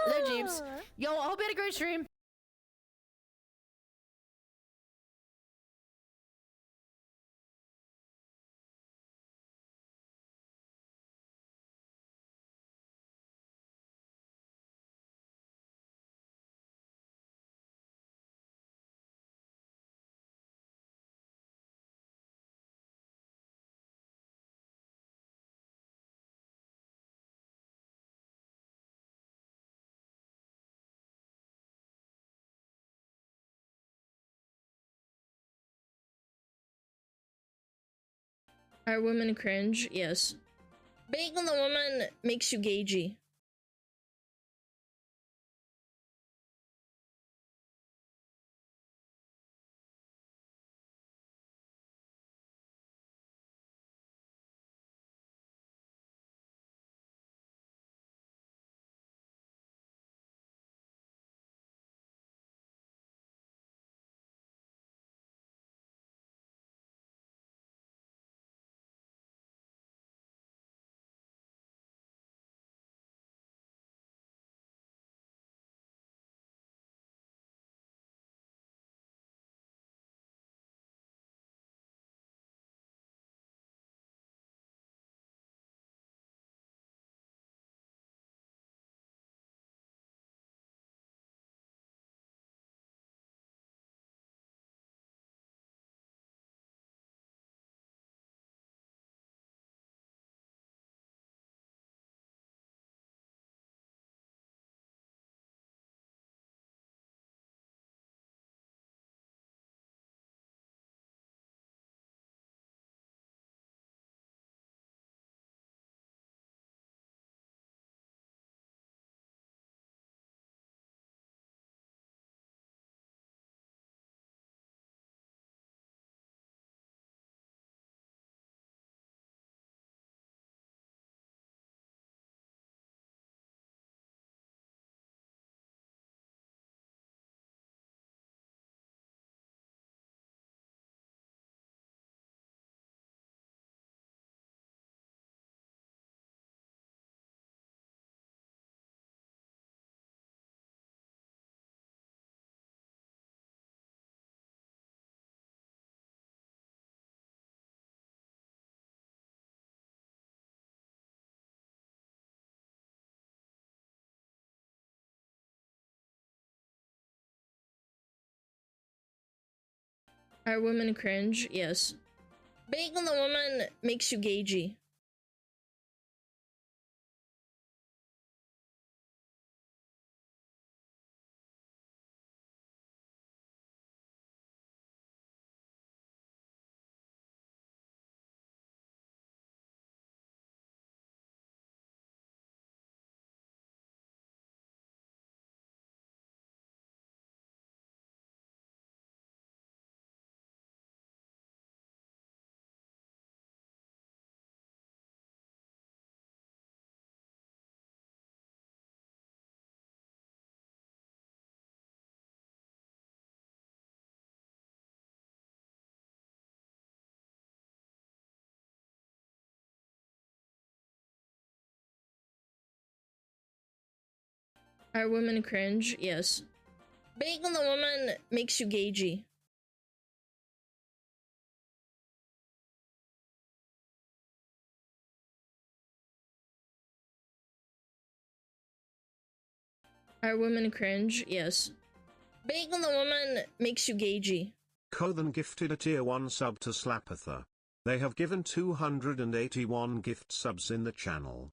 They're Jeeps. Yo, I hope you had a great stream. Are women cringe? Yes. Being on the woman makes you gagey. Are women cringe? Yes. Being on the woman makes you gagey. Are women cringe? Yes. Being on the woman makes you gagey. Are women cringe? Yes. Being on the woman makes you gagey. Kothan gifted a tier 1 sub to Slapatha. They have given 281 gift subs in the channel.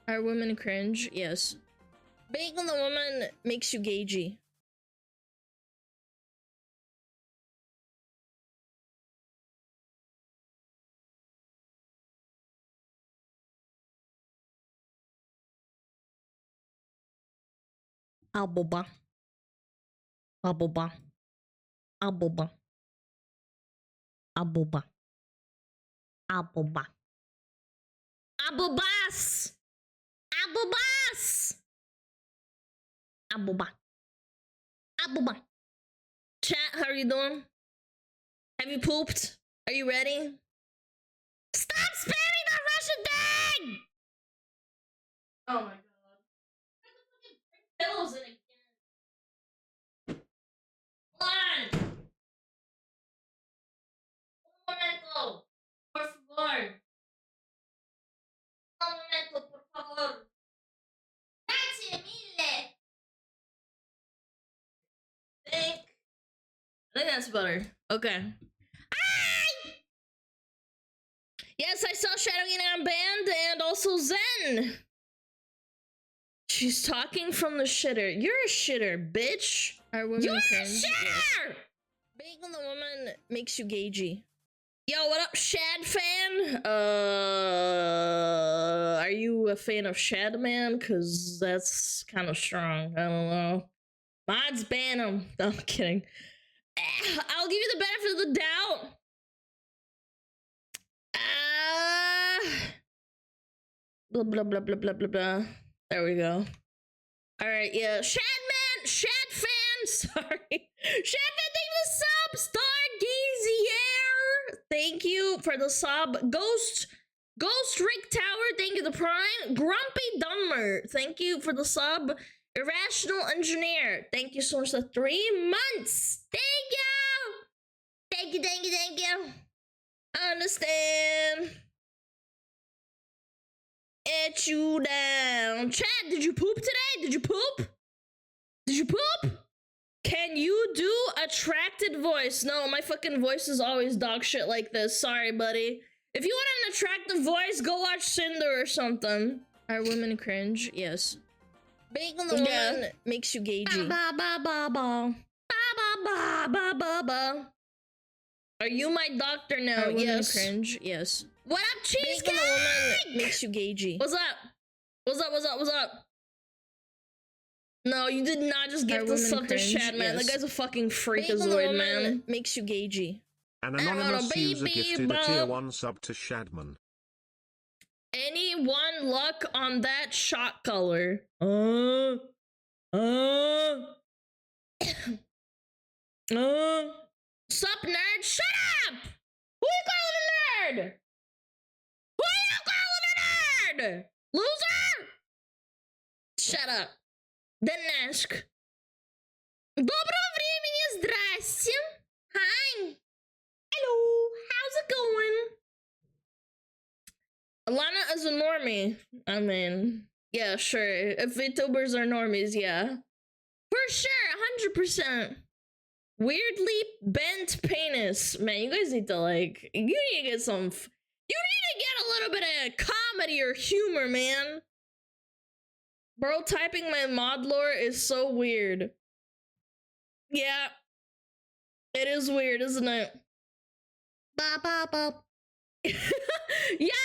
Are women cringe? Yes. Being on the woman makes you gagey. Aboba. Aboba. Aboba. Aboba. Aboba. Abobas! Abobas! Aboba. Aboba. Chat, how are you doing? Have you pooped? Are you ready? Stop spamming that Russian thing! Oh my god. Pillows in again. Hold on! Un momento. Por favor. Un momento, por favor. Grazie mille. I think that's better. Okay. Hi! Yes, I saw Shadow on band and also Zen. She's talking from the shitter. You're a shitter, bitch. Are women You're cringe? a shitter! Yes. Being on the woman makes you gagey. Yo, what up, Shad fan? Are you a fan of Shad Man? Cause that's kind of strong. I don't know. Mods ban him. No, I'm kidding. I'll give you the benefit of the doubt. Blah blah blah blah blah blah blah. There we go. All right, yeah. Shad fan. Sorry, Shad fan. Thank you for the sub. Stargazier. Thank you for the sub. Ghost Rick Tower. Thank you the prime. Grumpy Dumber. Thank you for the sub. Irrational Engineer. Thank you so much for 3 months. Thank you. Thank you. Thank you. Thank you. I understand. Et you down. Chat, did you poop today? Did you poop? Did you poop? Can you do attracted voice? No, my fucking voice is always dog shit like this. Sorry, buddy. If you want an attractive voice, go watch Cinder or something. Are women cringe? Yes. Being on the woman makes you gagey. Ba ba ba ba. Ba ba ba ba ba. Are you my doctor now? Are yes. Cringe? Yes. What up, cheesecake? Being on the woman makes you gagey. What's up? What's up? What's up? What's up? No, you did not just give the sub to Shad, man. Yes. That guy's a fucking freakazoid, man. Makes you gagey. An anonymous user gifted a tier 1 sub to Shadman. Any one luck on that shot color? Sup, nerd? Shut up! Who you calling a nerd? Who you calling a nerd? Loser! Shut up. Didn't ask. Доброго времени, здрасте. Hi. Hello. How's it going? Alana is a normie. I mean, yeah, sure. If VTubers are normies, yeah. For sure, 100%. Weirdly bent penis. Man, you guys need to, like, you need to get some, you need to get a little bit of comedy or humor, man. Bro, typing my mod lore is so weird. Yeah. It is weird, isn't it? Ba ba ba. Я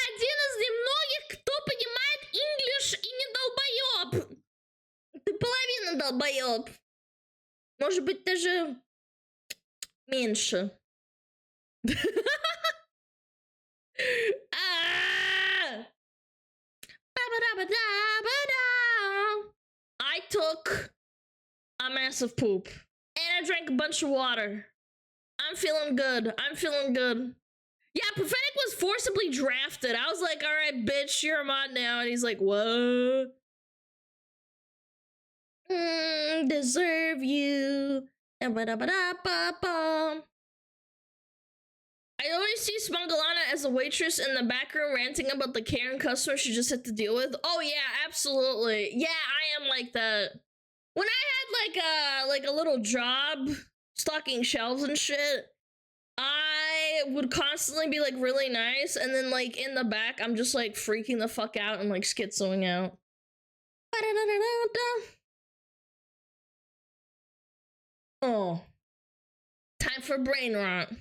один из немногих, кто понимает English и не долбоёб. Ты половина долбоёб. Может быть, даже меньше. I took a massive poop. And I drank a bunch of water. I'm feeling good. I'm feeling good. Yeah, Prophetic was forcibly drafted. I was like, alright, bitch, you're a mod now. And he's like, what? Deserve you. I always see SmugAlana as a waitress in the back room ranting about the Karen customer she just had to deal with. Oh yeah, absolutely. Yeah, I am like that. When I had like a little job stocking shelves and shit, I would constantly be like really nice, and then like in the back, I'm just like freaking the fuck out and like schizoing out. Oh, time for brain rot.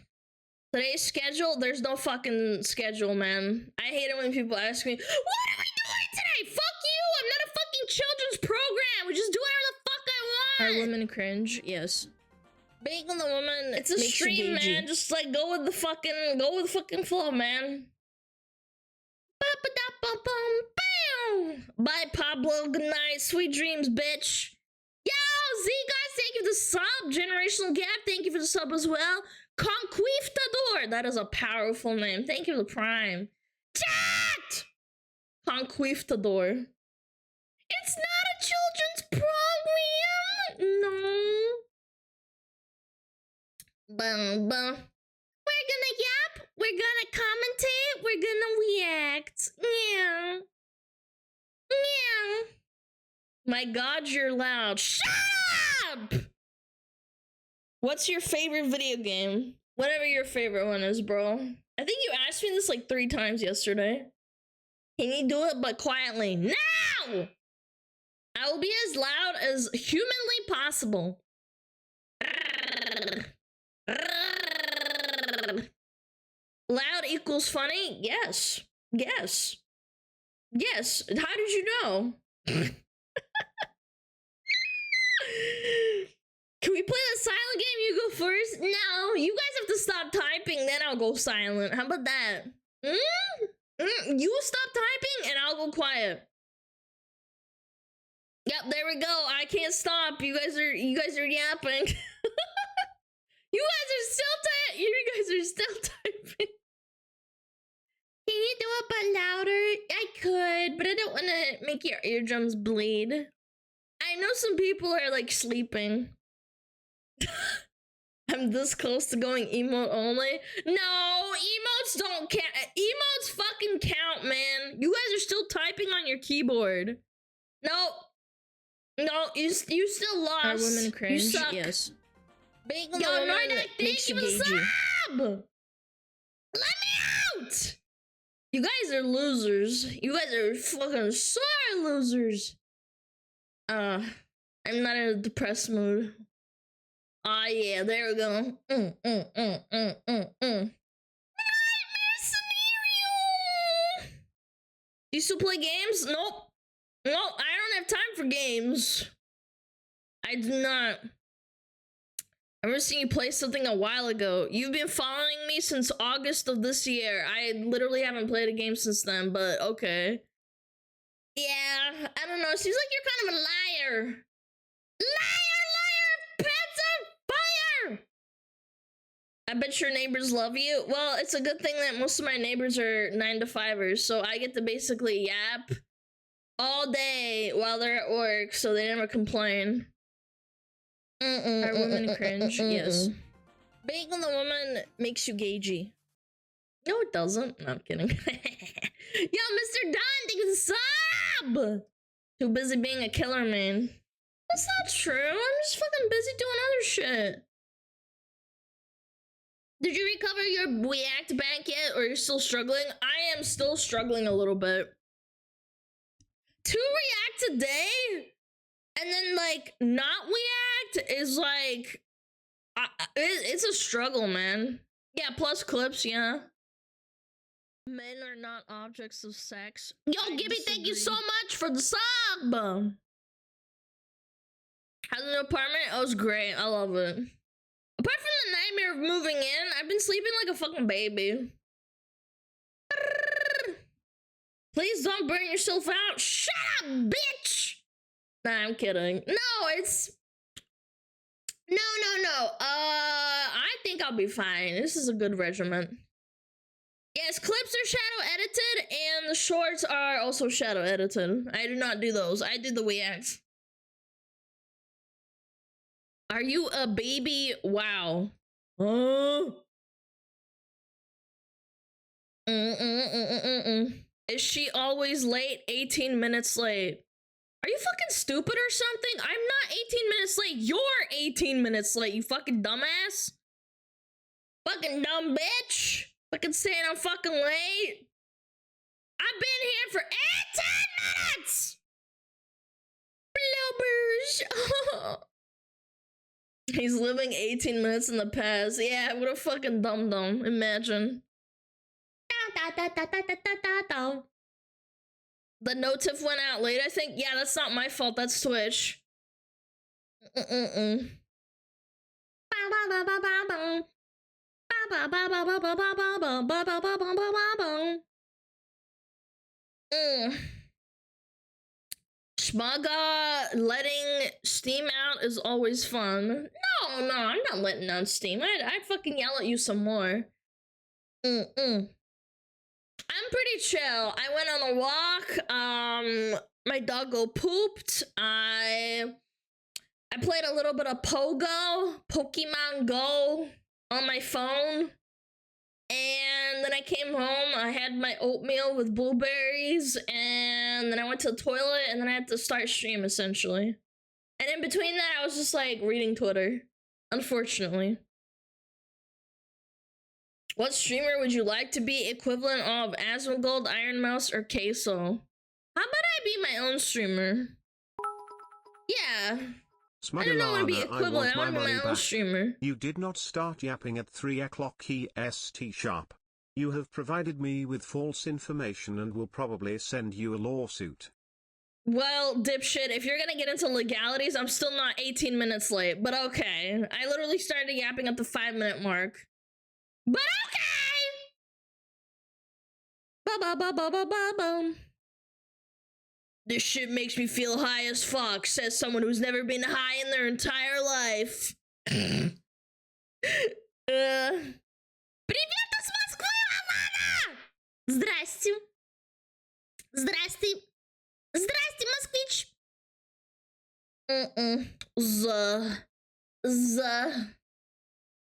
Today's schedule, there's no fucking schedule, man. I hate it when people ask me, what are we doing today? Fuck you! I'm not a fucking children's program! We just do whatever the fuck I want! Are women cringe? Yes. Being the woman, it's a stream, man. Just like go with the fucking flow, man. Bye, Pablo. Good night. Sweet dreams, bitch. Yo, Z guys, thank you for the sub. Generational Gap, thank you for the sub as well. Conquistador, that is a powerful name. Thank you for the prime. Chat! Conquistador. It's not a children's program. No. Boom, boom. We're gonna yap. We're gonna commentate. We're gonna react. Yeah. Yeah. My God, you're loud. Shut up! What's your favorite video game? Whatever your favorite one is, bro. I think you asked me this like 3 times yesterday. Can you do it, but quietly? Now! I will be as loud as humanly possible. Loud equals funny? Yes. Yes. Yes. How did you know? Can we play the silent game? You go first? No, you guys have to stop typing, then I'll go silent. How about that? You stop typing and I'll go quiet. Yep, there we go. I can't stop. You guys are yapping. You guys are still typing. Can you do it but louder? I could, but I don't want to make your eardrums bleed. I know some people are like sleeping. I'm this close to going emote only. No, emotes don't count. Emotes fucking count, man. You guys are still typing on your keyboard. No, you still lost. Are women cringe? You suck. Yes. Yo, Nordak, thank you for the sub. Let me out. You guys are losers. You guys are fucking sore losers. I'm not in a depressed mood. Ah, yeah, there we go. Nightmare scenario. You still play games? Nope. Nope, I don't have time for games. I do not. I remember seeing you play something a while ago. You've been following me since August of this year. I literally haven't played a game since then, but okay. Yeah, I don't know. It seems like you're kind of a liar. Liar! Pants on fire! I bet your neighbors love you. Well, it's a good thing that most of my neighbors are 9-to-5ers, so I get to basically yap all day while they're at work, so they never complain. Are women cringe? Yes. Being the woman makes you gagey. No, it doesn't. No, I'm kidding. Yo, Mr. Don, thank you for the sub! Too busy being a killer, man. That's not true. I'm just fucking busy doing other shit. Did you recover your React bank yet, or you're still struggling? I am still struggling a little bit. 2 React a day? And then, like, not React is, like... it's a struggle, man. Yeah, plus clips, yeah. Men are not objects of sex. Yo, Gibby, thank you so much for the sub! How's the new apartment? Oh, it's great. I love it. Apart from the nightmare of moving in, I've been sleeping like a fucking baby. Please don't burn yourself out. Shut up, bitch! Nah, I'm kidding. No, it's... No. I think I'll be fine. This is a good regiment. Yes, clips are shadow edited, and the shorts are also shadow edited. I do not do those. I do the reacts. Are you a baby? Wow. Is she always late? 18 minutes late. Are you fucking stupid or something? I'm not 18 minutes late. You're 18 minutes late, you fucking dumbass. Fucking dumb bitch. Fucking saying I'm fucking late. I've been here for 18 minutes. Bloopers. He's living 18 minutes in the past. Yeah, what a fucking dum-dum. Imagine. The notif went out late, I think. Yeah, that's not my fault. That's Twitch. Schmaga letting steam out is always fun. No, I'm not letting out steam. I'd fucking yell at you some more. I'm pretty chill. I went on a walk. My doggo pooped. I played a little bit of Pokemon Go on my phone. And then I came home, I had my oatmeal with blueberries, and then I went to the toilet, and then I had to start stream, essentially. And in between that, I was just, like, reading Twitter. Unfortunately. What streamer would you like to be equivalent of Asmongold, Iron Mouse, or Queso? How about I be my own streamer? Yeah. I don't want to be equivalent, I want to be my own streamer. You did not start yapping at 3 o'clock EST sharp. You have provided me with false information and will probably send you a lawsuit. Well, dipshit, if you're gonna get into legalities, I'm still not 18 minutes late, but okay. I literally started yapping at the 5-minute mark. But okay! Ba-ba-ba-ba-ba-ba-bum. This shit makes me feel high as fuck, says someone who's never been high in their entire life. Привет из Москвы, Alana! Здрасте. Здрасте. Здрасте, москвич. I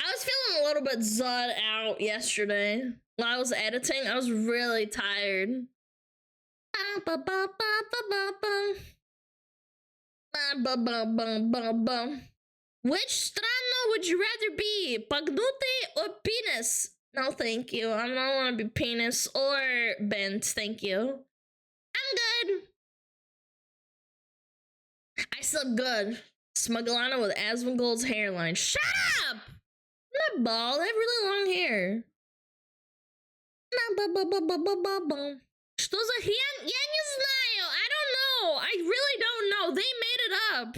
was feeling a little bit zud out yesterday. While I was editing, I was really tired. Which strano would you rather be? Pagnuti or penis? No, thank you. I don't want to be penis or bent, thank you. I'm good. I slept good. SmugAlana with Asmongold's hairline. Shut up! I'm not bald. I have really long hair. Что за хрень? Я не знаю. I don't know. I really don't know. They made it up.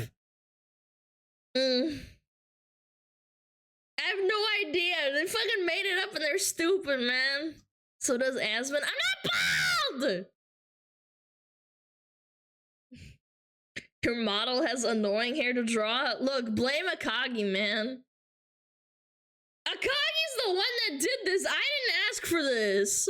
I have no idea. They fucking made it up and they're stupid, man. So does Asmon. I'm not bald! Your model has annoying hair to draw. Look, blame Akagi, man. Akagi's the one that did this. I didn't ask for this.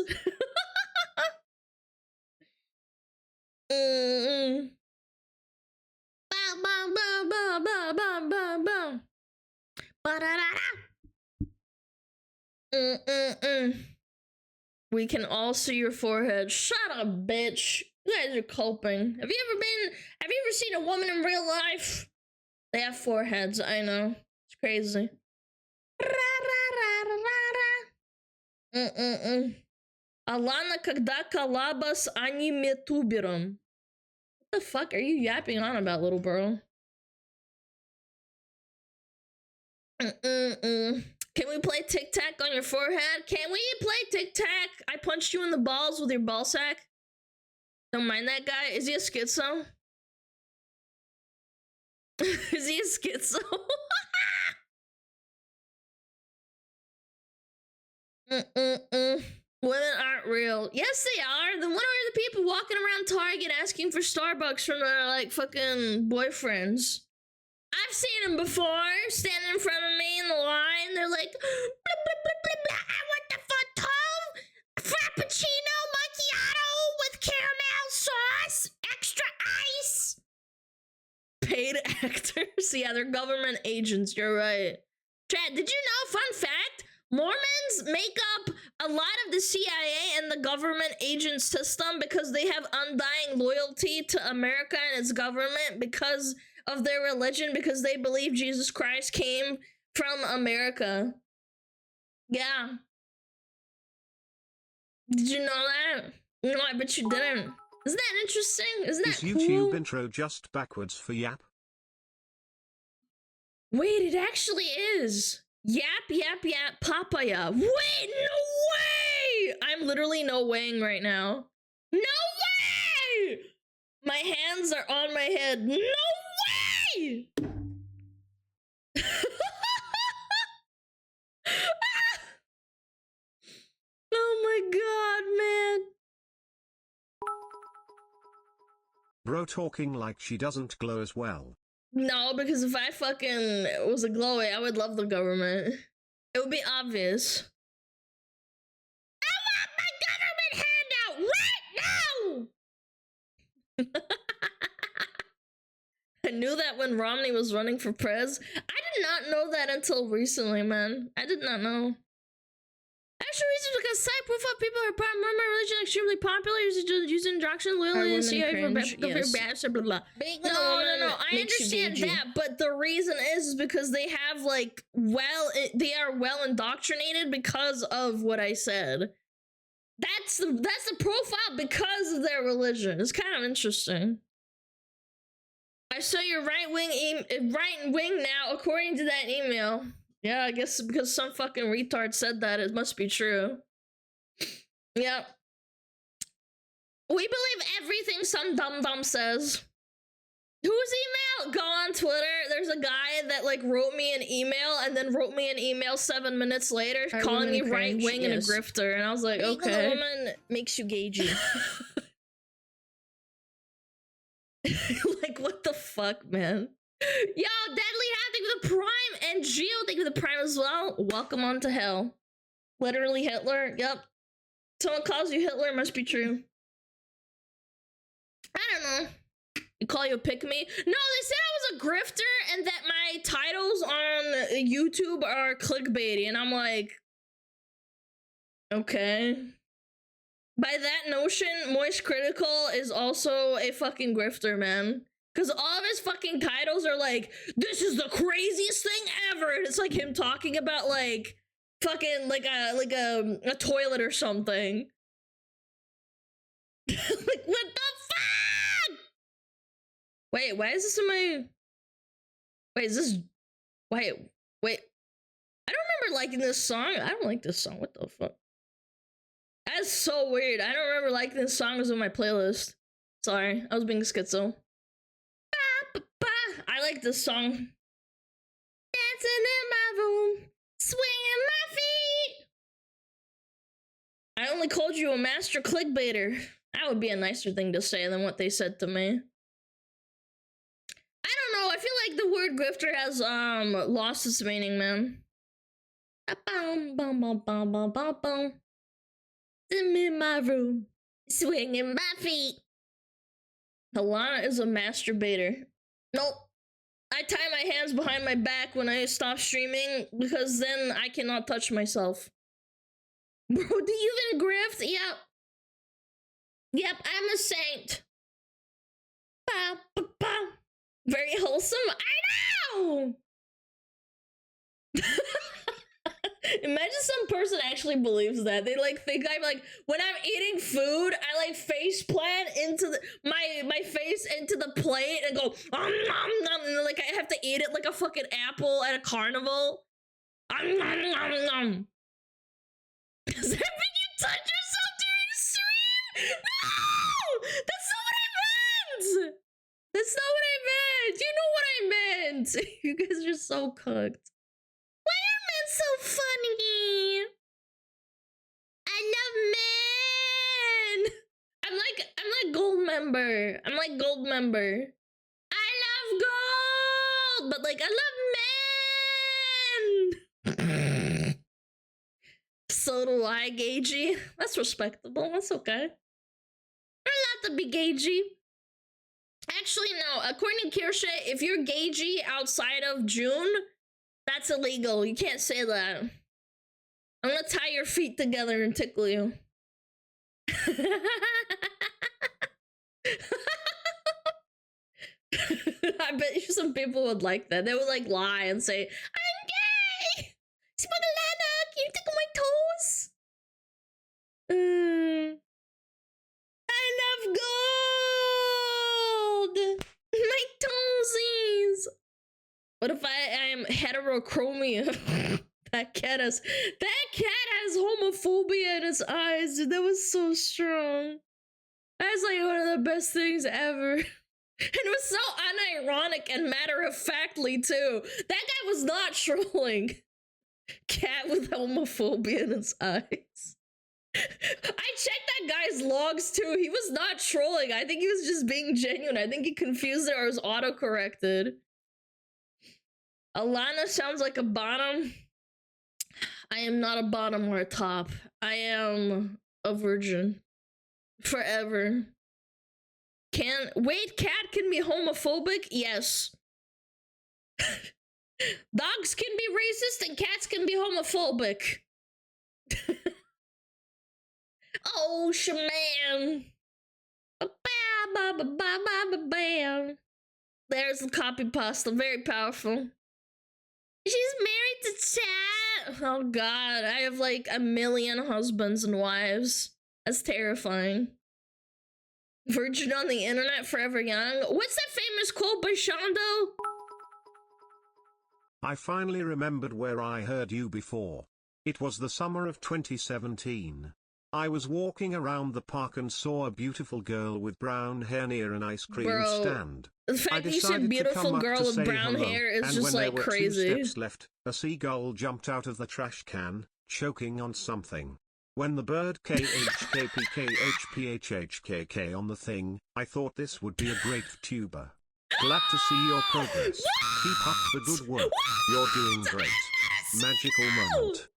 We can all see your forehead. Shut up, bitch. You guys are coping. Have you ever seen a woman in real life? They have foreheads, I know. It's crazy. Alana, когда коллаба аниме-тубером? What the fuck are you yapping on about, little bro? Can we play tic-tac on your forehead? Can we play tic-tac? I punched you in the balls with your ball sack. Don't mind that guy. Is he a schizo? Is he a schizo? Women aren't real. Yes, they are. Then what are the people walking around Target asking for Starbucks from their, like, fucking boyfriends? I've seen them before, standing in front of me in the line. They're like, blah, blah, blah, blah, blah. I want the photo, frappuccino macchiato with caramel sauce, extra ice. Paid actors? Yeah, they're government agents. You're right. Chad, did you know, fun fact, Mormons make up a lot of the CIA and the government agent system because they have undying loyalty to America and its government because of their religion, because they believe Jesus Christ came from America. Yeah. Did you know that? No, I bet you didn't. Isn't that interesting? Isn't that Is cool? YouTube intro just backwards for Yap? Wait, it actually is. Yap, yap, yap, papaya. Wait, no way! I'm literally no weighing right now. No way! My hands are on my head. No way! Oh my god, man. Bro talking like she doesn't glow as well. No, because if I fucking was a glowy, I would love the government. It would be obvious. I want my government handout right now! I knew that when Romney was running for prez. I did not know that until recently, man. I did not know. Actual reasons because side profile people are part Mormon religion extremely popular using doctrine loyalty and CIA for blah blah. No. I understand that, but the reason is because they have like they are well indoctrinated because of what I said. That's the profile because of their religion. It's kind of interesting. I saw your right wing now, according to that email. Yeah, I guess because some fucking retard said that, it must be true. Yep. We believe everything some dum-dum says. Whose email? Go on Twitter. There's a guy that like wrote me an email and then wrote me an email 7 minutes later calling me right wing and a grifter. And I was like, okay. Woman makes you gagey. Like, what the fuck, man? Yo, Deadly Hat, thank you for the Prime, and Geo, thank you for the Prime as well. Welcome on to hell. Literally Hitler, yep. Someone calls you Hitler, must be true. I don't know. You call you a pick-me? No, they said I was a grifter and that my titles on YouTube are clickbaity, and I'm like, okay. By that notion, Moist Critical is also a fucking grifter, man. Because all of his fucking titles are like, this is the craziest thing ever. And it's like him talking about like fucking like a toilet or something. Like, what the fuck? Wait, why is this in my... Wait, is this... Wait. I don't remember liking this song. I don't like this song. What the fuck? That's so weird. I don't remember liking this song. It was on my playlist. Sorry, I was being schizo. I like this song. Dancing in my room, swinging my feet. I only called you a master clickbaiter. That would be a nicer thing to say than what they said to me. I don't know. I feel like the word grifter has lost its meaning, man. In my room, swinging my feet. Alana is a masturbator. Nope. I tie my hands behind my back when I stop streaming because then I cannot touch myself. Bro, do you even grift? Yep. Yep, I'm a saint. Bow, bow, bow. Very wholesome. I know! Imagine some person actually believes that. They like think I'm like, when I'm eating food, I like face plant into my face into the plate and go nom nom, and like I have to eat it like a fucking apple at a carnival. Nom nom nom. Does that mean you touch yourself during stream? No! That's not what I meant! That's not what I meant! You know what I meant! You guys are so cooked. Why are men so funny? I love men! I'm like gold member. I'm like gold member. I love gold! But like, I love men! So do I, Gagey. That's respectable. That's okay. We're allowed to be Gagey. Actually, no. According to Kirsche, if you're Gagey outside of June, that's illegal. You can't say that. I'm gonna tie your feet together and tickle you. I bet you some people would like that. They would like lie and say, I'm gay! SmugAlana, can you tickle my I love gold! My toesies! What if I am heterochromia? That cat has homophobia in his eyes, dude. That was so strong. That's like one of the best things ever. And it was so unironic and matter-of-factly too. That guy was not trolling. Cat with homophobia in his eyes. I checked that guy's logs too. He was not trolling. I think he was just being genuine. I think he confused it or was auto-corrected. Alana sounds like a bottom. I am not a bottom or a top. I am a virgin. Forever. Wait, cat can be homophobic? Yes. Dogs can be racist and cats can be homophobic. Oh, shaman. Bam. There's the copy pasta. Very powerful. She's married to chat. Oh god, I have like a million husbands and wives. That's terrifying. Virgin on the internet, forever young. What's that famous quote by Shondo? I finally remembered where I heard you before. It was the summer of 2017. I was walking around the park and saw a beautiful girl with brown hair near an ice cream stand. The fact that you said beautiful girl with brown hair is just like crazy. Two steps left, a seagull jumped out of the trash can, choking on something. When the bird KHKPKHPHHKK on the thing, I thought this would be a great tuber. Glad to see your progress. Keep up the good work. You're doing great. Magical moment.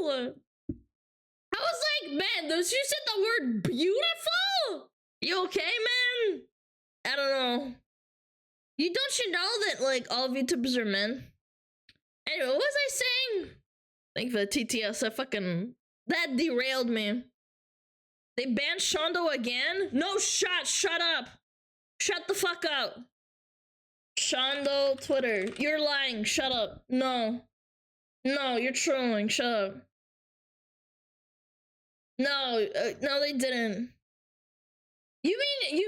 I was like, man, you said the word beautiful? You okay, man? I don't know. Don't you know that, like, all VTubers are men? Anyway, what was I saying? Thank you for the TTS. That derailed me. They banned Shondo again? No, shut up. Shut the fuck up. Shondo Twitter. You're lying. Shut up. No, you're trolling. Shut up. No, no, they didn't. You mean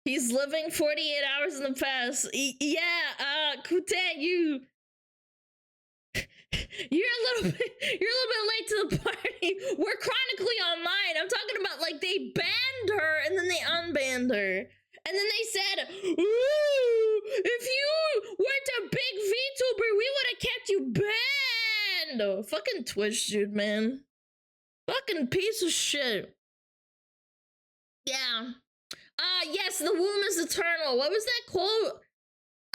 He's living 48 hours in the past. Yeah, Kute, you're a little bit late to the party. We're chronically online. I'm talking about, like, they banned her and then they unbanned her. And then they said, ooh, if you weren't a big VTuber, we would have kept you banned. Oh, fucking Twitch, dude, man. Fucking piece of shit. Yeah. Yes, the womb is eternal. What was that quote?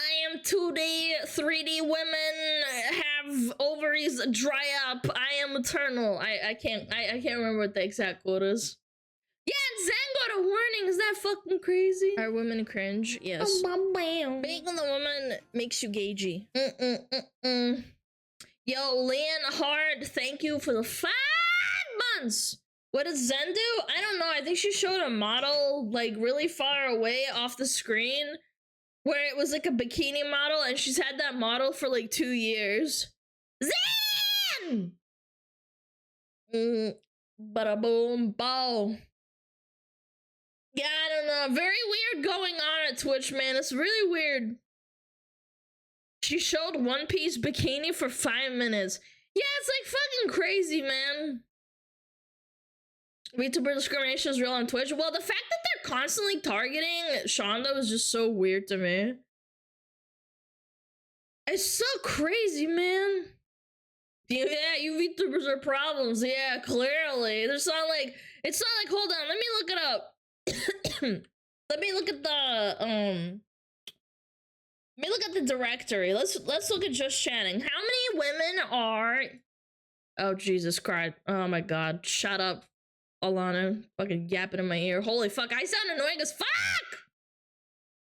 I am 2D, 3D women have ovaries dry up. I am eternal. I can't remember what the exact quote is. Yeah, and Zen got a warning. Is that fucking crazy? Are women cringe? Yes. Being on the woman makes you gagey. Yo, Leon Hard, thank you for the 5 months. What does Zen do? I don't know. I think she showed a model, like, really far away off the screen, where it was like a bikini model, and she's had that model for like 2 years. Zen! Bada boom, bow. Yeah, I don't know. Very weird going on at Twitch, man. It's really weird. She showed One Piece bikini for 5 minutes. Yeah, it's like fucking crazy, man. VTuber discrimination is real on Twitch. Well, the fact that they're constantly targeting Shondo is just so weird to me. It's so crazy, man. Yeah, you VTubers are problems. Yeah, clearly. It's not like, hold on, let me look it up. Let me look at the directory. Let's look at just chatting. How many women are... Oh, Jesus Christ. Oh my God. Shut up, Alana. Fucking yapping in my ear. Holy fuck, I sound annoying as fuck!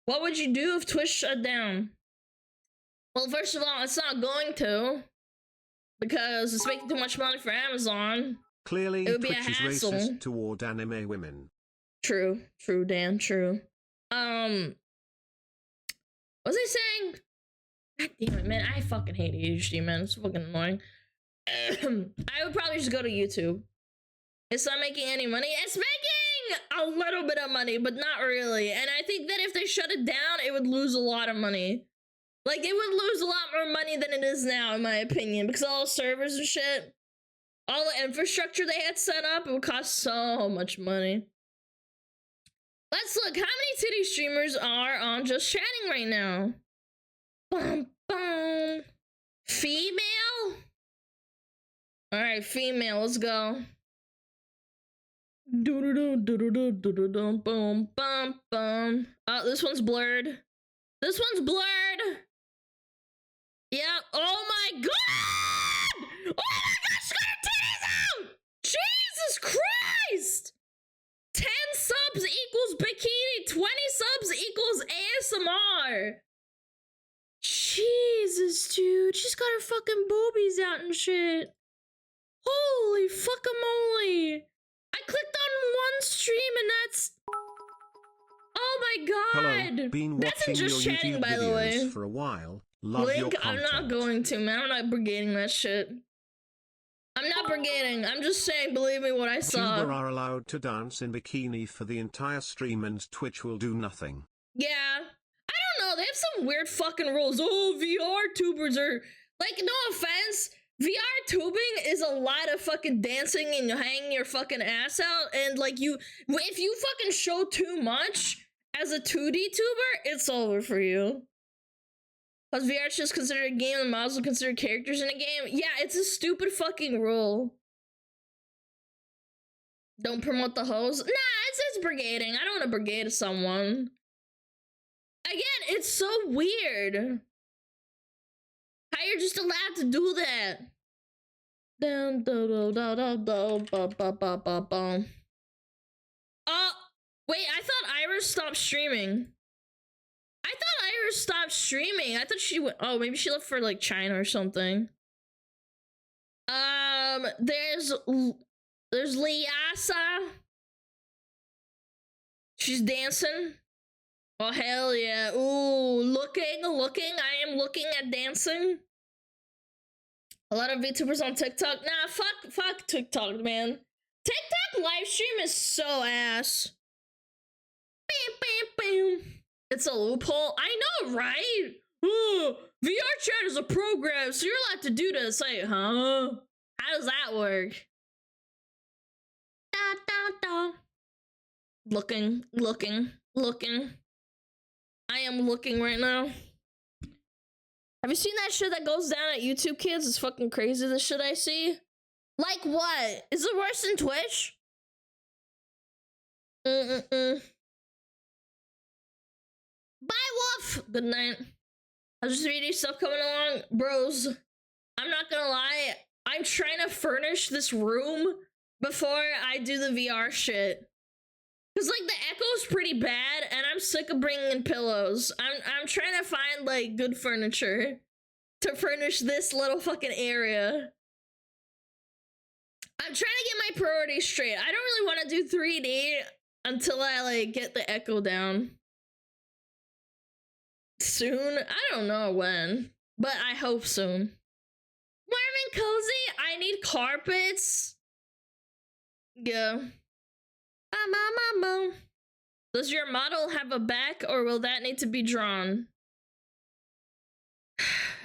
What would you do if Twitch shut down? Well, first of all, it's not going to. Because it's making too much money for Amazon. Clearly, it would be Twitch a is hassle. racist toward anime women. True, Dan, true. What was I saying? God damn it, man. I fucking hate ADHD, man. It's fucking annoying. I would probably just go to YouTube. It's not making any money. It's making a little bit of money, but not really. And I think that if they shut it down, it would lose a lot of money. Like, it would lose a lot more money than it is now, in my opinion, because all the servers and shit, all the infrastructure they had set up, it would cost so much money. Let's look. How many titty streamers are on Just Chatting right now? Bum, bum. Female? Alright, female. Let's go. Boom, bum, bum. Oh, this one's blurred. This one's blurred. Yep. Oh my god! Oh my gosh, she got her titties out! Jesus Christ! 10 subs equals bikini, 20 subs equals ASMR. Jesus, dude. She's got her fucking boobies out and shit. Holy fuckamoly. I clicked on one stream and that's... Oh my god. Hello, been that's watching Just your Chatting, YouTube by the way. videos for a while. Love Link, your I'm content. not going to, man. I'm not brigading that shit. I'm not brigading. I'm just saying, believe me what I saw. YouTubers are allowed to dance in bikini for the entire stream and Twitch will do nothing. Yeah. I don't know. They have some weird fucking rules. Oh, VR tubers are... Like, no offense. VR tubing is a lot of fucking dancing and hanging your fucking ass out. And, like, if you fucking show too much as a 2D tuber, it's over for you. Because VR is just considered a game and the models are considered characters in a game. Yeah, it's a stupid fucking rule. Don't promote the hoes. Nah, it's brigading. I don't want to brigade someone. Again, it's so weird. How you're just allowed to do that. Down, do, do, do, do, do, ba, ba, ba, ba, ba. Wait, I thought Iris stopped streaming. I thought Iris stopped streaming. I thought she went... Oh, maybe she left for, like, China or something. There's Liasa. She's dancing. Oh, hell yeah. Ooh, looking. I am looking at dancing. A lot of VTubers on TikTok. Nah, fuck TikTok, man. TikTok live stream is so ass. Bam, bam, bam. It's a loophole. I know, right? Oh, VR chat is a program, so you're allowed to do this. Like, huh? How does that work? Da, da, da. Looking. I am looking right now. Have you seen that shit that goes down at YouTube, kids? It's fucking crazy, the shit I see. Like what? Is it worse than Twitch? Bye, Wolf! Good night. How's just 3D stuff coming along? Bros, I'm not gonna lie. I'm trying to furnish this room before I do the VR shit. Cause like the echo's pretty bad and I'm sick of bringing in pillows. I'm trying to find like good furniture to furnish this little fucking area. I'm trying to get my priorities straight. I don't really want to do 3D until I like get the echo down. Soon? I don't know when, but I hope soon. Warm and cozy? I need carpets. Yeah. Does your model have a back or will that need to be drawn?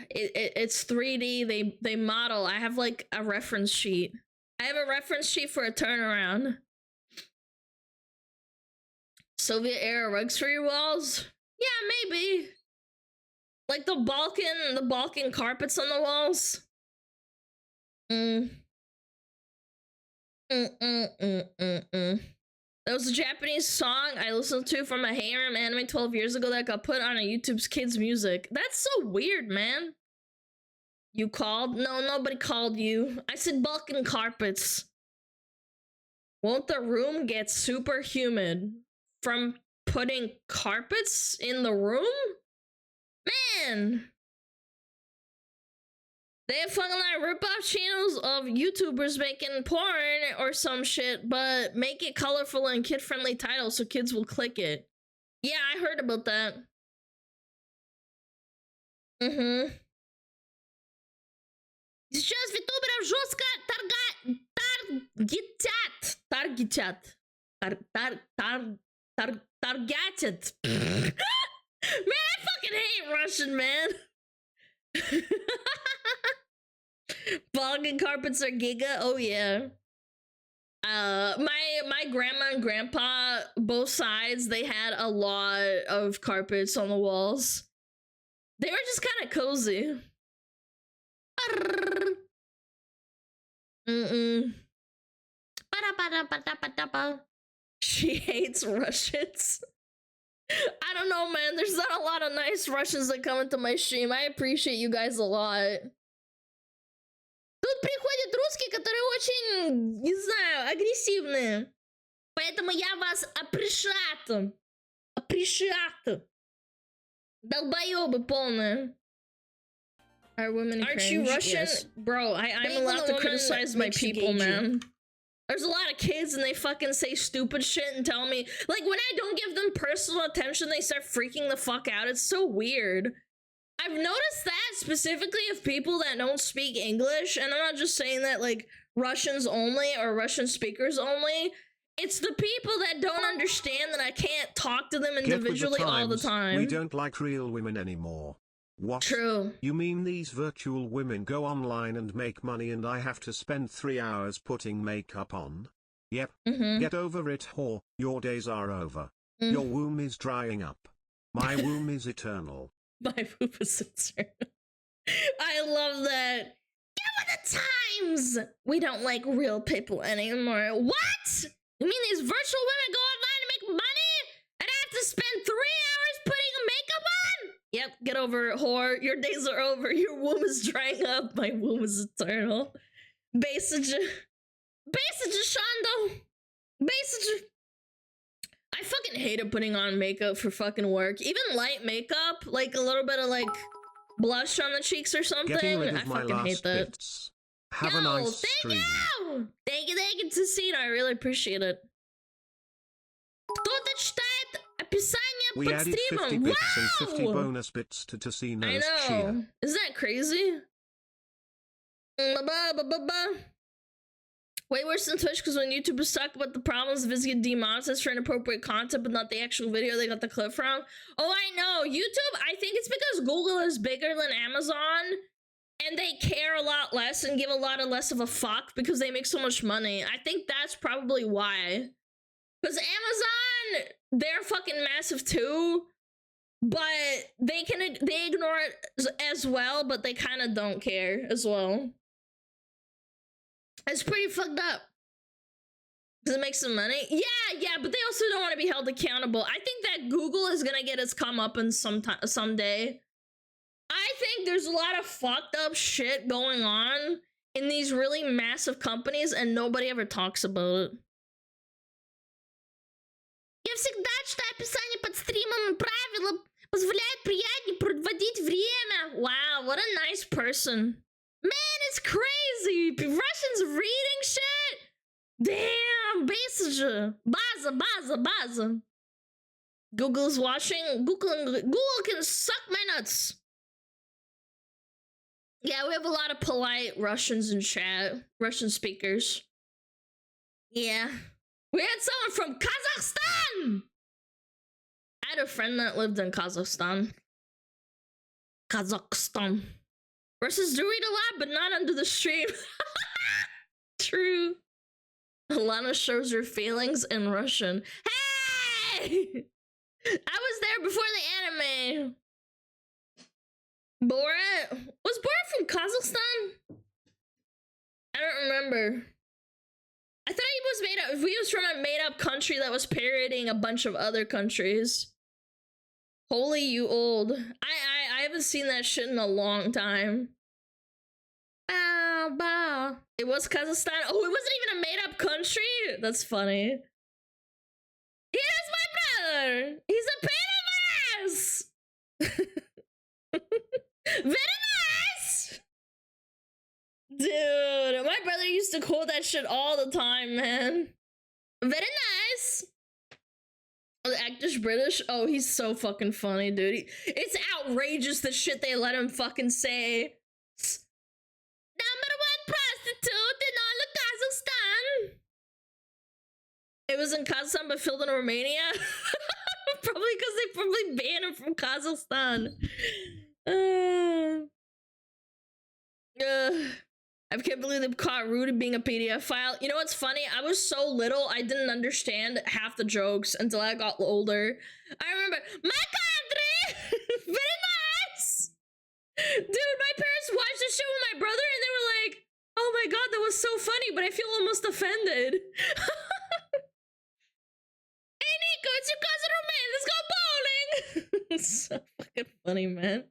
It's 3D. They model. I have like a reference sheet. I have a reference sheet for a turnaround. Soviet era rugs for your walls? Yeah, maybe. Like the Balkan carpets on the walls. That was a Japanese song I listened to from a harem anime 12 years ago that got put on a YouTube's kids music. That's so weird, man. You called? No, nobody called you. I said Balkan carpets. Won't the room get super humid from putting carpets in the room? Man. They have fucking like rip-off channels of YouTubers making porn or some shit, but make it colorful and kid-friendly titles so kids will click it. Yeah, I heard about that. Сейчас витуберов жестко таргетят. Targeted. Man, I fucking hate Russian, man. Bogging carpets are giga. Oh yeah. My grandma and grandpa, both sides, they had a lot of carpets on the walls. They were just kind of cozy. She hates Russians. I don't know, man. There's not a lot of nice Russians that come into my stream. I appreciate you guys a lot. Тут приходят русские, которые очень, не знаю, агрессивные. Поэтому я вас appreciate. Долбоёбы полные. Are women Aren't cringe? you Russian? Yes. Bro, I'm allowed to criticize my people, man. There's a lot of kids and they fucking say stupid shit and tell me, like, when I don't give them personal attention, they start freaking the fuck out. It's so weird. I've noticed that specifically of people that don't speak English, and I'm not just saying that, like, Russians only or Russian speakers only. It's the people that don't understand that I can't talk to them individually all the time. We don't like real women anymore. What? True. You mean these virtual women go online and make money and I have to spend 3 hours putting makeup on? Yep. Get over it, whore. Your days are over. Your womb is drying up. My womb is eternal. My womb is eternal. I love that. Give it the times! We don't like real people anymore. What? You mean these virtual women go online to make money? And I have to spend 3 hours putting makeup on? Yep, get over it, whore. Your days are over. Your womb is drying up. My womb is eternal. Basage Shando. Basage. I fucking hated putting on makeup for fucking work. Even light makeup, like a little bit of like blush on the cheeks or something. I fucking hate that. Bits. Have a nice stream. Thank you, Tessino. I really appreciate it. Кто-то читает описание We под added 50 стримом. bits and 50 bonus bits to Tessino's I know. cheer. Isn't that crazy? Way worse than Twitch, because when YouTubers talk about the problems of getting demonetized for inappropriate content, but not the actual video they got the clip from. Oh, I know. YouTube, I think it's because Google is bigger than Amazon, and they care a lot less and give a lot of less of a fuck because they make so much money. I think that's probably why. Because Amazon, they're fucking massive too, but they ignore it as well, but they kind of don't care as well. It's pretty fucked up. Does it make some money? Yeah, but they also don't want to be held accountable. I think that Google is gonna get its comeuppance someday. I think there's a lot of fucked up shit going on in these really massive companies and nobody ever talks about it. Я всегда читаю описание под стримом, правила позволяют приятнее проводить время. Wow, what a nice person. Man, it's crazy. Russians reading shit? Damn, basically. Baza. Google's watching. Google can suck my nuts. Yeah, we have a lot of polite Russians in chat. Russian speakers. Yeah. We had someone from Kazakhstan! I had a friend that lived in Kazakhstan. Russians do read a lot, but not under the stream. True. Alana shows her feelings in Russian. Hey! I was there before the anime. Borat? Was Borat from Kazakhstan? I don't remember. I thought he was made up. He was from a made-up country that was parodying a bunch of other countries. Holy you old. I haven't seen that shit in a long time. Bow. It was Kazakhstan. Oh, it wasn't even a made-up country? That's funny. Here's my brother. He's a pain in the ass. Very nice. Dude, my brother used to quote that shit all the time, man. Very nice. actor's British? Oh, he's so fucking funny, dude. It's outrageous the shit they let him fucking say. Number one prostitute in all of Kazakhstan. It was in Kazakhstan but filmed in Romania. Probably because they probably banned him from Kazakhstan. I can't believe they caught Rudy being a PDF file. You know what's funny? I was so little, I didn't understand half the jokes until I got older. I remember, my country! Very nice! Dude, my parents watched this shit with my brother and they were like, oh my god, that was so funny, but I feel almost offended. Hey Nico, it's your cousin Romain, let's go bowling! It's so fucking funny, man.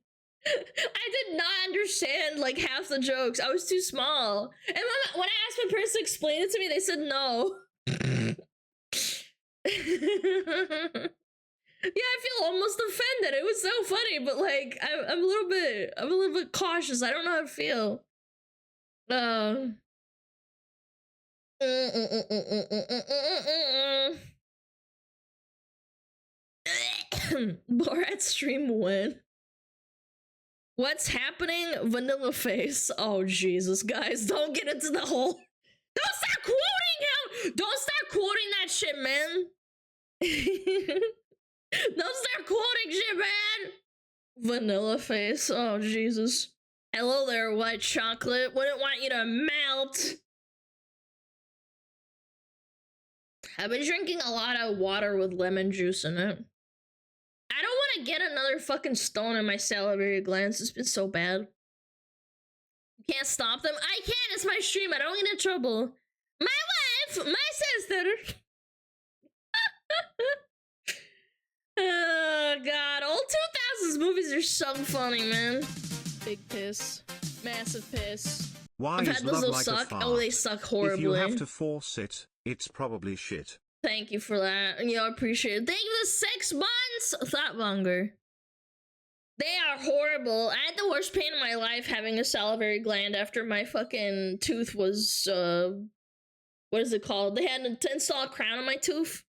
I did not understand like half the jokes. I was too small. And when I asked my parents to explain it to me, they said no. Yeah, I feel almost offended. It was so funny, but like I'm a little bit cautious. I don't know how to feel. Borat stream win. What's happening? Vanilla face. Oh, Jesus, guys, don't get into the whole... Don't start quoting him! Don't start quoting that shit, man! Don't start quoting shit, man! Vanilla face. Oh, Jesus. Hello there, white chocolate. Wouldn't want you to melt. I've been drinking a lot of water with lemon juice in it. I don't want to get another fucking stone in my salivary glands. It's been so bad. You can't stop them. I can. It's my stream. I don't get in trouble. My wife, my sister. Oh god, old 2000s movies are so funny, man. Big piss, massive piss. Why I've is had those love like suck. a fart? Oh, they suck horribly. If you have to force it, it's probably shit. Thank you for that. You know, I appreciate it. Thank you for the 6 months. Thought longer. They are horrible. I had the worst pain in my life having a salivary gland after my fucking tooth was, what is it called? They had to install a crown on my tooth.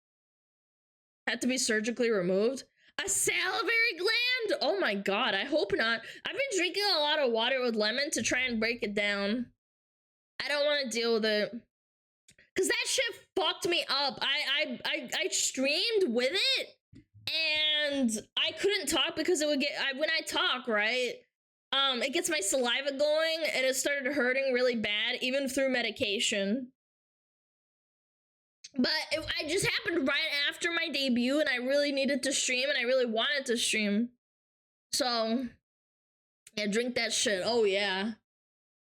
Had to be surgically removed. A salivary gland? Oh my god, I hope not. I've been drinking a lot of water with lemon to try and break it down. I don't want to deal with it. Cause that shit fucked me up. I streamed with it and I couldn't talk because it would get, when I talk, right? It gets my saliva going and it started hurting really bad, even through medication. But it just happened right after my debut and I really needed to stream and I really wanted to stream. So, yeah, drink that shit. Oh yeah.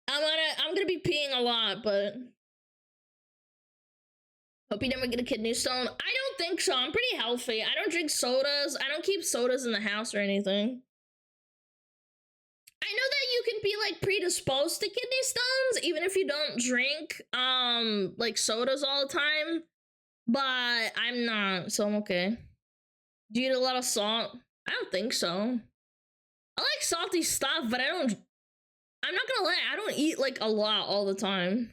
I'm gonna be peeing a lot, but hope you never get a kidney stone. I don't think so. I'm pretty healthy. I don't drink sodas. I don't keep sodas in the house or anything. I know that you can be like predisposed to kidney stones even if you don't drink like sodas all the time, but I'm not, so I'm okay. Do you eat a lot of salt? I don't think so. I like salty stuff, but I'm not gonna lie, I don't eat like a lot all the time.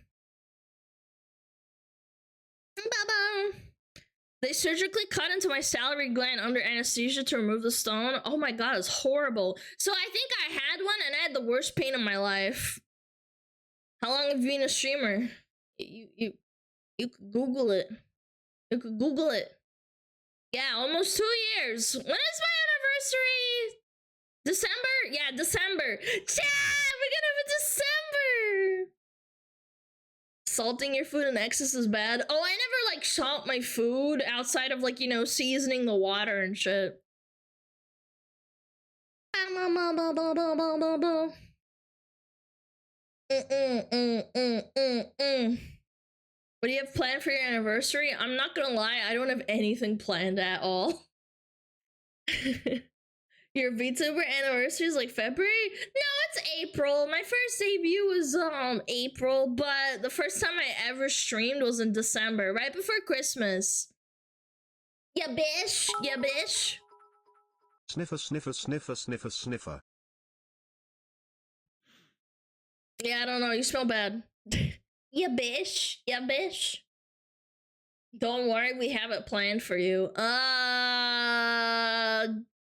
Bye-bye. They surgically cut into my salivary gland under anesthesia to remove the stone. Oh my god, it's horrible. So I think I had one and I had the worst pain in my life. How long have you been a streamer? You could Google it. You could Google it. Yeah, almost 2 years. When is my anniversary? December? Yeah, December. Chat! We're gonna have a December! Salting your food in excess is bad. Oh, I never like salt my food outside of like, you know, seasoning the water and shit. What do you have planned for your anniversary? I'm not gonna lie, I don't have anything planned at all. Your VTuber anniversary is like February? No, it's April. My first debut was April, but the first time I ever streamed was in December, right before Christmas. Yeah, bish. Yeah, bish. Sniffer, sniffer, sniffer, sniffer, sniffer. Yeah, I don't know. You smell bad. Yeah, bish. Yeah, bish. Don't worry, we have it planned for you.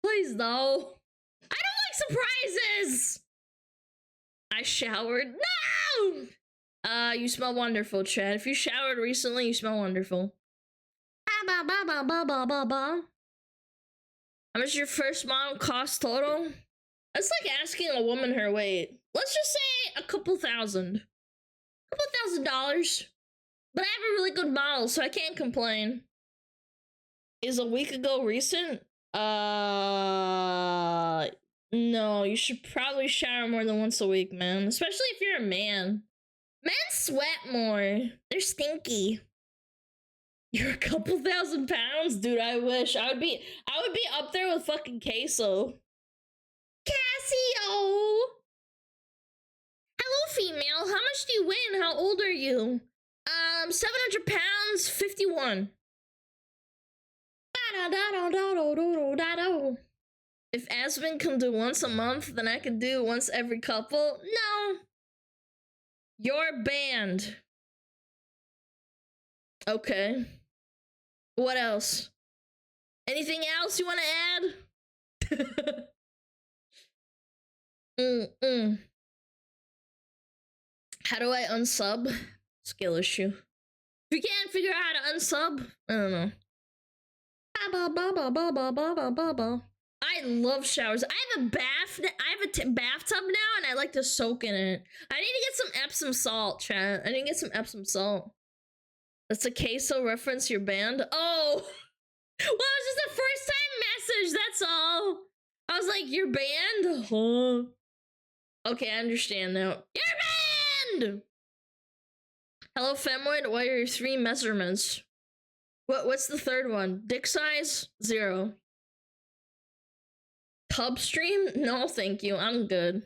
Please no. I don't like surprises. I showered. No. You smell wonderful, Chad. If you showered recently, you smell wonderful. How much your first model cost total? That's like asking a woman her weight. Let's just say a couple thousand. $2,000. But I have a really good model, so I can't complain. Is a week ago recent? No, you should probably shower more than once a week, man. Especially if you're a man. Men sweat more. They're stinky. You're a couple thousand pounds? Dude, I wish. I would be up there with fucking Queso. Casio! Hello, female. How much do you win? How old are you? 700 pounds, 51. If Aspen can do once a month, then I can do once every couple. No. You're banned. Okay. What else? Anything else you want to add? How do I unsub? Skill issue. If you can't figure out how to unsub, I don't know. I love showers. I have a bath. I have a bathtub now, and I like to soak in it. I need to get some Epsom salt, chat. I need to get some Epsom salt. That's a Queso reference. You're banned. Oh, well, it was just a first time message. That's all. I was like, you're banned. Huh? Okay, I understand now. You're banned. Hello, Femoid. What are your 3 measurements? What's the third one? Dick size? 0. Tub stream? No, thank you. I'm good.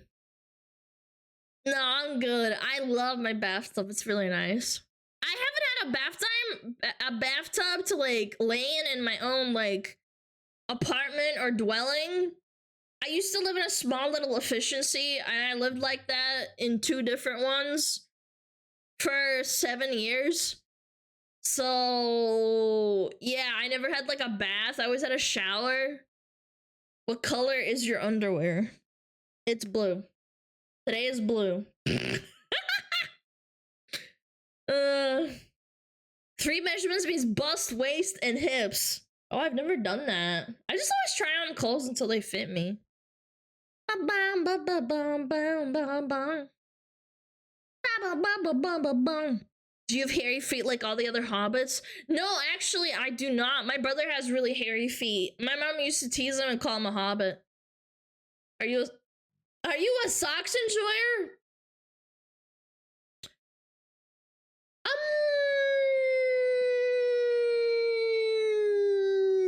No, I'm good. I love my bathtub. It's really nice. I haven't had a bathtub to like lay in my own like apartment or dwelling. I used to live in a small little efficiency, and I lived like that in 2 different ones for 7 years. So yeah, I never had like a bath. I always had a shower. What color is your underwear? It's blue. Today is blue. 3 measurements means bust, waist, and hips. Oh, I've never done that. I just always try on clothes until they fit me. Do you have hairy feet like all the other hobbits? No, actually, I do not. My brother has really hairy feet. My mom used to tease him and call him a hobbit. Are you a socks enjoyer?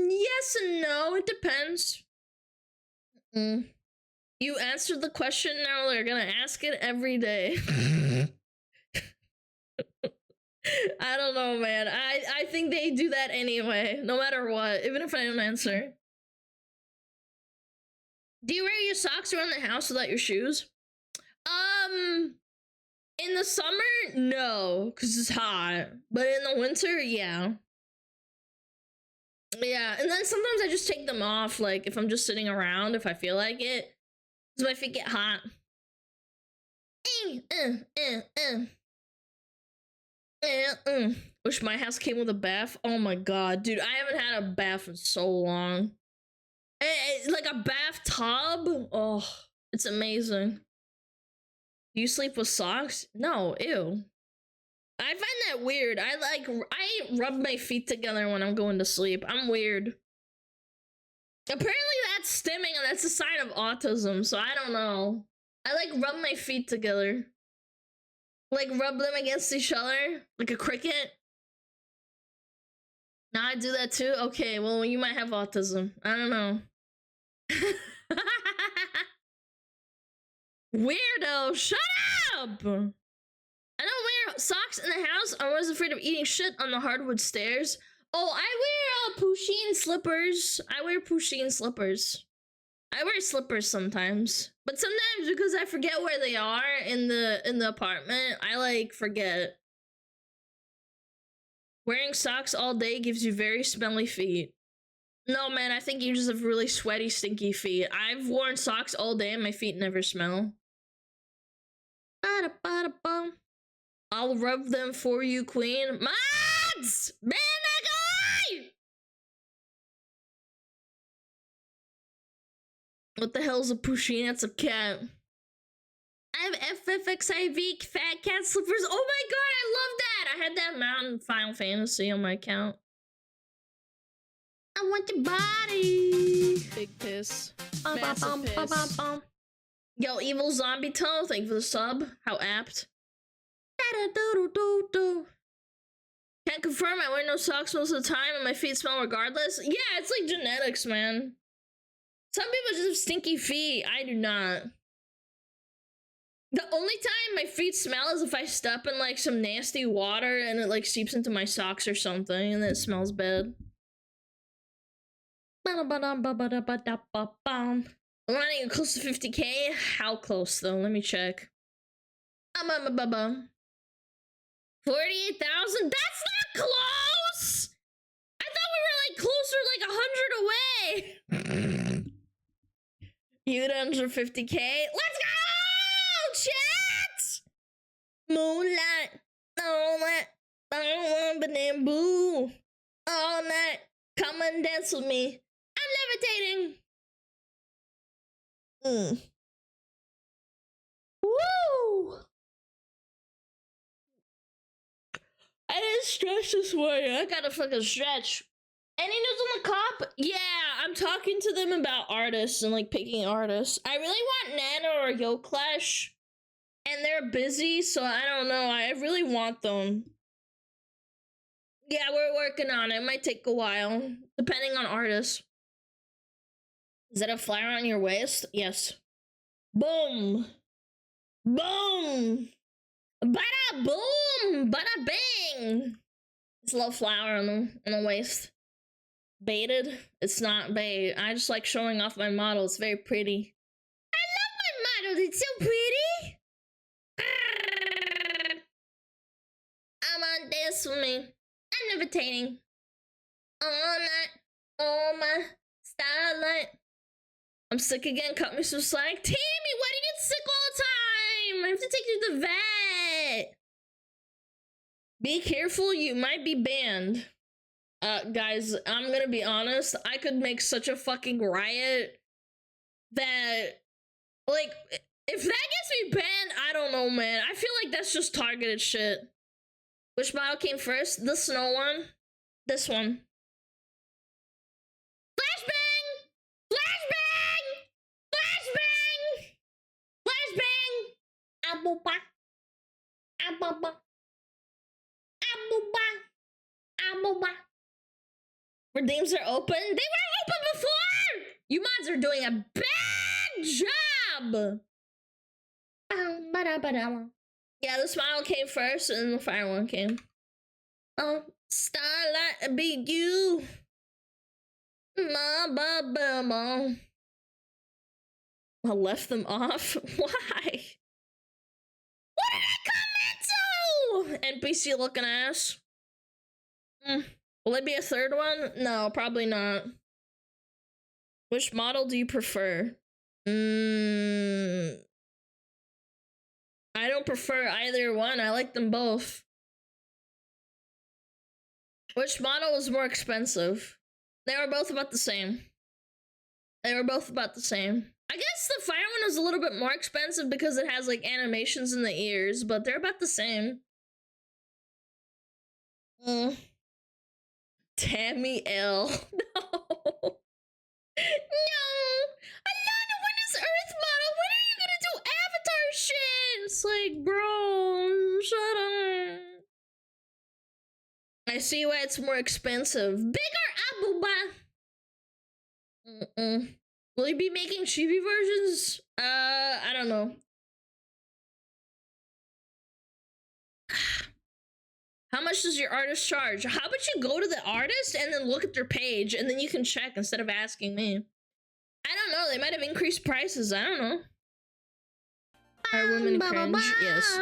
Yes and no. It depends. You answered the question, now they're gonna ask it every day. I don't know, man. I think they do that anyway, no matter what, even if I don't answer. Do you wear your socks around the house without your shoes? In the summer, no, because it's hot. But in the winter, yeah. Yeah, and then sometimes I just take them off, like, if I'm just sitting around, if I feel like it. Because my feet get hot. Wish my house came with a bath. Oh my god, dude, I haven't had a bath in so long. Like a bathtub? Oh, it's amazing. Do you sleep with socks? No, ew. I find that weird. I rub my feet together when I'm going to sleep. I'm weird. Apparently that's stimming and that's a sign of autism, so I don't know. I like rub my feet together. Like rub them against each other, like a cricket. Now I do that too? Okay, well, you might have autism. I don't know. Weirdo, shut up! I don't wear socks in the house. I'm always afraid of eating shit on the hardwood stairs. Oh, I wear Pusheen slippers. I wear Pusheen slippers. I wear slippers sometimes. But sometimes because I forget where they are in the apartment, I like forget. Wearing socks all day gives you very smelly feet. No, man, I think you just have really sweaty, stinky feet. I've worn socks all day and my feet never smell. Ba-da-ba-da-bum. I'll rub them for you, queen. Mods! Man, what the hell's a pusheen? That's a cat. I have FFXIV fat cat slippers. Oh my god, I love that! I had that mount in Final Fantasy on my account. I want your body. Big piss. Massive piss. Yo, Evil Zombie Tunnel, thank you for the sub. How apt. Can't confirm I wear no socks most of the time and my feet smell regardless. Yeah, it's like genetics, man. Some people just have stinky feet. I do not. The only time my feet smell is if I step in like some nasty water and it like seeps into my socks or something and then it smells bad. Alana, you're close to 50k? How close though? Let me check. 48,000? That's not close! I thought we were like closer, like 100 away. You done for 50k? Let's go! Chat! Moonlight, all night, bamboo. All night, come and dance with me. I'm levitating. Woo! I didn't stretch this morning. I gotta fucking stretch. Any news on the cop? Yeah, I'm talking to them about artists and like picking artists. I really want Nana or Yo Clash, and they're busy, so I don't know. I really want them. Yeah, we're working on it. It might take a while, depending on artists. Is that a flower on your waist? Yes. Boom. Boom. Bada boom. Bada bing. It's a little flower on the waist. Baited? It's not bait. I just like showing off my model. It's very pretty. I love my model. It's so pretty. I'm on dance with me. I'm levitating. All night. Oh my starlight. I'm sick again. Cut me some slack. Tammy, why do you get sick all the time? I have to take you to the vet. Be careful. You might be banned. Guys, I'm gonna be honest. I could make such a fucking riot that, like, if that gets me banned, I don't know, man. I feel like that's just targeted shit. Which model came first? The snow one? This one. Flashbang! Flashbang! Flashbang! Flashbang! Abuba. Abuba. Abuba. Abuba. Redeems are open. They were open before! You mods are doing a bad job! Yeah, the smile came first and the fire one came. Oh, starlight be you. I left them off? Why? What did I comment to? NPC looking ass. Will it be a third one? No, probably not. Which model do you prefer? I don't prefer either one. I like them both. Which model was more expensive? They were both about the same. They were both about the same. I guess the fire one was a little bit more expensive because it has like animations in the ears, but they're about the same. Tammy L. No. No. Alana, when is Earth model? When are you gonna do Avatar shit? It's like, bro, shut up. I see why it's more expensive. Bigger Abuba. Will you be making chibi versions? I don't know. How much does your artist charge? How about you go to the artist and then look at their page and then you can check instead of asking me. I don't know. They might have increased prices. I don't know. Are women cringe? Yes.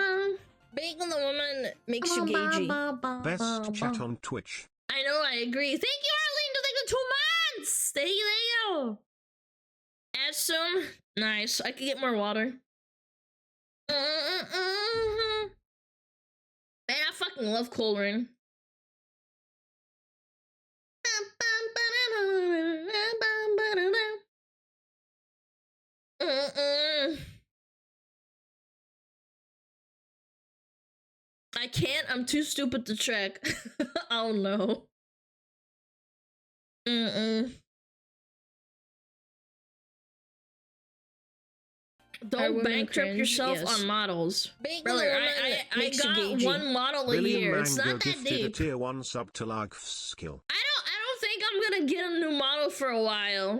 Being on the woman makes you gagey. Best chat on Twitch. I know, I agree. Thank you, Arlene, to the 2 months! Stay there. Add some. Nice. I can get more water. Man, I fucking love coloring. I can't. I'm too stupid to check. Oh no. Don't bankrupt yourself on models. Brother, I got one model a year. It's not that deep. A tier 1 sub to lag skill. I don't think I'm gonna get a new model for a while.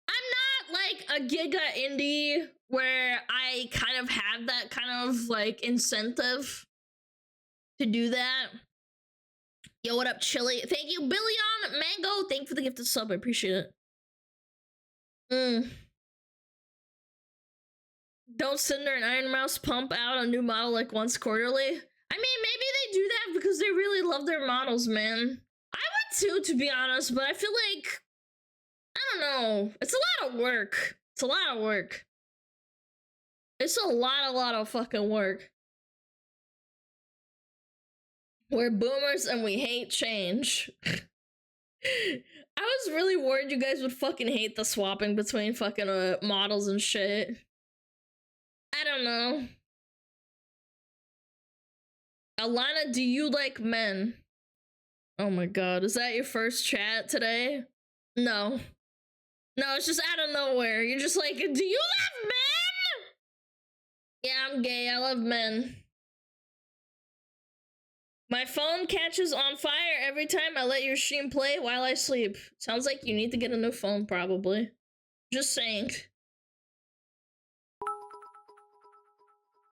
I'm not like a giga indie where I kind of have that kind of like incentive to do that. Yo, what up, Chili? Thank you, Billion Mango. Thank you for the gifted sub. I appreciate it. Don't Cinder and Iron Mouse pump out a new model like once quarterly? I mean, maybe they do that because they really love their models, man. I would too, to be honest, but I feel like, I don't know. It's a lot of work. It's a lot of work. It's a lot of fucking work. We're boomers and we hate change. I was really worried you guys would fucking hate the swapping between fucking models and shit. I don't know. Alana, do you like men? Oh my god, is that your first chat today? No. No, it's just out of nowhere. You're just like, do you love men? Yeah, I'm gay. I love men. My phone catches on fire every time I let your stream play while I sleep. Sounds like you need to get a new phone, probably. Just saying.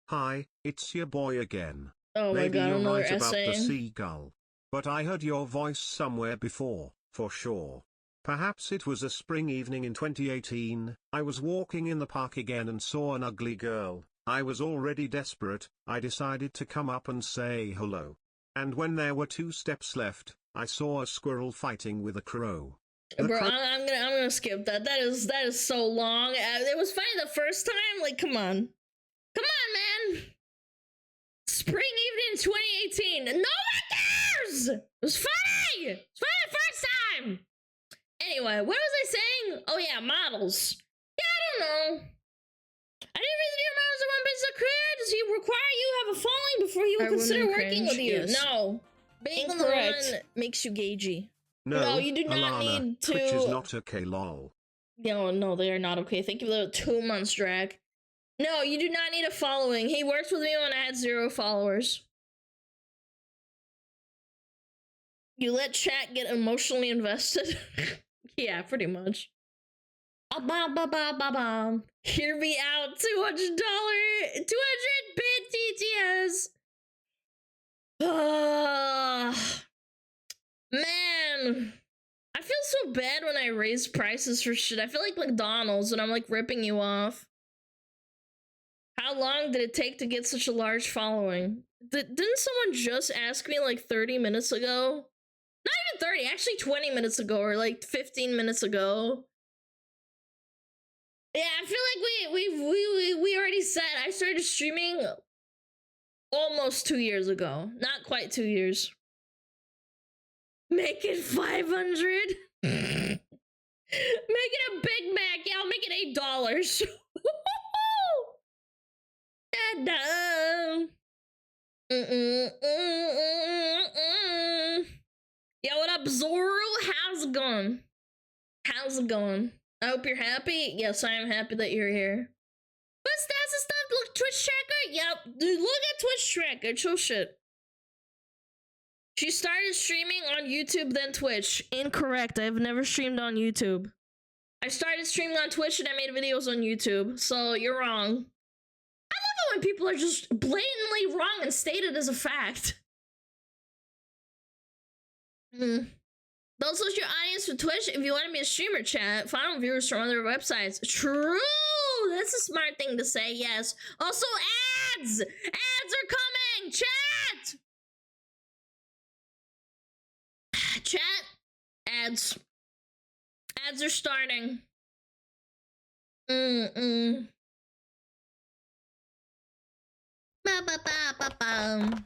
Hi, it's your boy again. Oh my god, Maybe you're right about essaying. the seagull. But I heard your voice somewhere before, for sure. Perhaps it was a spring evening in 2018. I was walking in the park again and saw an ugly girl. I was already desperate. I decided to come up and say hello. And when there were 2 steps left, I saw a squirrel fighting with a crow. Bro, I'm gonna skip that. That is so long. It was funny the first time. Like, come on, man. Spring evening 2018. No one cares. It was funny. It's funny the first time. Anyway, what was I saying? Oh yeah, models. Yeah, I don't know. I didn't read the new models in one business career. Does he require you have a following before he will consider working with you? Yes. No. Being incorrect makes you gagey. No, you do not Alana, need to. Twitch is not okay, lol. No, they are not okay. Thank you for the 2 months, Drag. No, you do not need a following. He worked with me when I had 0 followers. You let chat get emotionally invested? Yeah, pretty much. Hear me out. $200 200 bit TTS. Man. I feel so bad when I raise prices for shit. I feel like McDonald's and I'm like ripping you off. How long did it take to get such a large following? Didn't someone just ask me like 30 minutes ago? Not even 30, actually 20 minutes ago or like 15 minutes ago. Yeah, I feel like we already said I started streaming almost 2 years ago. Not quite 2 years. Make it 500. Make it a Big Mac. Yeah, I'll make it $8. Yo, what up, Zoro? How's it going? How's it going? I hope you're happy. Yes, I am happy that you're here. But stats and stuff. Look, Twitch tracker. Yep, dude, look at Twitch tracker. Chill shit. She started streaming on YouTube, then Twitch. Incorrect. I've never streamed on YouTube. I started streaming on Twitch and I made videos on YouTube. So you're wrong. I love it when people are just blatantly wrong and stated as a fact. Don't switch your audience for Twitch if you want to be a streamer, chat. Find viewers from other websites. True! That's a smart thing to say, yes. Also, ads! Ads are coming! Chat! Chat? Ads. ads are starting. Mm-mm. Ba-ba-ba-ba-bum.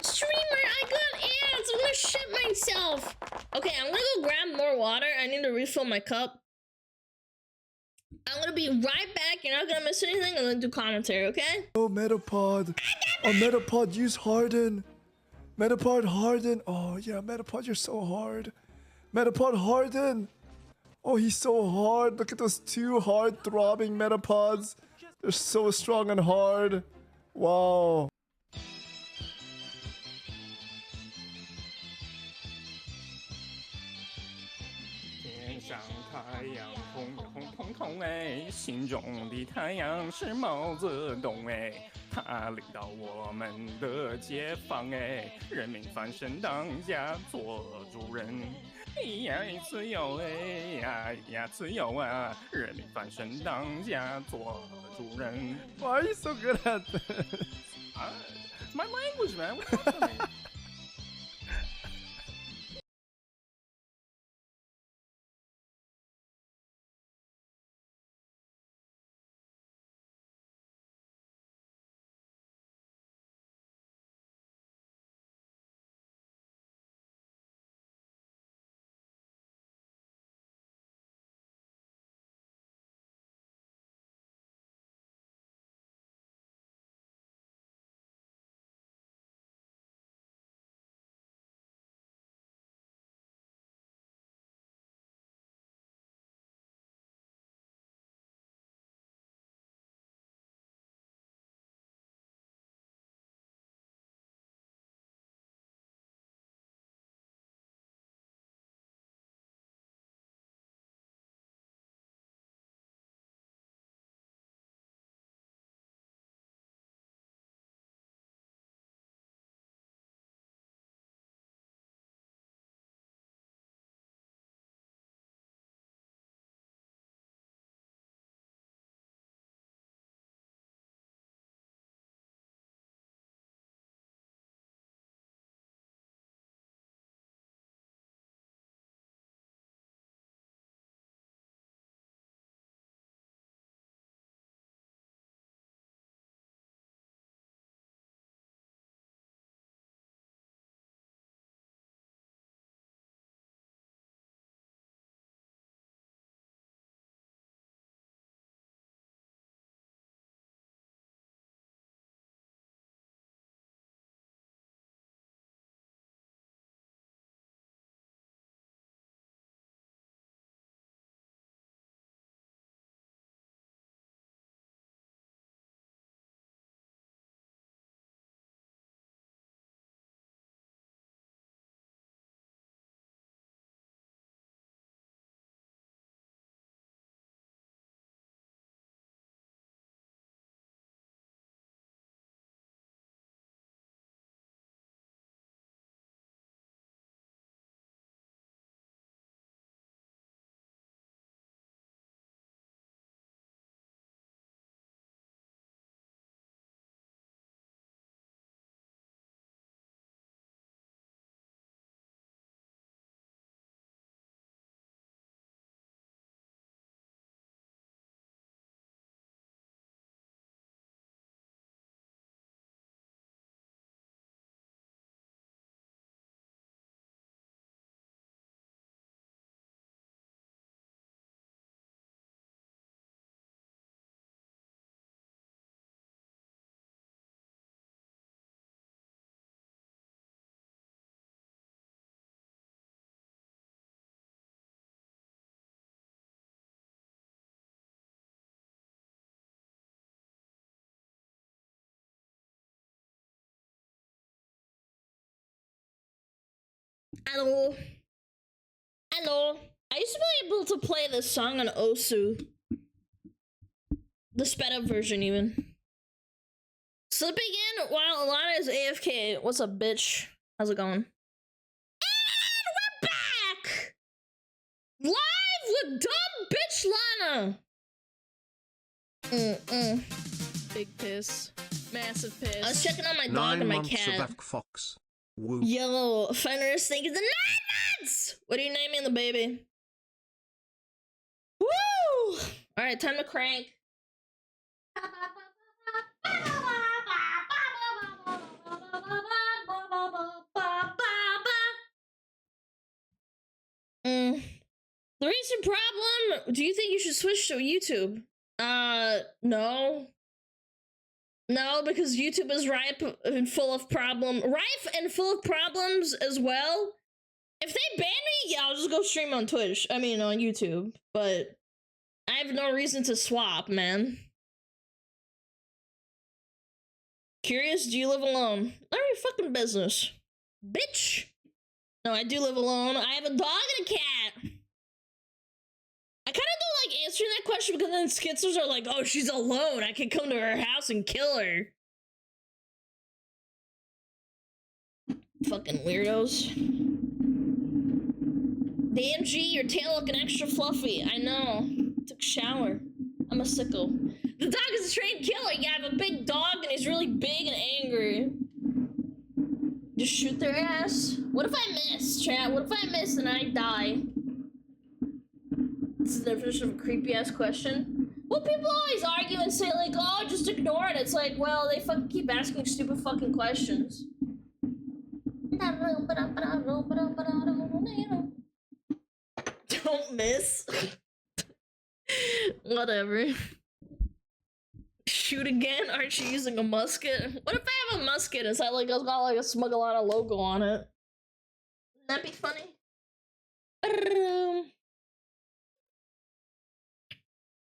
Streamer, I got ads. I'm gonna shit myself. Okay, I'm gonna go grab more water. I need to refill my cup. I'm gonna be right back. You're not gonna miss anything. I'm gonna do commentary, okay? Oh, Metapod. Oh, Metapod, use Harden. Metapod, Harden. Oh, yeah, Metapod, you're so hard. Metapod, Harden. Oh, he's so hard. Look at those two hard throbbing Metapods. They're so strong and hard. Wow. 天上太阳红红彤彤哎，心中的太阳是毛泽东哎，他领导我们的解放哎，人民翻身当家做主人，呀自由哎呀自由啊，人民翻身当家做主人。Why are you so good at this? My language, man. What's up with me? Hello. Hello. I used to be able to play this song on Osu. The sped up version, even. Slipping in while Alana is AFK. What's up, bitch? How's it going? And we're back! Live with dumb bitch Lana! Big piss. Massive piss. I was checking on my dog 9 and my months cat. of Fox. Woo. Yo, Fenris, thank you for the 9 months! What are you naming the baby? All right, time to crank. The recent problem, do you think you should switch to YouTube? No. No, because YouTube is rife and full of problems as well. If they ban me, yeah, I'll just go stream on Twitch. I mean, on YouTube. But I have no reason to swap, man. Curious, do you live alone? None of your fucking business. Bitch! No, I do live alone. I have a dog and a cat. I kind of don't like answering that question because then skitzers are like, oh, she's alone. I can come to her house and kill her. Fucking weirdos. DMG, your tail looking extra fluffy. I know. Took a shower. I'm a sicko. The dog is a trained killer. Yeah, I have a big dog and he's really big and angry. Just shoot their ass. What if I miss, chat? What if I miss and I die? This is the definition of a creepy ass question. Well, people always argue and say like, oh, just ignore it. It's like, well, they fucking keep asking stupid fucking questions. Don't miss. Whatever. Shoot again? Aren't you using a musket? What if I have a musket? Is that like it's got like a SmugAlana logo on it? Wouldn't that be funny?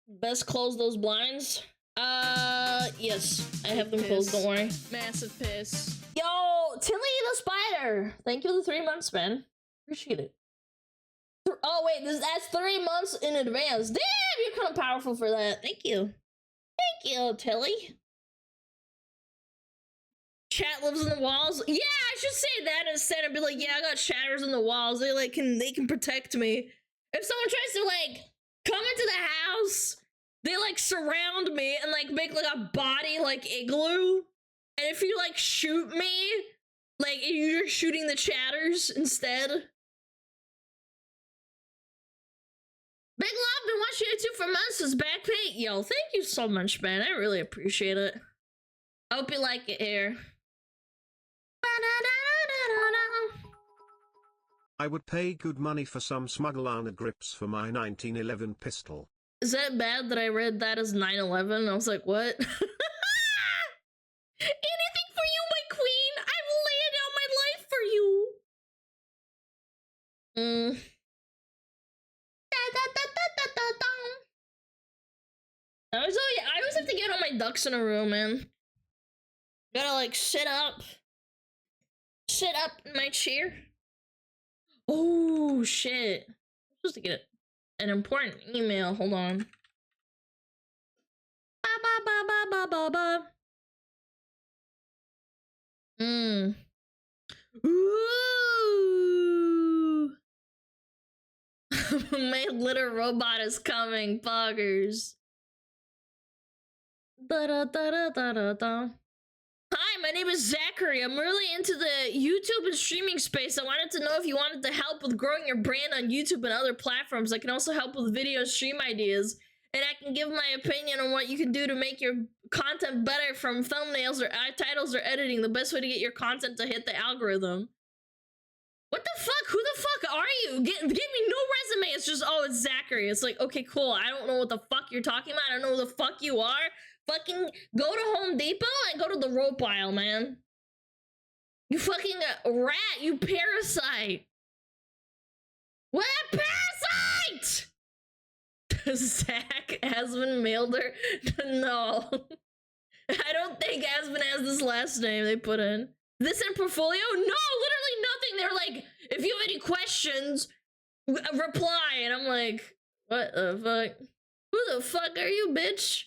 Best close those blinds. Yes, I have them closed. Don't worry. Massive piss. Yo, Tilly the Spider. Thank you for the 3 months, man. Appreciate it. Oh wait, that's 3 months in advance. Damn, you're kind of powerful for that. Thank you. Thank you, Tilly. Chat lives in the walls. Yeah, I should say that instead of be like, yeah, I got shatters in the walls. They can protect me. If someone tries to like come into the house, they like surround me and like make like a body like igloo. And if you like shoot me, like you're shooting the chatters instead. Big love, been watching YouTube for months. Is back paint. Yo, thank you so much, man. I really appreciate it. I hope you like it here. I would pay good money for some SmugAlana grips for my 1911 pistol. Is that bad that I read that as 9/11? I was like, what? Anything for you, my queen. I've laid out my life for you. I always have to get all my ducks in a row, man. Gotta like sit up in my chair. Oh shit! I'm supposed to get an important email. Hold on. Ooh. My little robot is coming, poggers. Hi, my name is Zachary. I'm really into the YouTube and streaming space. I wanted to know if you wanted to help with growing your brand on YouTube and other platforms. I can also help with video and stream ideas. And I can give my opinion on what you can do to make your content better, from thumbnails or titles or editing. The best way to get your content to hit the algorithm. What the fuck? Who the fuck are you? Give me no resume. It's just, oh, it's Zachary. It's like, okay, cool. I don't know what the fuck you're talking about. I don't know who the fuck you are. Fucking go to Home Depot and go to the rope aisle, man. You fucking rat. You parasite. What a parasite! Zach Asman mailed her? No. I don't think Asman has this last name they put in. This in portfolio? No, literally nothing. They're like, if you have any questions, reply. And I'm like, what the fuck? Who the fuck are you, bitch?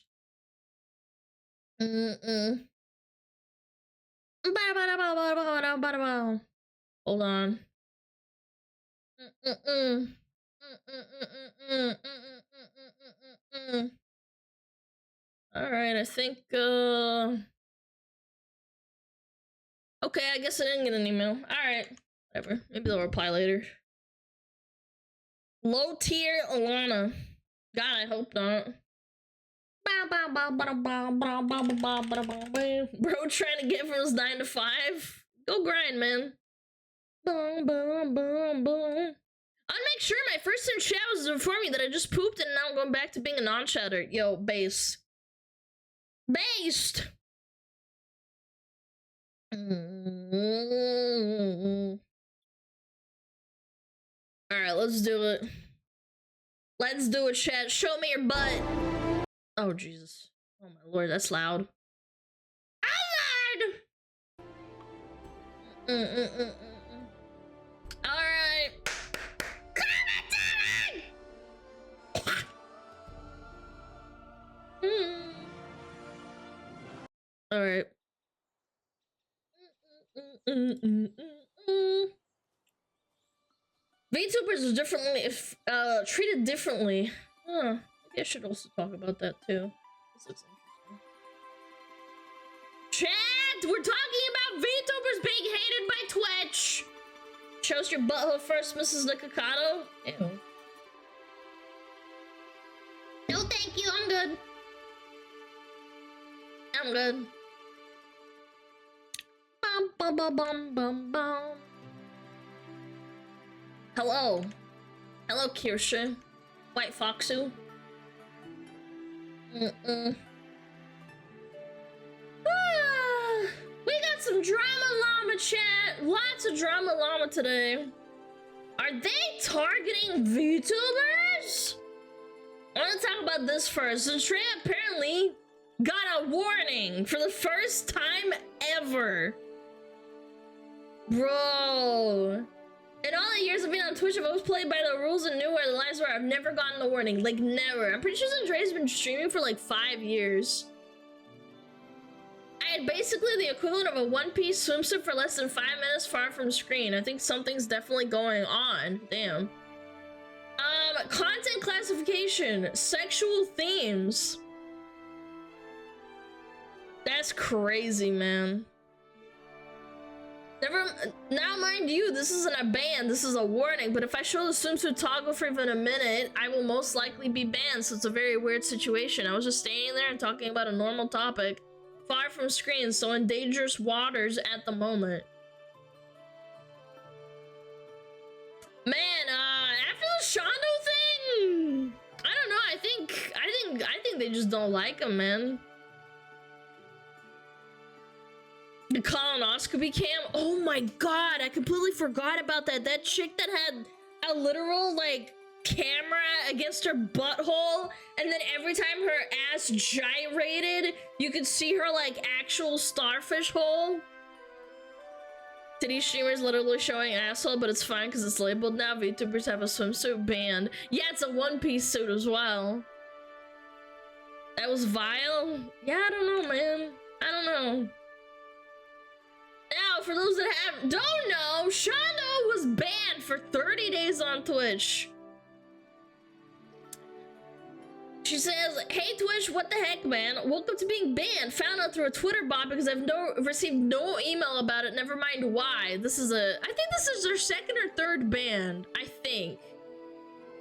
Hold on. Alright, I think, okay, I guess I didn't get an email. Alright, whatever. Maybe they'll reply later. Low tier Alana. God, I hope not. Bro trying to get from his 9 to 5. Go grind, man. Boom, boom, boom, boom. I'll make sure my first in chat was informing me that I just pooped and now I'm going back to being a non-chatter. Yo, base. Based. Alright, let's do it. Let's do it, chat. Show me your butt. Oh, Jesus. Oh, my lord, that's loud. Alright. Alright. VTubers are differently treated differently. Huh. Maybe I should also talk about that too. This looks interesting. Chat! We're talking about VTubers being hated by Twitch! Shows your butthole first, Mrs. Nikocado? Ew. No, thank you, I'm good. I'm good. Bum, bum, bum, bum, bum, bum. Hello. Hello, Kirsha. White Foxu. We got some drama llama chat. Lots of drama llama today. Are they targeting VTubers? I want to talk about this first. So Trey apparently got a warning for the first time ever. Bro. In all the years of being on Twitch, I've always played by the rules and knew where the lines were. I've never gotten the warning. Like, never. I'm pretty sure Andre's been streaming for like 5 years. I had basically the equivalent of a one-piece swimsuit for less than 5 minutes far from screen. I think something's definitely going on. Damn. Content classification. Sexual themes. That's crazy, man. Now, mind you, this isn't a ban, this is a warning, but if I show the swimsuit toggle for even a minute, I will most likely be banned, so it's a very weird situation. I was just standing there and talking about a normal topic, far from screens, so in dangerous waters at the moment. Man, after the Shondo thing, I don't know, I think they just don't like him, man. The colonoscopy cam. Oh my god, I completely forgot about that. That chick that had a literal like camera against her butthole, and then every time her ass gyrated, you could see her like actual starfish hole. Titty streamers literally showing asshole, but it's fine because it's labeled now. VTubers have a swimsuit banned. Yeah, it's a one-piece suit as well. That was vile. Yeah, I don't know, man. I don't know. Now, for those that don't know, Shondo was banned for 30 days on Twitch. She says, "Hey Twitch, what the heck, man? Welcome to being banned. Found out through a Twitter bot because I've received no email about it. Never mind why. I think this is their second or third ban. I think.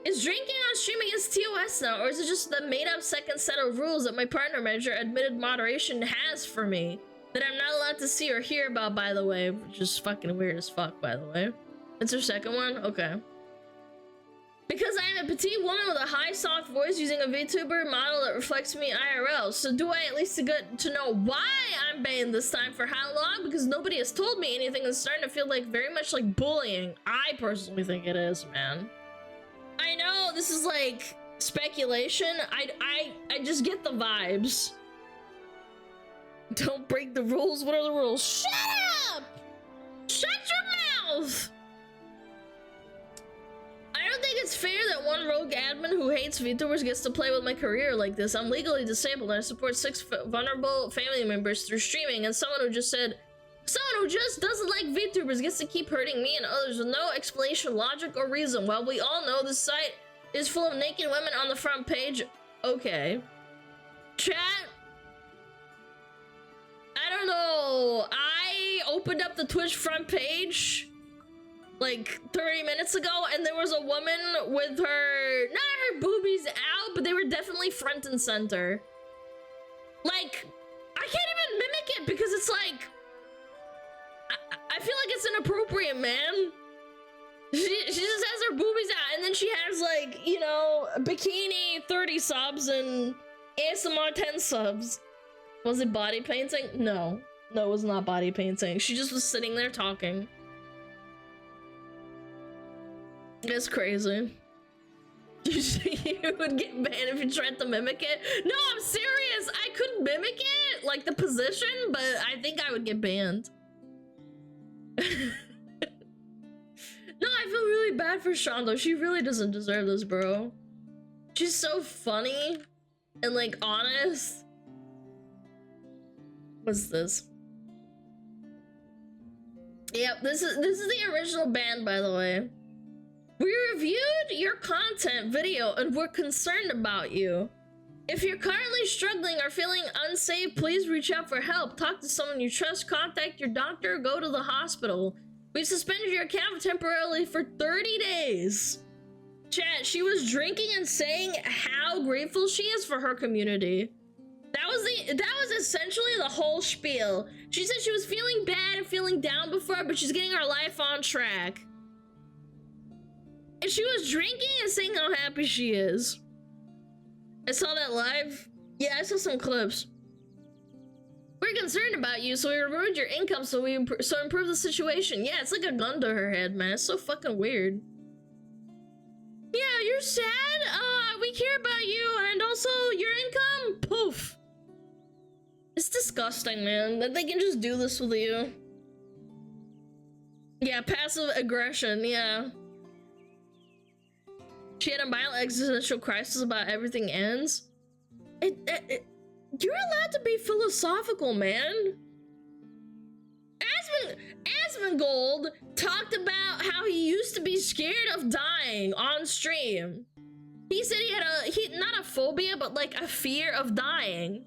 Is drinking on stream against TOS now, or is it just the made-up second set of rules that my partner manager admitted moderation has for me that I'm not allowed to see or hear about, by the way?" Which is fucking weird as fuck, by the way. It's her second one? Okay. "Because I am a petite woman with a high soft voice using a VTuber model that reflects me IRL. So do I at least get to know why I'm banned this time for how long? Because nobody has told me anything. It's starting to feel like very much like bullying. I personally think it is, man. I know this is like speculation. I just get the vibes. Don't break the rules. What are the rules? Shut up! Shut your mouth! I don't think it's fair that one rogue admin who hates VTubers gets to play with my career like this. I'm legally disabled and I support 6 vulnerable family members through streaming, and someone who just doesn't like VTubers gets to keep hurting me and others with no explanation, logic, or reason. While we all know this site is full of naked women on the front page." Okay. Chat. I don't know. I opened up the Twitch front page like 30 minutes ago, and there was a woman with her, not her boobies out, but they were definitely front and center. Like, I can't even mimic it because it's like, I feel like it's inappropriate, man. She just has her boobies out, and then she has, like, you know, bikini 30 subs and ASMR 10 subs. Was it body painting? No. No, it was not body painting. She just was sitting there talking. It's crazy. You would get banned if you tried to mimic it. No, I'm serious. I could mimic it, like the position, but I think I would get banned. No, I feel really bad for Shondo. She really doesn't deserve this, bro. She's so funny and like honest. What's this? Yep, this is the original band, by the way. We reviewed your content video and we're concerned about you. If you're currently struggling or feeling unsafe, please reach out for help. Talk to someone you trust, contact your doctor, go to the hospital. We've suspended your account temporarily for 30 days. Chat, she was drinking and saying how grateful she is for her community. That was essentially the whole spiel. She said she was feeling bad and feeling down before, but she's getting her life on track. And she was drinking and saying how happy she is. I saw that live. Yeah, I saw some clips. We're concerned about you, so we removed your income so improve the situation. Yeah, it's like a gun to her head, man. It's so fucking weird. Yeah, you're sad. We care about you, and also your income. Poof. It's disgusting, man, that they can just do this with you. Yeah, passive aggression. Yeah. She had a mild existential crisis about everything ends. You're allowed to be philosophical, man. Asmongold talked about how he used to be scared of dying on stream. He said he had not a phobia, but like a fear of dying.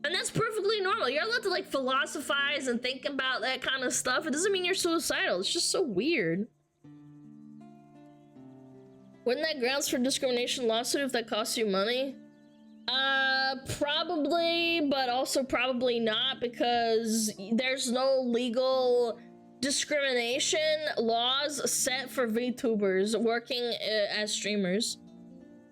And that's perfectly normal. You're allowed to like philosophize and think about that kind of stuff. It doesn't mean you're suicidal. It's just so weird. Wouldn't that grounds for discrimination lawsuit if that costs you money? Probably, but also probably not, because there's no legal discrimination laws set for VTubers working as streamers.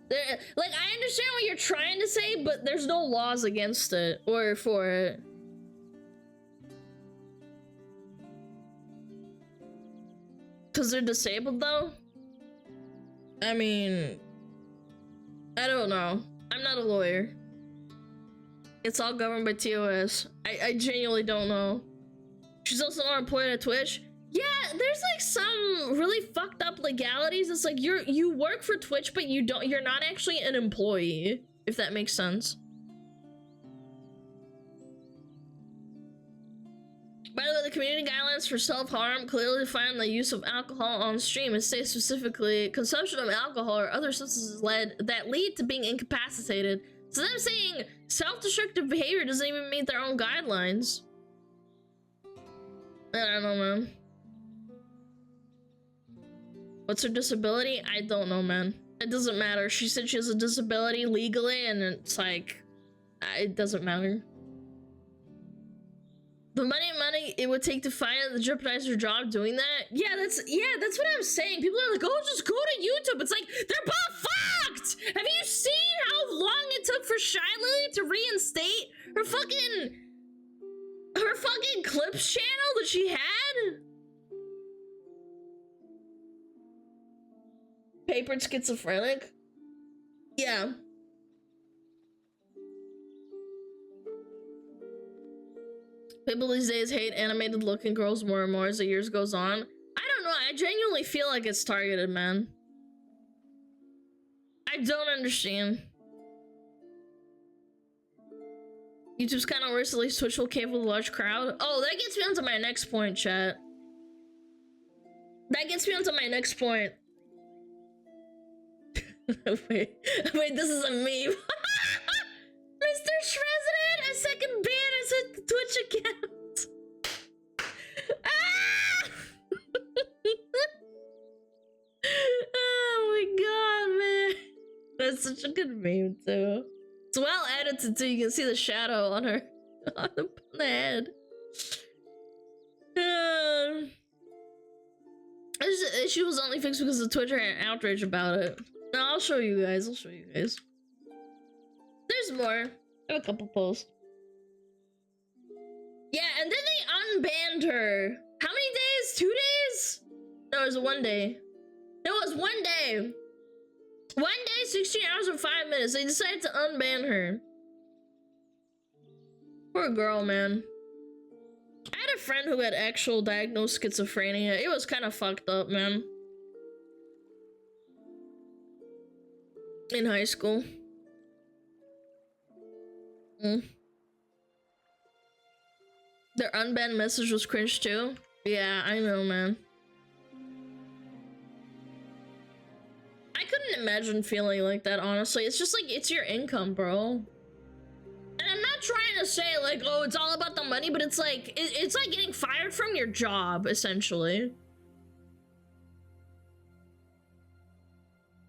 Like, I understand what you're trying to say, but there's no laws against it or for it. Because they're disabled, though? I mean, I don't know. I'm not a lawyer. It's all governed by TOS. I genuinely don't know. She's also not employed at Twitch. Yeah, there's like some really fucked up legalities. It's like you work for Twitch, but you're not actually an employee, if that makes sense. By the way, the community guidelines for self-harm clearly define the use of alcohol on stream. It states specifically consumption of alcohol or other substances that lead to being incapacitated. So them saying self-destructive behavior doesn't even meet their own guidelines. I don't know, man. What's her disability? I don't know, man. It doesn't matter. She said she has a disability legally, and it's like, it doesn't matter. The money it would take to find out that jeopardize your job doing that. Yeah, that's what I'm saying. People are like, oh, just go to YouTube. It's like, they're both fucked. Have you seen how long it took for Shy Lily to reinstate her fucking clips channel that she had? Papered schizophrenic? Yeah. People these days hate animated looking girls more and more as the years goes on. I don't know, I genuinely feel like it's targeted, man. I don't understand. YouTube's kind of worse, at least Twitch will cave with a large crowd. Oh, that gets me onto my next point, chat. That gets me onto my next point. wait, this is a meme. Mr. Shresident, a second ban is at the Twitch account. Ah! Oh my god, man. That's such a good meme, too. It's well edited too. You can see the shadow on her on the head. This issue was only fixed because of Twitter and outrage about it. No, I'll show you guys. I'll show you guys. There's more. I have a couple posts. Yeah, and then they unbanned her. How many days? 2 days? No, it was 1 day. No, it was 1 day. 1 day, 16 hours and 5 minutes. They decided to unban her. Poor girl, man. I had a friend who had actual diagnosed schizophrenia. It was kind of fucked up, man. In high school. Their unbanned message was cringe too. Yeah, I know, man. I couldn't imagine feeling like that, honestly. It's just like, it's your income, bro. And I'm not trying to say like, oh, it's all about the money, but it's like, it's like getting fired from your job, essentially.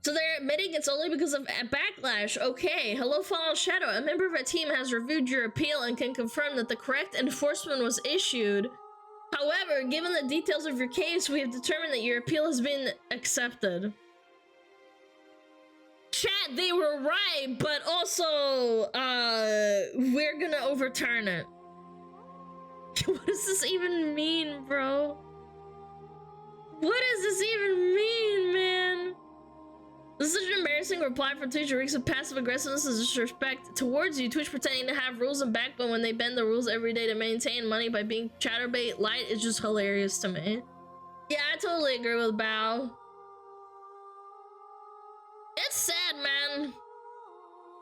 So they're admitting it's only because of a backlash. Okay, hello Fallen Shadow. A member of our team has reviewed your appeal and can confirm that the correct enforcement was issued. However, given the details of your case, we have determined that your appeal has been accepted. Chat, they were right, but also, we're gonna overturn it. What does this even mean, bro? What does this even mean, man? This is such an embarrassing reply from Twitch. It reeks of passive aggressiveness and disrespect towards you. Twitch pretending to have rules and backbone when they bend the rules every day to maintain money by being chatterbait light is just hilarious to me. Yeah, I totally agree with Bao. It's sad, man.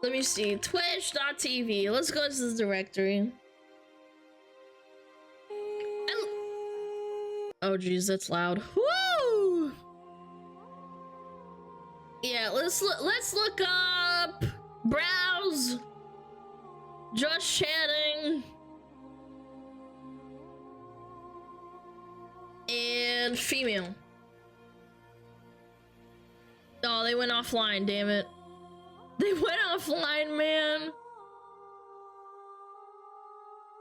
Let me see. Twitch.tv. Let's go to this directory. Oh, geez, that's loud. Woo! Yeah, let's look up, browse, just chatting, and female. Oh, they went offline, damn it. They went offline, man.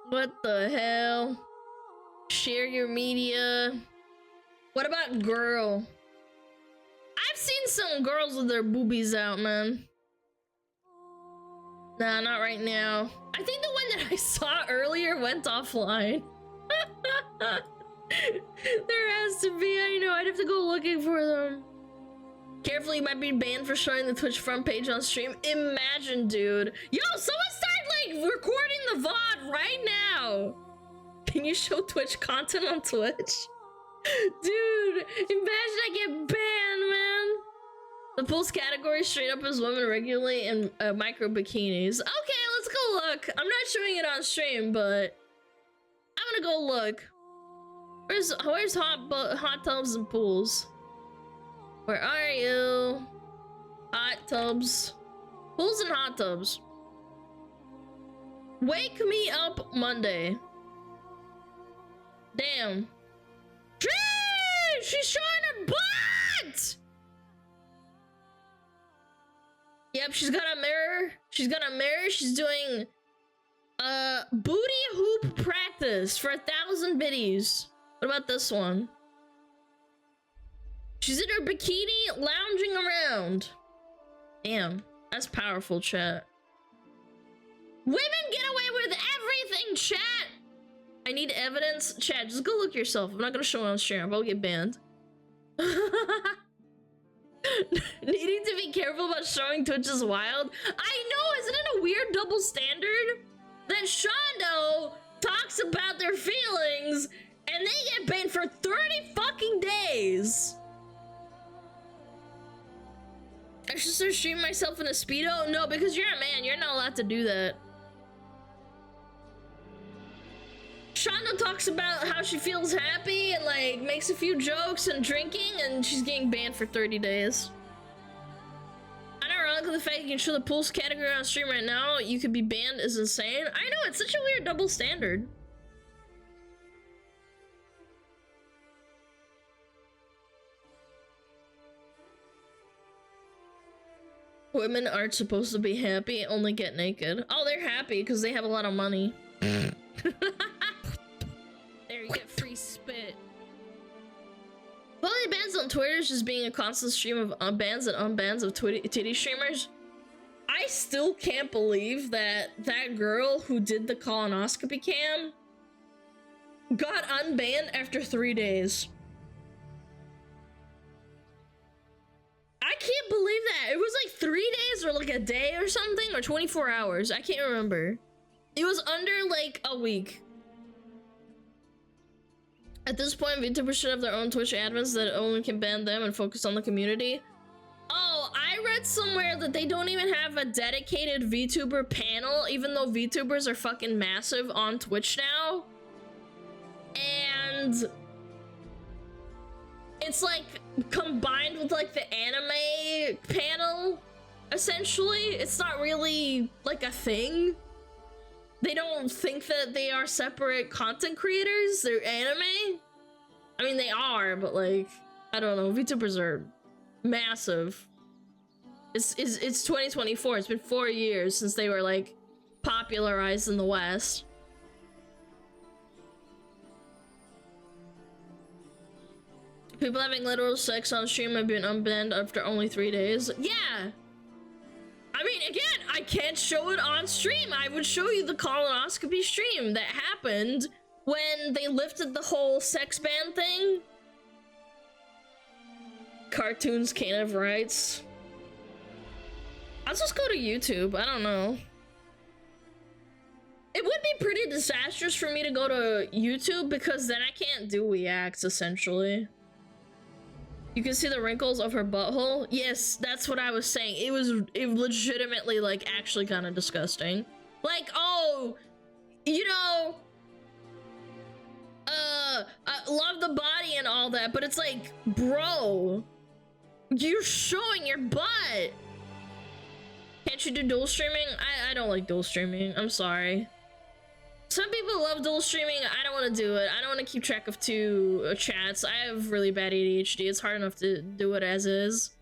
What the hell? Share your media. What about girl? I've seen some girls with their boobies out, man. Nah, not right now. I think the one that I saw earlier went offline. There has to be, I know, I'd have to go looking for them. Careful, you might be banned for showing the Twitch front page on stream. Imagine, dude. Yo, someone start, like, recording the VOD right now. Can you show Twitch content on Twitch? Dude, imagine I get banned, man. The pulse category straight up is women regularly in micro bikinis. Okay, let's go look. I'm not showing it on stream, but I'm gonna go look. Where's hot tubs and pools? Where are you? Hot tubs. Pools and hot tubs. Wake me up Monday. Damn. She's showing her butt! Yep, she's got a mirror. She's got a mirror. She's doing booty hoop practice for 1,000 biddies. What about this one? She's in her bikini lounging around. Damn, that's powerful, chat. Women get away with everything, chat! I need evidence. Chat, just go look yourself. I'm not gonna show it on stream. I'll get banned. Needing to be careful about showing Twitch is wild. I know, isn't it a weird double standard? That Shondo talks about their feelings and they get banned for 30 fucking days. I should start streaming myself in a Speedo? No, because you're a man. You're not allowed to do that. Shonda talks about how she feels happy and like makes a few jokes and drinking, and she's getting banned for 30 days. Unironically, the fact you can show the pulse category on stream right now, you could be banned, is insane. I know, it's such a weird double standard. Women aren't supposed to be happy, only get naked. Oh, they're happy because they have a lot of money. There, you get free spit. Following bans on Twitter is just being a constant stream of unbans and unbans of titty streamers. I still can't believe that that girl who did the colonoscopy cam got unbanned after 3 days. I can't believe that. It was like 3 days or like a day or something, or 24 hours. I can't remember. It was under like a week. At this point, VTubers should have their own Twitch admins that only can ban them and focus on the community. Oh, I read somewhere that they don't even have a dedicated VTuber panel, even though VTubers are fucking massive on Twitch now. And it's like combined with like the anime panel, essentially. It's not really like a thing. They don't think that they are separate content creators. They're anime. I mean, they are, but like, I don't know. VTubers are massive. It's 2024. It's been 4 years since they were like popularized in the West. People having literal sex on stream have been unbanned after only 3 days. Yeah. I mean, again, I can't show it on stream. I would show you the colonoscopy stream that happened when they lifted the whole sex ban thing. Cartoons can't have rights. I'll just go to YouTube. I don't know. It would be pretty disastrous for me to go to YouTube because then I can't do reacts, essentially. You can see the wrinkles of her butthole. Yes, that's what I was saying. It was legitimately, like, actually kind of disgusting. Like, oh, you know, I love the body and all that, but it's like, bro, you're showing your butt. Can't you do dual streaming? I don't like dual streaming. I'm sorry. Some people love dual streaming. I don't want to do it. I don't want to keep track of two chats. I have really bad ADHD. It's hard enough to do it as is.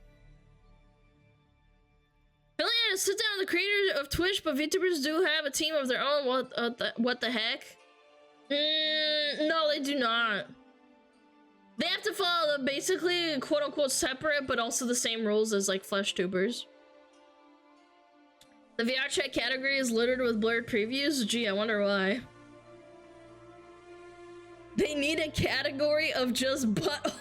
Really, I sit down with the creators of Twitch, but VTubers do have a team of their own. What the heck? No, they do not. They have to follow the basically quote-unquote separate, but also the same rules as like flesh tubers. The VR chat category is littered with blurred previews. Gee, I wonder why. They need a category of just butt.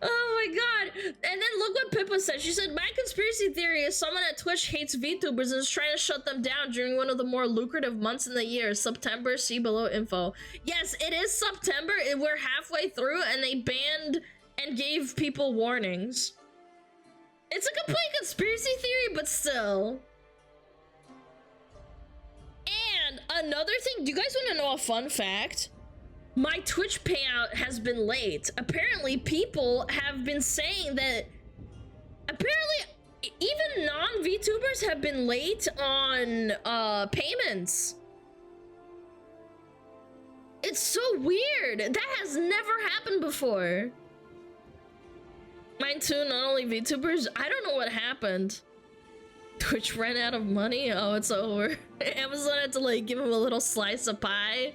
Oh my god. And then look what Pippa said. She said, my conspiracy theory is someone at Twitch hates VTubers and is trying to shut them down during one of the more lucrative months in the year. September, see below info. Yes, it is September. We're halfway through and they banned and gave people warnings. It's a complete conspiracy theory, but still. And another thing, do you guys want to know a fun fact? My Twitch payout has been late. Apparently, people have been saying that apparently even non-VTubers have been late on payments. It's so weird. That has never happened before. Mine too, not only VTubers. I don't know what happened. Twitch ran out of money. Oh, it's over. Amazon had to like give him a little slice of pie.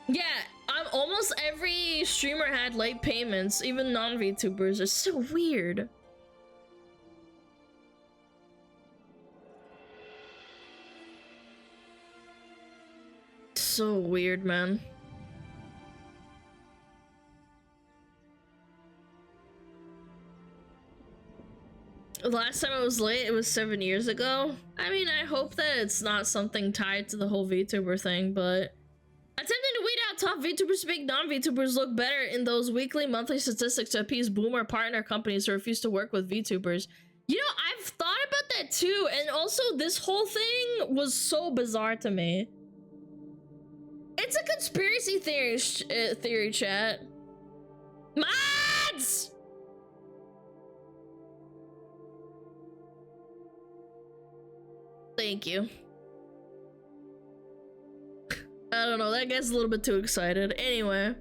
Yeah, almost every streamer had late payments, even non-VTubers. It's so weird. So weird, man. The last time I was late, it was 7 years ago. I mean, I hope that it's not something tied to the whole VTuber thing, but attempting to weed out top VTubers to make non-VTubers look better in those weekly, monthly statistics to appease boomer partner companies who refuse to work with VTubers. You know, I've thought about that too, and also this whole thing was so bizarre to me. It's a conspiracy theory chat. Mods! Thank you. I don't know, that guy's a little bit too excited. Anyway.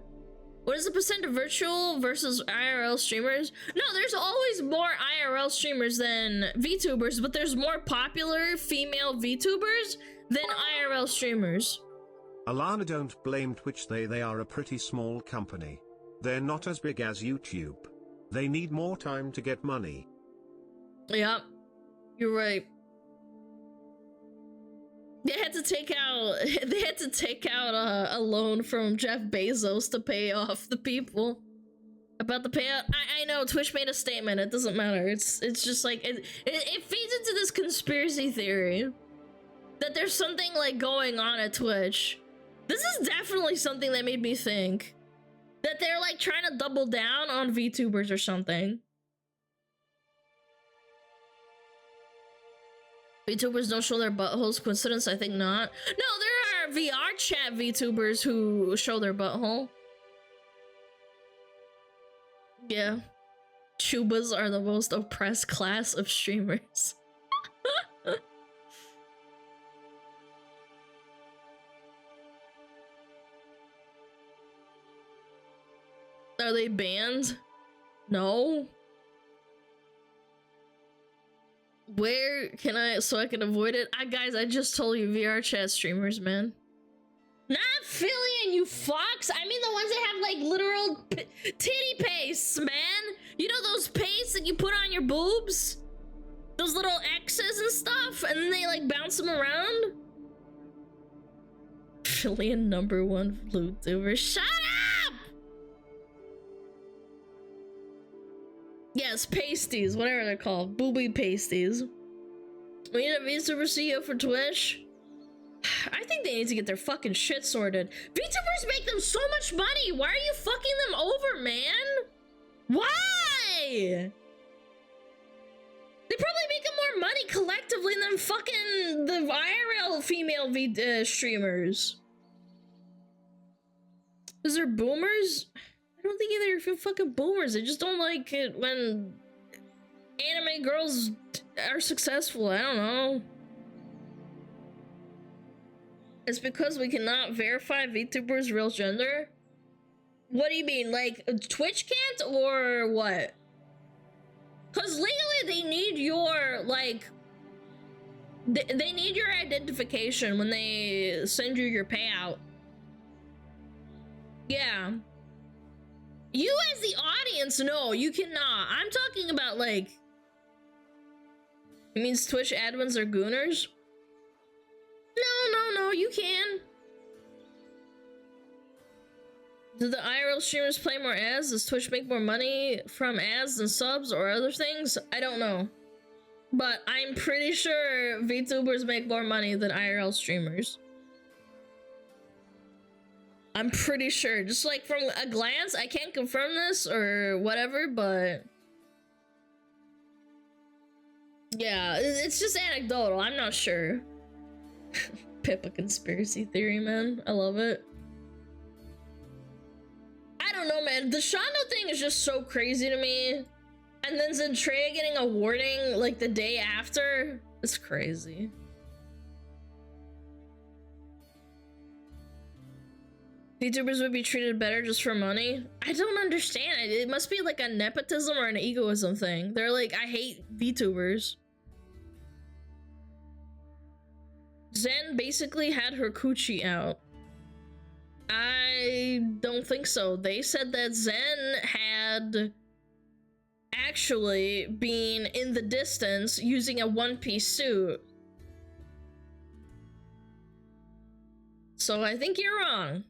What is the percent of virtual versus IRL streamers? No, there's always more IRL streamers than VTubers, but there's more popular female VTubers than IRL streamers. Alana, don't blame Twitch, they are a pretty small company. They're not as big as YouTube. They need more time to get money. Yep, you're right. They had to take out a loan from Jeff Bezos to pay off the people. About the payout, I know Twitch made a statement. It doesn't matter. It's just like it feeds into this conspiracy theory that there's something like going on at Twitch. This is definitely something that made me think that they're like trying to double down on VTubers or something. VTubers don't show their buttholes. Coincidence? I think not. No, there are VR chat VTubers who show their butthole. Yeah. Chubas are the most oppressed class of streamers. Are they banned? No. Where can I, so I can avoid it? Guys, I just told you, VR chat streamers, man. Not Philly and you fox. I mean the ones that have like literal titty pastes, man. You know those pastes that you put on your boobs? Those little X's and stuff, and then they like bounce them around? Philly and #1 VTuber. Shut up! Yes, pasties, whatever they're called. Booby pasties. We need a VTuber CEO for Twitch. I think they need to get their fucking shit sorted. VTubers make them so much money. Why are you fucking them over, man? Why? They probably make them more money collectively than fucking the IRL female streamers. Is there boomers? I don't think either are fucking boomers. They just don't like it when anime girls are successful. I don't know. It's because we cannot verify VTubers' real gender? What do you mean? Like, Twitch can't or what? Because legally they need your, like... They need your identification when they send you your payout. Yeah. You as the audience, no, you cannot. I'm talking about, like... It means Twitch admins are gooners? No, you can. Do the IRL streamers play more ads? Does Twitch make more money from ads than subs or other things? I don't know. But I'm pretty sure VTubers make more money than IRL streamers. I'm pretty sure. Just like from a glance, I can't confirm this or whatever, but... Yeah, it's just anecdotal. I'm not sure. Pippa conspiracy theory, man. I love it. I don't know, man. The Shondo thing is just so crazy to me. And then Zentreya getting a warning like the day after. It's crazy. VTubers would be treated better just for money? I don't understand. It must be like a nepotism or an egoism thing. They're like, I hate VTubers. Zen basically had her coochie out. I don't think so. They said that Zen had actually been in the distance using a one-piece suit. So I think you're wrong.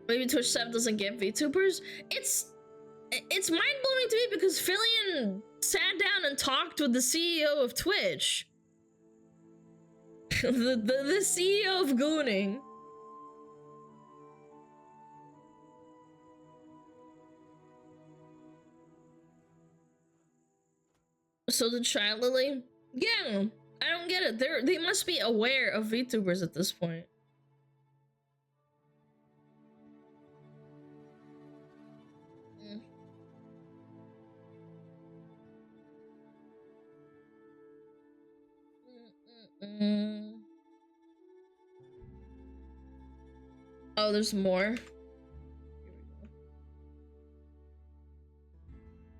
Maybe Twitch 7 doesn't get VTubers? It's mind-blowing to me because Fillion sat down and talked with the CEO of Twitch. the CEO of Gooning. So did Child Lily? Yeah, I don't get it. They must be aware of VTubers at this point. Oh, there's more.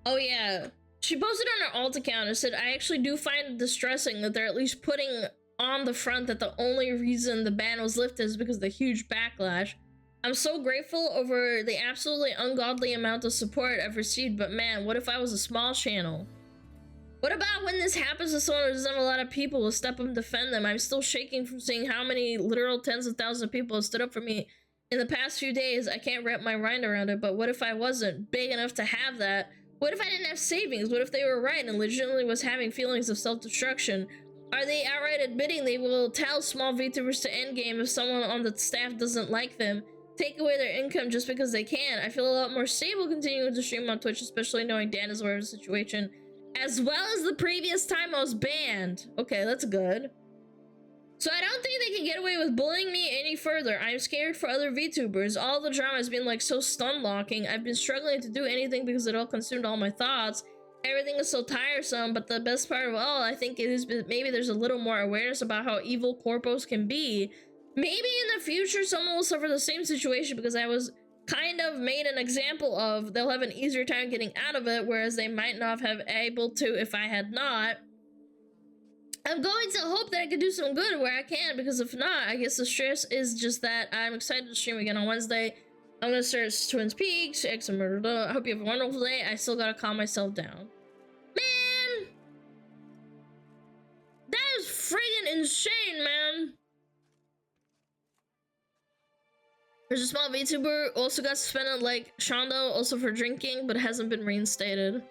Oh yeah. She posted on her alt account and said, I actually do find it distressing that they're at least putting on the front that the only reason the ban was lifted is because of the huge backlash. I'm so grateful over the absolutely ungodly amount of support I've received, but man, what if I was a small channel? What about when this happens to someone who doesn't have a lot of people who step up and defend them? I'm still shaking from seeing how many literal tens of thousands of people have stood up for me in the past few days. I can't wrap my mind around it, but what if I wasn't big enough to have that? What if I didn't have savings? What if they were right and legitimately was having feelings of self-destruction? Are they outright admitting they will tell small VTubers to endgame if someone on the staff doesn't like them? Take away their income just because they can? I feel a lot more stable continuing to stream on Twitch, especially knowing Dan is aware of the situation, as well as the previous time I was banned. Okay, that's good. So I don't think they can get away with bullying me any further. I'm scared for other VTubers. All the drama has been like so stun-locking. I've been struggling to do anything because it all consumed all my thoughts. Everything is so tiresome, but the best part of all, I think, is maybe there's a little more awareness about how evil corpos can be. Maybe in the future someone will suffer the same situation because I was kind of made an example of. They'll have an easier time getting out of it, whereas they might not have able to if I had not. I'm going to hope that I can do some good where I can, because if not, I guess the stress is just that I'm excited to stream again on Wednesday. I'm gonna start Twin Peaks, X and Murder. I hope you have a wonderful day. I still gotta calm myself down. Man! That is friggin' insane, man! There's a small VTuber also got suspended like Shondo, also for drinking, but hasn't been reinstated.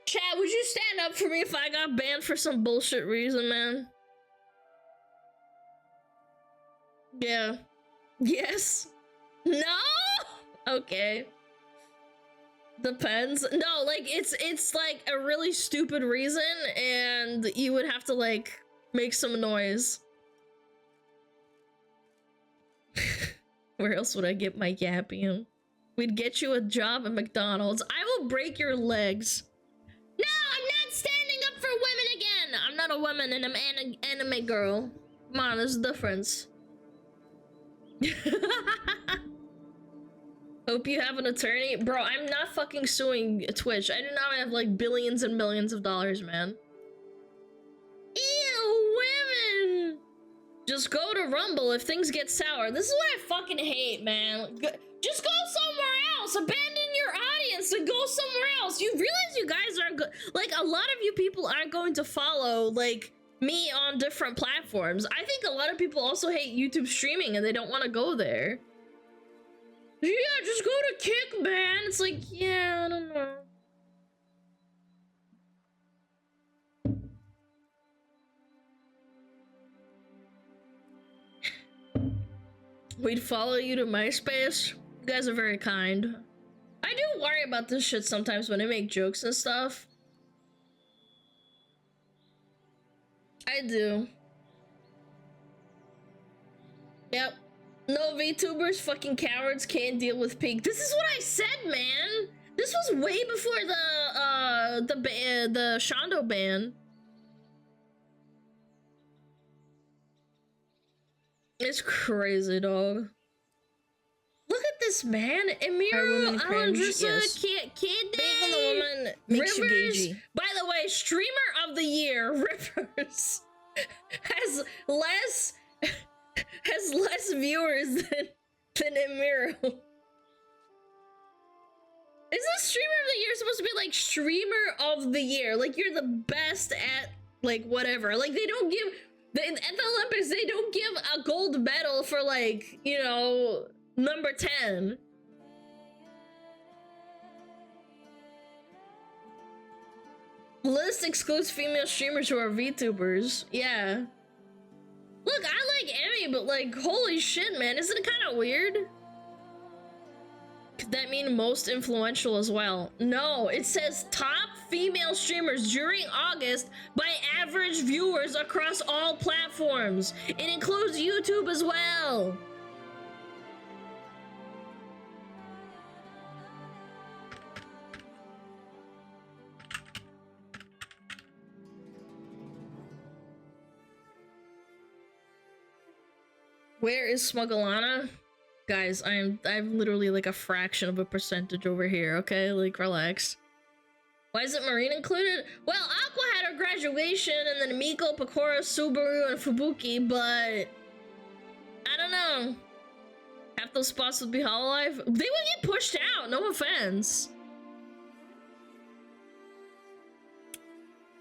Chad, would you stand up for me if I got banned for some bullshit reason, man? Yeah. Yes? No? Okay. Depends. No, like, it's like a really stupid reason, and you would have to, like, make some noise. Where else would I get my YAPPIN? We'd get you a job at McDonald's. I will break your legs. No, I'm not standing up for women again! I'm not a woman and I'm an anime girl. Come on, there's a difference. Hope you have an attorney. Bro, I'm not fucking suing Twitch. I do not have like billions and millions of dollars, man. Ew, women! Just go to Rumble if things get sour. This is what I fucking hate, man. Just go somewhere else. Abandon your audience and go somewhere else. You realize you guys aren't good. Like, a lot of you people aren't going to follow, like, me on different platforms. I think a lot of people also hate YouTube streaming and they don't want to go there. Yeah, just go to Kick, man. It's like, yeah, I don't know. We'd follow you to MySpace. You guys are very kind. I do worry about this shit sometimes when I make jokes and stuff. I do. Yep. No VTubers, fucking cowards, can't deal with pink. This is what I said, man. This was way before the Shondo ban. It's crazy, dog. Look at this, man. Emiro, Alondrissa, Kid Being the woman makes you Rivers. gagey. By the way, streamer of the year, Rivers, has less viewers than Emiro. Isn't streamer of the year supposed to be like streamer of the year? Like, you're the best at, like, whatever. Like, they don't give... at the Olympics, they don't give a gold medal for, like, you know, number 10. List excludes female streamers who are VTubers. Yeah. Look, I like Emmy, but, like, holy shit, man. Isn't it kind of weird? Could that mean most influential as well? No, it says top female streamers during August by average viewers across all platforms. It includes YouTube as well. Where is SmugAlana? Guys, I'm literally like a fraction of a percentage over here, okay? Like, relax. Why isn't Marine included? Well, Aqua had her graduation, and then Miko, Pokora, Subaru, and Fubuki, but I don't know. Half those spots would be Hololive. They would get pushed out, no offense.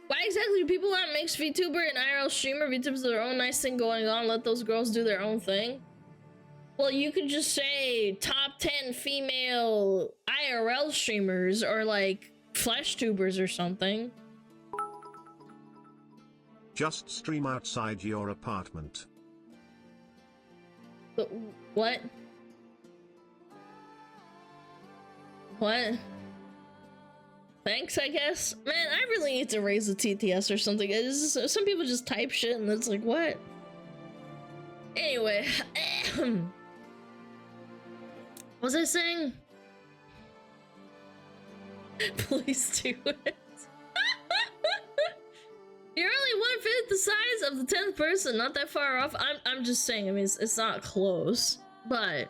Why exactly do people want to mix VTuber and IRL streamer? VTubers are their own nice thing going on. Let those girls do their own thing. Well, you could just say top 10 female IRL streamers or like flesh tubers or something. Just stream outside your apartment. What? What? Thanks, I guess. Man, I really need to raise the TTS or something. It's just, some people just type shit and it's like, what? Anyway. What was I saying? Please do it. You're only 1/5 the size of the 10th person, not that far off. I'm just saying, I mean, it's not close, but...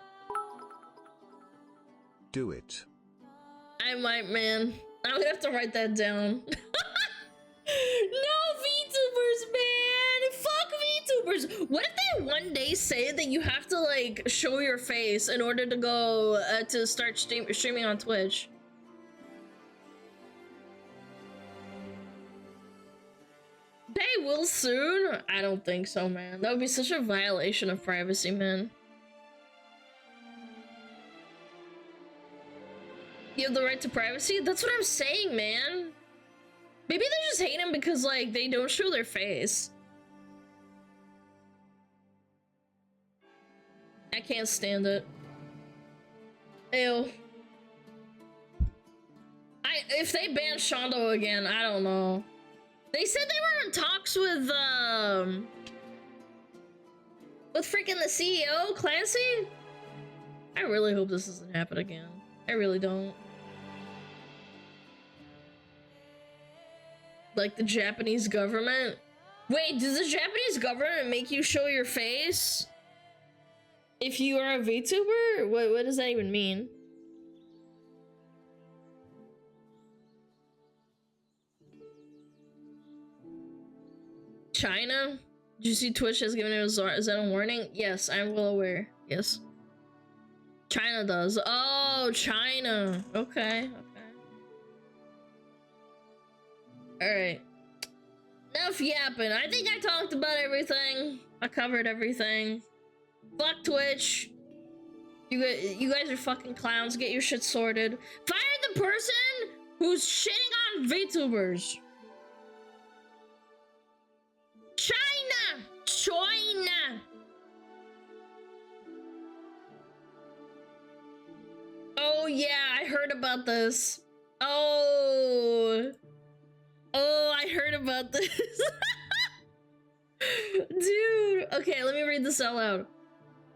Do it. I might, man. I'm gonna have to write that down. No VTubers, man! Fuck VTubers! What if they one day say that you have to, like, show your face in order to go, to start streaming on Twitch? They will soon? I don't think so, man. That would be such a violation of privacy, man. You have the right to privacy? That's what I'm saying, man. Maybe they just hate him because, like, they don't show their face. I can't stand it. Ew. If they ban Shondo again, I don't know. They said they were in talks with freaking the CEO, Clancy? I really hope this doesn't happen again. I really don't. Like the Japanese government? Wait, does the Japanese government make you show your face? If you are a VTuber? What does that even mean? China? Did you see Twitch has given it a Zen warning? Yes, I'm well aware. Yes. China does. Oh, China. Okay, okay. Alright. Enough yapping. I think I talked about everything. I covered everything. Fuck Twitch. You guys are fucking clowns. Get your shit sorted. Fire the person who's shitting on VTubers. China! China! Oh yeah, I heard about this. Oh, I heard about this. Dude, okay, let me read this out loud.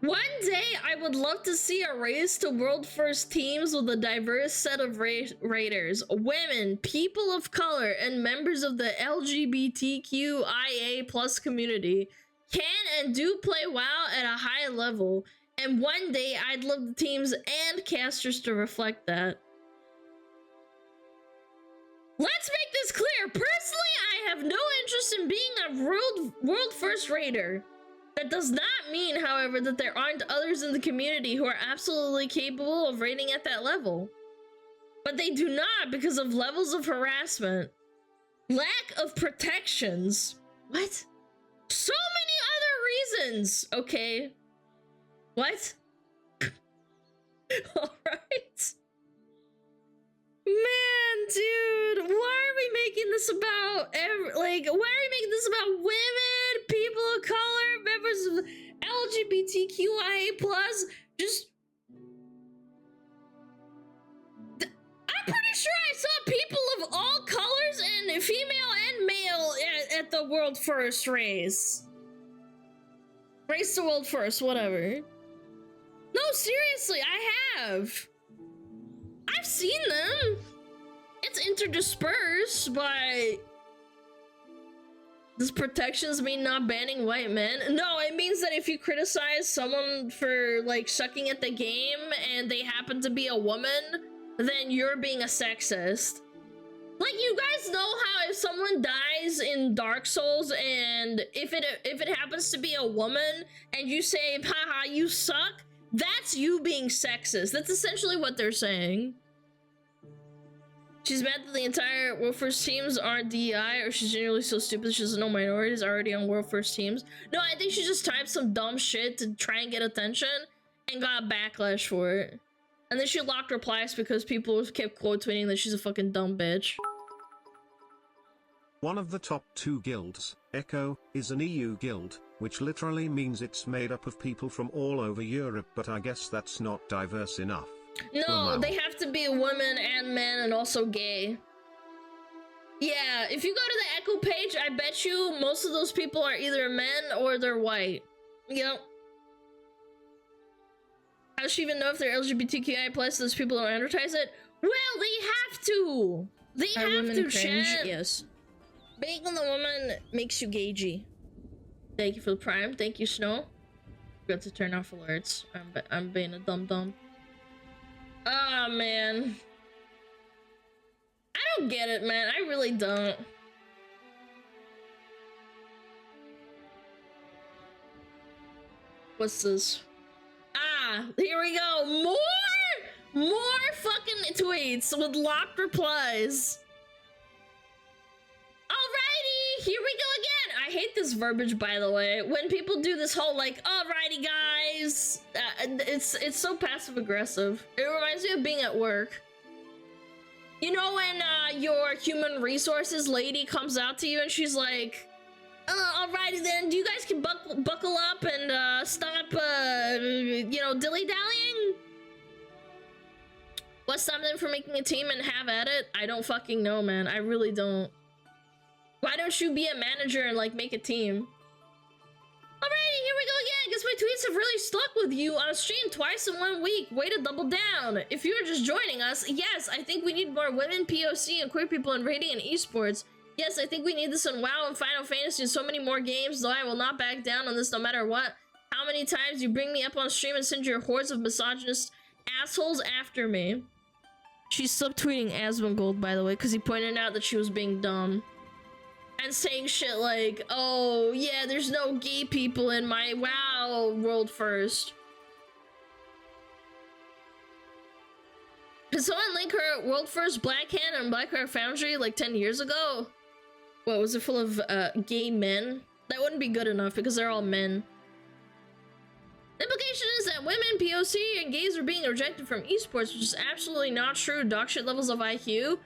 One day, I would love to see a race to world first teams with a diverse set of raiders, women, people of color, and members of the LGBTQIA+ community can and do play WoW at a high level. And one day, I'd love the teams and casters to reflect that. Let's make this clear. Personally, I have no interest in being a world first raider. That does not mean, however, that there aren't others in the community who are absolutely capable of raiding at that level. But they do not because of levels of harassment, lack of protections. What? So many other reasons. Okay. What? Alright. Man, dude, why are we making this about why are we making this about women, people of color, members of LGBTQIA+? Just... I'm pretty sure I saw people of all colors and female and male at the world first race. Race to world first, whatever. No, seriously, I have. I've seen them. It's interdispersed, but Does protections mean not banning white men? No, it means that if you criticize someone for like sucking at the game and they happen to be a woman, then you're being a sexist. Like, you guys know how if someone dies in Dark Souls and if it happens to be a woman and you say, haha, you suck, that's you being sexist. That's essentially what they're saying. She's mad that the entire World First teams aren't DEI, or she's genuinely so stupid she doesn't know minorities already on World First teams. No, I think she just typed some dumb shit to try and get attention and got backlash for it. And then she locked replies because people kept quote tweeting that she's a fucking dumb bitch. One of the top 2 guilds, Echo, is an EU guild, which literally means it's made up of people from all over Europe, but I guess that's not diverse enough. No, they have to be a woman and man and also gay. Yeah, if you go to the Echo page, I bet you most of those people are either men or they're white. Yep. How does she even know if they're LGBTQI plus those people don't advertise it? Well, they have to. They have to, chat. Yes. Being the woman makes you gagey. Thank you for the prime. Thank you, Snow. Forgot to turn off alerts. I'm being a dum-dum. Oh, man. I don't get it, man. I really don't. What's this? Ah, here we go. More fucking tweets with locked replies. Alrighty, here we go again. I hate this verbiage, by the way. When people do this whole like, alrighty guys, it's so passive aggressive. It reminds me of being at work. You know when your human resources lady comes out to you and she's like, alrighty then, you guys can buckle up and stop, you know, dilly-dallying? What's something for making a team and have at it? I don't fucking know, man. I really don't. Why don't you be a manager and like make a team? Alrighty, here we go again. Guess my tweets have really stuck with you on stream twice in 1 week. Way to double down. If you're just joining us, yes, I think we need more women, POC, and queer people in raiding and esports. Yes, I think we need this in WoW and Final Fantasy and so many more games, though I will not back down on this no matter what. How many times you bring me up on stream and send your hordes of misogynist assholes after me? She's subtweeting Asmongold, by the way, because he pointed out that she was being dumb. And saying shit like, oh, yeah, there's no gay people in my WoW World First. Did someone link her World First Black Hand and Blackheart Foundry like 10 years ago? What, was it full of gay men? That wouldn't be good enough because they're all men. The implication is that women, POC, and gays are being rejected from esports, which is absolutely not true. Dogshit levels of IQ.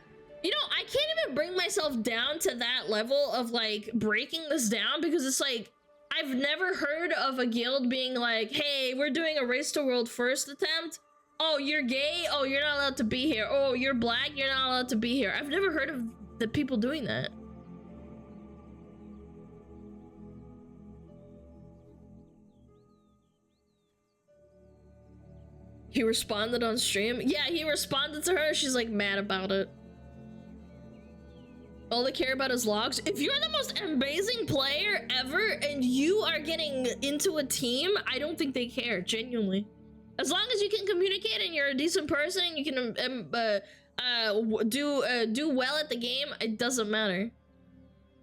You know, I can't even bring myself down to that level of, like, breaking this down because it's like, I've never heard of a guild being like, hey, we're doing a Race to World First attempt. Oh, you're gay? Oh, you're not allowed to be here. Oh, you're black? You're not allowed to be here. I've never heard of the people doing that. He responded on stream? Yeah, he responded to her. She's, like, mad about it. All they care about is logs. If you're the most amazing player ever and you are getting into a team, I don't think they care, genuinely. As long as you can communicate and you're a decent person and you can do well at the game, it doesn't matter.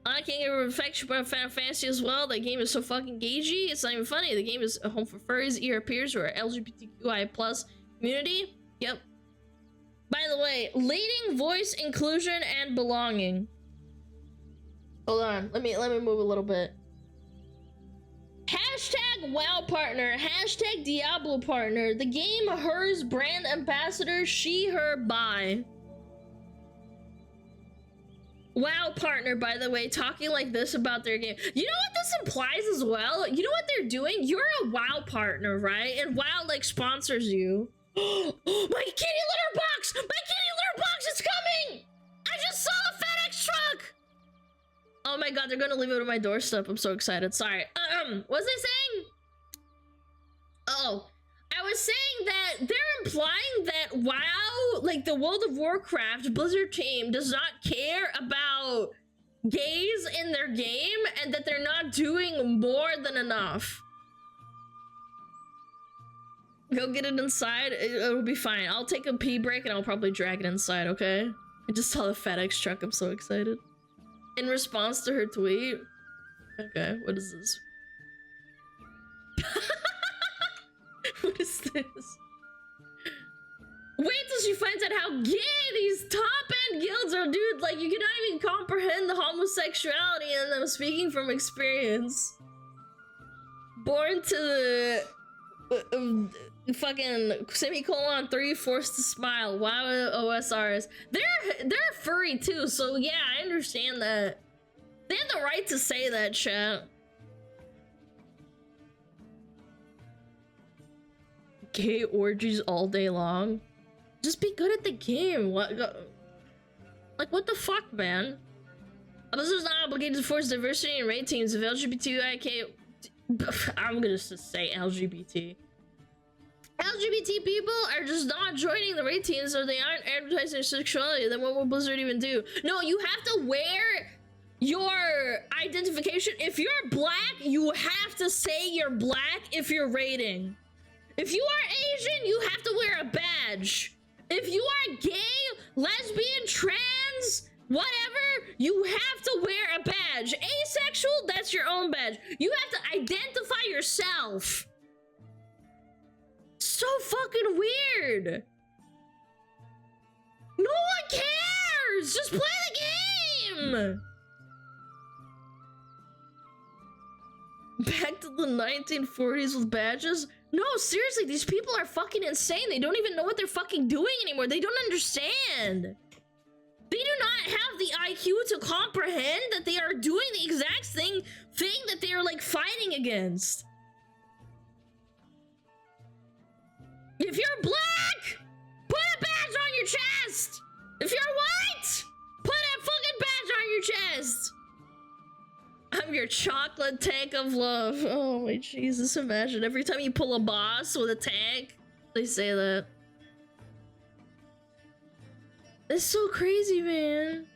I can't give a reflection about Final Fantasy as well. That game is so fucking gagey, it's not even funny. The game is a home for furries, peers who are LGBTQI plus community. Yep. By the way, leading voice, inclusion, and belonging. Hold on, let me move a little bit. Hashtag WoW partner, hashtag Diablo partner, the game hers brand ambassador, she, her, buy. WoW partner, by the way, talking like this about their game. You know what this implies as well? You know what they're doing? You're a WoW partner, right? And WoW like sponsors you. My kitty litter box! My kitty litter box is coming! I just saw a FedEx truck! Oh my god, they're gonna leave it on my doorstep. I'm so excited. Sorry. What was I saying? Oh, I was saying that they're implying that WoW, like the World of Warcraft Blizzard team, does not care about gays in their game and that they're not doing more than enough. Go get it inside. It'll be fine. I'll take a pee break and I'll probably drag it inside, okay? I just saw the FedEx truck. I'm so excited. In response to her tweet. Okay, what is this? What is this? Wait till she finds out how gay these top-end guilds are, dude. Like, you cannot even comprehend the homosexuality in them, speaking from experience. Born to the fucking semicolon 3 forced to smile. Wow, OSRs. They're furry too, so yeah, I understand that. They have the right to say that, chat. Gay orgies all day long. Just be good at the game. What? Like, what the fuck, man? Blizzard's not obligated to force diversity in raid teams of LGBTIK. I'm gonna just say LGBT. LGBT people are just not joining the raid teams, or they aren't advertising their sexuality. Then what will Blizzard even do? No, you have to wear your identification. If you're black, you have to say you're black if you're raiding. If you are Asian, you have to wear a badge. If you are gay, lesbian, trans, whatever, you have to wear a badge. Asexual, that's your own badge. You have to identify yourself. So fucking weird. No one cares. Just play the game. Back to the 1940s with badges? No, seriously, these people are fucking insane. They don't even know what they're fucking doing anymore. They don't understand. They do not have the IQ to comprehend that they are doing the exact thing that they are, like, fighting against. If you're black, put a badge on your chest. If you're white, put a fucking badge on your chest. I'm your chocolate tank of love. Oh my Jesus, imagine every time you pull a boss with a tank, they say that. It's so crazy, man.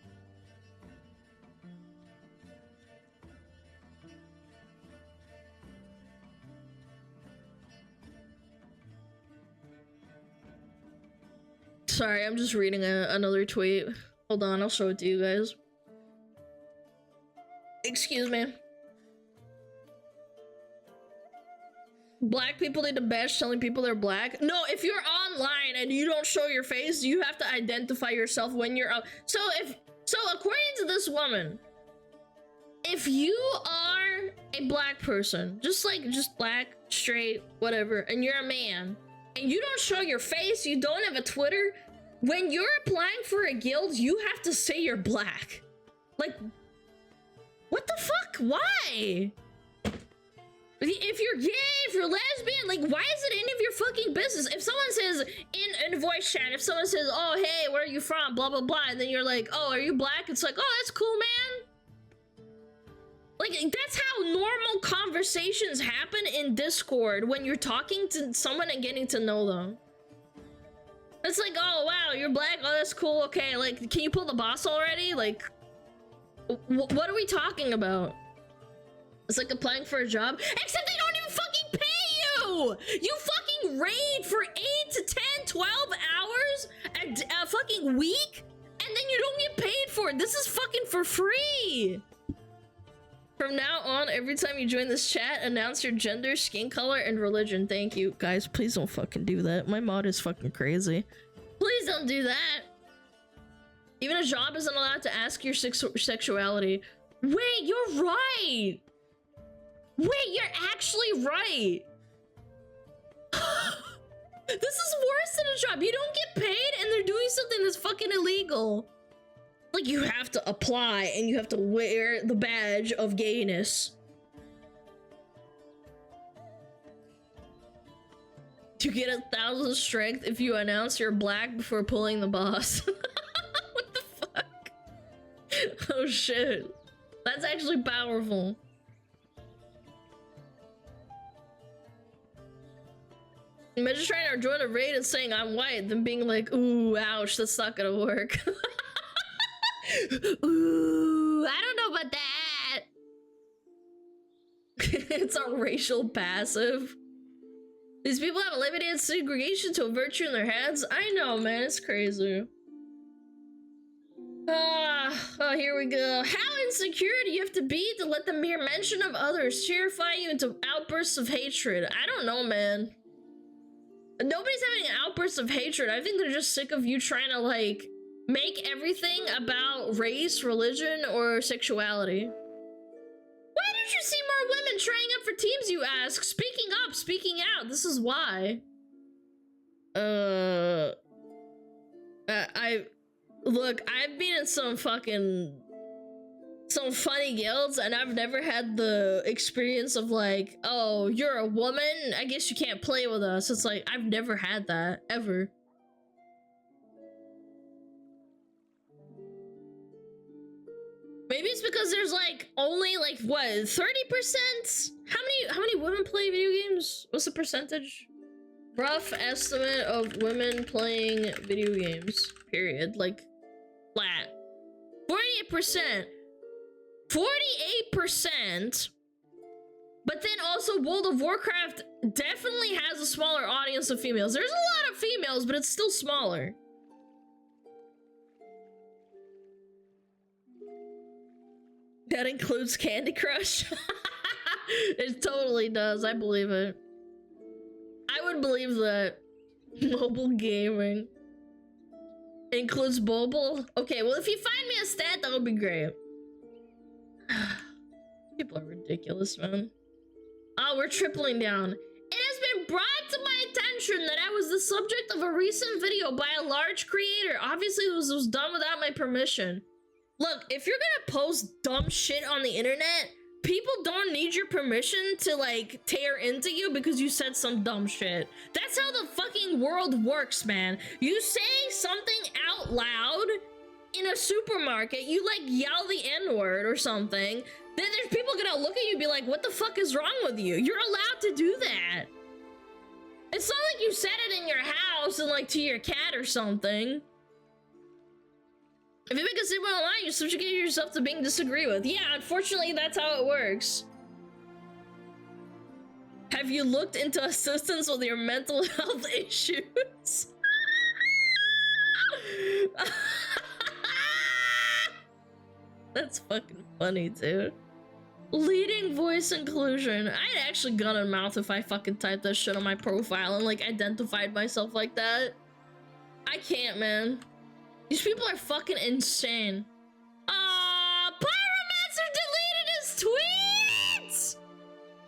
Sorry, I'm just reading another tweet. Hold on, I'll show it to you guys. Excuse me. Black people need a badge telling people they're black. No, if you're online and you don't show your face, you have to identify yourself when you're out. So according to this woman, if you are a black person, just black, straight, whatever, and you're a man, and you don't show your face, you don't have a Twitter, when you're applying for a guild, you have to say you're black. Like, what the fuck? Why? If you're gay, if you're lesbian, like, why is it any of your fucking business? If someone says in voice chat, if someone says, oh, hey, where are you from? Blah, blah, blah. And then you're like, oh, are you black? It's like, oh, that's cool, man. Like, that's how normal conversations happen in Discord when you're talking to someone and getting to know them. It's like, oh, wow, you're black? Oh, that's cool. Okay, like, can you pull the boss already? Like, what are we talking about? It's like applying for a job, except they don't even fucking pay you! You fucking raid for 8 to 10, 12 hours a fucking week, and then you don't get paid for it. This is fucking for free. From now on, every time you join this chat, announce your gender, skin color, and religion. Thank you. Guys, please don't fucking do that. My mod is fucking crazy. Please don't do that. Even a job isn't allowed to ask your sexuality. Wait, you're right. Wait, you're actually right. This is worse than a job. You don't get paid and they're doing something that's fucking illegal. Like, you have to apply and you have to wear the badge of gayness. You get 1,000 strength if you announce you're black before pulling the boss. What the fuck? Oh shit. That's actually powerful. Imagine trying to join a raid and saying I'm white, then being like, ooh, ouch, that's not gonna work. Ooh, I don't know about that. It's a racial passive. These people have eliminated segregation to a virtue in their heads. I know, man, it's crazy. Oh, here we go. How insecure do you have to be to let the mere mention of others terrify you into outbursts of hatred? I don't know, man. Nobody's having an outburst of hatred. I think they're just sick of you trying to, like, make everything about race, religion, or sexuality. Why don't you see more women trying up for teams, you ask? Speaking up, speaking out. This is why. Look, I've been in some funny guilds, and I've never had the experience of like, oh, you're a woman, I guess you can't play with us. It's like, I've never had that, ever. Maybe it's because there's like only like what, 30%? How many women play video games? What's the percentage? Rough estimate of women playing video games, period. Like flat. 48%. 48%. But then also World of Warcraft definitely has a smaller audience of females. There's a lot of females, but it's still smaller. That includes Candy Crush. It totally does. I believe it. I would believe that. Mobile gaming includes mobile. Okay, well, if you find me a stat, that would be great. People are ridiculous, man. Oh, we're tripling down. It has been brought to my attention that I was the subject of a recent video by a large creator. Obviously, this was done without my permission. Look, if you're gonna post dumb shit on the internet, people don't need your permission to, like, tear into you because you said some dumb shit. That's how the fucking world works, man. You say something out loud in a supermarket, you, like, yell the N-word or something, then there's people gonna look at you and be like, what the fuck is wrong with you? You're allowed to do that. It's not like you said it in your house and, like, to your cat or something. If you make a statement online, you subjugate yourself to being disagreed with. Yeah, unfortunately, that's how it works. Have you looked into assistance with your mental health issues? That's fucking funny, dude. Leading voice inclusion. I'd actually gun in mouth if I fucking typed that shit on my profile and, like, identified myself like that. I can't, man. These people are fucking insane. Pyromancer deleted his tweets!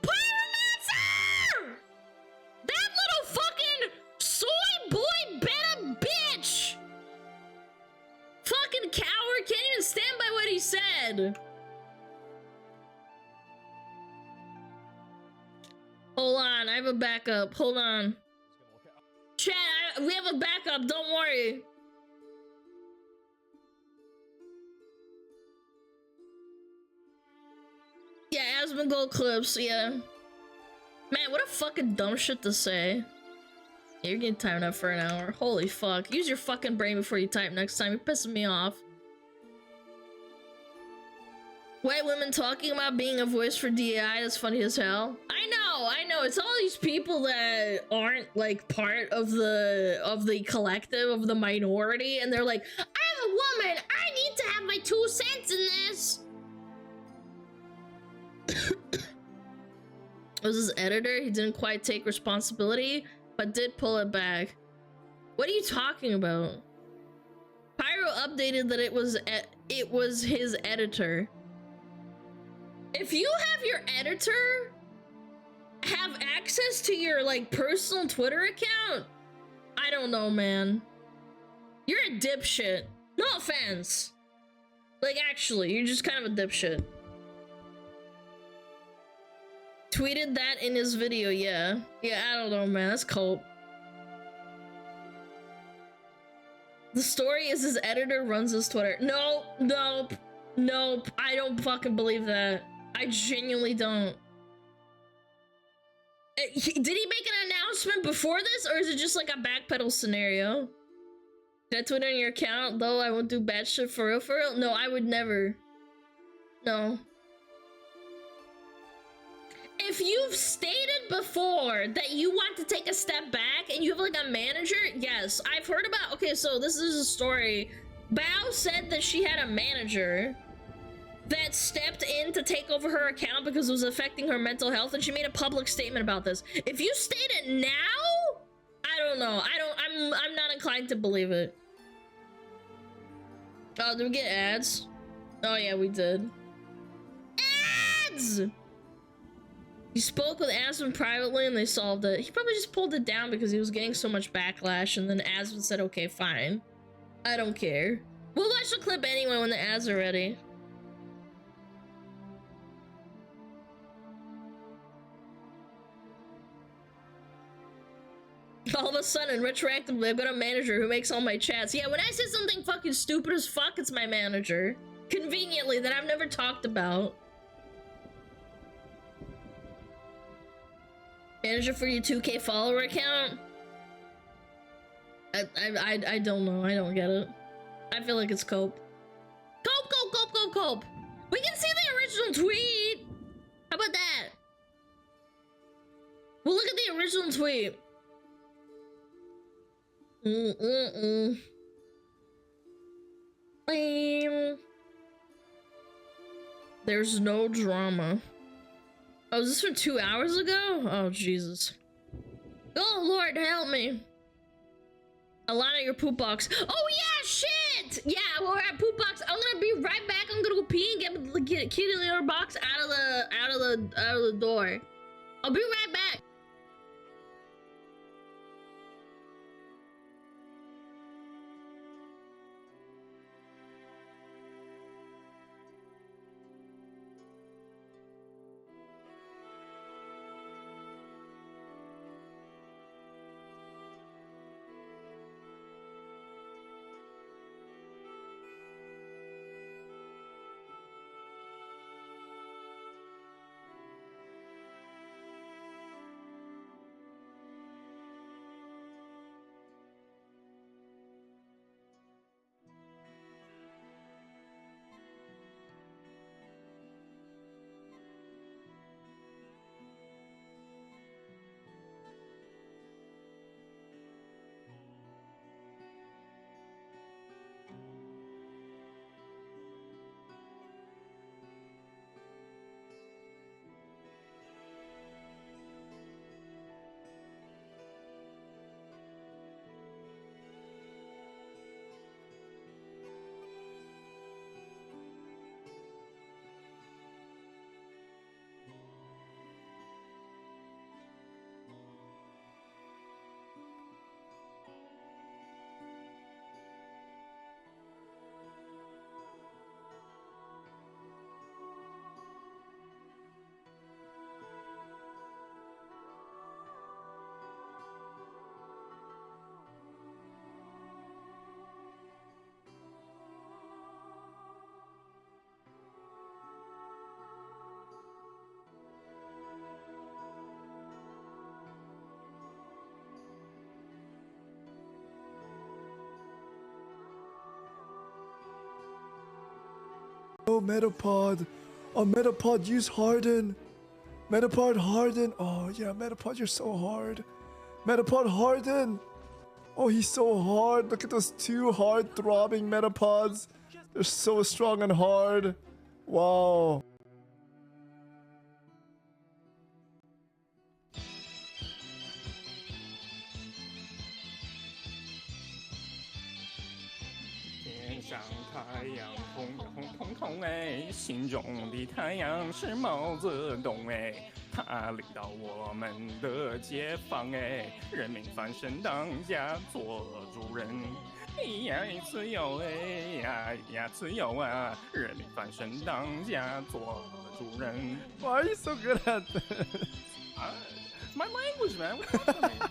Pyromancer! That little fucking soy boy beta bitch! Fucking coward, can't even stand by what he said. Hold on, I have a backup. Hold on. Chat, we have a backup, don't worry. Yeah, Asmongold clips, yeah. Man, what a fucking dumb shit to say. Yeah, you're getting timed up for an hour. Holy fuck. Use your fucking brain before you type next time. You're pissing me off. White women talking about being a voice for DEI, that's funny as hell. I know. It's all these people that aren't, like, part of the collective, of the minority, and they're like, I'm a woman, I need to have my 2 cents in this. Was his editor? He didn't quite take responsibility, but did pull it back. What are you talking about? Pyro updated that it was his editor. If you have your editor have access to your, like, personal Twitter account, I don't know, man. You're a dipshit. No offense. Like, actually, you're just kind of a dipshit. Tweeted that in his video, yeah. Yeah, I don't know, man. That's cold. The story is his editor runs his Twitter. Nope. I don't fucking believe that. I genuinely don't. Did he make an announcement before this, or is it just like a backpedal scenario? Did I tweet on your account? Though I won't do bad shit for real, for real? No, I would never. No. If you've stated before that you want to take a step back and you have like a manager, yes. I've heard about, okay, so this is a story. Bao said that she had a manager that stepped in to take over her account because it was affecting her mental health, and she made a public statement about this. If you state it now, I don't know. I'm not inclined to believe it. Oh, did we get ads? Oh yeah, we did. Ads! He spoke with Aspen privately and they solved it. He probably just pulled it down because he was getting so much backlash, and then Aspen said, okay, fine. I don't care. We'll watch the clip anyway when the ads are ready. All of a sudden, retroactively, I've got a manager who makes all my chats. Yeah, when I say something fucking stupid as fuck, it's my manager. Conveniently, that I've never talked about. Manager for your 2K follower account? I don't know. I don't get it. I feel like it's Cope. Cope! We can see the original tweet! How about that? We'll look at the original tweet. There's no drama. Oh, is this from 2 hours ago? Oh, Jesus. Oh, Lord, help me. Alana, your poop box. Oh, yeah, shit! Yeah, we're at poop box. I'm gonna be right back. I'm gonna go pee and get a kitty litter box out of the door. I'll be right back. Oh, Metapod. Oh, Metapod, use Harden. Metapod, Harden. Oh, yeah, Metapod, you're so hard. Metapod, Harden. Oh, he's so hard. Look at those two hard throbbing Metapods. They're so strong and hard. Wow.心中的太阳是毛泽东哎，他领导我们的解放哎，人民翻身当家做主人，呀自由哎呀自由啊，人民翻身当家做主人。Why are you so good at this? My language, man. What's up with me?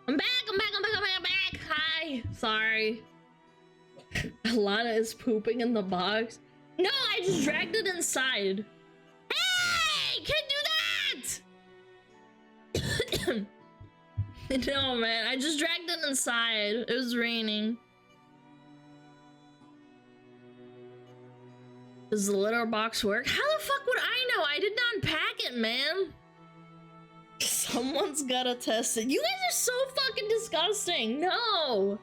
I'm back, I'm back, I'm back, I'm back, I'm back. Hi. Sorry. Alana is pooping in the box. No, I just dragged it inside. Hey! Can't do that! No, man. I just dragged it inside. It was raining. Does the litter box work? How the fuck would I know? I didn't unpack it, man. Someone's gotta test it. You guys are so fucking disgusting. No.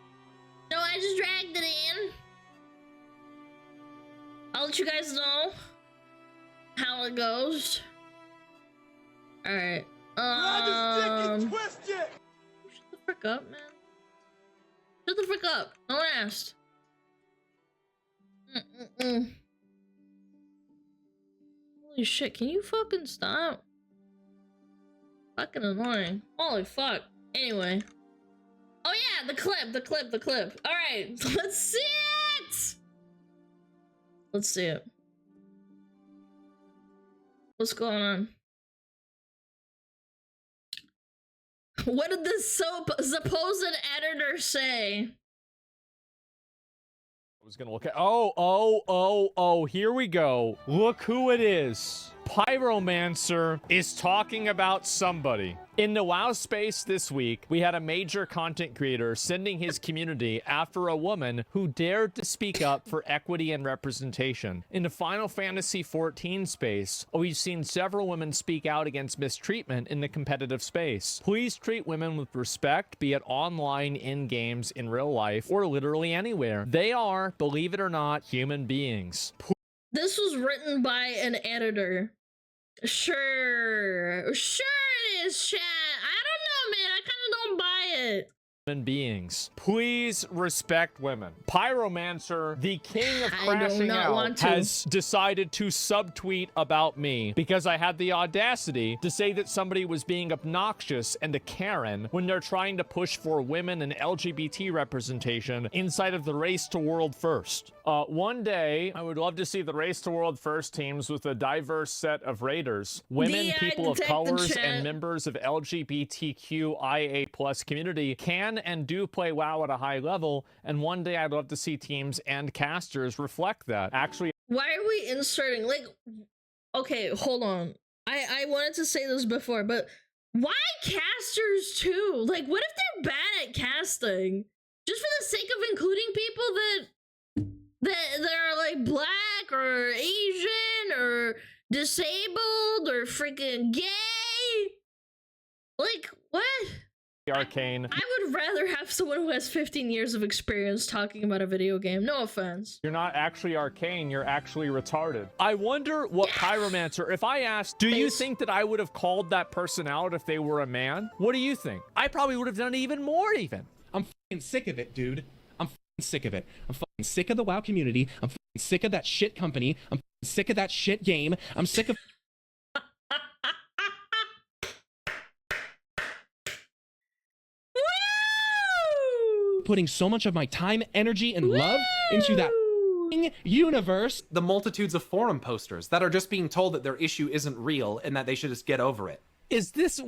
No, I just dragged it in. I'll let you guys know how it goes. Alright. Shut the frick up, man. Shut the frick up. No one asked. Holy shit, can you fucking stop? Fucking annoying. Holy fuck. Anyway. Oh yeah, the clip. Alright, let's see it! Let's see it. What's going on? What did this supposed editor say? I was gonna look at. Oh, here we go. Look who it is. Pyromancer is talking about somebody. In the WoW space this week, we had a major content creator sending his community after a woman who dared to speak up for equity and representation. In the Final Fantasy XIV space, we've seen several women speak out against mistreatment in the competitive space. Please treat women with respect, be it online, in games, in real life, or literally anywhere. They are, believe it or not, human beings. This was written by an editor. Sure it is, chat. I don't know, man. I kind of don't buy it. Human beings, please respect women. Pyromancer, the king of crashing out, has decided to subtweet about me because I had the audacity to say that somebody was being obnoxious and a Karen when they're trying to push for women and LGBT representation inside of the Race to World First. One day, I would love to see the Race to World First teams with a diverse set of raiders, women, people of colors, and members of LGBTQIA+ community can and do play WoW at a high level, and one day I'd love to see teams and casters reflect that. Actually, why are we inserting, like, okay, hold on. I wanted to say this before, but why casters too? Like, what if they're bad at casting? Just for the sake of including people that are like black or Asian or disabled or freaking gay? Like, what? Arcane. I would rather have someone who has 15 years of experience talking about a video game. No offense. You're not actually arcane, you're actually retarded. I wonder what Pyromancer, if I asked, do you think that I would have called that person out if they were a man? What do you think? I probably would have done even more even. I'm fucking sick of it, dude. I'm fucking sick of it. I'm fucking sick of the WoW community. I'm fucking sick of that shit company. I'm fucking sick of that shit game. I'm sick of putting so much of my time, energy, and love into that universe. The multitudes of forum posters that are just being told that their issue isn't real and that they should just get over it. Is this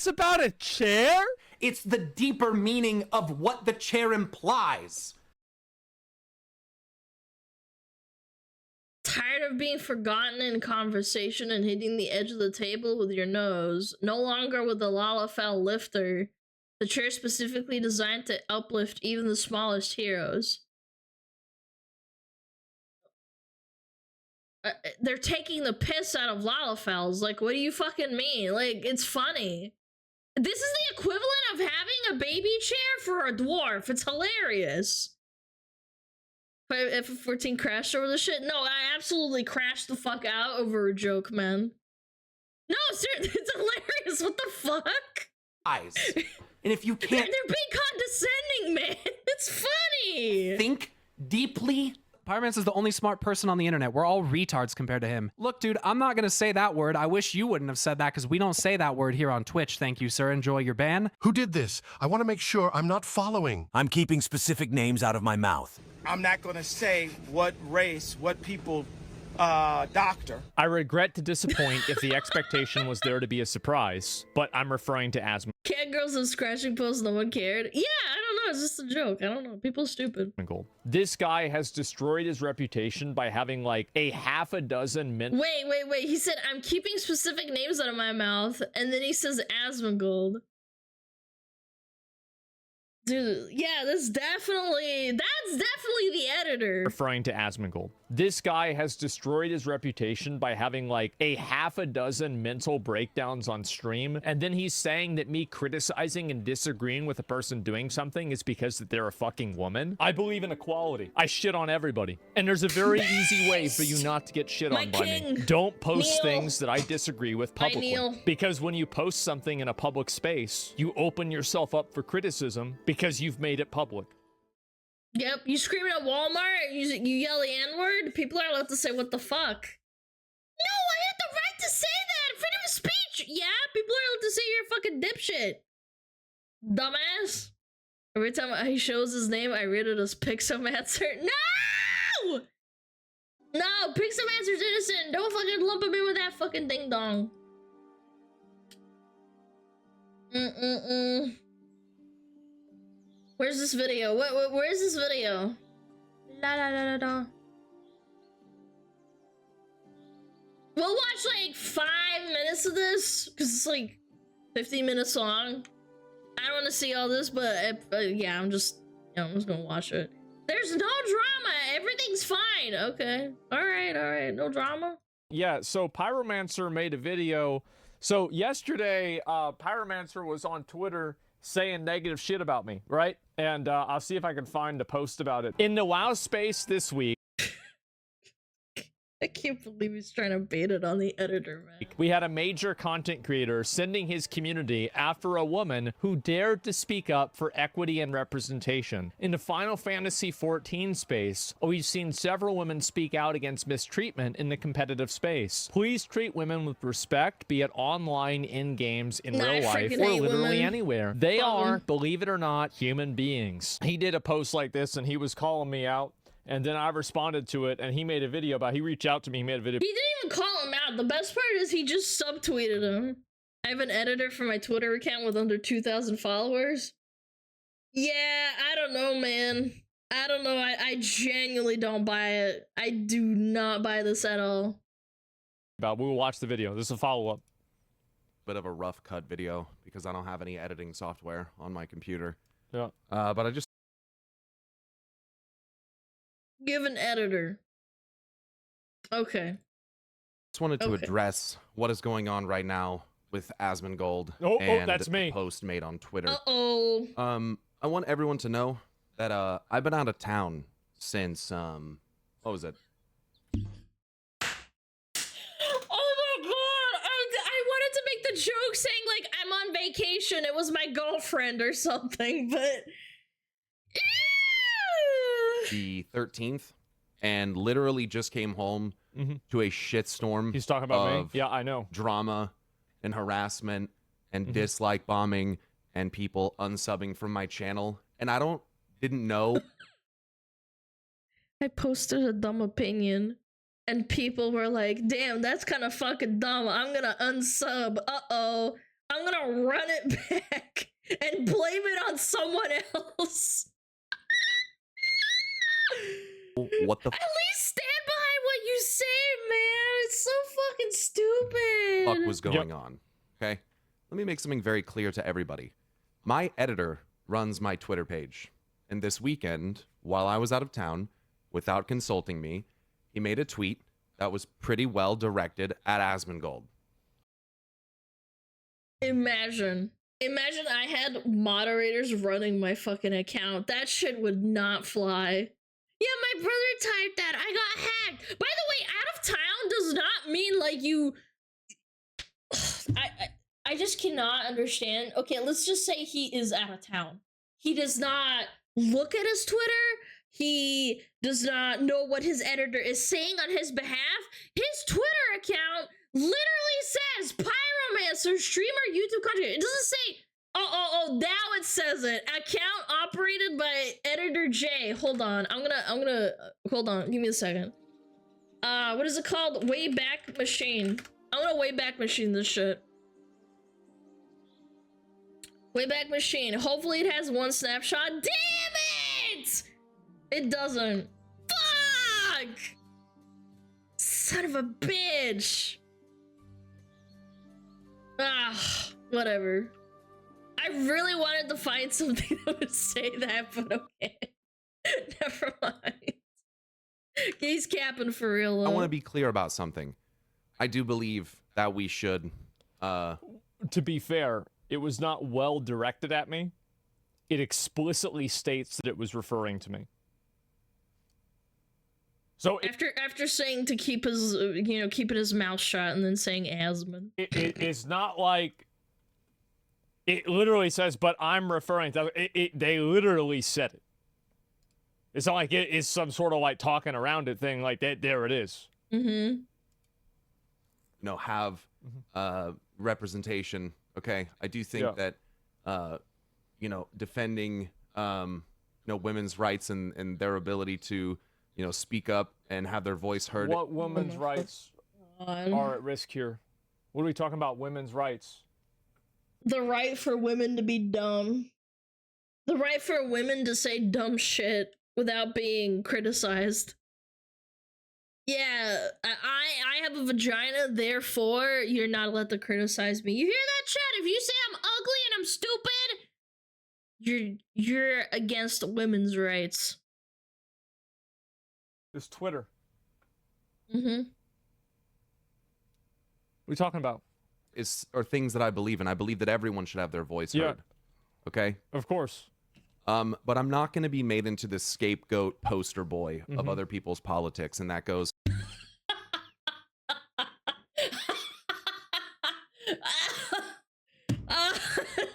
about a chair? It's the deeper meaning of what the chair implies. Tired of being forgotten in conversation and hitting the edge of the table with your nose. No longer with the Lalafell lifter. The chair specifically designed to uplift even the smallest heroes. They're taking the piss out of Lalafells. Like, what do you fucking mean? Like, it's funny. This is the equivalent of having a baby chair for a dwarf. It's hilarious. If F14 crashed over the shit? No, I absolutely crashed the fuck out over a joke, man. No, seriously, it's hilarious. What the fuck? Eyes. And if you can't... They're being condescending, man. It's funny. Think deeply. Pyromancer is the only smart person on the internet. We're all retards compared to him. Look, dude, I'm not going to say that word. I wish you wouldn't have said that because we don't say that word here on Twitch. Thank you, sir. Enjoy your ban. Who did this? I want to make sure I'm not following. I'm keeping specific names out of my mouth. I'm not going to say what race, what people doctor. I regret to disappoint if the expectation was there to be a surprise, but I'm referring to Asmongold. Cat girls and scratching posts, no one cared. Yeah, I don't know. It's just a joke. I don't know. People are stupid. This guy has destroyed his reputation by having like a half a dozen men. Wait. He said, I'm keeping specific names out of my mouth. And then he says Asmongold. Dude, yeah, that's definitely the editor. Referring to Asmongold. This guy has destroyed his reputation by having like a half a dozen mental breakdowns on stream, and then he's saying that me criticizing and disagreeing with a person doing something is because that they're a fucking woman. I believe in equality. I shit on everybody. And there's a very easy way for you not to get shit on by me. Don't post things that I disagree with publicly. Because when you post something in a public space, you open yourself up for criticism because you've made it public. Yep, you screaming at Walmart, you yell the N-word, people are allowed to say what the fuck. No, I have the right to say that! Freedom of speech! Yeah, people are allowed to say you're a fucking dipshit. Dumbass. Every time he shows his name, I read it as Pixomancer. No! No, Pixomancer's innocent. Don't fucking lump him in with that fucking ding-dong. Where's this video? Where's this video? La la la la la. We'll watch like 5 minutes of this because it's like 15 minutes long. I don't want to see all this, but yeah, I'm just gonna watch it. There's no drama. Everything's fine. Okay. All right. No drama. Yeah. So Pyromancer made a video. So yesterday, Pyromancer was on Twitter saying negative shit about me, right? And I'll see if I can find a post about it. In the WoW space this week, I can't believe he's trying to bait it on the editor, man. We had a major content creator sending his community after a woman who dared to speak up for equity and representation. In the Final Fantasy XIV space, we've seen several women speak out against mistreatment in the competitive space. Please treat women with respect, be it online, in games, in real life, or literally anywhere. They are, believe it or not, human beings. He did a post like this and he was calling me out. And then I responded to it, and he made a video about. He reached out to me. He made a video. He didn't even call him out. The best part is he just subtweeted him. I have an editor for my Twitter account with under 2,000 followers. Yeah, I don't know, man. I don't know. I genuinely don't buy it. I do not buy this at all. We will watch the video. This is a follow-up. Bit of a rough cut video because I don't have any editing software on my computer. Yeah. But I just. Give an editor. Okay. Just wanted to address what is going on right now with Asmongold and that's me. The post made on Twitter. Uh-oh. I want everyone to know that I've been out of town since what was it? Oh my god! I wanted to make the joke saying like I'm on vacation. It was my girlfriend or something, but the 13th, and literally just came home to a shitstorm. He's talking about me. Yeah, I know. Drama and harassment and dislike bombing and people unsubbing from my channel. And I didn't know. I posted a dumb opinion and people were like, damn, that's kind of fucking dumb. I'm gonna unsub. Uh-oh. I'm gonna run it back and blame it on someone else. What the At least stand behind what you say, man. It's so fucking stupid. Fuck was going on? Okay, let me make something very clear to everybody. My editor runs my Twitter page, and this weekend, while I was out of town, without consulting me, he made a tweet that was pretty well directed at Asmongold. Imagine I had moderators running my fucking account. That shit would not fly. Yeah, my brother typed that. I got hacked. By the way, out of town does not mean like you. I just cannot understand. Okay, let's just say he is out of town. He does not look at his Twitter. He does not know what his editor is saying on his behalf. His Twitter account literally says Pyromancer, streamer, YouTube content. It doesn't say. Oh, now it says it. Account operated by editor J. Hold on. I'm gonna hold on. Give me a second. what is it called? Wayback Machine. I want to Wayback Machine this shit. Wayback Machine. Hopefully it has one snapshot. Damn it! It doesn't. Fuck! Son of a bitch. Ah, whatever. I really wanted to find something that would say that, but okay. Never mind. He's capping for real, though. I want to be clear about something. I do believe that we should. To be fair, it was not well directed at me. It explicitly states that it was referring to me. So after saying to keep his, keeping his mouth shut, and then saying Asmund. It's not like it literally says, but I'm referring to it. They literally said it. It's not like it is some sort of like talking around it thing. Like that, there it is. You know, have representation. Okay, I do think that you know, defending women's rights and their ability to speak up and have their voice heard. What women's rights are at risk here? What are we talking about? Women's rights. The right for women to be dumb. The right for women to say dumb shit without being criticized. Yeah, I have a vagina, therefore you're not allowed to criticize me. You hear that, chat? If you say I'm ugly and I'm stupid, you're against women's rights. This Twitter. Mm-hmm. What are you talking about? Are things that I believe in. I believe that everyone should have their voice heard. Okay? Of course. But I'm not going to be made into this scapegoat poster boy of other people's politics, and that goes.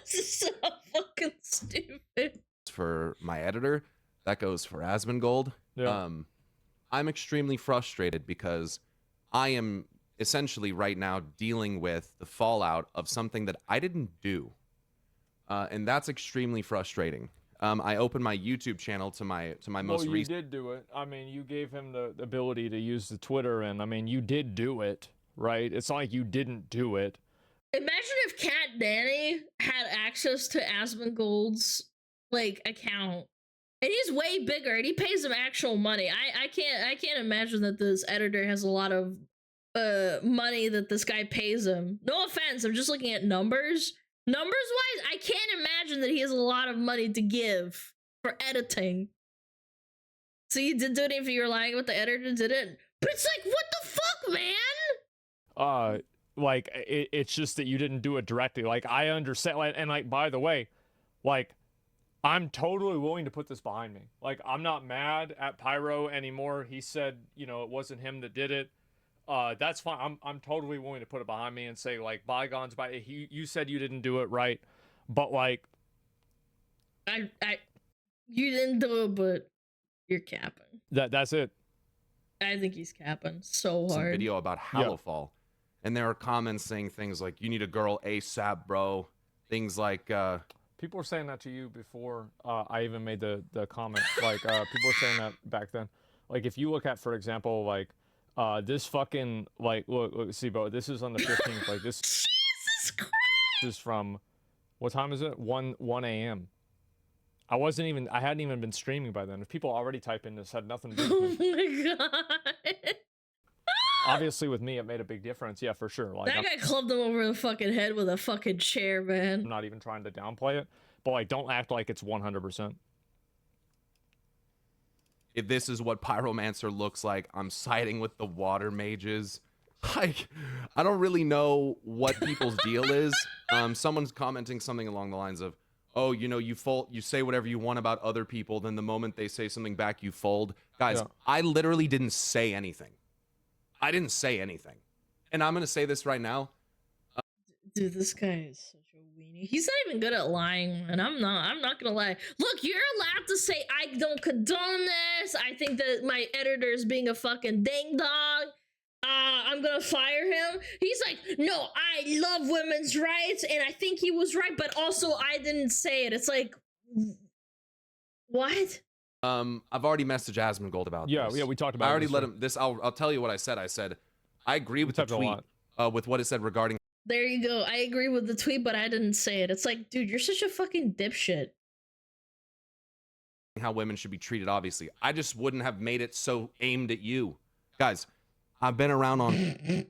This is so fucking stupid. For my editor, that goes for Asmongold. Yeah. I'm extremely frustrated because I am essentially right now dealing with the fallout of something that I didn't do. And that's extremely frustrating. I opened my YouTube channel to my most recent. You did do it. I mean, you gave him the ability to use the Twitter, and I mean, you did do it, right? It's not like you didn't do it. Imagine if Cat Danny had access to Asmongold's account, and he's way bigger, and he pays him actual money. I can't imagine that this editor has a lot of money that this guy pays him. No offense, I'm just looking at numbers. Numbers wise, I can't imagine that he has a lot of money to give for editing. So you did do it if you were lying about the editor didn't. But it's like, what the fuck, man? It's just that you didn't do it directly. Like, I understand, and by the way, I'm totally willing to put this behind me. Like, I'm not mad at Pyro anymore. He said, it wasn't him that did it. That's fine. I'm totally willing to put it behind me and say, bygones by. You said you didn't do it right, but you didn't do it, but you're capping. That's it. I think he's capping so hard. Video about Hallowfall, and there are comments saying things like, "You need a girl ASAP, bro." Things like. People were saying that to you before I even made the comment. People were saying that back then. If you look at, for example, this fucking look, see, bro, this is on the 15th. This Jesus Christ. This is from, what time is it? 1 a.m. I hadn't even been streaming by then. If people already type in this, had nothing to do with me. Oh my god. Obviously with me it made a big difference, yeah, for sure. That guy clubbed him over the fucking head with a fucking chair, man. I'm not even trying to downplay it, but don't act like it's 100%. If this is what Pyromancer looks like, I'm siding with the water mages. I don't really know what people's deal is. Someone's commenting something along the lines of, "Oh, you say whatever you want about other people, then the moment they say something back, you fold." Guys, I literally didn't say anything. I didn't say anything. And I'm gonna say this right now. Dude, this guy is such a weenie. He's not even good at lying, and I'm not gonna lie. Look, you're allowed to say I don't condone this. I think that my editor is being a fucking ding dong. I'm gonna fire him. He's like, no, I love women's rights, and I think he was right, but also I didn't say it. It's like, what? I've already messaged Asmongold about Yeah, this. yeah, we talked about I already this, let right? him. I'll tell you what I said. I said I agree with the typed a tweet, lot. with what it said regarding There you go. I agree with the tweet, but I didn't say it. It's like, dude, you're such a fucking dipshit. how women should be treated. Obviously, I just wouldn't have made it so aimed at you, guys. I've been around on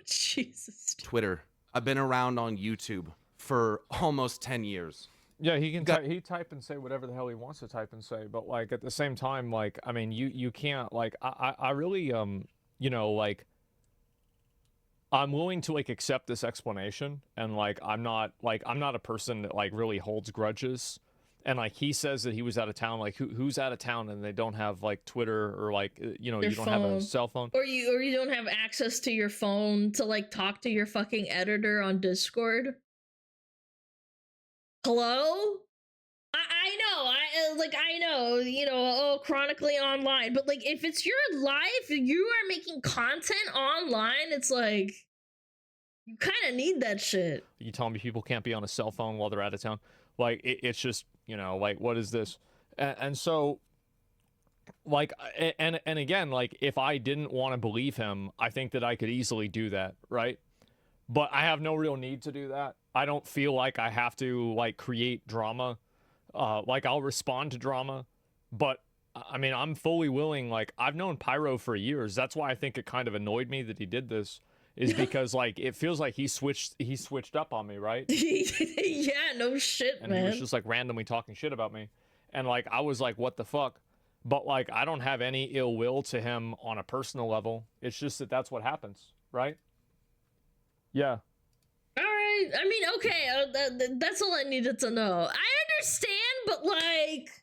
Jesus. Twitter. I've been around on YouTube for almost 10 years. Yeah, he can type and say whatever the hell he wants to type and say, but like at the same time, like I mean, you can't like I really you know, like I'm willing to like accept this explanation, and like I'm not a person that like really holds grudges, and like he says that he was out of town, like who's out of town and they don't have like Twitter or like you know, Their you don't have a cell phone, or you don't have access to your phone to like talk to your fucking editor on Discord. Hello? I know, you know, oh, chronically online, but like if it's your life, you are making content online, it's like you kind of need that shit. You telling me people can't be on a cell phone while they're out of town? Like it's just, you know, like what is this? And so like and again, like if I didn't want to believe him, I think that I could easily do that, right? But I have no real need to do that. I don't feel like I have to like create drama. Like I'll respond to drama, but I mean, I'm fully willing. Like I've known Pyro for years. That's why I think it kind of annoyed me that he did this, is because like it feels like he switched up on me, right? Yeah, no shit, and man. He was just like randomly talking shit about me, and like I was like, what the fuck? But like I don't have any ill will to him on a personal level. It's just that that's what happens, right? Yeah. All right. I mean, okay. That's all I needed to know. I understand, but like,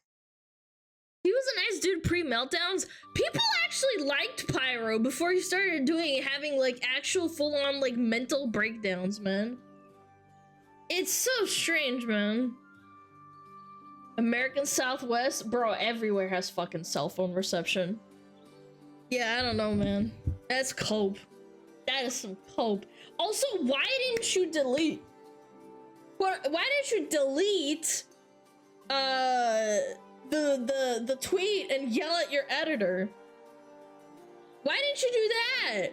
he was a nice dude pre-meltdowns. People actually liked Pyro before he started having like actual full-on like mental breakdowns, man. It's so strange, man. American Southwest, bro, everywhere has fucking cell phone reception. Yeah, I don't know, man. That's cope. That is some cope. Also, why didn't you delete? Why didn't you delete the tweet and yell at your editor? Why didn't you do that?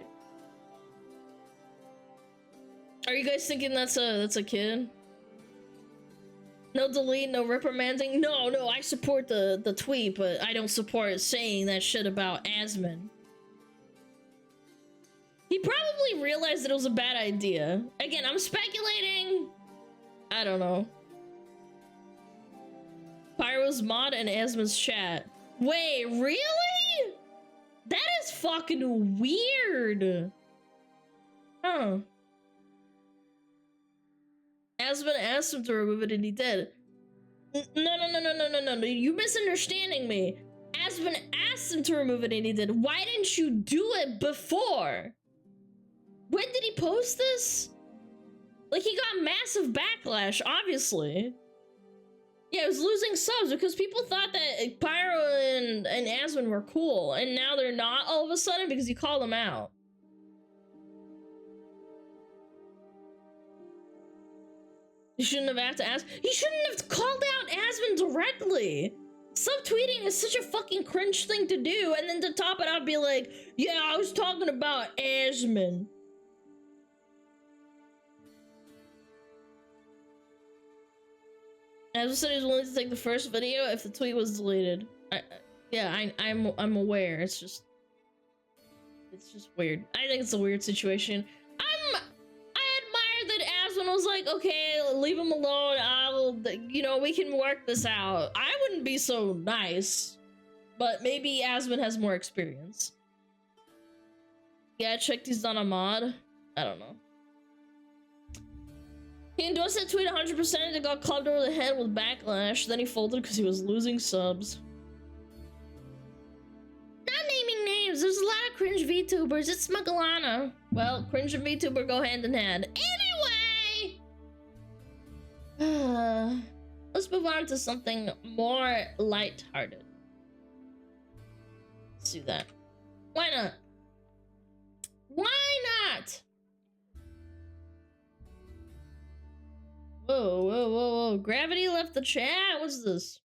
Are you guys thinking that's a kid? No delete, no reprimanding. No, I support the tweet, but I don't support saying that shit about Asmon. He probably realized that it was a bad idea. Again, I'm speculating. I don't know. Pyro's mod and Asmon's chat. Wait, really? That is fucking weird. Huh. Asmon asked him to remove it and he did. No. You misunderstanding me. Asmon asked him to remove it and he did. Why didn't you do it before? When did he post this? Like, he got massive backlash, obviously. Yeah, it was losing subs because people thought that Pyro and Asmon were cool, and now they're not all of a sudden because you called them out. You shouldn't have had to ask. He shouldn't have called out Asmon directly. Subtweeting is such a fucking cringe thing to do, and then to top it out, be like, yeah, I was talking about Asmon. Asmon said he was willing to take the first video if the tweet was deleted. I'm aware. It's just weird. I think it's a weird situation. I admire that Asmon was like, okay, leave him alone. We can work this out. I wouldn't be so nice, but maybe Asmon has more experience. Yeah, I checked he's not a mod. I don't know. He endorsed that tweet 100% and it got clubbed over the head with backlash. Then he folded because he was losing subs. Not naming names. There's a lot of cringe VTubers. It's SmugAlana. Well, cringe and VTuber go hand in hand. Anyway! Let's move on to something more lighthearted. Let's do that. Why not? Why not? Whoa, whoa, whoa, whoa. Gravity left the chat? What's this?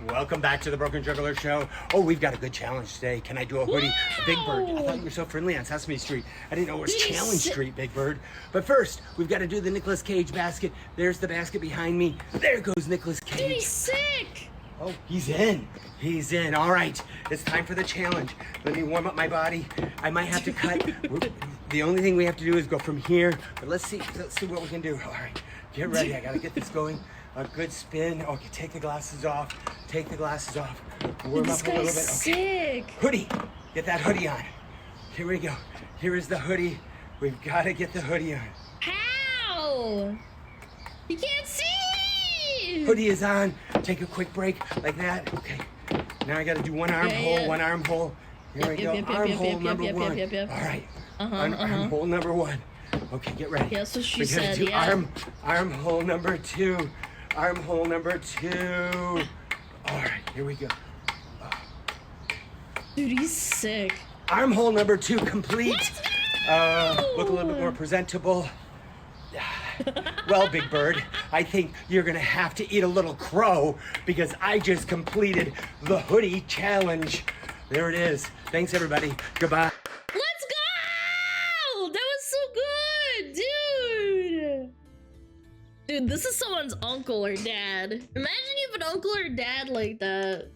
Welcome back to the Broken Juggler Show. Oh, we've got a good challenge today. Can I do a hoodie? A Big Bird. I thought you were so friendly on Sesame Street. I didn't know it was Challenge Street, Big Bird. But first, we've got to do the Nicolas Cage basket. There's the basket behind me. There goes Nicolas Cage. Dude, he's sick. Oh, he's in. He's in. All right, it's time for the challenge. Let me warm up my body. I might have to cut. The only thing we have to do is go from here. But let's see what we can do. All right, get ready. I gotta get this going. A good spin. Okay, take the glasses off. Take the glasses off. Warm up a little bit. Okay. Sick. Hoodie. Get that hoodie on. Here we go. Here is the hoodie. We've got to get the hoodie on. How? You can't see. Hoodie is on. Take a quick break like that. Okay. Now I got to do one armhole. One armhole. Here we go. Armhole number one. All right. Armhole number one. Okay, get ready. Yeah, that's what she we gotta said. Do Yeah. Armhole number two. Armhole number two. All right, here we go. Dude, he's sick. Armhole number two complete. Let's go! Look a little bit more presentable. Well, Big Bird, I think you're gonna have to eat a little crow because I just completed the hoodie challenge. There it is. Thanks, everybody. Goodbye. Let's go! That was so good, dude. Dude, this is someone's uncle or dad. Imagine you have an uncle or dad like that.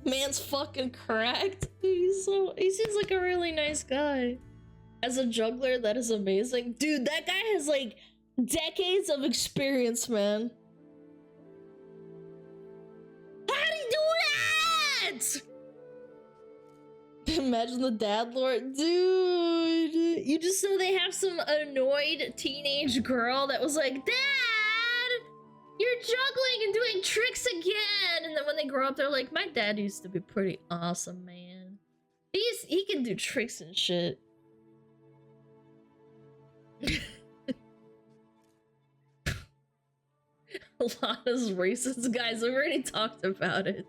Man's fucking cracked. He seems like a really nice guy. As a juggler, that is amazing. Dude, that guy has like decades of experience, man. How'd he do that? Imagine the dad lord. Dude, you just know they have some annoyed teenage girl that was like, Dad, you're juggling and doing tricks again. And then when they grow up, they're like, my dad used to be pretty awesome, man. He can do tricks and shit. Alana's racist, guys. I've already talked about it.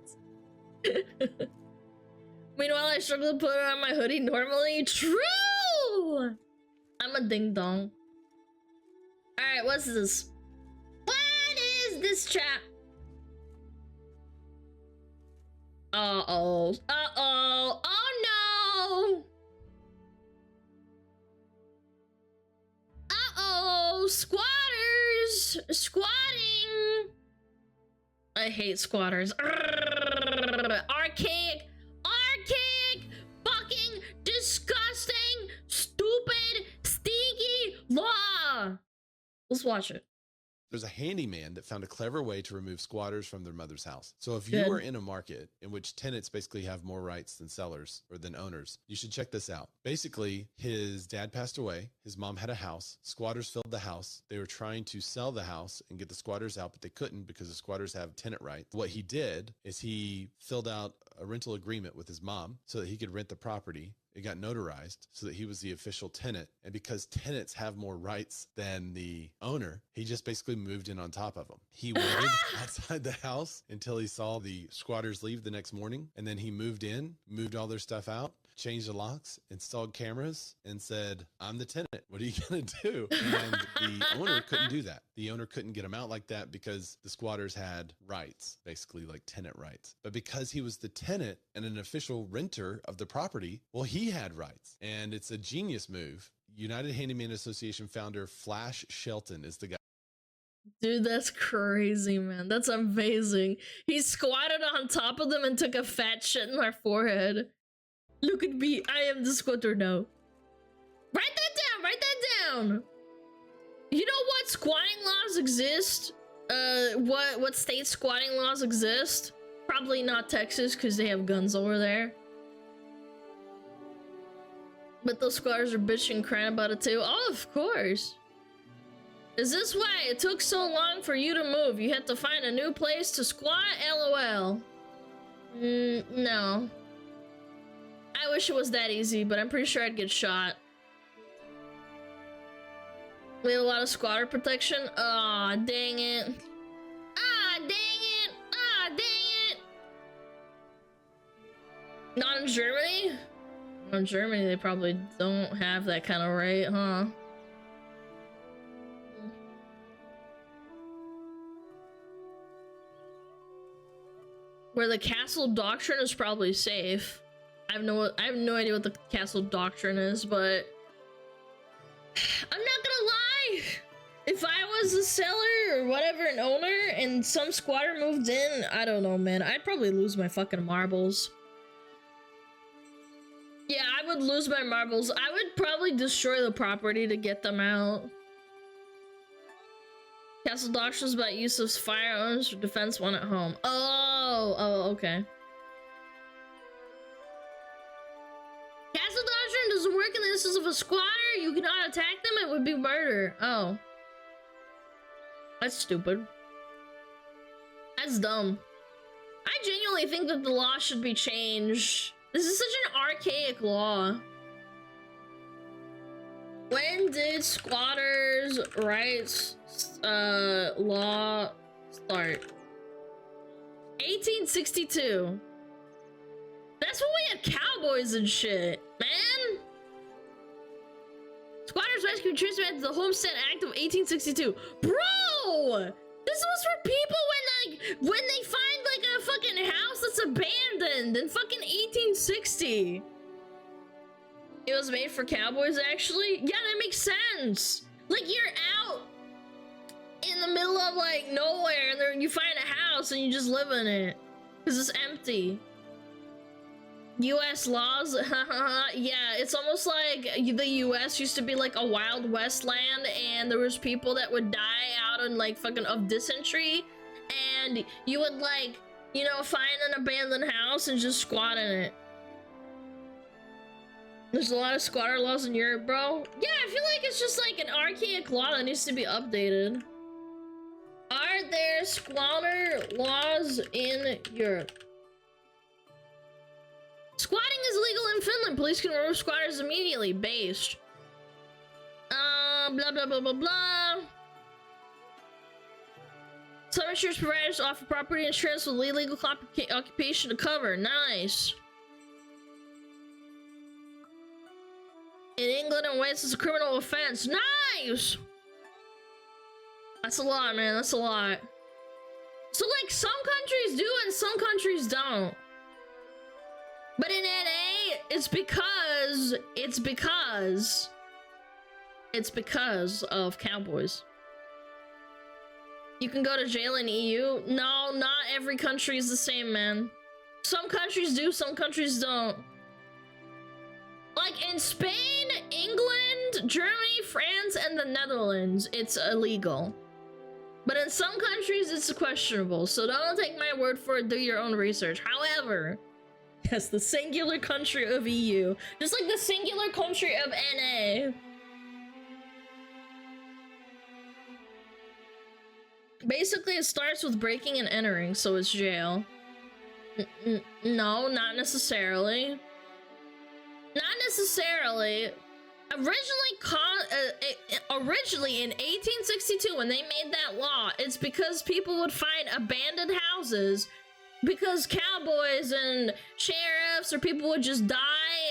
Meanwhile, I struggle to put on my hoodie normally. True! I'm a ding dong. Alright, what's this? What is this chat? Uh-oh. Uh-oh. Oh no! Uh-oh! Squatters! Squatting! I hate squatters. Archaic! Archaic! Fucking disgusting! Stupid! Stinky law! Let's watch it. There's a handyman that found a clever way to remove squatters from their mother's house. So if you are in a market in which tenants basically have more rights than sellers or than owners, you should check this out. Basically, his dad passed away. His mom had a house. Squatters filled the house. They were trying to sell the house and get the squatters out, but they couldn't because the squatters have tenant rights. What he did is he filled out a rental agreement with his mom so that he could rent the property. It got notarized so that he was the official tenant. And because tenants have more rights than the owner, he just basically moved in on top of them. He waited outside the house until he saw the squatters leave the next morning. And then he moved in, moved all their stuff out, changed the locks, installed cameras, and said, I'm the tenant. What are you going to do? And the owner couldn't do that. The owner couldn't get him out like that because the squatters had rights, basically like tenant rights. But because he was the tenant and an official renter of the property, well, he had rights. And it's a genius move. United Handyman Association founder Flash Shelton is the guy. Dude, that's crazy, man. That's amazing. He squatted on top of them and took a fat shit in their forehead. Look at me. I am the squatter now. Write that down. Write that down. You know what squatting laws exist? What state squatting laws exist? Probably not Texas because they have guns over there. But those squatters are bitching and crying about it too. Oh, of course. Is this why it took so long for you to move? You had to find a new place to squat? LOL. No. I wish it was that easy, but I'm pretty sure I'd get shot. We have a lot of squatter protection. Aw, dang it. Ah, dang it. Ah, dang it. Not in Germany? In Germany, they probably don't have that kind of right, huh? Where the castle doctrine is probably safe. I have no idea what the castle doctrine is, but I'm not gonna lie. If I was a seller or whatever, an owner, and some squatter moved in, I don't know, man. I'd probably lose my fucking marbles. Yeah, I would lose my marbles. I would probably destroy the property to get them out. Castle doctrines about use of firearms for defense when at home. Oh, okay. Castle doctrine doesn't work in the instance of a squatter. You cannot attack them. It would be murder. Oh. That's stupid. That's dumb. I genuinely think that the law should be changed. This is such an archaic law. When did squatters' rights law start? 1862. That's when we had cowboys and shit, man. Squatters' rights can be traced back to the Homestead Act of 1862. Bro! This was for people when they find like a fucking house that's abandoned in fucking 1860. It was made for cowboys, actually? Yeah, that makes sense. Like, you're out in the middle of like nowhere and then you find a house and you just live in it because it's empty. US laws. Yeah, it's almost like the US used to be like a Wild West land and there was people that would die out in like fucking of dysentery and you would like, you know, find an abandoned house and just squat in it. There's a lot of squatter laws in Europe, bro. Yeah, I feel like it's just like an archaic law that needs to be updated. Are there squatter laws in Europe? Squatting is illegal in Finland. Police can remove squatters immediately. Based. Blah, blah, blah, blah, blah. Some insurance providers offer property insurance with illegal occupation to cover. Nice. In England and Wales, it's a criminal offense. Nice! That's a lot, man. That's a lot. So, like, some countries do and some countries don't. But in NA, it's because of cowboys. You can go to jail in EU. No, not every country is the same, man. Some countries do, some countries don't. Like in Spain, England, Germany, France, and the Netherlands, it's illegal. But in some countries, it's questionable. So don't take my word for it, do your own research. However, yes, the singular country of EU, just like the singular country of NA. Basically, it starts with breaking and entering, so it's jail. No, not necessarily. Not necessarily. Originally in 1862, when they made that law, it's because people would find abandoned houses because cowboys and sheriffs or people would just die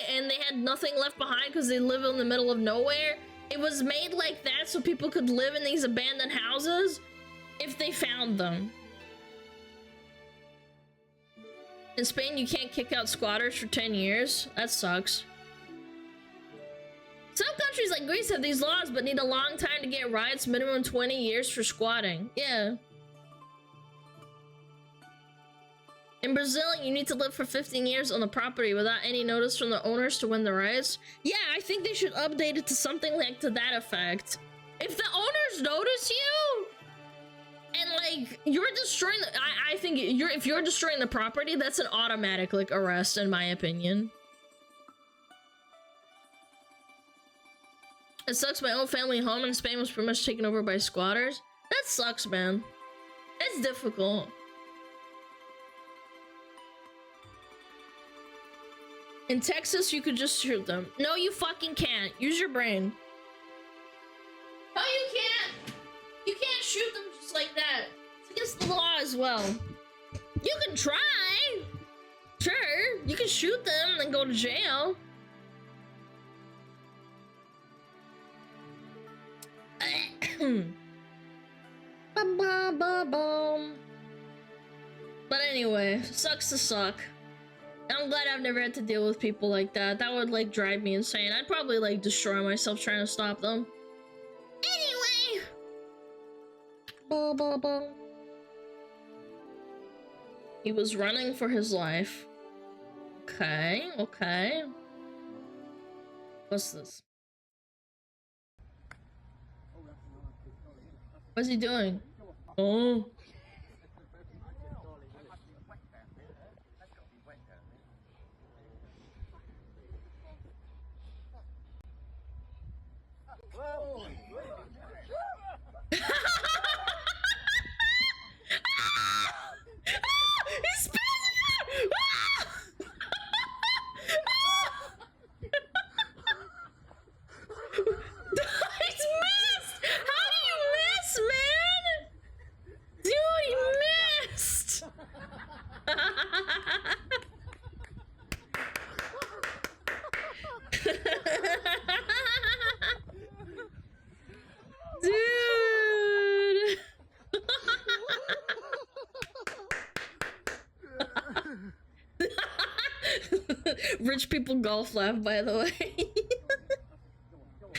and they had nothing left behind because they live in the middle of nowhere. It was made like that so people could live in these abandoned houses if they found them. In Spain, you can't kick out squatters for 10 years. That sucks. Some countries like Greece have these laws but need a long time to get rights, minimum 20 years for squatting. Yeah. In Brazil, you need to live for 15 years on the property without any notice from the owners to win the rights. Yeah, I think they should update it to something like to that effect. If the owners notice you and like you're destroying the, I think if you're destroying the property, that's an automatic like arrest in my opinion. It sucks. My own family home in Spain was pretty much taken over by squatters. That sucks, man. It's difficult. In Texas, you could just shoot them. No, you fucking can't. Use your brain. No, you can't. You can't shoot them just like that. It's against the law as well. You can try. Sure, you can shoot them and then go to jail. But anyway, sucks to suck. I'm glad I've never had to deal with people like that. That would like drive me insane. I'd probably like destroy myself trying to stop them. Anyway. Blah, blah, blah. He was running for his life. Okay, okay. What's this? What's he doing? Oh. He's spazzing out! He's missed! How do you miss, man? Dude, he missed! Dude! Rich people golf laugh, by the way.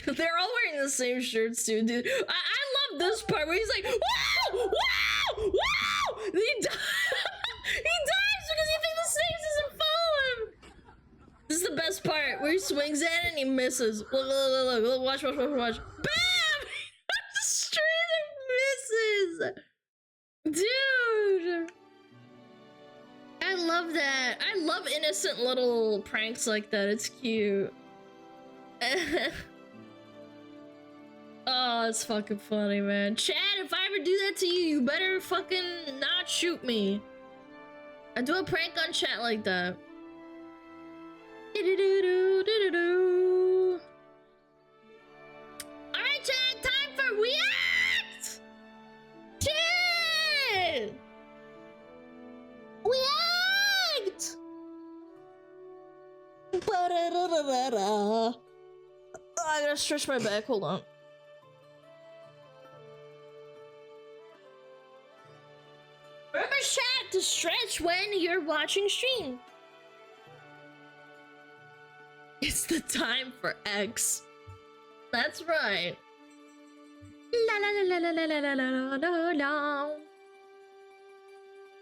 They're all wearing the same shirts too, dude. I love this part where he's like, wow! Wow! Wow! He, he dives because he thinks the snakes doesn't follow him! This is the best part, where he swings at it and he misses. Look, watch. Bam! Straight up misses! Dude! I love that. I love innocent little pranks like that. It's cute. Oh, it's fucking funny, man. Chad, if I ever do that to you, you better fucking not shoot me. I do a prank on chat like that. Alright, chat, time for React! Shit! React! Oh, I gotta stretch my back, hold on. Remember, chat, to stretch when you're watching stream. It's the time for X. That's right. La la la la la la la la la.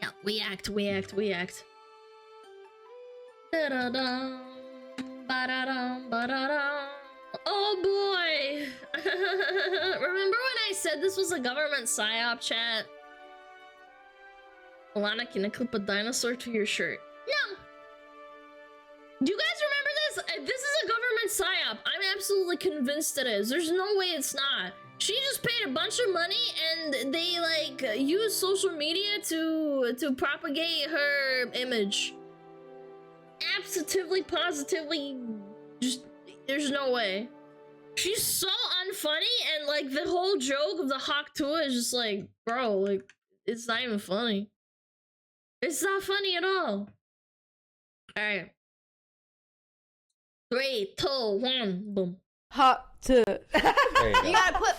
Yeah, we act. Da da da, ba da da, ba da da. Oh boy! Remember when I said this was a government psyop, chat? Alana, can I clip a dinosaur to your shirt? No! Do you guys remember this? This is a government psyop. I'm absolutely convinced it is. There's no way it's not. She just paid a bunch of money and they like use social media to propagate her image. Absolutely, positively, just there's no way. She's so unfunny and like the whole joke of the Hawk Tua is just like, bro, like it's not even funny. It's not funny at all. Alright. 3, 2, 1, boom. Hot to. You gotta put.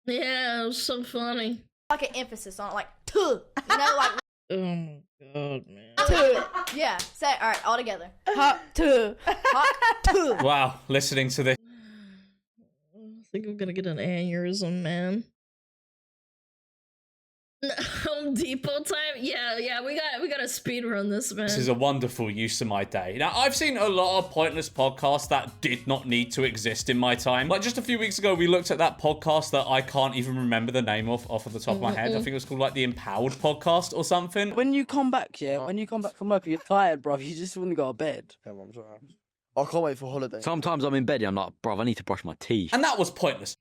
Yeah, it was so funny. Like an emphasis on it, like to. You know, like. Oh my god, man. To. Yeah. Say it. All right, all together. Hot to. Hot to. Wow, listening to this. I think I'm gonna get an aneurysm, man. Home Depot time? Yeah, we gotta speed run this, man. This is a wonderful use of my day. Now, I've seen a lot of pointless podcasts that did not need to exist in my time. Like, just a few weeks ago, we looked at that podcast that I can't even remember the name of off of the top of my head. I think it was called, like, the Empowered Podcast or something. When you come back, when you come back from work, you're tired, bruv. You just want to go to bed. Yeah, I'm sorry. I can't wait for holiday. Sometimes I'm in bed and I'm like, bruv, I need to brush my teeth. And that was pointless.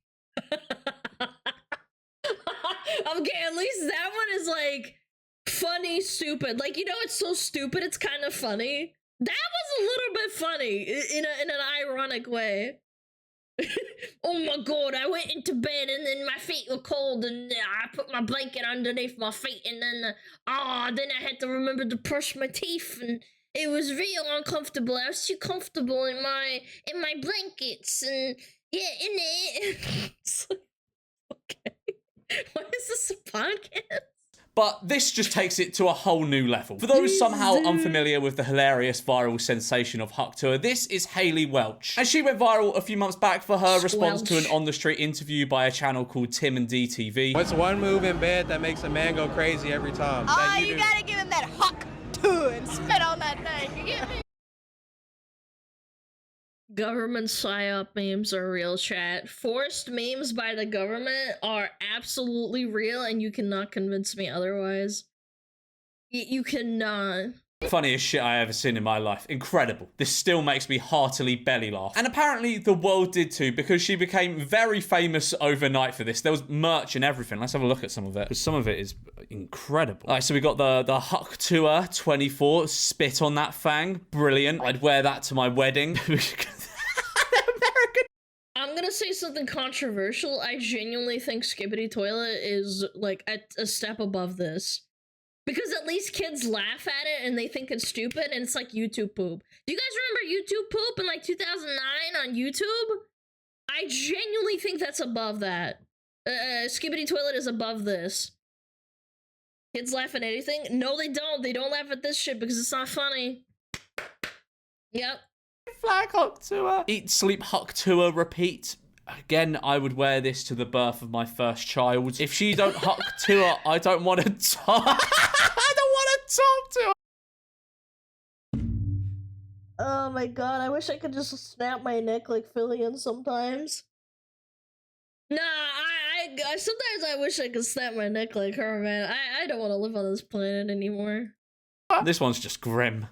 Okay, at least that one is like funny, stupid. Like, you know, it's so stupid, it's kind of funny. That was a little bit funny in an ironic way. Oh my god, I went into bed and then my feet were cold and I put my blanket underneath my feet and then then I had to remember to brush my teeth and It was real uncomfortable. I was too comfortable in my blankets and yeah, in it. Okay. Why is this a podcast? But this just takes it to a whole new level. For those somehow unfamiliar with the hilarious viral sensation of Huck Tour, this is Haley Welch. And she went viral a few months back for her response to an on-the-street interview by a channel called Tim and DTV. What's one move in bed that makes a man go crazy every time? Oh, you gotta give him that Huck Tour and spit on that thing, you get me? Government psyop memes are real, chat. Forced memes by the government are absolutely real, and you cannot convince me otherwise. You cannot. Funniest shit I ever seen in my life. Incredible. This still makes me heartily belly laugh. And apparently the world did too, because she became very famous overnight for this. There was merch and everything. Let's have a look at some of it, because some of it is incredible. All right, so we got the Huck Tour 24, spit on that fang. Brilliant. I'd wear that to my wedding. I'm gonna say something controversial. I genuinely think Skibbity Toilet is like a step above this. Because at least kids laugh at it and they think it's stupid, and it's like YouTube poop. Do you guys remember YouTube poop in like 2009 on YouTube? I genuinely think that's above that. Skibbity Toilet is above this. Kids laugh at anything? No, they don't. They don't laugh at this shit because it's not funny. Yep. Flag Huck Tour. Eat, sleep, Huck Tour, repeat. Again, I would wear this to the birth of my first child. If she don't Huck Tour, I don't want to talk. I don't want to talk to her. Oh my god, I wish I could just snap my neck like Fillion sometimes. Nah, I sometimes I wish I could snap my neck like her, man. I don't want to live on this planet anymore. This one's just grim.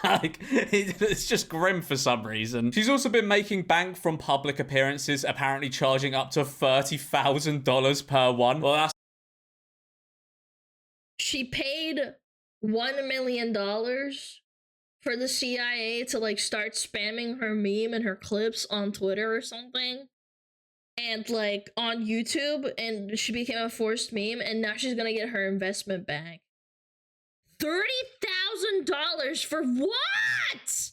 Like, it's just grim for some reason. She's also been making bank from public appearances, apparently charging up to $30,000 per one. Well, that's... She paid $1 million for the CIA to like start spamming her meme and her clips on Twitter or something. And like on YouTube, and she became a forced meme, and now she's gonna get her investment back. $30,000 for what?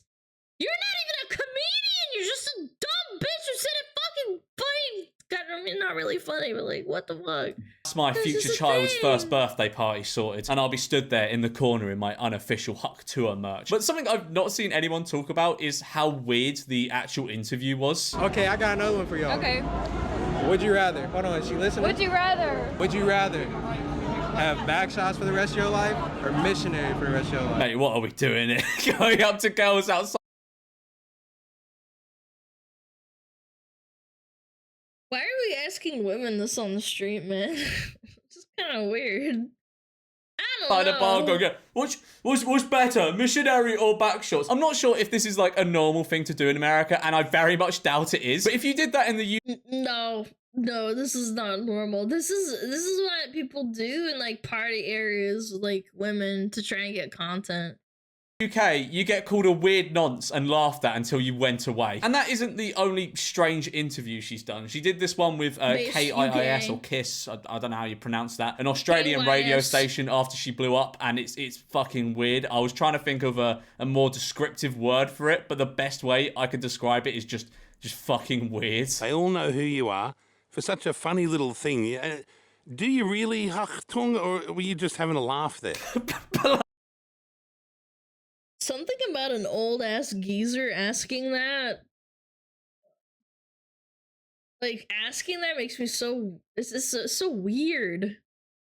You're not even a comedian. You're just a dumb bitch who said it fucking funny. God, I mean, not really funny, but like, what the fuck? That's my future child's first birthday party sorted, and I'll be stood there in the corner in my unofficial Huck Tour merch. But something I've not seen anyone talk about is how weird the actual interview was. Okay, I got another one for y'all. Okay. Would you rather? Hold on, is she listening? Would you rather? Would you rather have back shots for the rest of your life or missionary for the rest of your life? Mate, what are we doing here? Going up to girls outside. Why are we asking women this on the street, man? It's just kind of weird. I don't know. Bar, go, what's better, missionary or back shots? I'm not sure if this is like a normal thing to do in America, and I very much doubt it is. But if you did that in the No, this is not normal. This is what people do in like party areas with like women to try and get content. UK, you get called a weird nonce and laughed at until you went away. And that isn't the only strange interview she's done. She did this one with KIIS or KISS, I don't know how you pronounce that, an Australian radio station after she blew up, and it's fucking weird. I was trying to think of a more descriptive word for it, but the best way I could describe it is just fucking weird. They all know who you are for such a funny little thing. Do you really Huck Tung, or were you just having a laugh there? Something about an old ass geezer asking that. Like, asking that makes me so... It's just so weird.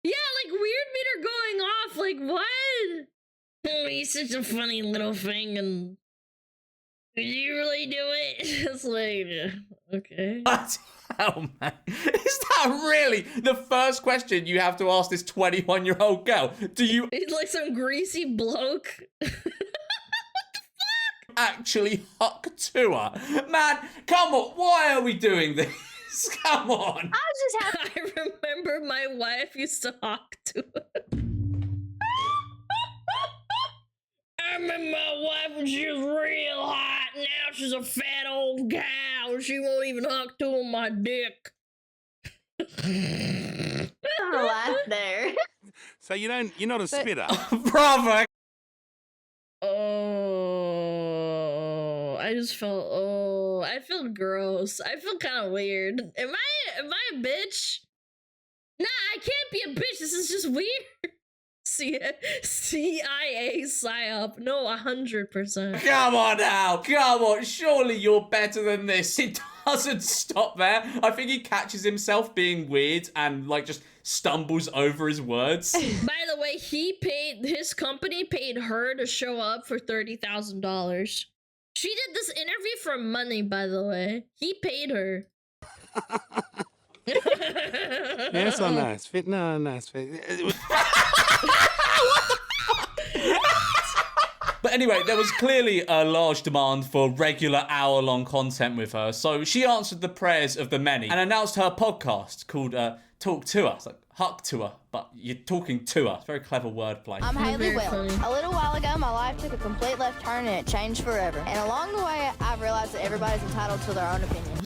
Yeah, like, weird meter going off. Like, what? Oh, he's such a funny little thing, and... Did you really do it? It's like, okay. What? Oh, man. Is that really the first question you have to ask this 21-year-old girl? Do you... He's like some greasy bloke. Actually Huck Tour? Man, come on, why are we doing this? Come on. I remember my wife used to Huck Tour. I remember my wife when she was real hot. Now she's a fat old gal. She won't even Huck Tour my dick. Laugh there. So you're not a spitter? Bravo. Oh, I just felt, oh, I feel gross. I feel kind of weird. Am I a bitch? Nah, I can't be a bitch. This is just weird. CIA psyop. No, 100%. Come on now, come on. Surely you're better than this. It doesn't stop there. I think he catches himself being weird and like just stumbles over his words. By the way, his company paid her to show up for $30,000. She did this interview for money, by the way. He paid her. That's so nice. Fit, no, nice. But anyway, there was clearly a large demand for regular hour-long content with her, so she answered the prayers of the many and announced her podcast called Talk to Her. It's like Huck to Her, but you're talking to her. It's very clever wordplay. I'm Haley Well. A little while ago, my life took a complete left turn and it changed forever. And along the way, I've realized that everybody's entitled to their own opinion.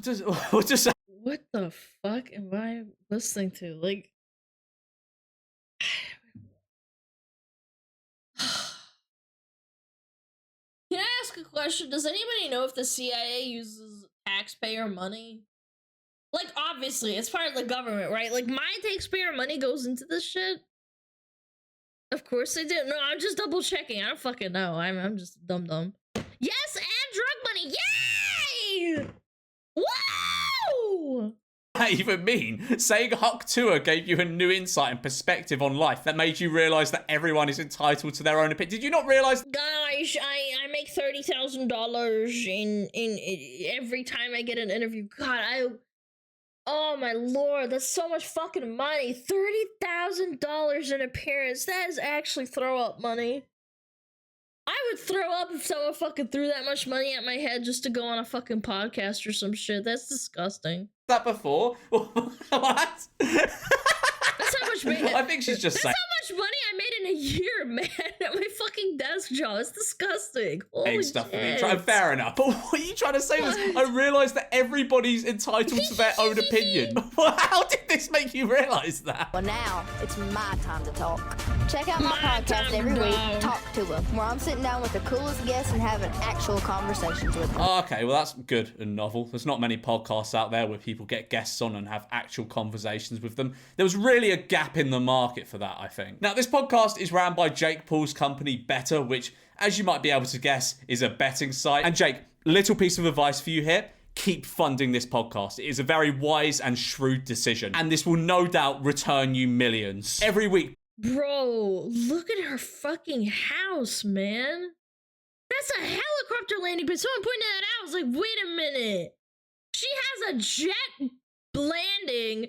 What the fuck am I listening to? Like, can I ask a question? Does anybody know if the CIA uses taxpayer money? Like, obviously, it's part of the government, right? Like, my taxpayer money goes into this shit? Of course they do. No, I'm just double checking. I don't fucking know. I'm just dumb. Yes, and drug money. Yay! Woo! What does that even mean? Saying Huck to Her gave you a new insight and perspective on life that made you realize that everyone is entitled to their own opinion. Did you not realize? Guys, I make $30,000 in every time I get an interview. God, oh my lord, that's so much fucking money. $30,000 an appearance. That is actually throw up money. I would throw up if someone fucking threw that much money at my head just to go on a fucking podcast or some shit. That's disgusting. That before? What? That's how much money. I think she's just saying. That's how much money I made in a year, man, at my fucking desk job. It's disgusting. Holy stuff shit. Fair enough. But what are you trying to say was, I realised that everybody's entitled to their own opinion. How did this make you realise that? Well, now it's my time to talk. Check out my podcast every week, Talk to Her, where I'm sitting down with the coolest guests and having actual conversations with them. Okay, well that's good and novel. There's not many podcasts out there where people get guests on and have actual conversations with them. There was really a gap in the market for that, I think. Now, this podcast is ran by Jake Paul's company, Better, which, as you might be able to guess, is a betting site. And Jake, little piece of advice for you here. Keep funding this podcast. It is a very wise and shrewd decision. And this will no doubt return you millions. Every week. Bro, look at her fucking house, man. That's a helicopter landing pad. Someone pointed that out. I was like, wait a minute. She has a jet landing.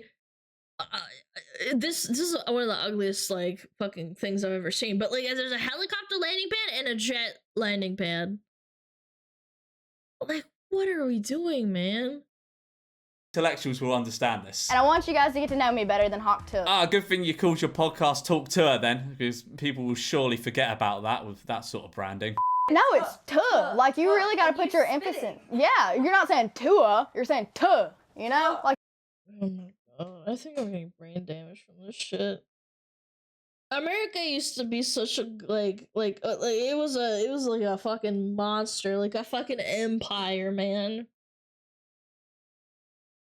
This is one of the ugliest like fucking things I've ever seen. But like, there's a helicopter landing pad and a jet landing pad. Like, what are we doing, man? Intellectuals will understand this. And I want you guys to get to know me better than Hawk to Her. Ah, good thing you called your podcast Talk to Her then, because people will surely forget about that with that sort of branding. No, it's tuh. Like, you really got to put your emphasis. Yeah, you're not saying tuh, you're saying tuh, you know? Like. Oh my god, I think I'm getting brain damage from this shit. America used to be such a like it was like a fucking monster, like a fucking empire, man.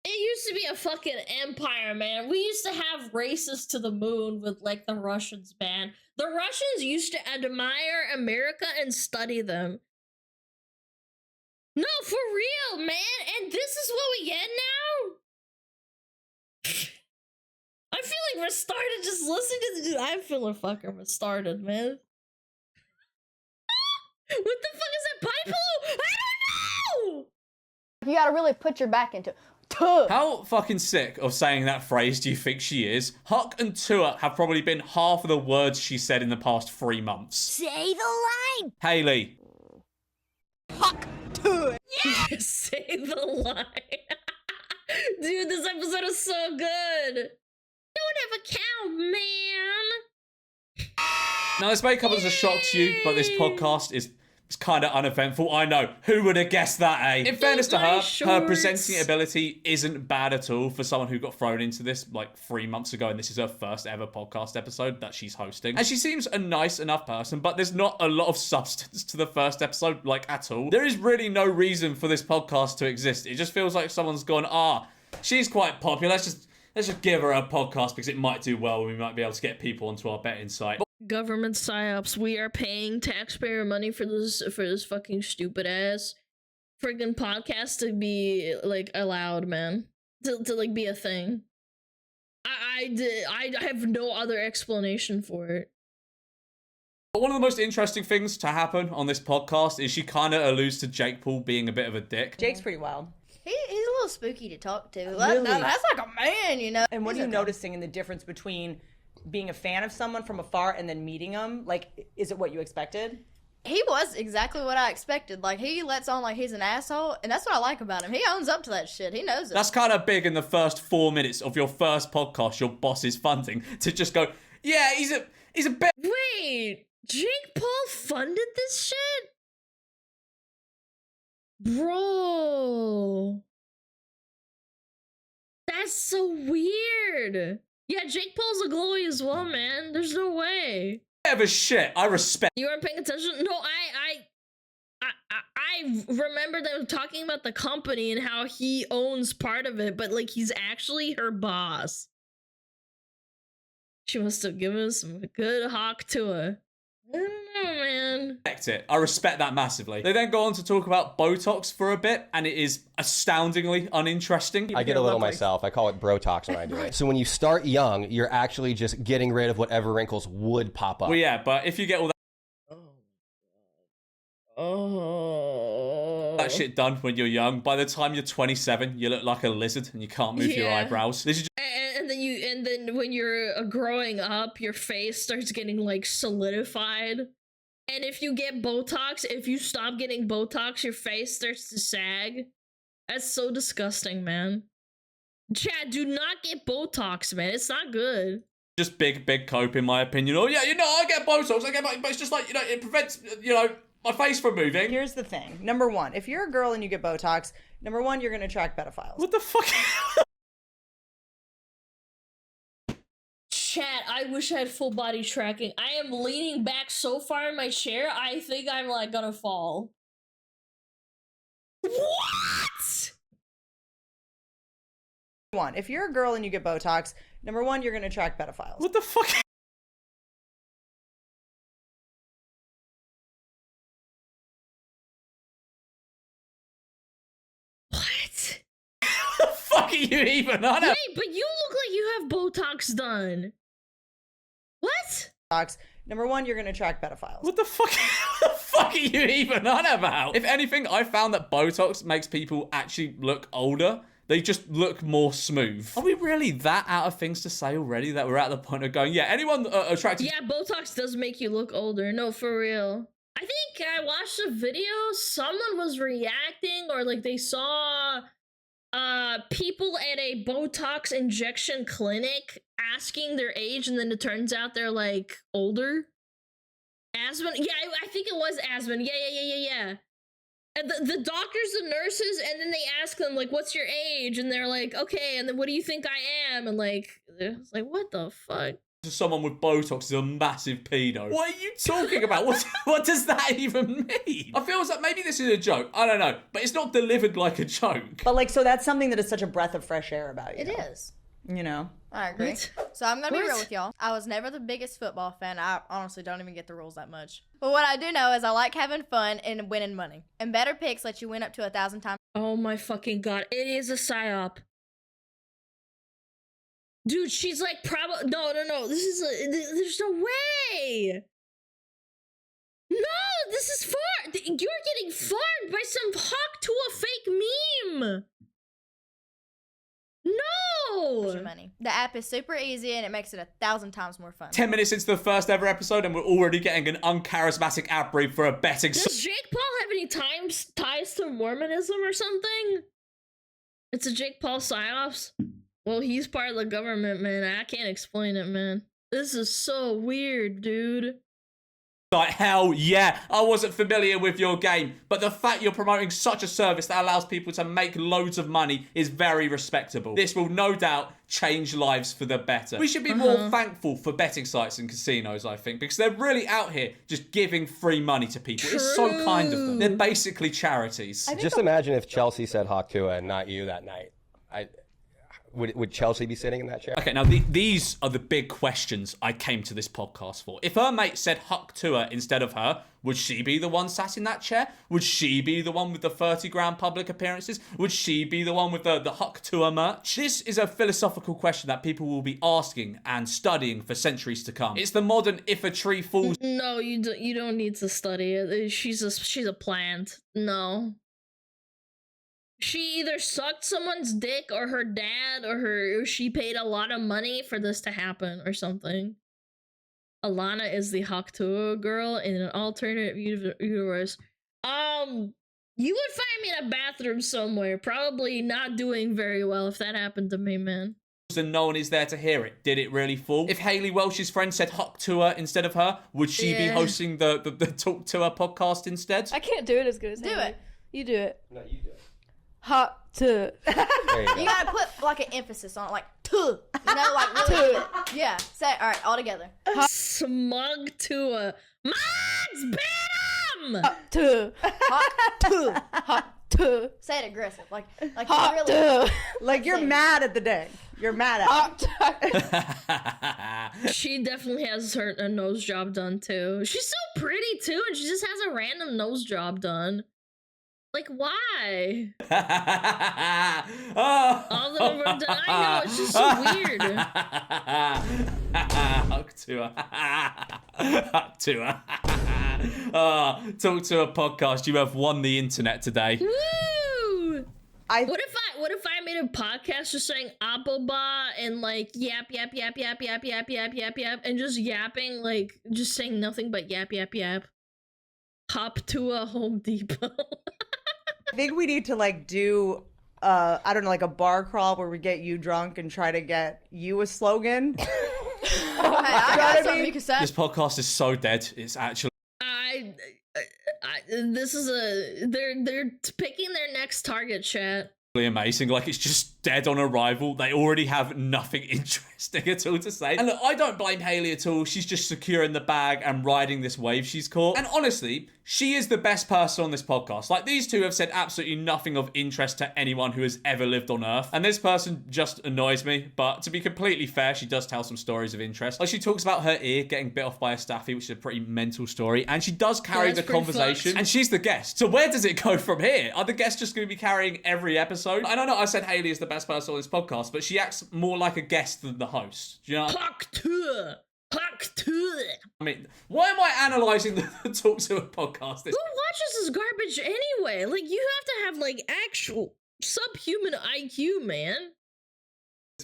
It used to be a fucking empire, man. We used to have races to the moon with like the Russians, man. The Russians used to admire America and study them. No, for real, man. And this is what we get now? I feel like we're started just listening to the dude. I'm feeling fucking retarded, man. What the fuck is that pipe hole? I don't know! You gotta really put your back into it. Tuh. How fucking sick of saying that phrase do you think she is? Huck and Tua have probably been half of the words she said in the past 3 months. Say the line! Haley. Huck to it! Yeah! Say the line. Dude, this episode is so good. Don't have a cow, man. Now, this may come as a shock to you, but this podcast is It's kind of uneventful. I know. Who would have guessed that, eh? In fairness to her, her presenting ability isn't bad at all for someone who got thrown into this like 3 months ago, and this is her first ever podcast episode that she's hosting. And she seems a nice enough person, but there's not a lot of substance to the first episode, like, at all. There is really no reason for this podcast to exist. It just feels like someone's gone, she's quite popular. Let's just give her a podcast because it might do well and we might be able to get people onto our betting site. Government psyops. We are paying taxpayer money for this fucking stupid ass friggin' podcast to be like allowed, man. To like be a thing. I have no other explanation for it. One of the most interesting things to happen on this podcast is she kind of alludes to Jake Paul being a bit of a dick. Jake's pretty wild. He's a little spooky to talk to. Really? That's like a man, you know. And what are you noticing in the difference between being a fan of someone from afar and then meeting them? Like, is it what you expected? He was exactly what I expected. Like, he lets on like he's an asshole, and that's what I like about him. He owns up to that shit. He knows it. That's kind of big in the first 4 minutes of your first podcast your boss is funding to just go, yeah, he's a bit. Wait, Jake Paul funded this shit? Bro. That's so weird. Yeah, Jake Paul's a glowy as well, man. There's no way. Whatever shit, I respect. You weren't paying attention? No, I remember them talking about the company and how he owns part of it, but like he's actually her boss. She must have given some good hawk to her. I don't know, man. I respect that massively. They then go on to talk about Botox for a bit, and it is astoundingly uninteresting. I get a little myself. I call it Brotox when I do it. So when you start young, you're actually just getting rid of whatever wrinkles would pop up. Well, yeah, but if you get all that that shit done when you're young, by the time you're 27, you look like a lizard and you can't move your eyebrows. This is and then when you're growing up, your face starts getting like solidified. And if you get Botox, if you stop getting Botox, your face starts to sag. That's so disgusting, man. Chad, do not get Botox, man. It's not good. just big cope in my opinion. Oh yeah, I get Botox, but it's just like, it prevents, my face from moving. Here's the thing. Number one, if you're a girl and you get Botox, number one, you're going to attract pedophiles. What the fuck? Chat, I wish I had full body tracking. I am leaning back so far in my chair, I think I'm like gonna fall. What? One, if you're a girl and you get Botox, number one, you're going to attract pedophiles. What the fuck? What? The fuck are you even on? Wait, but you look like you have Botox done. What? Botox. Number one, you're going to attract pedophiles. What the fuck? What the fuck are you even on about? If anything, I found that Botox makes people actually look older. They just look more smooth. Are we really that out of things to say already that we're at the point of going, yeah, anyone attracted... Yeah, Botox does make you look older. No, for real. I think I watched a video, someone was reacting, or like they saw people at a Botox injection clinic asking their age, and then it turns out they're like older. Aspen? Yeah, I think it was Aspen. Yeah. And the doctors and nurses, and then they ask them, like, what's your age? And they're like, okay, and then what do you think I am? And like, it's like, what the fuck? Someone with Botox is a massive pedo. What are you talking about? What does that even mean? I feel like maybe this is a joke. I don't know. But it's not delivered like a joke. But like, so that's something that is such a breath of fresh air about you. It is. You know? I agree. What? So I'm going to be What? real with y'all. I was never the biggest football fan. I honestly don't even get the rules that much. But what I do know is I like having fun and winning money. And better picks let you win up to 1,000 times. Oh my fucking god. It is a psyop. Dude, she's like probably... No. This is... There's no way. No, this is far... You're getting farmed by some hawk to a fake meme. No! Your money. The app is super easy and it makes it 1,000 times more fun. 10 minutes into the first ever episode and we're already getting an uncharismatic ad brief for a betting... Does Jake Paul have any ties to Mormonism or something? It's a Jake Paul psyops? Well, he's part of the government, man. I can't explain it, man. This is so weird, dude. Like, hell yeah, I wasn't familiar with your game, but the fact you're promoting such a service that allows people to make loads of money is very respectable. This will no doubt change lives for the better. We should be more thankful for betting sites and casinos, I think, because they're really out here just giving free money to people. It's so kind of them. They're basically charities. Just imagine if Chelsea said Haktua and not you that night. Would Chelsea be sitting in that chair? Okay, now these are the big questions I came to this podcast for. If her mate said Huck to her instead of her, would she be the one sat in that chair? Would she be the one with the 30 grand public appearances? Would she be the one with the Huck to her merch? This is a philosophical question that people will be asking and studying for centuries to come. It's the modern if a tree falls. No, you don't need to study it. She's a plant. No. She either sucked someone's dick or her dad or she paid a lot of money for this to happen or something. Alana is the Haktua girl in an alternate universe. You would find me in a bathroom somewhere, probably not doing very well if that happened to me, man. And no one is there to hear it. Did it really fall? If Haley Welsh's friend said Huck to her instead of her, would she be hosting the Talk to Her podcast instead? I can't do it as good as Haley. Do it. You do it. No, you do it. Hot to. You gotta put like an emphasis on it, like to. You know, like really. Yeah. Say it. All right, all together. Smug to a Max Bam. To. Hot to. Hot to. Say it aggressive, like hot really. to. Like you're mad at the day. You're mad at it. She definitely has a nose job done too. She's so pretty too, and she just has a random nose job done. Like, why? All of them are done. I know, it's just so weird. Huck to her. Huck to her. Talk to a podcast. You have won the internet today. Woo! What if I made a podcast just saying Appleba and like yap, and just yapping, like just saying nothing but yap. Hop to a Home Depot. I think we need to like do I don't know, like a bar crawl where we get you drunk and try to get you a slogan. I got something you can say. This podcast is so dead. It's actually this is they're picking their next target, chat. Amazing. Like, it's just dead on arrival. They already have nothing interesting at all to say. And look, I don't blame Haley at all. She's just securing the bag and riding this wave she's caught. And honestly, she is the best person on this podcast. Like, these two have said absolutely nothing of interest to anyone who has ever lived on Earth. And this person just annoys me. But to be completely fair, she does tell some stories of interest. Like, she talks about her ear getting bit off by a staffy, which is a pretty mental story. And she does carry the conversation. And she's the guest. So where does it go from here? Are the guests just going to be carrying every episode? I don't know, I said Haley is the best person on this podcast, but she acts more like a guest than the host. Do you know? Huck to. I mean, why am I analysing the Talk to a podcast? Who watches this garbage anyway? Like, you have to have, like, actual subhuman IQ, man.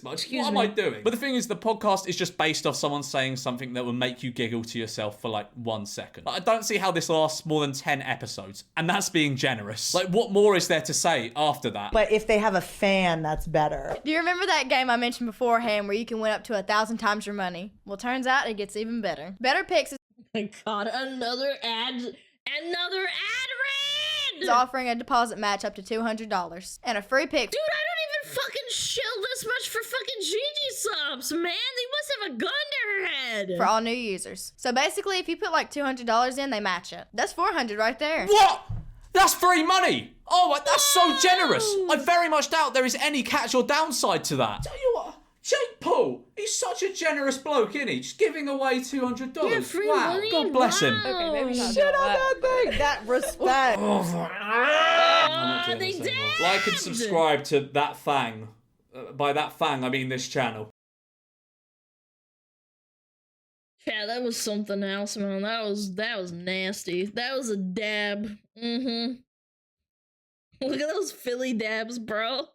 What am I doing? But the thing is, the podcast is just based off someone saying something that will make you giggle to yourself for like 1 second. I don't see how this lasts more than 10 episodes, and that's being generous. Like, what more is there to say after that? But if they have a fan, that's better. Do you remember that game I mentioned beforehand where you can win up to 1,000 times your money? Well, turns out it gets even better. Better Picks is my God, another ad read! Is offering a deposit match up to $200 and a free pick. Dude, I don't even fucking shill this much for fucking Gigi subs, man. They must have a gun to her head. For all new users. So basically, if you put like $200 in, they match it. That's $400 right there. What? That's free money. Oh, that's so generous. I very much doubt there is any catch or downside to that. Tell you what, Jake Paul, he's such a generous bloke, isn't he? Just giving away $200. Yeah, free wow, money? God bless him. Okay, maybe not Shit on that thing. That respect. They did. Like and subscribe to That Fang. By That Fang, I mean this channel. Yeah, that was something else, man. That was nasty. That was a dab. Look at those Philly dabs, bro.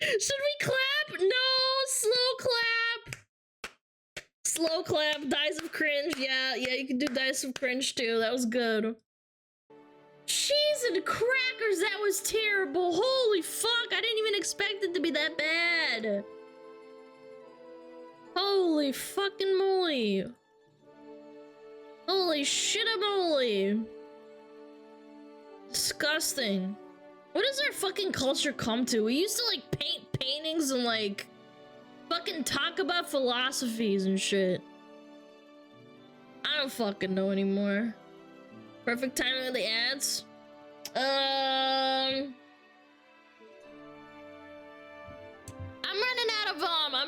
Should we clap? No, slow clap. Slow clap, dice of cringe. Yeah, you can do dice of cringe too. That was good. Cheese and crackers, that was terrible. Holy fuck, I didn't even expect it to be that bad. Holy fucking moly. Holy shit, moly. Disgusting. What does our fucking culture come to? We used to like paint paintings and like fucking talk about philosophies and shit. I don't fucking know anymore. Perfect timing of the ads. I'm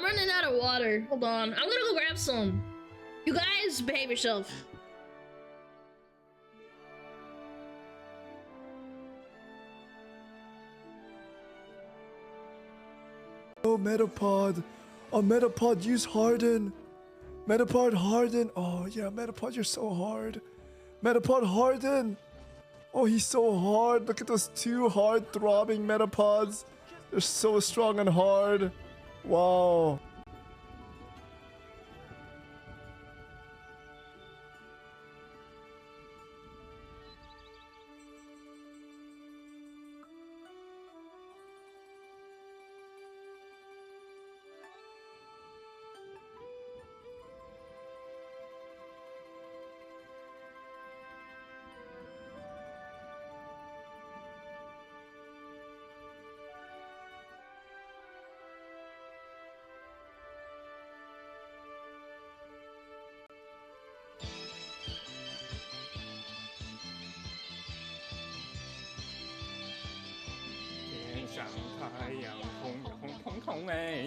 running out of water. Hold on. I'm gonna go grab some. You guys behave yourself. Oh, Metapod. Oh, Metapod, use Harden. Metapod, Harden. Oh, yeah, Metapod, you're so hard. Metapod, Harden. Oh, he's so hard. Look at those two hard throbbing Metapods. They're so strong and hard. Wow.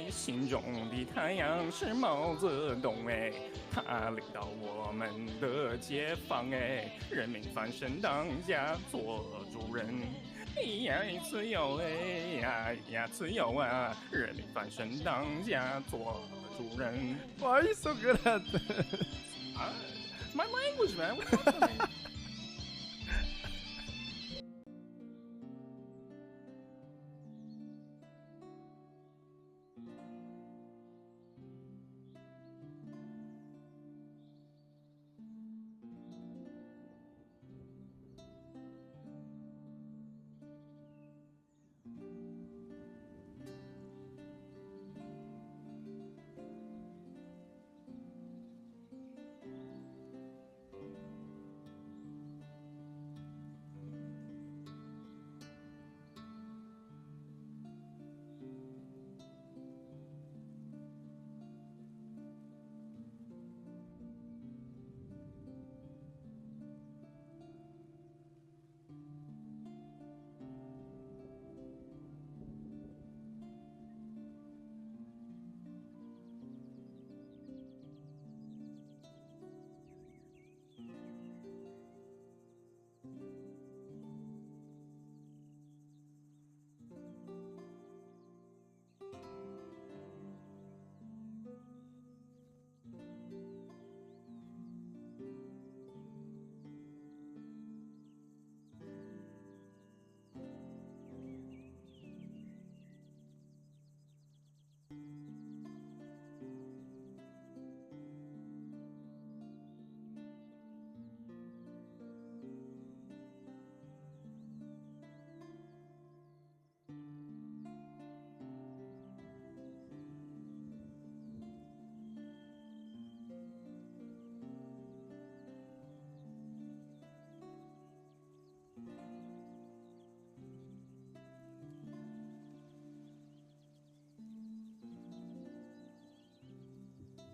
心中的太阳是毛泽东哎，他领导我们的解放哎，人民翻身当家做主人，呀自由哎呀自由啊，人民翻身当家做主人。Why are you so good at this? My language, man. What's up with me?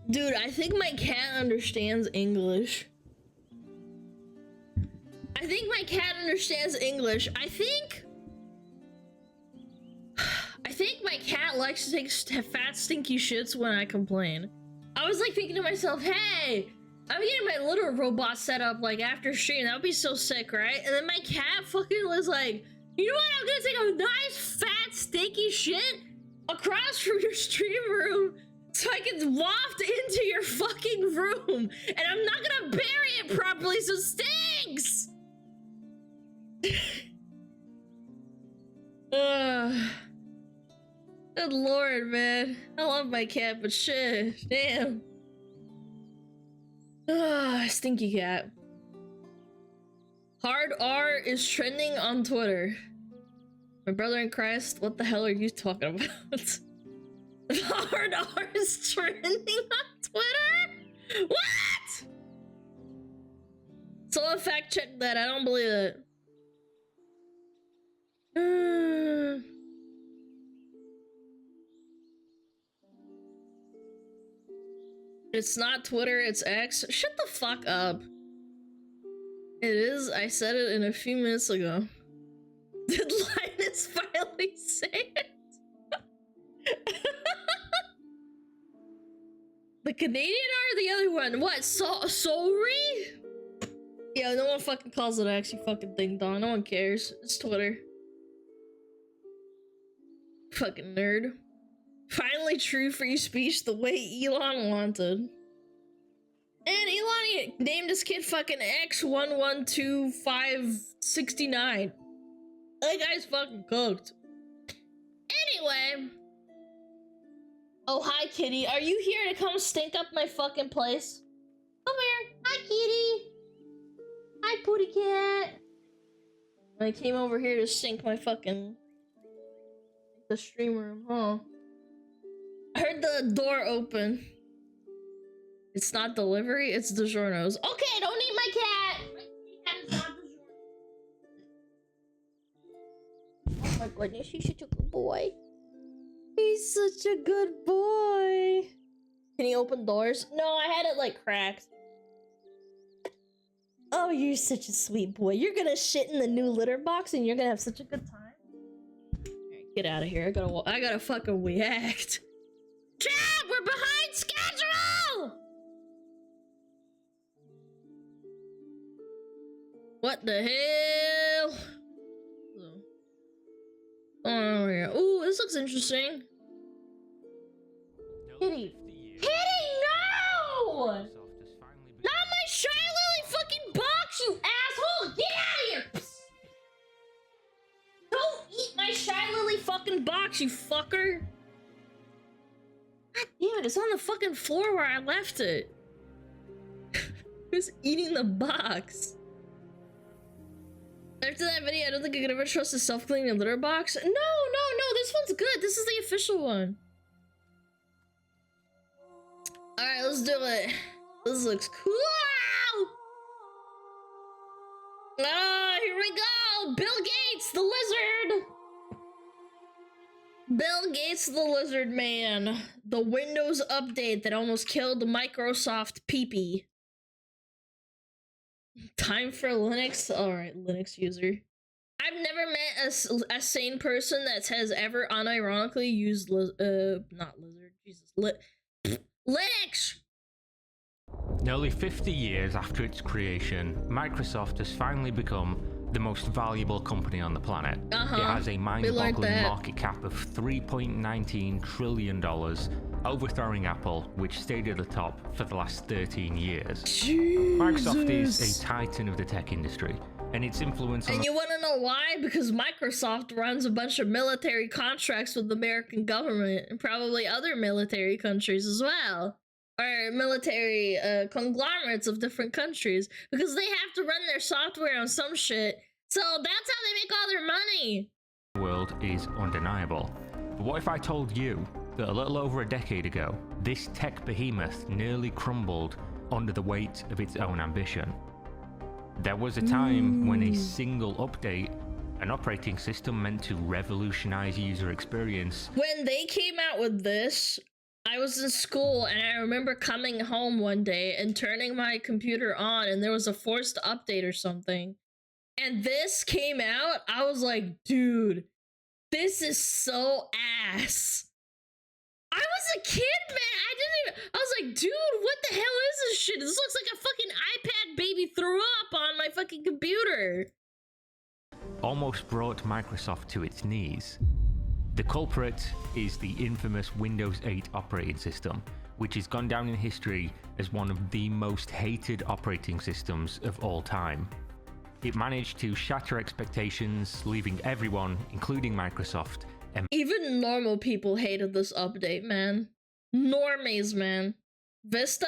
Dude, I think my cat understands English. I think my cat understands English. I think my cat likes to take fat, stinky shits when I complain. I was like thinking to myself, hey, I'm getting my litter robot set up like after stream. That would be so sick, right? And then my cat fucking was like, you know what? I'm gonna take a nice, fat, stinky shit across from your stream room so I can waft into your fucking room. And I'm not gonna bury it properly so it stinks! Good lord, man. I love my cat, but shit. Damn. Stinky cat. Hard R is trending on Twitter. My brother in Christ, what the hell are you talking about? Hard R is trending on Twitter? What? Someone fact check that. I don't believe it. It's not Twitter, it's X. Shut the fuck up. It is. I said it in a few minutes ago. Did Linus finally say it? The Canadian or the other one? What? Sorry? Yeah, no one fucking calls it X, you fucking ding dong. No one cares. It's Twitter. Fucking nerd. Finally true free speech the way Elon wanted. And Elon named his kid fucking X112569. That guy's fucking cooked. Anyway. Oh, hi, kitty. Are you here to come stink up my fucking place? Come here. Hi, kitty. Hi, pooty cat. I came over here to stink my fucking... the stream room, huh? I heard the door open. It's not delivery, it's DiGiorno's. Okay, don't eat my cat! Oh my goodness, he's such a good boy. He's such a good boy. Can you open doors? No, I had it like cracked. Oh, you're such a sweet boy. You're gonna shit in the new litter box and you're gonna have such a good time. Alright, get out of here. I gotta fucking react. Chat, we're behind schedule! What the hell? Oh yeah. Ooh, this looks interesting. Kitty. Kitty, no! Not my Shy Lily fucking box, you asshole! Get out of here! Psst. Don't eat my Shy Lily fucking box, you fucker! God damn it, it's on the fucking floor where I left it. Who's eating the box? After that video, I don't think I could ever trust a self-cleaning litter box. No, this one's good. This is the official one. Alright, let's do it. This looks cool. Ah, here we go. Bill Gates, the lizard. Bill Gates, the lizard man. The Windows update that almost killed Microsoft pee-pee. Time for Linux. Alright, Linux user. I've never met a sane person that has ever unironically used not lizard, Jesus, Linux! Nearly 50 years after its creation, Microsoft has finally become the most valuable company on the planet. It has a mind-boggling market cap of $3.19 trillion, overthrowing Apple, which stayed at the top for the last 13 years. Jesus. Microsoft is a titan of the tech industry, and its influence on... And you want to know why? Because Microsoft runs a bunch of military contracts with the American government and probably other military countries as well. Or military conglomerates of different countries, because they have to run their software on some shit. So that's how they make all their money. The world is undeniable. But what if I told you that a little over a decade ago, this tech behemoth nearly crumbled under the weight of its own ambition? There was a time when a single update, an operating system meant to revolutionize user experience. When they came out with this, I was in school and I remember coming home one day and turning my computer on and there was a forced update or something. And this came out, I was like, dude, this is so ass. I was a kid, man. I was like, dude, what the hell is this shit? This looks like a fucking iPad baby threw up on my fucking computer. Almost brought Microsoft to its knees. The culprit is the infamous Windows 8 operating system, which has gone down in history as one of the most hated operating systems of all time. It managed to shatter expectations, leaving everyone, including Microsoft, even normal people hated this update, man. Normies, man. Vista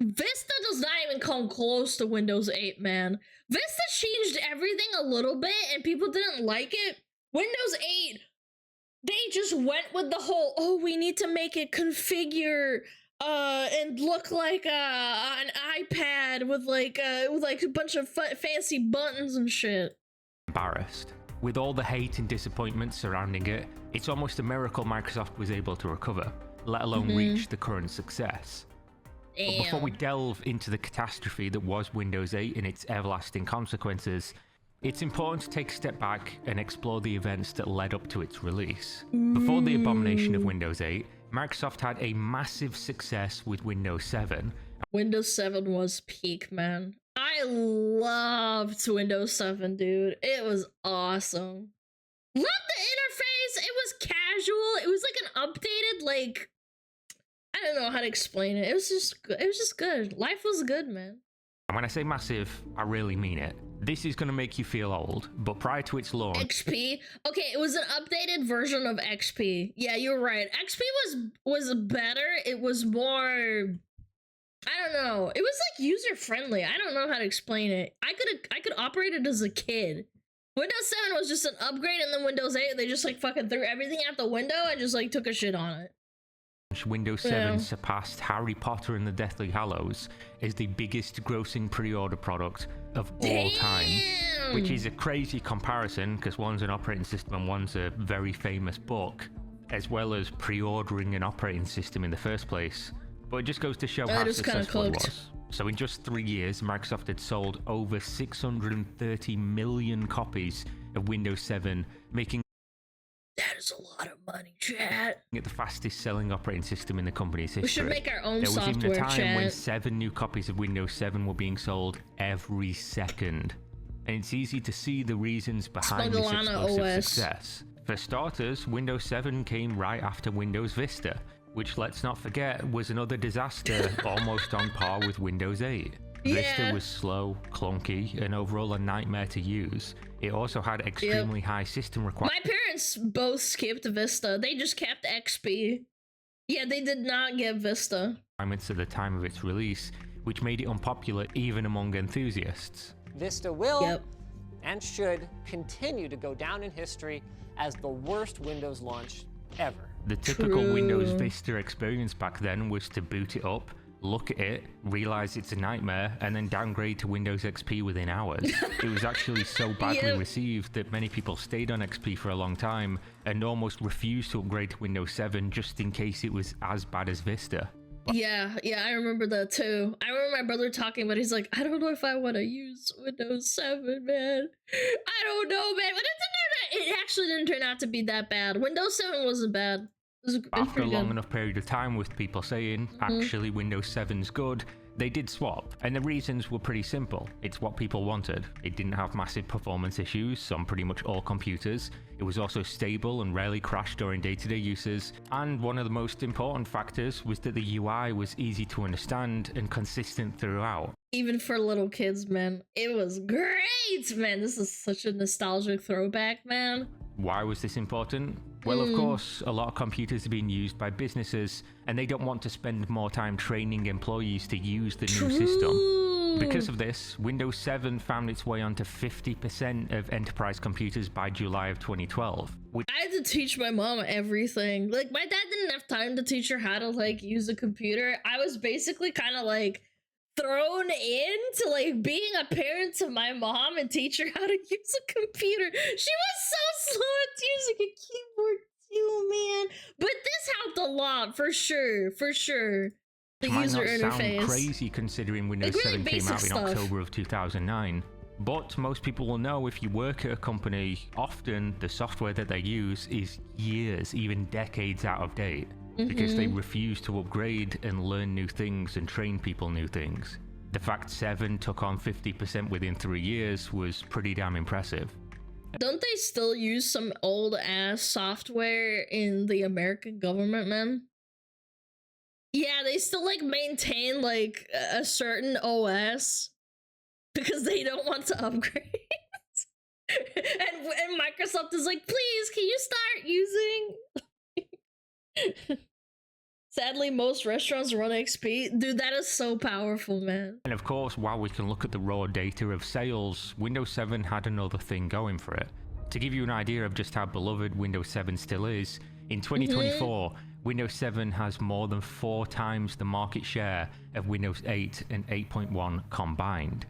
does not even come close to Windows 8, man. Vista changed everything a little bit and people didn't like it. Windows 8, they just went with the whole, oh, we need to make it configure and look like an iPad with like a bunch of fancy buttons and shit. Embarrassed. With all the hate and disappointment surrounding it, it's almost a miracle Microsoft was able to recover, let alone reach the current success. But before we delve into the catastrophe that was Windows 8 and its everlasting consequences, it's important to take a step back and explore the events that led up to its release. Before the abomination of Windows 8, Microsoft had a massive success with Windows 7. Windows 7 was peak, man. I loved Windows 7, dude. It was awesome. Loved the interface. It was casual. It was like an updated, like, I don't know how to explain it. It was just good. It was just good. Life was good, man. And when I say massive, I really mean it. This is going to make you feel old, but prior to its launch... XP? Okay, it was an updated version of XP. Yeah, you're right. XP was better. It was more... I don't know. It was like user-friendly. I don't know how to explain it. I could operate it as a kid. Windows 7 was just an upgrade, and then Windows 8, they just like fucking threw everything out the window and just like took a shit on it. Windows 7 surpassed Harry Potter and the Deathly Hallows as the biggest grossing pre-order product of all time, which is a crazy comparison because one's an operating system and one's a very famous book, as well as pre-ordering an operating system in the first place. But it just goes to show how successful it was. So in just 3 years, Microsoft had sold over 630 million copies of Windows 7, making that is a lot of money, chat. It the fastest selling operating system in the company's history. We should make our own software, chat. There was even a time when 7 new copies of Windows 7 were being sold every second. And it's easy to see the reasons behind this explosive success. For starters, Windows 7 came right after Windows Vista, which, let's not forget, was another disaster almost on par with Windows 8. Vista was slow, clunky, and overall a nightmare to use. It also had extremely high system requirements. My parents both skipped Vista. They just kept XP. Yeah, they did not get Vista. At the time of its release, which made it unpopular even among enthusiasts. Vista will and should continue to go down in history as the worst Windows launch ever. The typical Windows Vista experience back then was to boot it up, look at it, realize it's a nightmare, and then downgrade to Windows XP within hours. It was actually so badly received that many people stayed on XP for a long time and almost refused to upgrade to Windows 7 just in case it was as bad as Vista. Yeah, I remember that too. I remember my brother talking, but he's like, I don't know if I want to use Windows 7, man. I don't know, man. But it actually didn't turn out to be that bad. Windows 7 wasn't bad. After a long enough period of time with people saying, actually Windows 7's good, they did swap, and the reasons were pretty simple. It's what people wanted. It didn't have massive performance issues on pretty much all computers. It was also stable and rarely crashed during day-to-day uses. And one of the most important factors was that the UI was easy to understand and consistent throughout. Even for little kids, man. It was great, man. This is such a nostalgic throwback, man. Why was this important? Well, of course, a lot of computers are being used by businesses, and they don't want to spend more time training employees to use the new system. Because of this, Windows 7 found its way onto 50% of enterprise computers by July of 2012. I had to teach my mom everything. Like, my dad didn't have time to teach her how to, like, use a computer. I was basically kind of, like, thrown into like being a parent to my mom and teach her how to use a computer. She was so slow at using a keyboard too, man. But this helped a lot, for sure. The user interface. Sound crazy considering Windows 7 came out in October of 2009. But most people will know if you work at a company, often the software that they use is years, even decades out of date. Because they refuse to upgrade and learn new things and train people new things. The fact 7 took on 50% within 3 years was pretty damn impressive. Don't they still use some old ass software in the American government, man? Yeah, they still like maintain like a certain OS because they don't want to upgrade. and Microsoft is like, please, can you start using... Sadly, most restaurants run XP. Dude, that is so powerful, man. And of course, while we can look at the raw data of sales, Windows 7 had another thing going for it. To give you an idea of just how beloved Windows 7 still is, in 2024, Windows 7 has more than 4 times the market share of Windows 8 and 8.1 combined.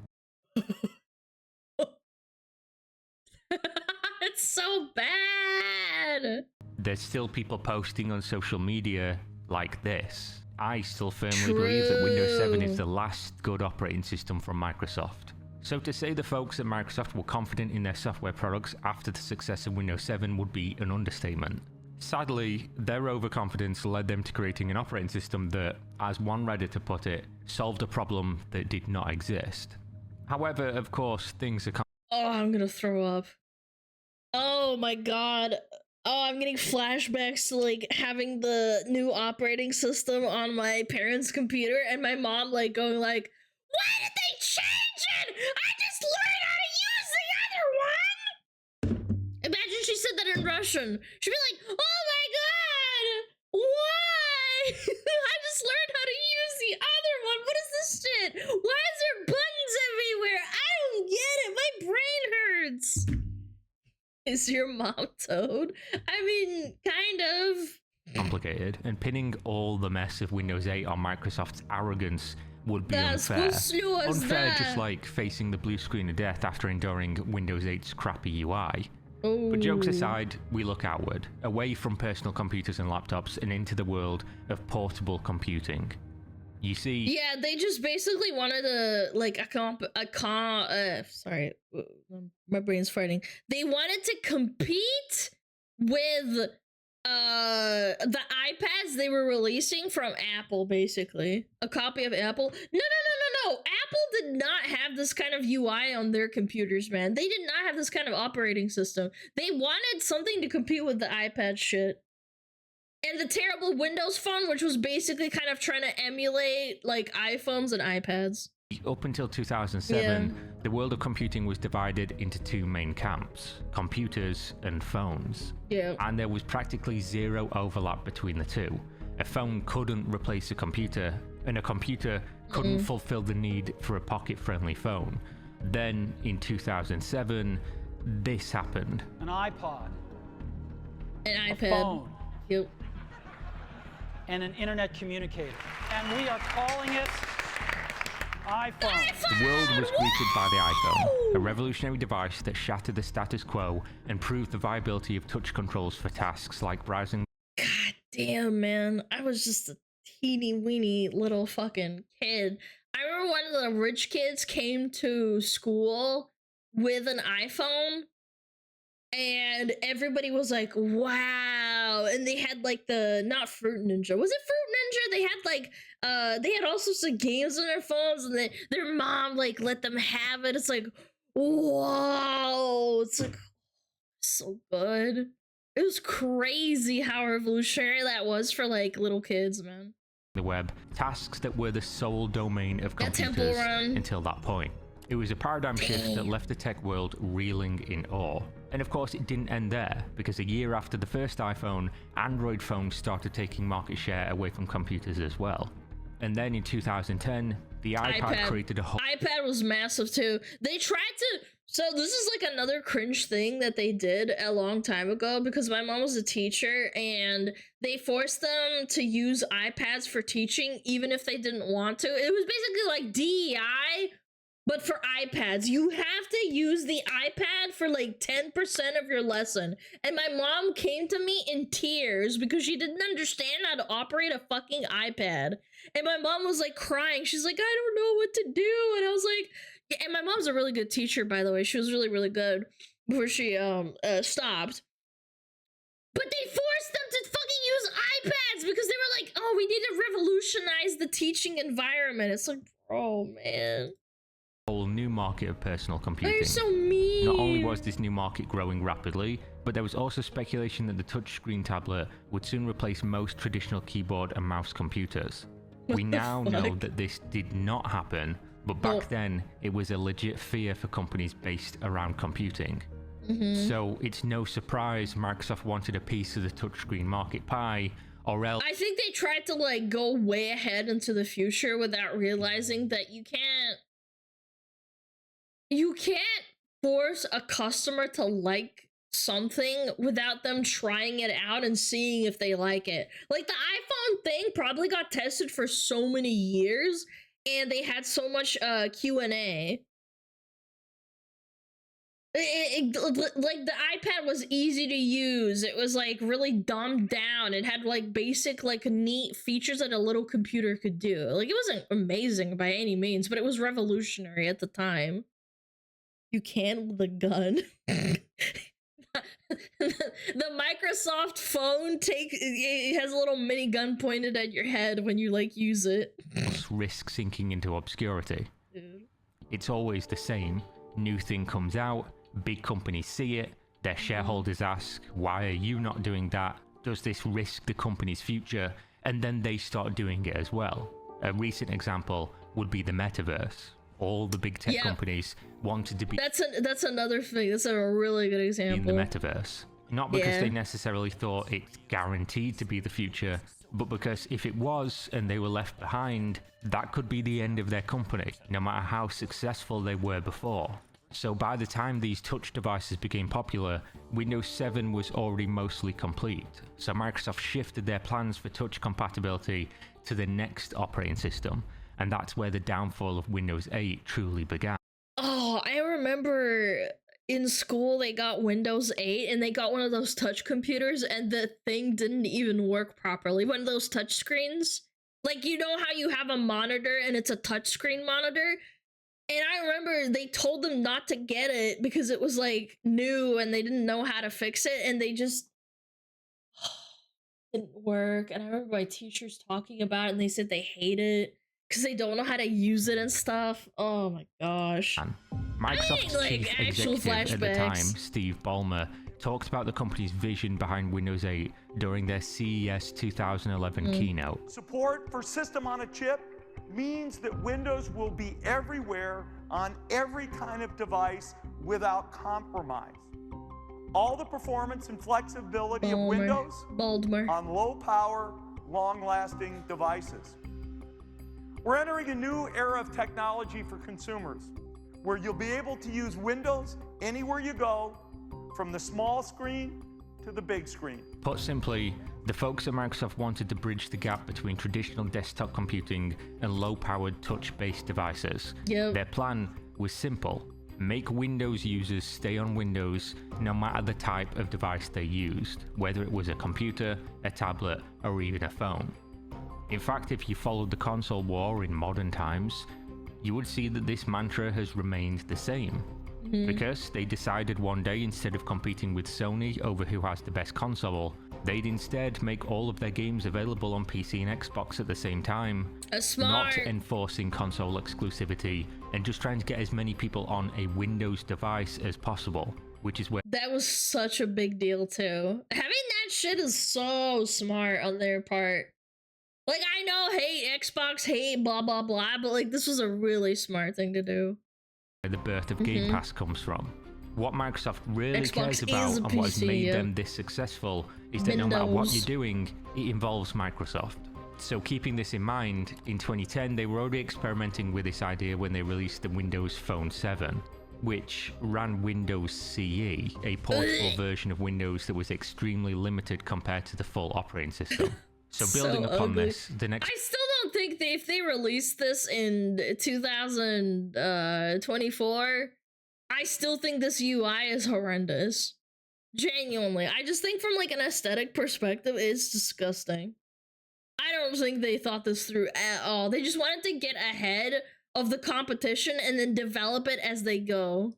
It's so bad. There's still people posting on social media like this. I still firmly believe that Windows 7 is the last good operating system from Microsoft. So to say the folks at Microsoft were confident in their software products after the success of Windows 7 would be an understatement. Sadly, their overconfidence led them to creating an operating system that, as one Redditor put it, solved a problem that did not exist. However, of course, things are... Oh, I'm gonna throw up. Oh my god. Oh, I'm getting flashbacks to like having the new operating system on my parents' computer and my mom like going like, why did they change it? I just learned how to use the other one. Imagine she said that in Russian. She'd be like, oh my god, why? I just learned how to use the other one. What is this shit? Why is there buttons everywhere? I don't get it. My brain hurts. Is your mom Toad? I mean, kind of. Complicated, and pinning all the mess of Windows 8 on Microsoft's arrogance would be unfair. Unfair, just like facing the blue screen of death after enduring Windows 8's crappy UI. Ooh. But jokes aside, we look outward, away from personal computers and laptops and into the world of portable computing. You see... Yeah, they just basically wanted a, like, sorry, my brain's farting. They wanted to compete with, the iPads they were releasing from Apple, basically. A copy of Apple. No. Apple did not have this kind of UI on their computers, man. They did not have this kind of operating system. They wanted something to compete with the iPad shit. And the terrible Windows Phone, which was basically kind of trying to emulate, like, iPhones and iPads. Up until 2007, the world of computing was divided into 2 main camps, computers and phones. Yeah. And there was practically zero overlap between the two. A phone couldn't replace a computer, and a computer couldn't fulfill the need for a pocket-friendly phone. Then, in 2007, this happened. An iPod. An iPad. A phone. Yep. And an internet communicator. And we are calling it iPhone. The world was greeted by the iPhone, a revolutionary device that shattered the status quo and proved the viability of touch controls for tasks like browsing. God damn, man. I was just a teeny weeny little fucking kid. I remember one of the rich kids came to school with an iPhone. And everybody was like, wow. And they had like not Fruit Ninja. Was it Fruit Ninja? They had like, they had all sorts of games on their phones and their mom like let them have it. It's like, whoa. It's like, so good. It was crazy how revolutionary that was for like little kids, man. The web, tasks that were the sole domain of computers until that point. It was a paradigm shift that left the tech world reeling in awe. And of course it didn't end there, because a year after the first iPhone, Android phones started taking market share away from computers as well. And then in 2010, the iPad created a whole... iPad was massive too. They tried to... So this is like another cringe thing that they did a long time ago, because my mom was a teacher and they forced them to use iPads for teaching even if they didn't want to. It was basically like DEI, but for iPads. You have to use the iPad for like 10% of your lesson. And my mom came to me in tears because she didn't understand how to operate a fucking iPad. And my mom was like crying. She's like, I don't know what to do. And I was like, yeah, and my mom's a really good teacher, by the way. She was really, really good before she stopped. But they forced them to fucking use iPads because they were like, oh, we need to revolutionize the teaching environment. It's like, oh, man. Whole new market of personal computing. They're so mean. Not only was this new market growing rapidly, but there was also speculation that the touchscreen tablet would soon replace most traditional keyboard and mouse computers. We now know that this did not happen, but back then it was a legit fear for companies based around computing. So it's no surprise Microsoft wanted a piece of the touchscreen market pie, or else... I think they tried to like go way ahead into the future without realizing that you can't force a customer to like something without them trying it out and seeing if they like it. Like the iPhone thing probably got tested for so many years and they had so much Q&A. Like the iPad was easy to use. It was like really dumbed down. It had like basic like neat features that a little computer could do. Like it wasn't amazing by any means, but it was revolutionary at the time. You can with a gun. The Microsoft phone it has a little mini gun pointed at your head when you like use it. Risk sinking into obscurity. Dude. It's always the same. New thing comes out, big companies see it, their shareholders ask, why are you not doing that? Does this risk the company's future? And then they start doing it as well. A recent example would be the metaverse. All the big tech companies wanted to be that's another thing. That's a really good example. In the metaverse. Not because they necessarily thought it's guaranteed to be the future, but because if it was and they were left behind, that could be the end of their company, no matter how successful they were before. So by the time these touch devices became popular, Windows 7 was already mostly complete. So Microsoft shifted their plans for touch compatibility to the next operating system, and that's where the downfall of Windows 8 truly began. Oh, I remember in school they got Windows 8 and they got one of those touch computers and the thing didn't even work properly. One of those touch screens. Like, you know how you have a monitor and it's a touchscreen monitor? And I remember they told them not to get it because it was like new and they didn't know how to fix it, and they just didn't work. And I remember my teachers talking about it and they said they hate it because they don't know how to use it and stuff. Oh my gosh. Microsoft's chief executive at the time, Steve Ballmer, talked about the company's vision behind Windows 8 during their CES 2011 keynote. Support for System on a Chip means that Windows will be everywhere on every kind of device without compromise. All the performance and flexibility of Windows on low power, long-lasting devices. We're entering a new era of technology for consumers, where you'll be able to use Windows anywhere you go, from the small screen to the big screen. Put simply, the folks at Microsoft wanted to bridge the gap between traditional desktop computing and low-powered touch-based devices. Their plan was simple: make Windows users stay on Windows no matter the type of device they used, whether it was a computer, a tablet, or even a phone. In fact, if you followed the console war in modern times, you would see that this mantra has remained the same. Because they decided one day, instead of competing with Sony over who has the best console, they'd instead make all of their games available on PC and Xbox at the same time, not enforcing console exclusivity and just trying to get as many people on a Windows device as possible, which is where that was such a big deal too. Having that shit is so smart on their part. Like, I know, hate Xbox, hate blah blah blah, but like this was a really smart thing to do. The birth of Game Pass comes from. What Microsoft really cares about and what has made them this successful is that no matter what you're doing, it involves Microsoft. So keeping this in mind, in 2010 they were already experimenting with this idea when they released the Windows Phone 7, which ran Windows CE, a portable version of Windows that was extremely limited compared to the full operating system. So building upon this, the next... I still don't think if they released this in 2024, I still think this UI is horrendous. Genuinely. I just think from like an aesthetic perspective, it's disgusting. I don't think they thought this through at all. They just wanted to get ahead of the competition and then develop it as they go.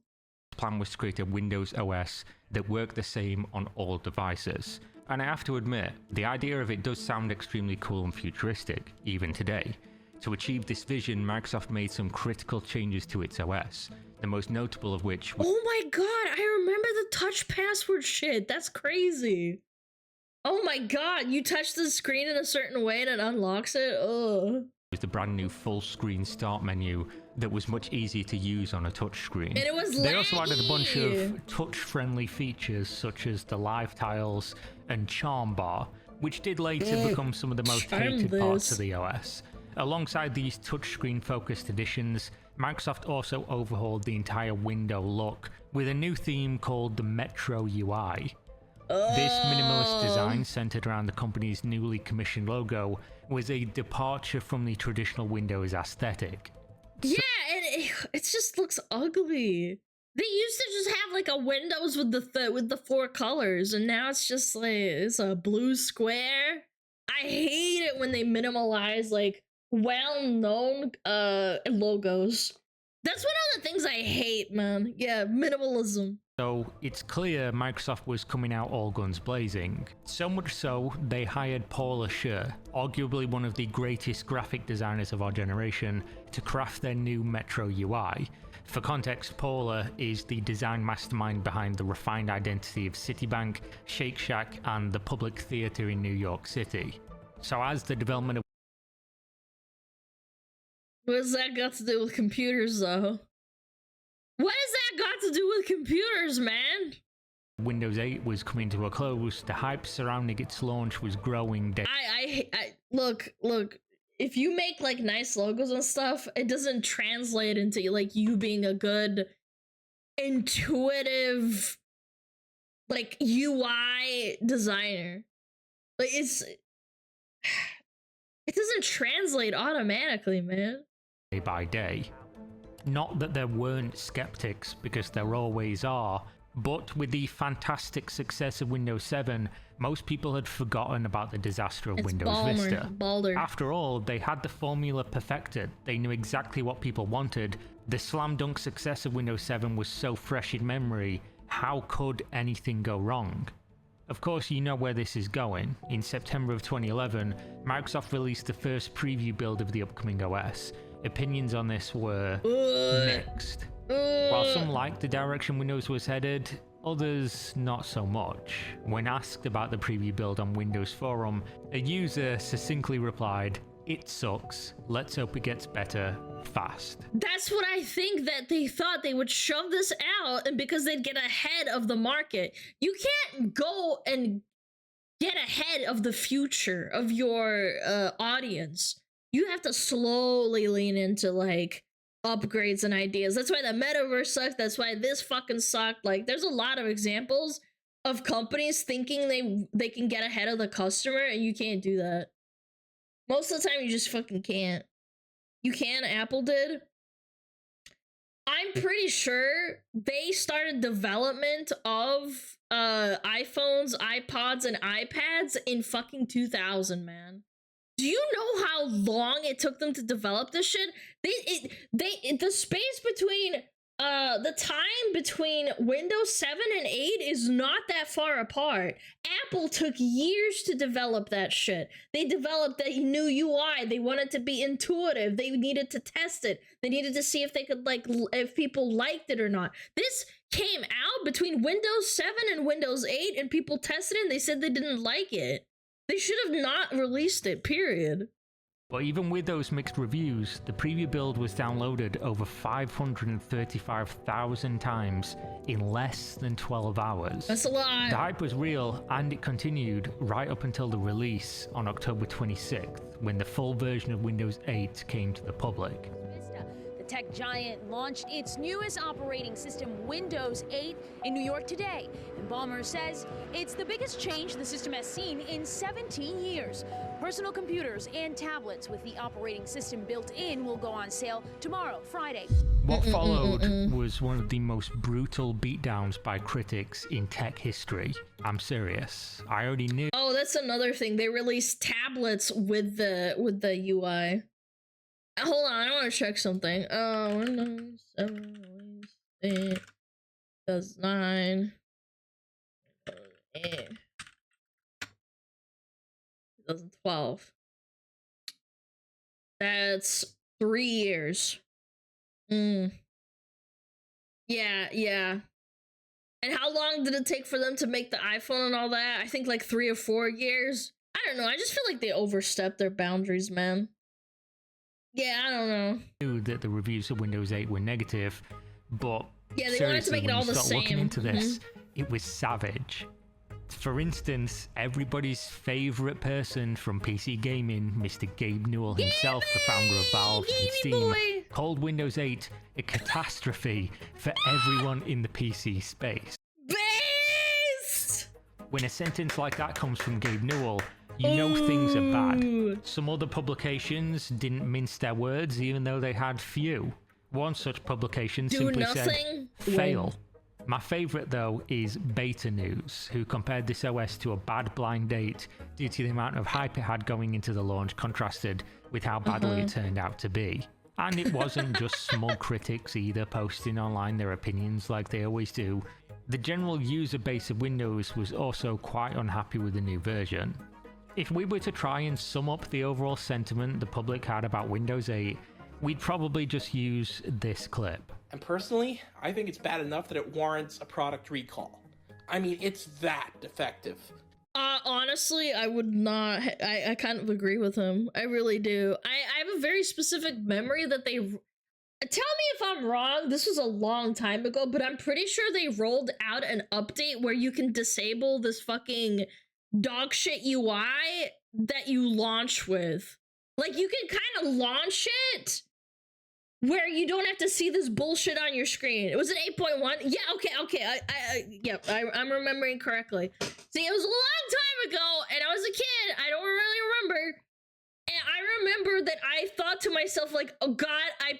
The plan was to create a Windows OS that worked the same on all devices. And I have to admit, the idea of it does sound extremely cool and futuristic, even today. To achieve this vision, Microsoft made some critical changes to its OS, the most notable of which was... Oh my god, I remember the touch password shit. That's crazy. Oh my god, you touch the screen in a certain way and it unlocks it? Ugh. Was the brand new full screen start menu that was much easier to use on a touch screen. And it was They also added a bunch of touch-friendly features such as the live tiles and charm bar, which did later become some of the most hated parts of the OS. Alongside these touchscreen focused additions, Microsoft also overhauled the entire window look with a new theme called the Metro UI. This minimalist design, centered around the company's newly commissioned logo, was a departure from the traditional Windows aesthetic. Yeah, and it just looks ugly. They used to just have like a Windows with the 4 colors, and now it's just like it's a blue square. I hate it when they minimalize like well-known logos. That's one of the things I hate, man. Yeah, minimalism. So it's clear Microsoft was coming out all guns blazing. So much so, they hired Paula Scher, arguably one of the greatest graphic designers of our generation, to craft their new Metro UI. For context, Paula is the design mastermind behind the refined identity of Citibank, Shake Shack, and the Public Theater in New York City. So as the development of What's that got to do with computers, though? What has that got to do with computers, man? Windows 8 was coming to a close, the hype surrounding its launch was growing. I look, if you make like nice logos and stuff, it doesn't translate into like you being a good, intuitive, like UI designer. Like it doesn't translate automatically, man. Day by day. Not that there weren't skeptics, because there always are, but with the fantastic success of Windows 7, most people had forgotten about the disaster of Windows Vista. After all, they had the formula perfected, they knew exactly what people wanted, the slam dunk success of Windows 7 was so fresh in memory, how could anything go wrong? Of course, you know where this is going. In September of 2011, Microsoft released the first preview build of the upcoming OS. Opinions on this were mixed. While some liked the direction Windows was headed, others not so much. When asked about the preview build on Windows Forum, a user succinctly replied, "It sucks. Let's hope it gets better fast." That's what I think, that they thought they would shove this out and because they'd get ahead of the market. You can't go and get ahead of the future of your audience. You have to slowly lean into like upgrades and ideas. That's why the metaverse sucked. That's why this fucking sucked. Like there's a lot of examples of companies thinking they can get ahead of the customer, and you can't do that. Most of the time you just fucking can't. You can, Apple did. I'm pretty sure they started development of iPhones, iPods, and iPads in fucking 2000, man. Do you know how long it took them to develop this shit? The space between the time between Windows 7 and 8 is not that far apart. Apple took years to develop that shit. They developed the new UI. They wanted to be intuitive. They needed to test it. They needed to see if they could if people liked it or not. This came out between Windows 7 and Windows 8, and people tested it and they said they didn't like it. They should have not released it, period. But even with those mixed reviews, the preview build was downloaded over 535,000 times in less than 12 hours. That's a lot. The hype was real, and it continued right up until the release on October 26th, when the full version of Windows 8 came to the public. The tech giant launched its newest operating system, Windows 8, in New York today. And Ballmer says it's the biggest change the system has seen in 17 years. Personal computers and tablets with the operating system built in will go on sale tomorrow, Friday. What followed was one of the most brutal beatdowns by critics in tech history. I'm serious. I already knew. Oh, that's another thing. They released tablets with the UI. Hold on, I want to check something. Oh, Windows 7, 8, 2009, 8, 2012. That's 3 years. Yeah. And how long did it take for them to make the iPhone and all that? I think like 3 or 4 years. I don't know. I just feel like they overstepped their boundaries, man. Yeah, I don't know. Knew that the reviews of Windows 8 were negative, but yeah, they wanted to make it all the same. Looking into this, it was savage. For instance, everybody's favorite person from PC gaming, Mr. Gabe Newell himself, the founder of Valve and Steam, called Windows 8 a catastrophe for everyone in the PC space. Based! When a sentence like that comes from Gabe Newell, you know things are bad. Some other publications didn't mince their words, even though they had few. One such publication simply said, fail. My favourite though is Beta News, who compared this OS to a bad blind date due to the amount of hype it had going into the launch contrasted with how badly it turned out to be. And it wasn't just smug critics either posting online their opinions like they always do. The general user base of Windows was also quite unhappy with the new version. If we were to try and sum up the overall sentiment the public had about Windows 8, we'd probably just use this clip. And personally, I think it's bad enough that it warrants a product recall. I mean, it's that defective. Honestly, I would not. I kind of agree with him. I really do. I have a very specific memory that they. Tell me if I'm wrong. This was a long time ago, but I'm pretty sure they rolled out an update where you can disable this fucking dog shit UI that you launch with. Like, you can kind of launch it where you don't have to see this bullshit on your screen. It was an 8.1. Yeah, okay. I'm remembering correctly. See, it was a long time ago, and I was a kid. I don't really remember. And I remember that I thought to myself, like, oh god,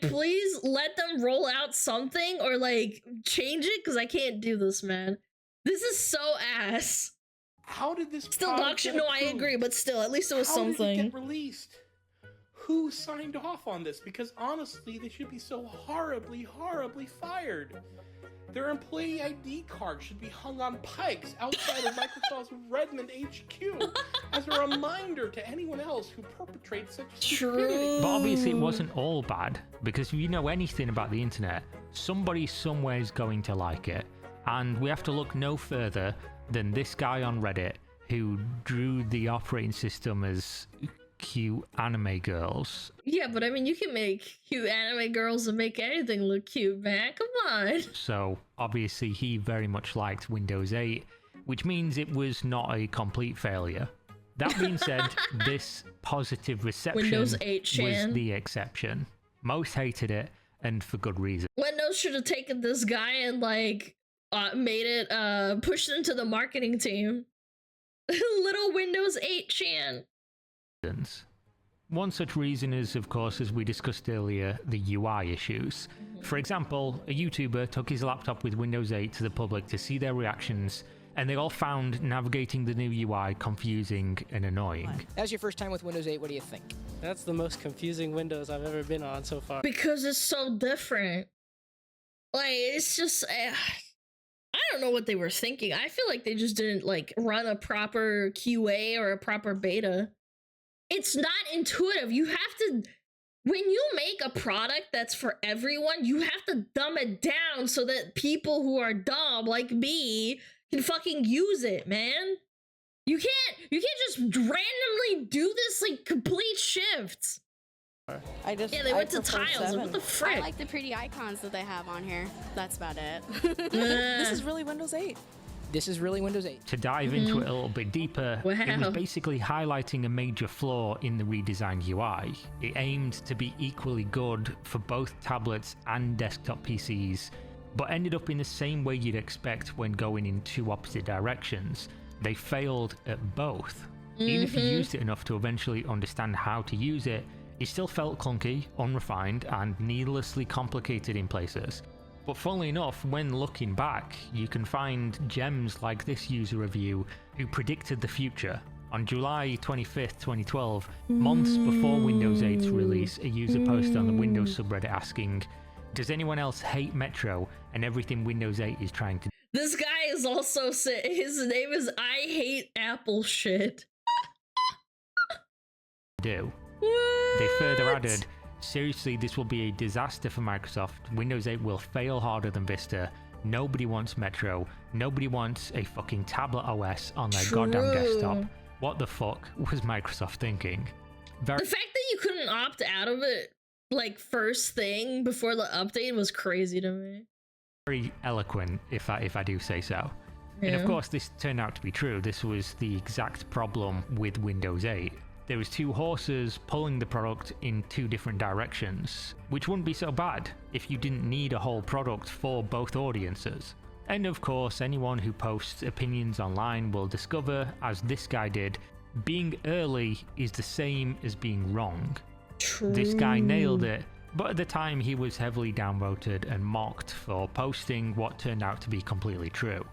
please let them roll out something or, like, change it, because I can't do this, man. This is so ass. How did this still dog shit? No, I agree, but still, at least it was something. How did it get released? Who signed off on this? Because honestly, they should be so horribly, horribly fired. Their employee ID card should be hung on pikes outside of Microsoft's Redmond HQ as a reminder to anyone else who perpetrates such stupidity. But obviously it wasn't all bad, because if you know anything about the internet, somebody somewhere is going to like it. And we have to look no further than this guy on Reddit who drew the operating system as cute anime girls. Yeah, but I mean, you can make cute anime girls and make anything look cute, man. Come on. So obviously he very much liked Windows 8, which means it was not a complete failure. That being said, this positive reception Windows 8 was the exception. Most hated it, and for good reason. Windows should have taken this guy and like made it pushed into the marketing team. Little Windows 8 Chan. One such reason is, of course, as we discussed earlier, the UI issues. For example, a YouTuber took his laptop with Windows 8 to the public to see their reactions, and they all found navigating the new UI confusing and annoying. That was your first time with Windows 8, what do you think? That's the most confusing Windows I've ever been on so far. Because it's so different. Like, it's just... I don't know what they were thinking. I feel like they just didn't, like, run a proper QA or a proper beta. It's not intuitive. You have to, when you make a product that's for everyone, you have to dumb it down so that people who are dumb like me can fucking use it, man. You can't just randomly do this like complete shifts. Yeah, they went to tiles. What the frick? I like the pretty icons that they have on here. That's about it. This is really Windows 8. This is really Windows 8. To dive into it a little bit deeper, it was basically highlighting a major flaw in the redesigned UI. It aimed to be equally good for both tablets and desktop PCs, but ended up in the same way you'd expect when going in two opposite directions. They failed at both. Even if you used it enough to eventually understand how to use it, it still felt clunky, unrefined, and needlessly complicated in places. But funnily enough, when looking back, you can find gems like this user review who predicted the future. On July 25th, 2012, months before Windows 8's release, a user posted on the Windows subreddit asking, "Does anyone else hate Metro and everything Windows 8 is trying to do?" This guy is also, his name is I Hate Apple Shit. They further added, "Seriously, this will be a disaster for Microsoft. Windows 8 will fail harder than Vista. Nobody wants Metro. Nobody wants a fucking tablet OS on their goddamn desktop. What the fuck was Microsoft thinking?" The fact that you couldn't opt out of it, like, first thing before the update was crazy to me. Very eloquent, if I do say so. And of Yeah. course, this turned out to be true. This was the exact problem with Windows 8. There was two horses pulling the product in two different directions, which wouldn't be so bad if you didn't need a whole product for both audiences. And of course, anyone who posts opinions online will discover, as this guy did, being early is the same as being wrong. This guy nailed it, but at the time he was heavily downvoted and mocked for posting what turned out to be completely true.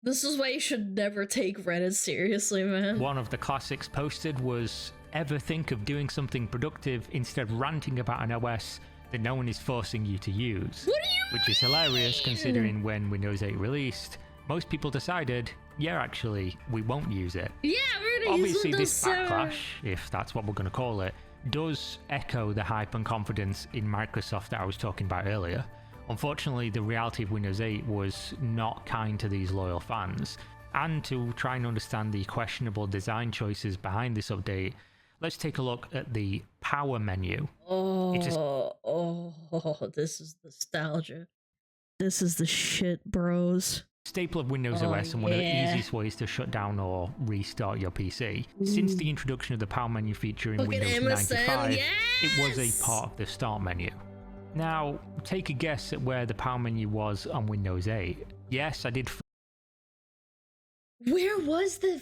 This is why you should never take Reddit seriously, man. One of the classics posted was, ever think of doing something productive instead of ranting about an OS that no one is forcing you to use? What do you Which is hilarious considering when Windows 8 released, most people decided, yeah, actually, we won't use it. Yeah, we're gonna use Obviously, Windows this 7. backlash, if that's what we're going to call it, does echo the hype and confidence in Microsoft that I was talking about earlier. Unfortunately, the reality of Windows 8 was not kind to these loyal fans. And to try and understand the questionable design choices behind this update, let's take a look at the power menu. This is nostalgia. This is the shit, bros. Staple of Windows Oh, OS and one of the yeah. easiest ways to shut down or restart your PC. Since the introduction of the power menu feature in Fucking Windows MSN, 95, it was a part of the start menu. Now, take a guess at where the power menu was on Windows 8. Yes, I did Where was the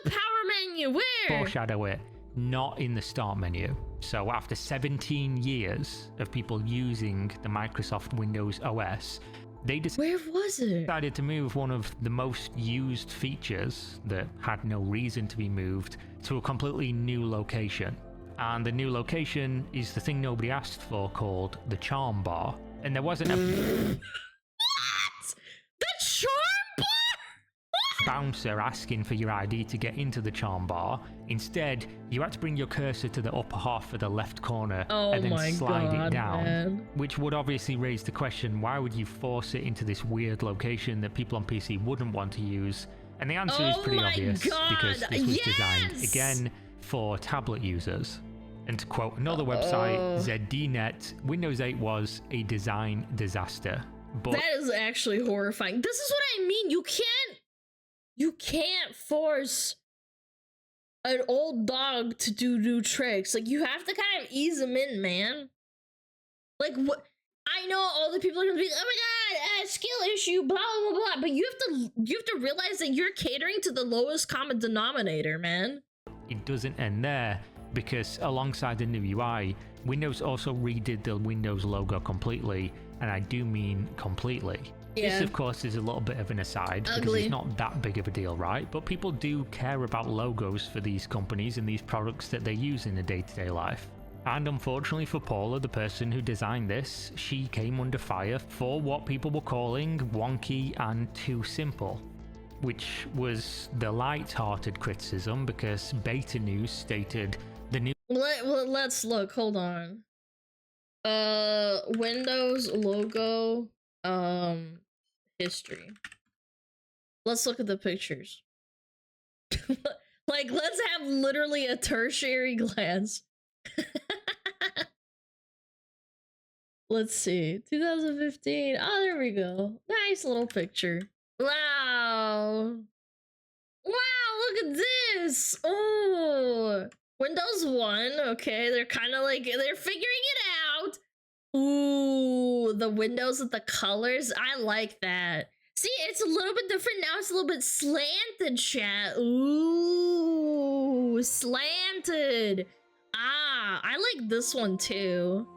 power menu? Where? foreshadow it, not in the start menu. So after 17 years of people using the Microsoft Windows OS, they Where was it? decided to move one of the most used features that had no reason to be moved to a completely new location. And the new location is the thing nobody asked for, called the charm bar. And there wasn't a What? The charm bar? bouncer asking for your ID to get into the charm bar. Instead, you had to bring your cursor to the upper half of the left corner Oh and then my slide God, it down. man. Which would obviously raise the question, why would you force it into this weird location that people on PC wouldn't want to use? And the answer is Oh pretty my obvious, because God, this was designed, yes! again, for tablet users. And to quote another website, ZDNet, Windows 8 was a design disaster. But That is actually horrifying. This is what I mean. You can't force an old dog to do new tricks. Like, you have to kind of ease them in, man. Like, what? I know all the people are gonna be, oh my god, skill issue, blah blah blah. But you have to realize that you're catering to the lowest common denominator, man. it doesn't end there, because alongside the new UI, Windows also redid the Windows logo completely, and I do mean completely. Yeah. This, of course, is a little bit of an aside, because Ugly. it's not that big of a deal, right? But people do care about logos for these companies and these products that they use in their day-to-day life. And unfortunately for Paula, the person who designed this, she came under fire for what people were calling wonky and too simple, which was the light-hearted criticism, because Beta News stated the new Let's look. Hold on. Windows logo. History. Let's look at the pictures. Like, let's have literally a tertiary glance. Let's see. 2015. Oh, there we go. Nice little picture. Wow. Wow, look at this. Oh. Windows 1. Okay, they're kind of like, they're figuring it out. Ooh, the windows with the colors. I like that. See, it's a little bit different now. It's a little bit slanted, chat. Ooh, slanted. Ah, I like this one too.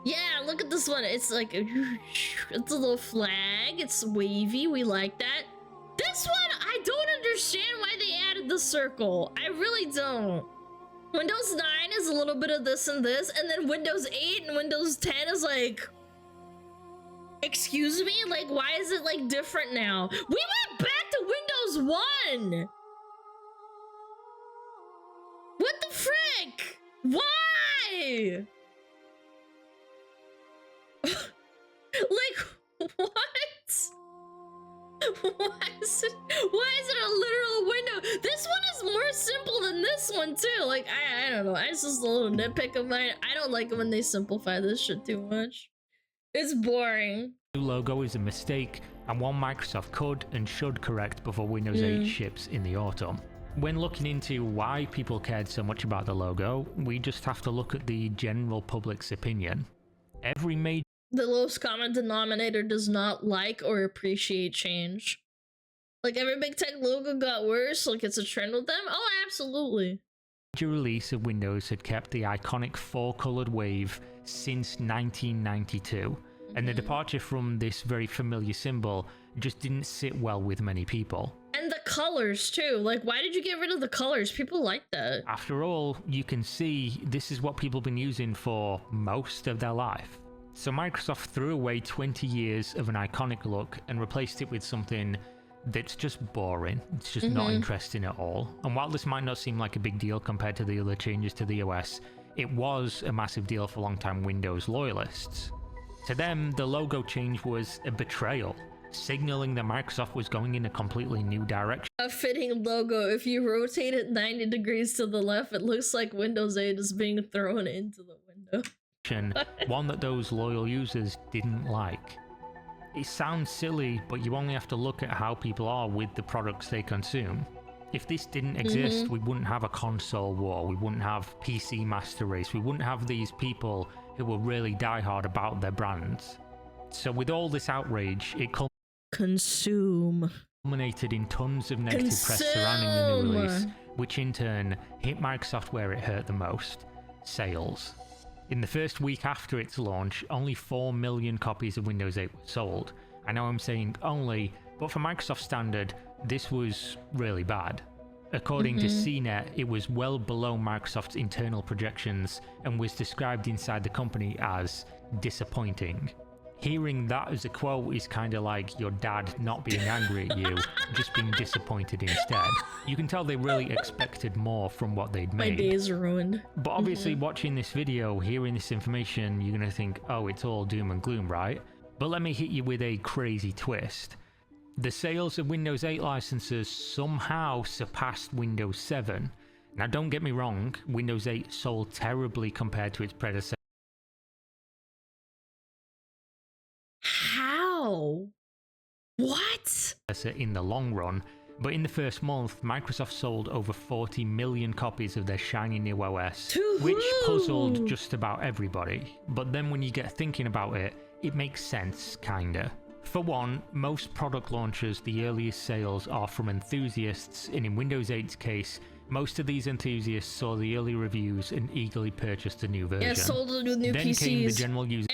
Yeah, look at this one. It's like, it's a little flag. It's wavy. We like that. This one, I don't understand why they added the circle. I really don't. Windows 9 is a little bit of this and this, and then Windows 8 and Windows 10 is like, excuse me? Like, why is it like different now? We went back to Windows 1! What the frick? Why? Like, what? Why is it a literal window? This one is more simple than this one too. Like, I don't know. It's just a little nitpick of mine. I don't like it when they simplify this shit too much. It's boring. New logo is a mistake and one Microsoft could and should correct before Windows 8 ships in the autumn. When looking into why people cared so much about the logo, we just have to look at the general public's opinion. Every major The lowest common denominator does not like or appreciate change. Like every big tech logo got worse, like it's a trend with them? Oh, absolutely. release of Windows had kept the iconic 4-colored wave since 1992, and the departure from this very familiar symbol just didn't sit well with many people. And the colors too. Like, why did you get rid of the colors? People like that. After all, you can see this is what people have been using for most of their life. So Microsoft threw away 20 years of an iconic look and replaced it with something that's just boring. It's just not interesting at all. And while this might not seem like a big deal compared to the other changes to the OS, it was a massive deal for longtime Windows loyalists. To them, the logo change was a betrayal, signaling that Microsoft was going in a completely new direction. A fitting logo. If you rotate it 90 degrees to the left, it looks like Windows 8 is being thrown into the window. One that those loyal users didn't like. It sounds silly, but you only have to look at how people are with the products they consume. If this didn't exist, we wouldn't have a console war, we wouldn't have PC master race, we wouldn't have these people who were really diehard about their brands. So with all this outrage, it culminated in tons of negative press surrounding the new release, which in turn hit Microsoft where it hurt the most: sales. In the first week after its launch, only 4 million copies of Windows 8 were sold. I know I'm saying only, but for Microsoft standard, this was really bad. According to CNET, it was well below Microsoft's internal projections and was described inside the company as disappointing. Hearing that as a quote is kind of like your dad not being angry at you, just being disappointed instead. You can tell they really expected more from what they'd made. My day's ruined. But obviously watching this video, hearing this information, you're going to think, oh, it's all doom and gloom, right? But let me hit you with a crazy twist. The sales of Windows 8 licenses somehow surpassed Windows 7. Now don't get me wrong, Windows 8 sold terribly compared to its predecessor. How? What? In the long run, but in the first month, Microsoft sold over 40 million copies of their shiny new OS, which puzzled just about everybody. But then when you get thinking about it, it makes sense, kinda. For one, most product launches, the earliest sales are from enthusiasts, and in Windows 8's case, most of these enthusiasts saw the early reviews and eagerly purchased the new version. Yeah, sold the new then PCs. Came the general user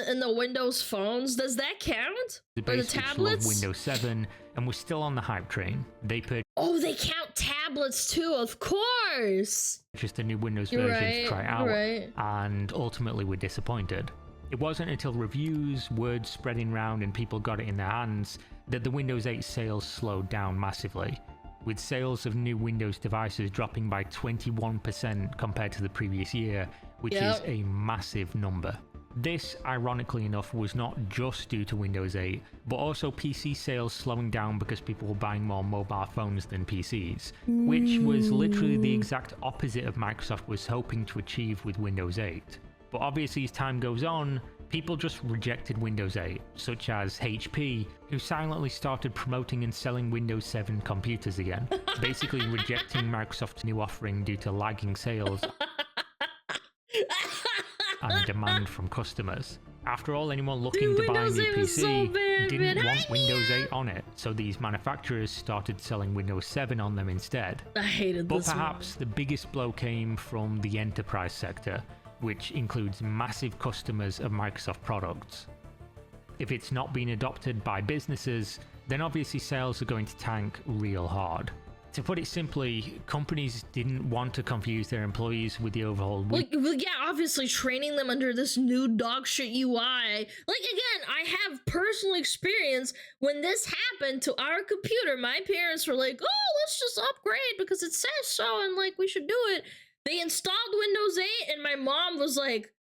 and the Windows phones. Does that count? Or the tablets? Windows 7 and was still on the hype train. They Oh, they count tablets too, of course. Purchased a new Windows version to try out, and ultimately were disappointed. It wasn't until reviews, word spreading round, and people got it in their hands that the Windows 8 sales slowed down massively, with sales of new Windows devices dropping by 21% compared to the previous year, which is a massive number. This, ironically enough, was not just due to Windows 8, but also PC sales slowing down because people were buying more mobile phones than PCs, which was literally the exact opposite of Microsoft was hoping to achieve with Windows 8. But obviously as time goes on, people just rejected Windows 8, such as HP, who silently started promoting and selling Windows 7 computers again, basically rejecting Microsoft's new offering due to lagging sales and demand from customers. After all, anyone looking to buy a new PC didn't want Windows 8 on it, so these manufacturers started selling Windows 7 on them instead. I hated this But perhaps the biggest blow came from the enterprise sector, which includes massive customers of Microsoft products. If it's not being adopted by businesses, then obviously sales are going to tank real hard. To put it simply, companies didn't want to confuse their employees with the overhaul. Well, yeah, obviously training them under this new dogshit UI. Like, again, I have personal experience when this happened to our computer. My parents were like, oh, let's just upgrade because it says so and like we should do it. They installed Windows 8 and my mom was like,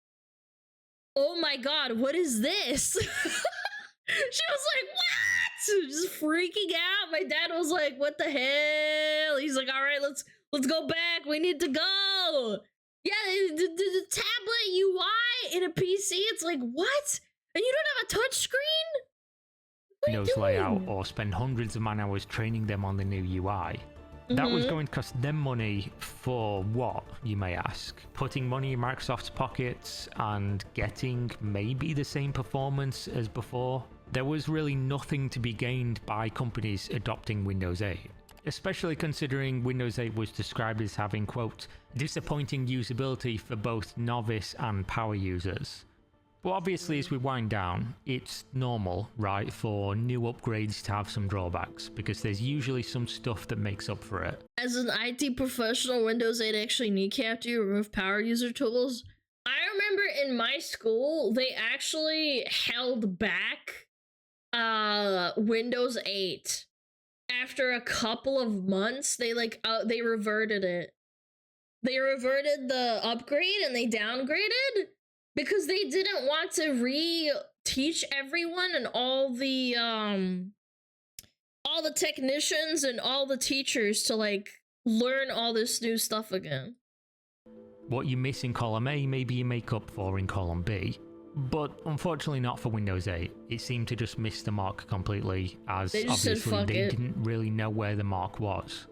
oh my god, what is this? She was like, what? Just freaking out. My dad was like, what the hell? He's like, all right, let's go back. We need to go. Yeah, the tablet UI in a PC, it's like, what? And you don't have a touchscreen? Windows layout or spend hundreds of man hours training them on the new UI. That was going to cost them money for what, you may ask? Putting money in Microsoft's pockets and getting maybe the same performance as before? There was really nothing to be gained by companies adopting Windows 8, especially considering Windows 8 was described as having, quote, disappointing usability for both novice and power users. But obviously, as we wind down, it's normal, right, for new upgrades to have some drawbacks, because there's usually some stuff that makes up for it. As an IT professional, Windows 8 actually kneecapped you, remove power user tools. I remember in my school, they actually held back Windows 8. After a couple of months, they reverted it. They reverted the upgrade and they downgraded because they didn't want to re-teach everyone and all the technicians and all the teachers to like learn all this new stuff again. What you miss in column A, maybe you make up for in column B. But unfortunately not for Windows 8. It seemed to just miss the mark completely, as obviously they didn't really know where the mark was.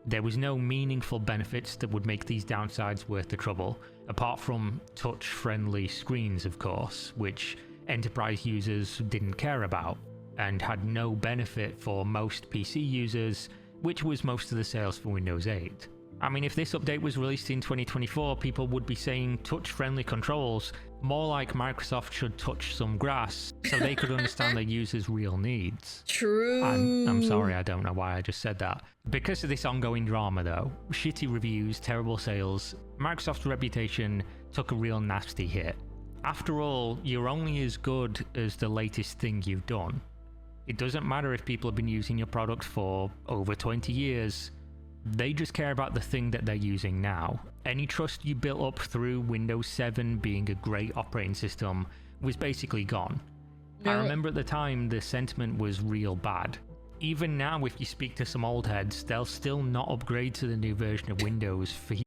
There was no meaningful benefits that would make these downsides worth the trouble, apart from touch-friendly screens, of course, which enterprise users didn't care about, and had no benefit for most PC users, which was most of the sales for Windows 8. I mean, if this update was released in 2024, people would be saying touch-friendly controls, more like Microsoft should touch some grass so they could understand their users' real needs. True. I'm sorry, I don't know why I just said that. Because of this ongoing drama though, shitty reviews, terrible sales, Microsoft's reputation took a real nasty hit. After all, you're only as good as the latest thing you've done. It doesn't matter if people have been using your product for over 20 years, they just care about the thing that they're using now. Any trust you built up through Windows 7 being a great operating system was basically gone. I remember at the time the sentiment was real bad. Even now, if you speak to some old heads, they'll still not upgrade to the new version of Windows for They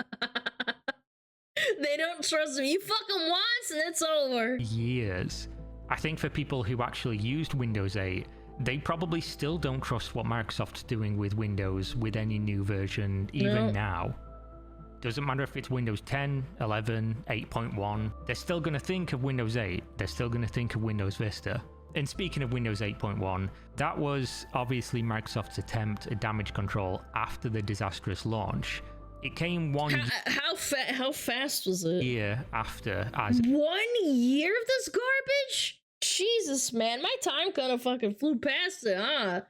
don't trust me. You fuck them once and it's over. years. I think for people who actually used Windows 8, they probably still don't trust what Microsoft's doing with Windows with any new version, even now. Doesn't matter if it's Windows 10, 11, 8.1, they're still going to think of Windows 8, they're still going to think of Windows Vista. And speaking of Windows 8.1, that was obviously Microsoft's attempt at damage control after the disastrous launch. It came How fast was it? year after as 1 year of this garbage? Jesus, man, my time kind of fucking flew past it, huh?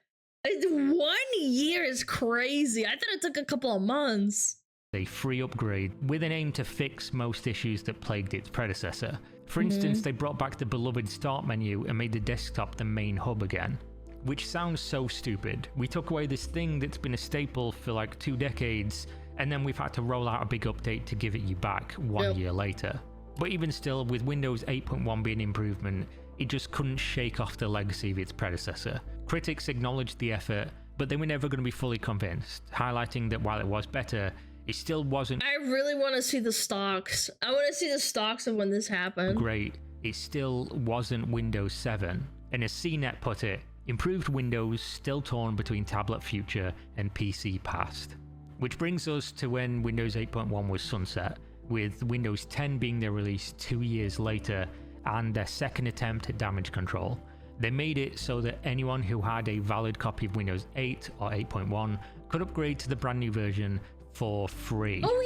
1 year is crazy. I thought it took a couple of months. a free upgrade with an aim to fix most issues that plagued its predecessor. For instance, they brought back the beloved start menu and made the desktop the main hub again. Which sounds so stupid. We took away this thing that's been a staple for like 2 decades, and then we've had to roll out a big update to give it you back 1 year later. But even still, with Windows 8.1 being an improvement, it just couldn't shake off the legacy of its predecessor. Critics acknowledged the effort, but they were never going to be fully convinced, highlighting that while it was better, it still wasn't I really want to see the stocks. I want to see the stocks of when this happened. great. It still wasn't Windows 7. And as CNET put it, improved Windows still torn between tablet future and PC past. Which brings us to when Windows 8.1 was sunset, with Windows 10 being their release 2 years later and their second attempt at damage control. They made it so that anyone who had a valid copy of Windows 8 or 8.1 could upgrade to the brand new version for free. Oh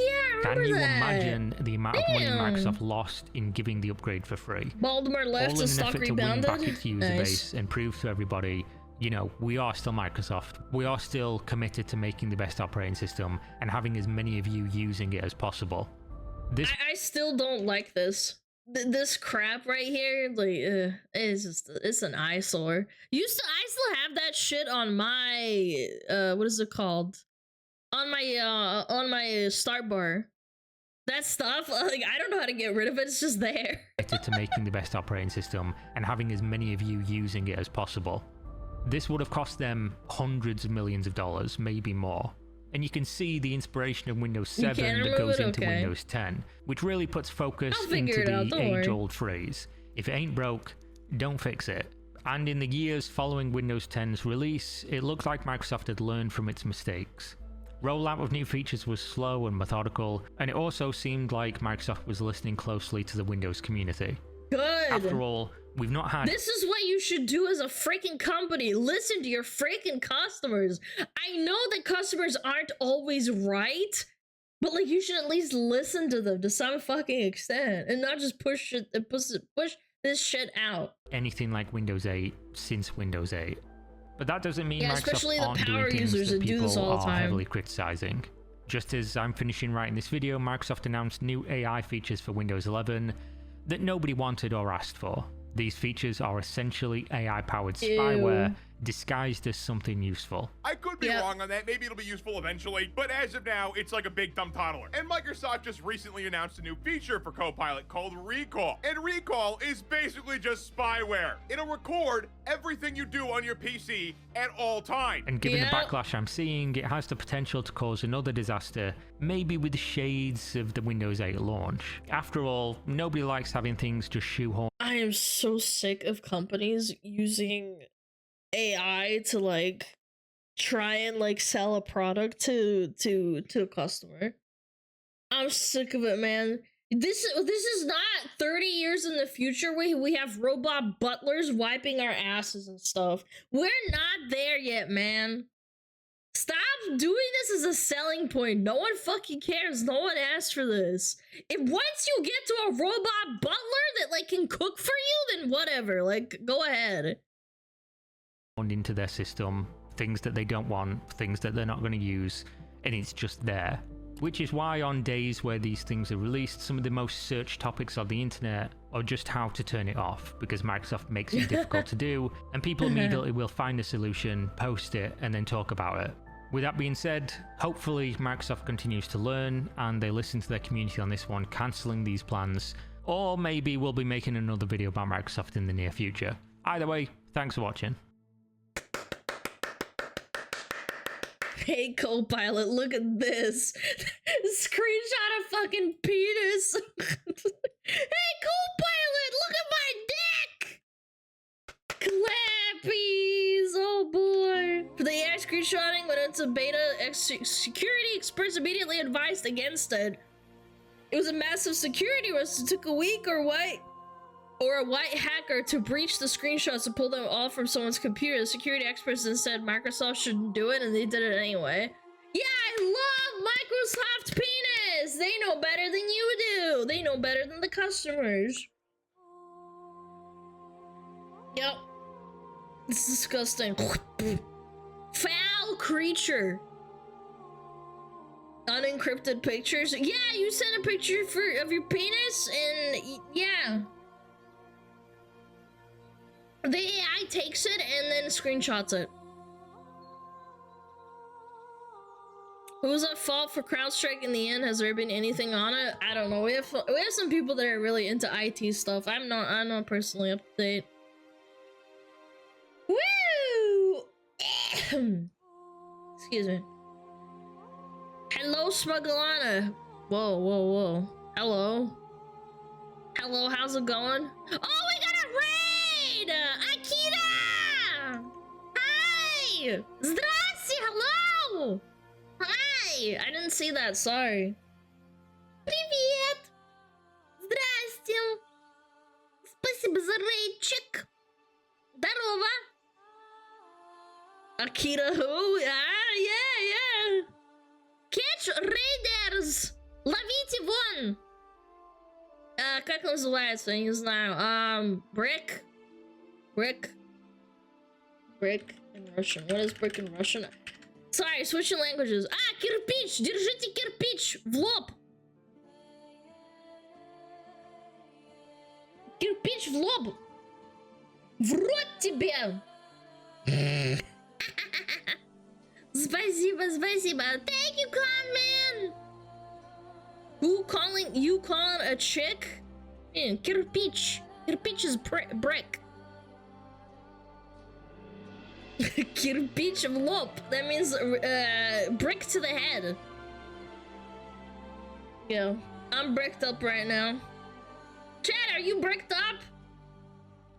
yeah, I remember Can you that. imagine the amount of money Microsoft lost in giving the upgrade for free? Baltimore left All in and an stock effort to win rebounded. back its user base and prove to everybody, you know, we are still Microsoft. We are still committed to making the best operating system and having as many of you using it as possible. This I still don't like this. This crap right here, like, it's an eyesore. I still have that shit on my, what is it called? On my start bar. That stuff, like, I don't know how to get rid of it, it's just there. committed to making the best operating system and having as many of you using it as possible. This would have cost them hundreds of millions of dollars, maybe more. And you can see the inspiration of Windows 7 that goes into Windows 10, which really puts focus into the age-old phrase, if it ain't broke, don't fix it. And in the years following Windows 10's release, it looked like Microsoft had learned from its mistakes. Rollout of new features was slow and methodical, and it also seemed like Microsoft was listening closely to the Windows community. Good. After all, we've not had... This is what you should do as a freaking company. Listen to your freaking customers. I know that customers aren't always right, but like you should at least listen to them to some fucking extent and not just push this shit out. anything like Windows 8 since Windows 8. But that doesn't mean especially Microsoft the aren't power doing things users that that do people this all the are time. heavily criticizing. Just as I'm finishing writing this video, Microsoft announced new AI features for Windows 11 that nobody wanted or asked for. These features are essentially AI-powered spyware disguised as something useful. I could be wrong on that. Maybe it'll be useful eventually, but as of now, it's like a big dumb toddler. And Microsoft just recently announced a new feature for Copilot called Recall. And Recall is basically just spyware. It'll record everything you do on your PC at all times. And given the backlash I'm seeing, it has the potential to cause another disaster, maybe with shades of the Windows 8 launch. After all, nobody likes having things just shoehorn. I am so sick of companies using AI to like try and like sell a product to a customer. I'm sick of it, man. This is not 30 years in the future where we have robot butlers wiping our asses and stuff. We're not there yet, man. Stop doing this as a selling point. No one fucking cares. No one asked for this. If once you get to a robot butler that like can cook for you, then whatever. Like, go ahead. Into their system, things that they don't want, things that they're not going to use, and it's just there. Which is why on days where these things are released, some of the most searched topics on the internet are just how to turn it off, because Microsoft makes it difficult to do, and people immediately will find a solution, post it, and then talk about it. With that being said, hopefully Microsoft continues to learn and they listen to their community on this one, cancelling these plans, or maybe we'll be making another video about Microsoft in the near future. Either way, thanks for watching. Hey Copilot, look at this. Screenshot of fucking penis. Hey Copilot, look at my dick. Clappies, oh boy. For the AI screenshotting went into beta, security experts immediately advised against it. It was a massive security risk. It took a week or a white hacker to breach the screenshots and pull them off from someone's computer. The security experts then said Microsoft shouldn't do it, and they did it anyway. Yeah, I love Microsoft penis! They know better than you do! They know better than the customers. Yep. It's disgusting. Foul creature. Unencrypted pictures. Yeah, you sent a picture of your penis, and yeah. The AI takes it and then screenshots it. Who was at fault for CrowdStrike in the end? Has there been anything on it? I don't know. We have some people that are really into IT stuff. I'm not personally up to date. Woo! Excuse me. Hello, SmugAlana. Whoa, whoa, whoa. Hello. Hello, how's it going? Oh, we got a raid! Akira! Hi! Zdrasty, hello! Hi! I didn't see that, sorry. Привет! Здрасте! Спасибо за рейдчик! Здорово! Akira who? Ah, yeah! Catch raiders! Ловите вон! Как называется? Я не знаю. Brick in Russian. What is brick in Russian? Sorry, switching languages. Кирпич! Держите кирпич в лоб! Кирпич в лоб! В рот тебе! Спасибо, спасибо. Thank you, Conman! Who calling a chick? Man, кирпич. Кирпич is brick. Кирпич в лоб. That means brick to the head. Yeah, I'm bricked up right now. Chad, are you bricked up?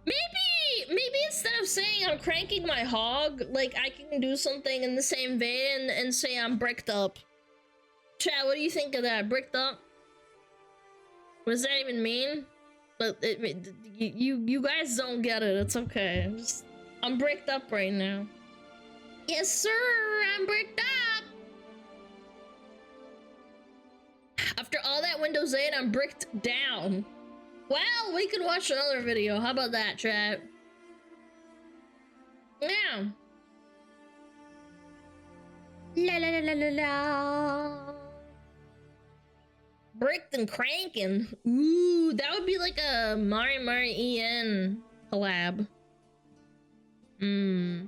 Maybe maybe instead of saying I'm cranking my hog, like I can do something in the same vein and say I'm bricked up. Chat, what do you think of that? Bricked up? What does that even mean? But you guys don't get it. It's okay. I'm bricked up right now. Yes, sir. I'm bricked up. After all that Windows 8, I'm bricked down. Well, we could watch another video. How about that, chat? Yeah. La la la la la la. Bricked and cranking. Ooh, that would be like a Mari EN collab. Ooh.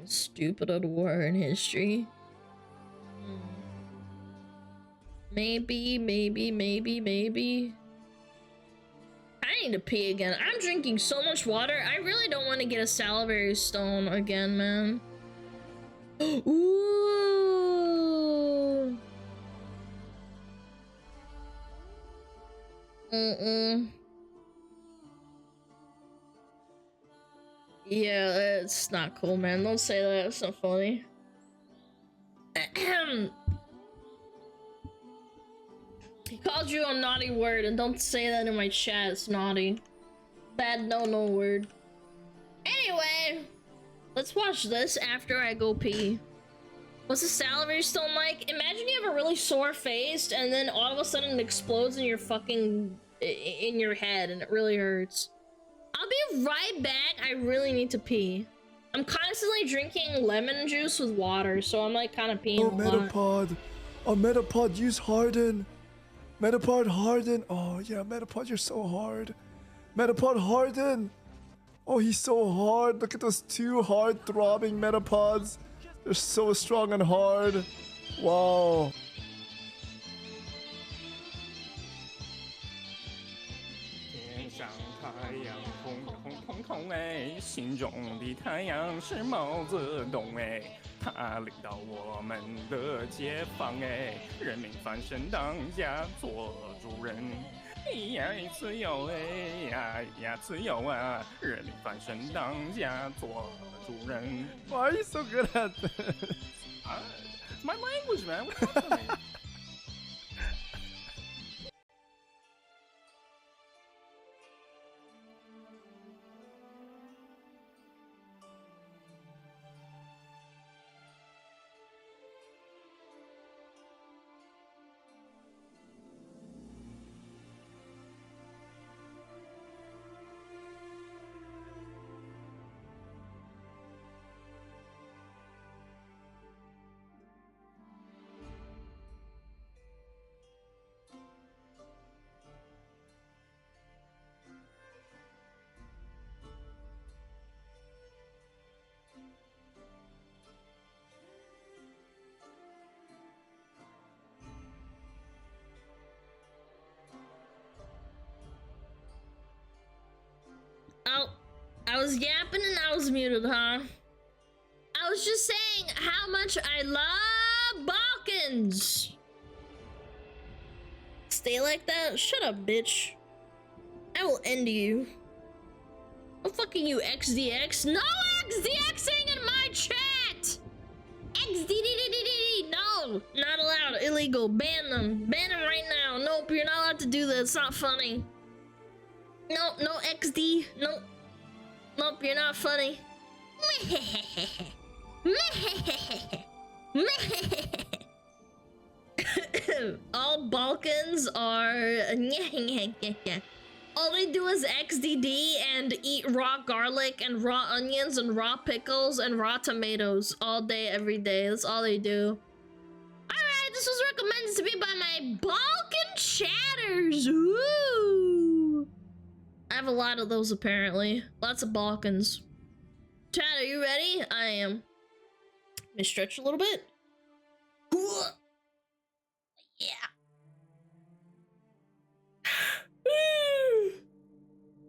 Stupid old war in history. Maybe. I need to pee again. I'm drinking so much water. I really don't want to get a salivary stone again, man. Ooh. Yeah, that's not cool, man. Don't say that. It's not funny. He called you a naughty word, and don't say that in my chat. It's naughty. Bad no word. Anyway, let's watch this after I go pee. What's the salivary stone like? Imagine you have a really sore face, and then all of a sudden it explodes in your fucking... in your head, and it really hurts. I'll be right back. I really need to pee. I'm constantly drinking lemon juice with water, so I'm like kind of peeing a lot. Metapod. Oh, Metapod, use Harden. Metapod Harden. Oh, yeah, Metapod, you're so hard. Metapod Harden. Oh, he's so hard. Look at those two hard throbbing Metapods. They're so strong and hard. Wow. Why are you so good at this? It's my language, man. What's up with me? Oh, I was yapping and I was muted, huh? I was just saying how much I love Balkans. Stay like that? Shut up, bitch. I will end you. I'm fucking you, XDX. No XDXing in my chat! XDDDDD. No, not allowed. Illegal. Ban them. Ban them right now. Nope, you're not allowed to do that. It's not funny. No XD. Nope, you're not funny. All Balkans are... all they do is XDD and eat raw garlic and raw onions and raw pickles and raw tomatoes all day, every day. That's all they do. Alright, this was recommended to me by my Balkan chatters. Ooh. I have a lot of those, apparently. Lots of Balkans. Chat, are you ready? I am. Let me stretch a little bit. Yeah.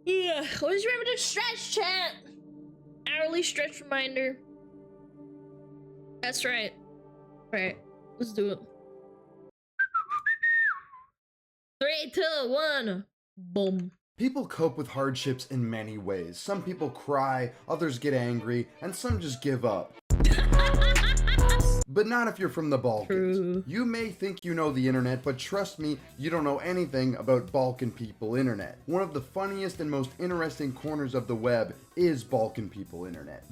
Yeah, always remember to stretch, chat. Hourly stretch reminder. That's right. Right, let's do it. 3, 2, 1. Boom. People cope with hardships in many ways. Some people cry, others get angry, and some just give up. But not if you're from the Balkans. True. You may think you know the internet, but trust me, you don't know anything about Balkan people internet. One of the funniest and most interesting corners of the web is Balkan people internet.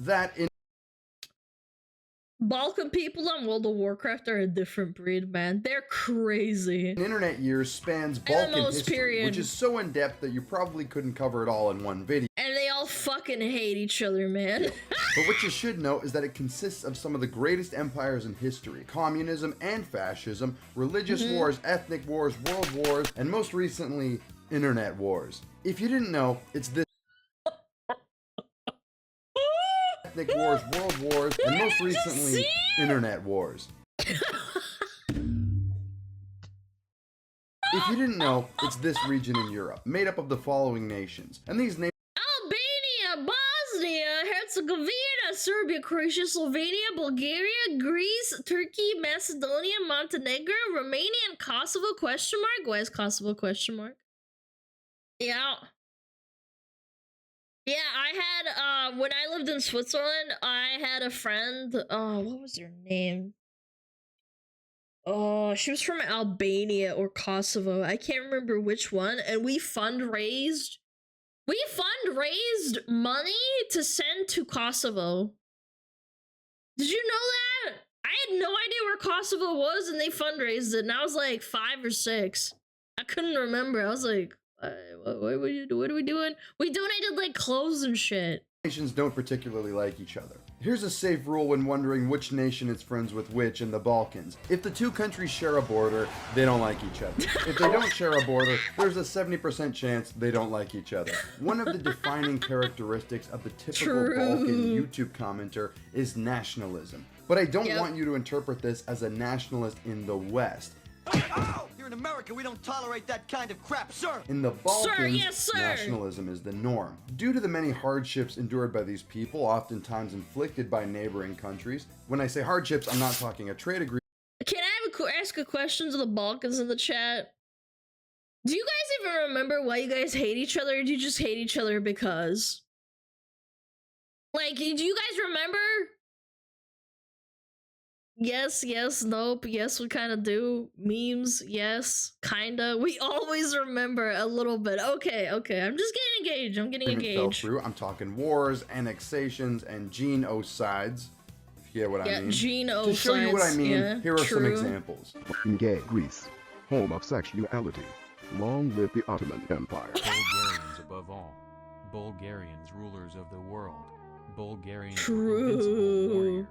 Balkan people on World of Warcraft are a different breed, man. They're crazy. Internet years spans Balkan history, which is so in-depth that you probably couldn't cover it all in one video. And they all fucking hate each other, man. But what you should know is that it consists of some of the greatest empires in history. Communism and fascism, religious wars, ethnic wars, world wars, and most recently, internet wars. If you didn't know, it's this. Ethnic wars, world wars, and most recently, internet wars. If you didn't know, it's this region in Europe, made up of the following nations. And these nations: Albania, Bosnia, Herzegovina, Serbia, Croatia, Slovenia, Bulgaria, Greece, Turkey, Macedonia, Montenegro, Romania, and Kosovo, question mark? Why is Kosovo question mark? Yeah. Yeah, I had, when I lived in Switzerland, I had a friend, what was her name? Oh, she was from Albania or Kosovo. I can't remember which one, and we fundraised money to send to Kosovo. Did you know that? I had no idea where Kosovo was, and they fundraised it, and I was like 5 or 6. I couldn't remember. I was like, what are we doing? We donated like clothes and shit. Nations don't particularly like each other. Here's a safe rule when wondering which nation is friends with which in the Balkans. If the two countries share a border, they don't like each other. If they don't share a border, there's a 70% chance they don't like each other. One of the defining characteristics of the typical Balkan YouTube commenter is nationalism. But I don't want you to interpret this as a nationalist in the West. Here in America, we don't tolerate that kind of crap, sir! In the Balkans, nationalism is the norm. Due to the many hardships endured by these people, oftentimes inflicted by neighboring countries. When I say hardships, I'm not talking a trade agreement. Can I ask a question to the Balkans in the chat? Do you guys even remember why you guys hate each other, or do you just hate each other because? Like, do you guys remember? Yes, nope, yes, we kind of do. Memes, yes, kinda. We always remember a little bit. Okay, I'm just getting engaged. Fell through. I'm talking wars, annexations, and genocides. If you get what I mean. Genocides. To show you what I mean, here are some examples. Gay Greece, home of sexuality. Long live the Ottoman Empire. Bulgarians above all. Bulgarians rulers of the world. Bulgarians invincible warriors.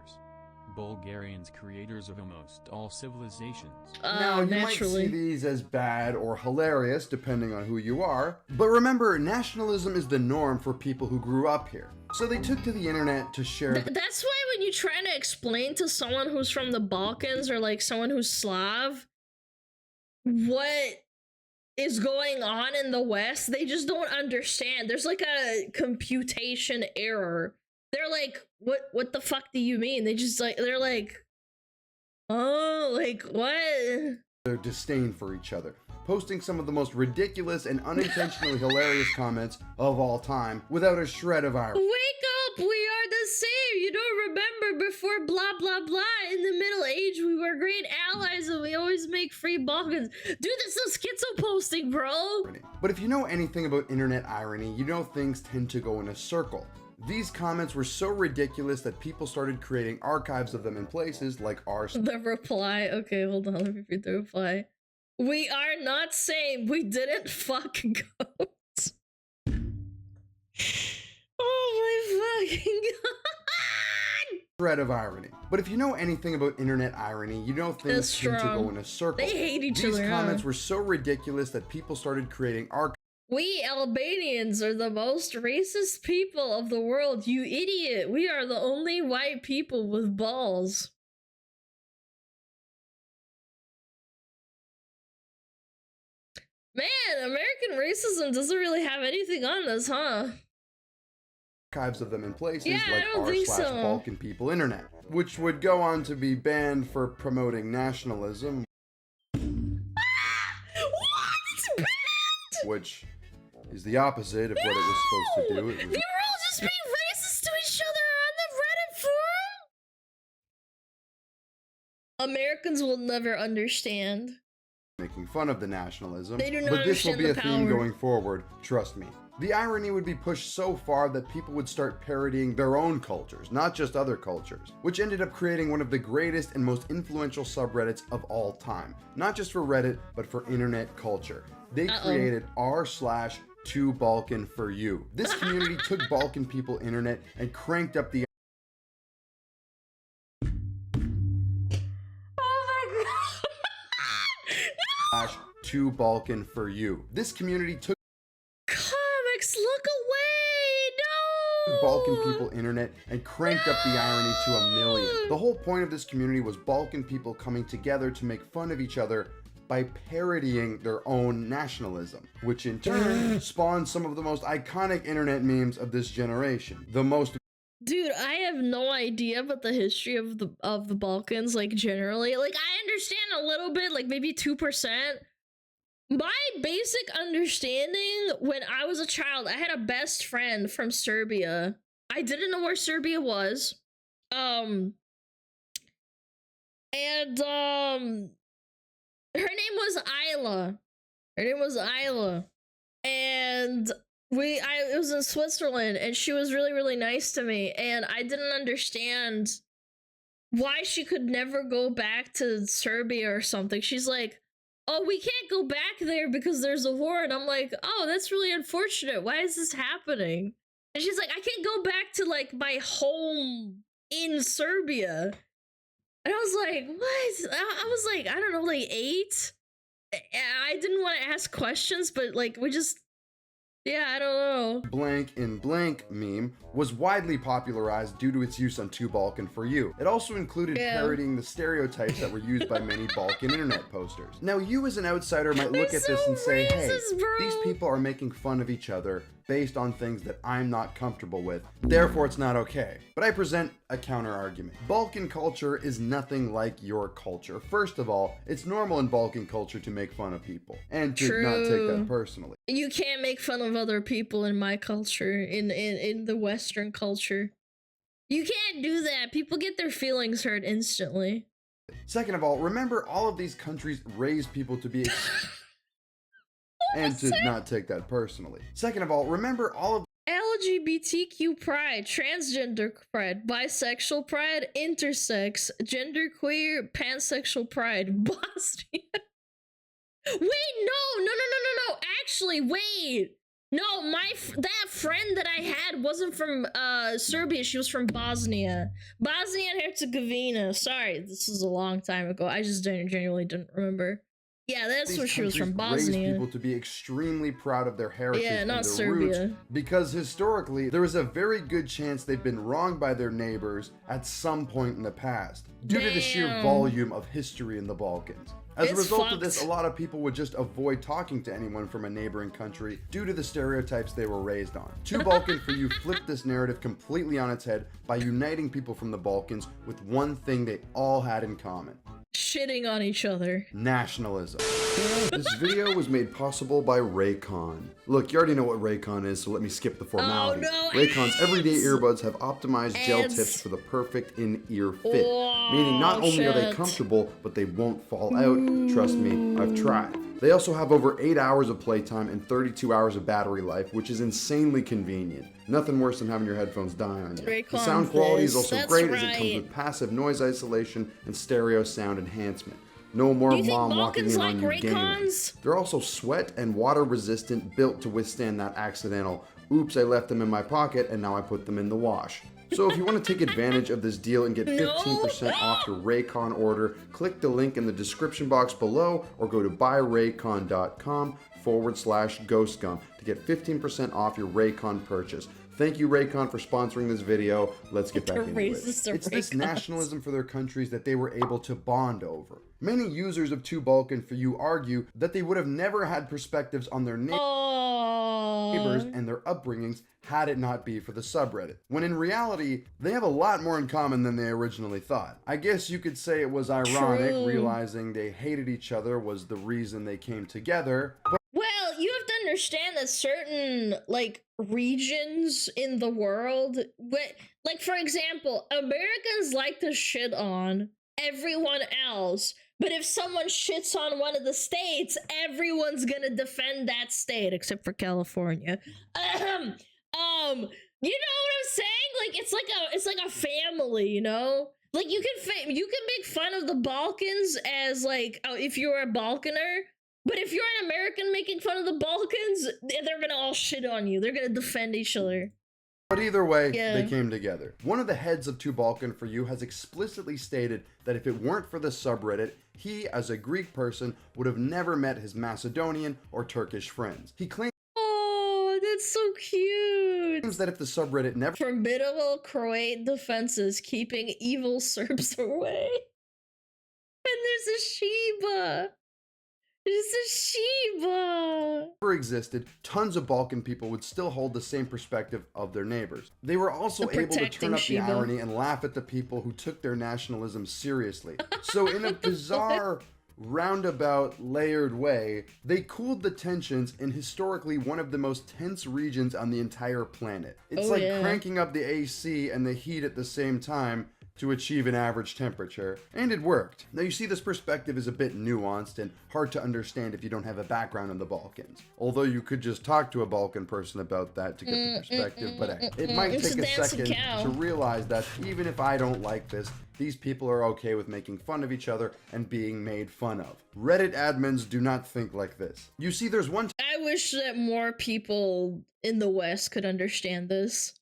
Bulgarians creators of almost all civilizations. Now, you might see these as bad or hilarious, depending on who you are. But remember, nationalism is the norm for people who grew up here. So they took to the internet to share... That's why when you're trying to explain to someone who's from the Balkans or like someone who's Slav what is going on in the West, they just don't understand. There's like a computation error. They're like, what the fuck do you mean? They're like, oh, like, what? Their disdain for each other, posting some of the most ridiculous and unintentionally hilarious comments of all time without a shred of irony. Wake up, we are the same. You don't remember before blah, blah, blah. In the Middle Age, we were great allies and we always make free Balkans. Dude, this is schizo posting, bro. But if you know anything about internet irony, you know things tend to go in a circle. These comments were so ridiculous that people started creating archives of them in places like our... The reply. Okay, hold on. Let me read the reply. We are not same. We didn't fuck goats. Oh my fucking god. Thread of irony. But if you know anything about internet irony, you know things tend to go in a circle. They hate each other. These comments were so ridiculous that people started creating archives. We Albanians are the most racist people of the world, you idiot. We are the only white people with balls. Man, American racism doesn't really have anything on this, huh? Archives of them in places like r/Balkan people internet, which would go on to be banned for promoting nationalism. What? which is the opposite of what it was supposed to do. It They was were all just being racist to each other on the Reddit forum. Americans will never understand. making fun of the nationalism. They do not But this will be a understand the theme power. going forward, trust me. The irony would be pushed so far that people would start parodying their own cultures, not just other cultures, which ended up creating one of the greatest and most influential subreddits of all time. Not just for Reddit, but for internet culture. They created r/2Balkan for you. This community took Balkan people internet and cranked up the /2Balkan for you. This community took Comics, look away! No! Balkan people internet and cranked up the irony to 1 million. The whole point of this community was Balkan people coming together to make fun of each other by parodying their own nationalism, which in turn spawned some of the most iconic internet memes of this generation. The most Dude, I have no idea about the history of the Balkans, like, generally. Like, I understand a little bit, like, maybe 2%. My basic understanding, when I was a child, I had a best friend from Serbia. I didn't know where Serbia was. Her name was Isla. And it was in Switzerland, and she was really, really nice to me, and I didn't understand why she could never go back to Serbia or something. She's like, oh, we can't go back there because there's a war, and I'm like, oh, that's really unfortunate. Why is this happening? And she's like, I can't go back to, like, my home in Serbia. And I was like, what? I was like, I don't know, like 8? I didn't want to ask questions, but, like, we just... Yeah, I don't know. blank in blank meme was widely popularized due to its use on 2Balkan for you. It also included parodying the stereotypes that were used by many Balkan internet posters. Now you as an outsider might look at this and say, hey, these people are making fun of each other based on things that I'm not comfortable with, therefore it's not okay. But I present a counter argument. Balkan culture is nothing like your culture. First of all, it's normal in Balkan culture to make fun of people and to not take that personally. You can't make fun of other people in my culture, in the Western culture. You can't do that. People get their feelings hurt instantly. Second of all, remember all of these countries raise people to be and to not take that personally. Second of all, remember all of LGBTQ pride, transgender pride, bisexual pride, intersex, genderqueer, pansexual pride, Bosnia. Wait, no. Actually, wait. No, that friend that I had wasn't from Serbia. She was from Bosnia. Bosnia and Herzegovina. Sorry, this was a long time ago. I just genuinely didn't remember. Yeah, that's these where she was from, countries raise Bosnia. people to be extremely proud of their heritage Yeah, and not their Serbia. roots, because historically there is a very good chance they've been wronged by their neighbors at some point in the past, due to the sheer volume of history in the Balkans. As a result of this, a lot of people would just avoid talking to anyone from a neighboring country due to the stereotypes they were raised on. 2Balkan for you flipped this narrative completely on its head by uniting people from the Balkans with one thing they all had in common. Shitting on each other. Nationalism. This video was made possible by Raycon. Look, you already know what Raycon is, so let me skip the formalities. Oh, no, Raycon's everyday earbuds have optimized gel tips for the perfect in-ear fit. Meaning not only are they comfortable, but they won't fall out. Trust me, I've tried. They also have over 8 hours of playtime and 32 hours of battery life, which is insanely convenient. Nothing worse than having your headphones die on you. The sound quality is also great as it comes with passive noise isolation and stereo sound enhancement. No more mom walking in on you gaming. They're also sweat and water resistant, built to withstand that accidental, oops, I left them in my pocket and now I put them in the wash. So if you want to take advantage of this deal and get 15% off your Raycon order, click the link in the description box below or go to buyraycon.com/ghostgum to get 15% off your Raycon purchase. Thank you, Raycon, for sponsoring this video. Let's get back into it. It's this nationalism for their countries that they were able to bond over. Many users of 2Balkan for you argue that they would have never had perspectives on their neighbors and their upbringings had it not be for the subreddit, when in reality, they have a lot more in common than they originally thought. I guess you could say it was ironic, realizing they hated each other was the reason they came together, but well, you have to understand that certain like regions in the world, like for example, Americans like to shit on everyone else, but if someone shits on one of the states, everyone's gonna defend that state except for California. You know what I'm saying? Like it's like a family, you know? Like you can make fun of the Balkans as like if you're a Balkaner, but if you're an American making fun of the Balkans, they're gonna all shit on you. They're gonna defend each other. But either way, they came together. One of the heads of 2Balkan4U has explicitly stated that if it weren't for the subreddit, he, as a Greek person, would have never met his Macedonian or Turkish friends. He claims that's so cute. That if the subreddit never formidable Croat defenses keeping evil Serbs away. And there's a Sheba. There's a Sheba. Never existed, tons of Balkan people would still hold the same perspective of their neighbors. They were also able to turn up Sheba. the irony and laugh at the people who took their nationalism seriously. So in a bizarre roundabout layered way, they cooled the tensions in historically one of the most tense regions on the entire planet. It's cranking up the AC and the heat at the same time to achieve an average temperature, and it worked. Now you see, this perspective is a bit nuanced and hard to understand if you don't have a background in the Balkans. Although you could just talk to a Balkan person about that to get the perspective, but it might take a second to realize that even if I don't like this, these people are okay with making fun of each other and being made fun of. Reddit admins do not think like this. You see, there's one I wish that more people in the West could understand this.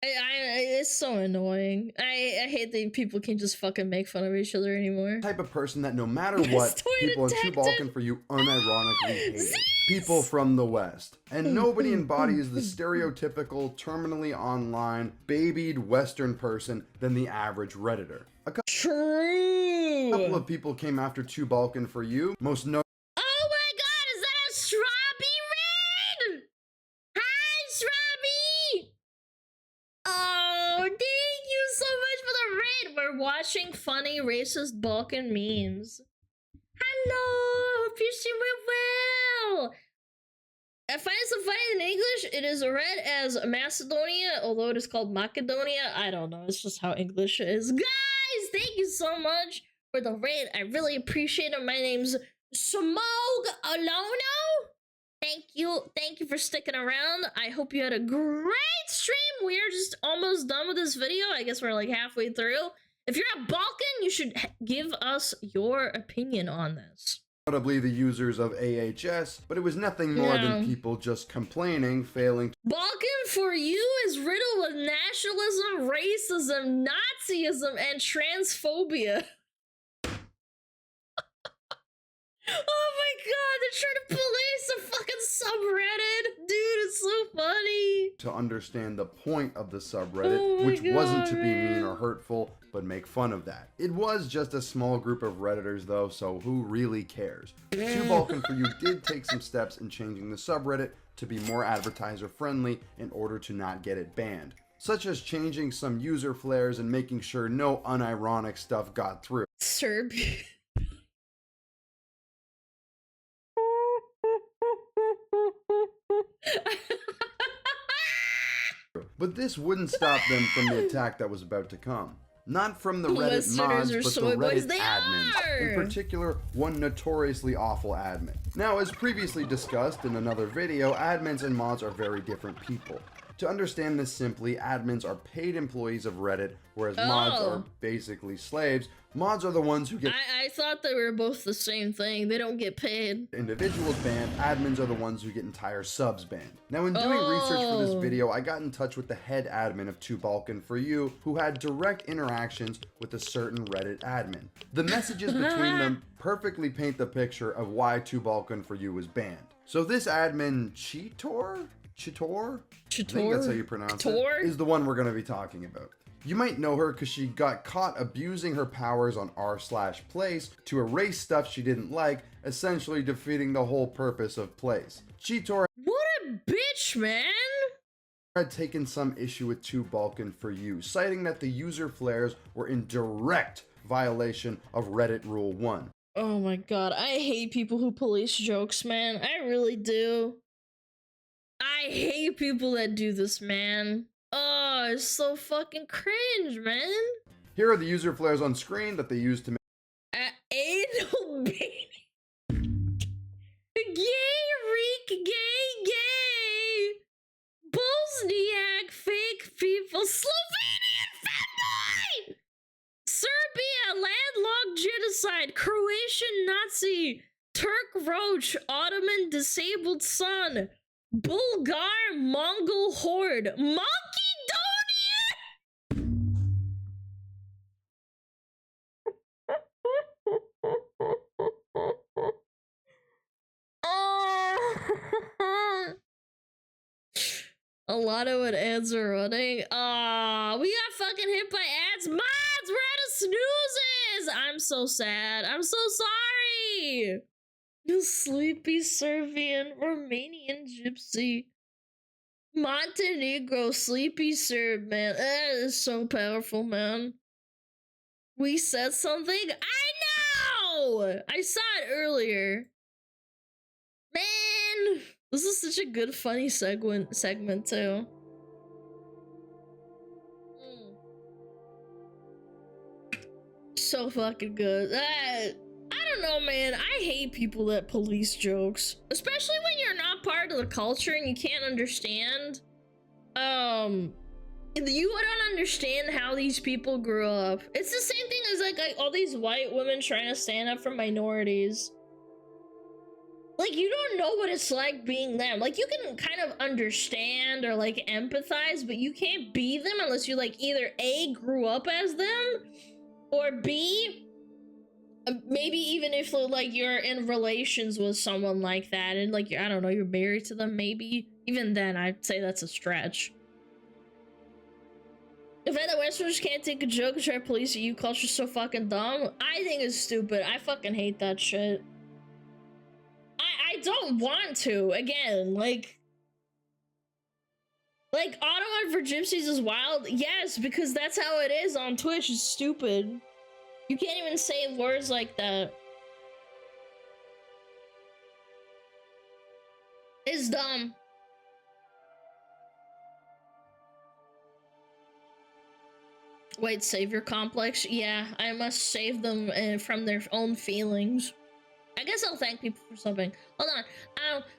It's so annoying. I hate that people can just fucking make fun of each other anymore. Type of person that no matter what, people in 2Balkan4U unironically hate. People from the West. And nobody embodies the stereotypical, terminally online, babied Western person than the average Redditor. A couple of people came after 2Balkan4U, most notably. Oh my god, is that a strawberry? Hi, strawberry! Oh, thank you so much for the raid. We're watching funny racist Balkan memes. Hello, hope you're doing well. I find it so funny in English. It is read as Macedonia, although it is called Macedonia. I don't know. It's just how English is. Guys, thank you so much for the raid. I really appreciate it. My name's SmugAlana. Thank you for sticking around. I hope you had a great stream. We are just almost done with this video. I guess we're like halfway through. If you're a Balkan, you should give us your opinion on this. Notably the users of AHS, but it was nothing more than people just complaining, failing. Balkan4U is riddled with nationalism, racism, Nazism, and transphobia. Oh my god, they're trying to police a fucking subreddit! Dude, it's so funny! To understand the point of the subreddit, which wasn't to be mean or hurtful, but make fun of that. It was just a small group of Redditors though, so who really cares? 2Balkan4U did take some steps in changing the subreddit to be more advertiser friendly in order to not get it banned, such as changing some user flares and making sure no unironic stuff got through. Serbia. But this wouldn't stop them from the attack that was about to come. Not from the Reddit mods, but the Reddit admins. In particular, one notoriously awful admin. Now, as previously discussed in another video, admins and mods are very different people. To understand this simply, admins are paid employees of Reddit, whereas mods are basically slaves. Mods are the ones who get I thought they were both the same thing. They don't get paid. Individuals banned. Admins are the ones who get entire subs banned. Now, in doing research for this video, I got in touch with the head admin of 2Balkan4U, who had direct interactions with a certain Reddit admin. The messages between them perfectly paint the picture of why 2Balkan4U was banned. So this admin, Chitor, I think that's how you pronounce it, is the one we're going to be talking about. You might know her because she got caught abusing her powers on r/place to erase stuff she didn't like, essentially defeating the whole purpose of place. Chitor, what a bitch, man! Had taken some issue with 2Balkan4U, citing that the user flares were in direct violation of Reddit Rule 1. Oh my god, I hate people who police jokes, man. I really do. I hate people that do this, man. Oh, it's so fucking cringe, man. Here are the user flares on screen that they use to make Anal baby. Gay, Reek, gay. Bosniak, fake people, Slovenian fanboy! Serbia, landlocked genocide, Croatian Nazi, Turk roach, Ottoman disabled son, Bulgar Mongol horde, Monkey Donian! Alana when ads are running. Aw, we got fucking hit by ads. Mods, we're out of snoozes. I'm so sad. I'm so sorry. You sleepy Serbian, Romanian gypsy. Montenegro, sleepy Serb, man. That is so powerful, man. We said something? I know! I saw it earlier. Man! This is such a good, funny segment too. So fucking good. I don't know, man. I hate people that police jokes. Especially when you're not part of the culture and you can't understand. You don't understand how these people grew up. It's the same thing as like all these white women trying to stand up for minorities. Like, you don't know what it's like being them. Like, you can kind of understand or, like, empathize, but you can't be them unless you, like, either A, grew up as them, or B, maybe even if, like, you're in relations with someone like that, and, like, I don't know, you're married to them, maybe. Even then, I'd say that's a stretch. The fact that Westerners can't take a joke and try to police you culture's so fucking dumb, I think it's stupid. I fucking hate that shit. I don't want to, again, like Automat for Gypsies is wild, yes, because that's how it is on Twitch. It's stupid. You can't even say words like that. It's dumb. Wait, savior complex? Yeah, I must save them from their own feelings. I guess I'll thank people for something. Hold on.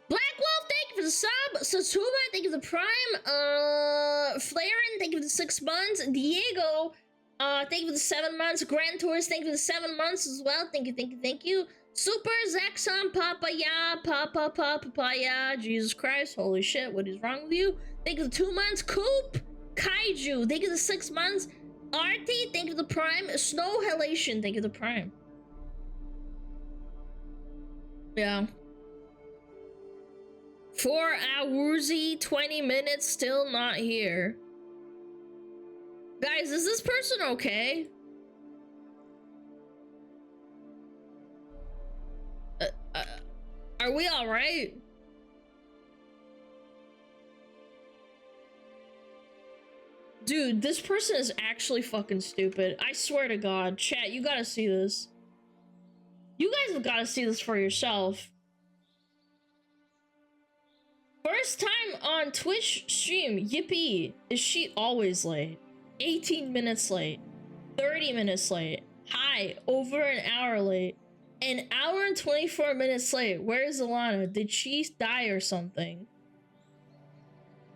Black Wolf, thank you for the sub. Satuma, thank you for the prime. Flaren, thank you for the 6 months. Diego, thank you for the 7 months. Grand Tourist, thank you for the 7 months as well. Thank you. Super Zaxxon, Papaya. Jesus Christ, holy shit, what is wrong with you? Thank you for the 2 months. Coop, Kaiju, thank you for the 6 months. Artie, thank you for the prime. Snow Halation, thank you for the prime. Yeah. 4 hours, 20 minutes, still not here. Guys, is this person okay? Are we alright? Dude, this person is actually fucking stupid. I swear to God. Chat, you gotta see this. You guys have gotta see this for yourself. First time on Twitch stream, yippee. Is she always late? 18 minutes late. 30 minutes late. Hi, over an hour late. An hour and 24 minutes late. Where is Alana? Did she die or something?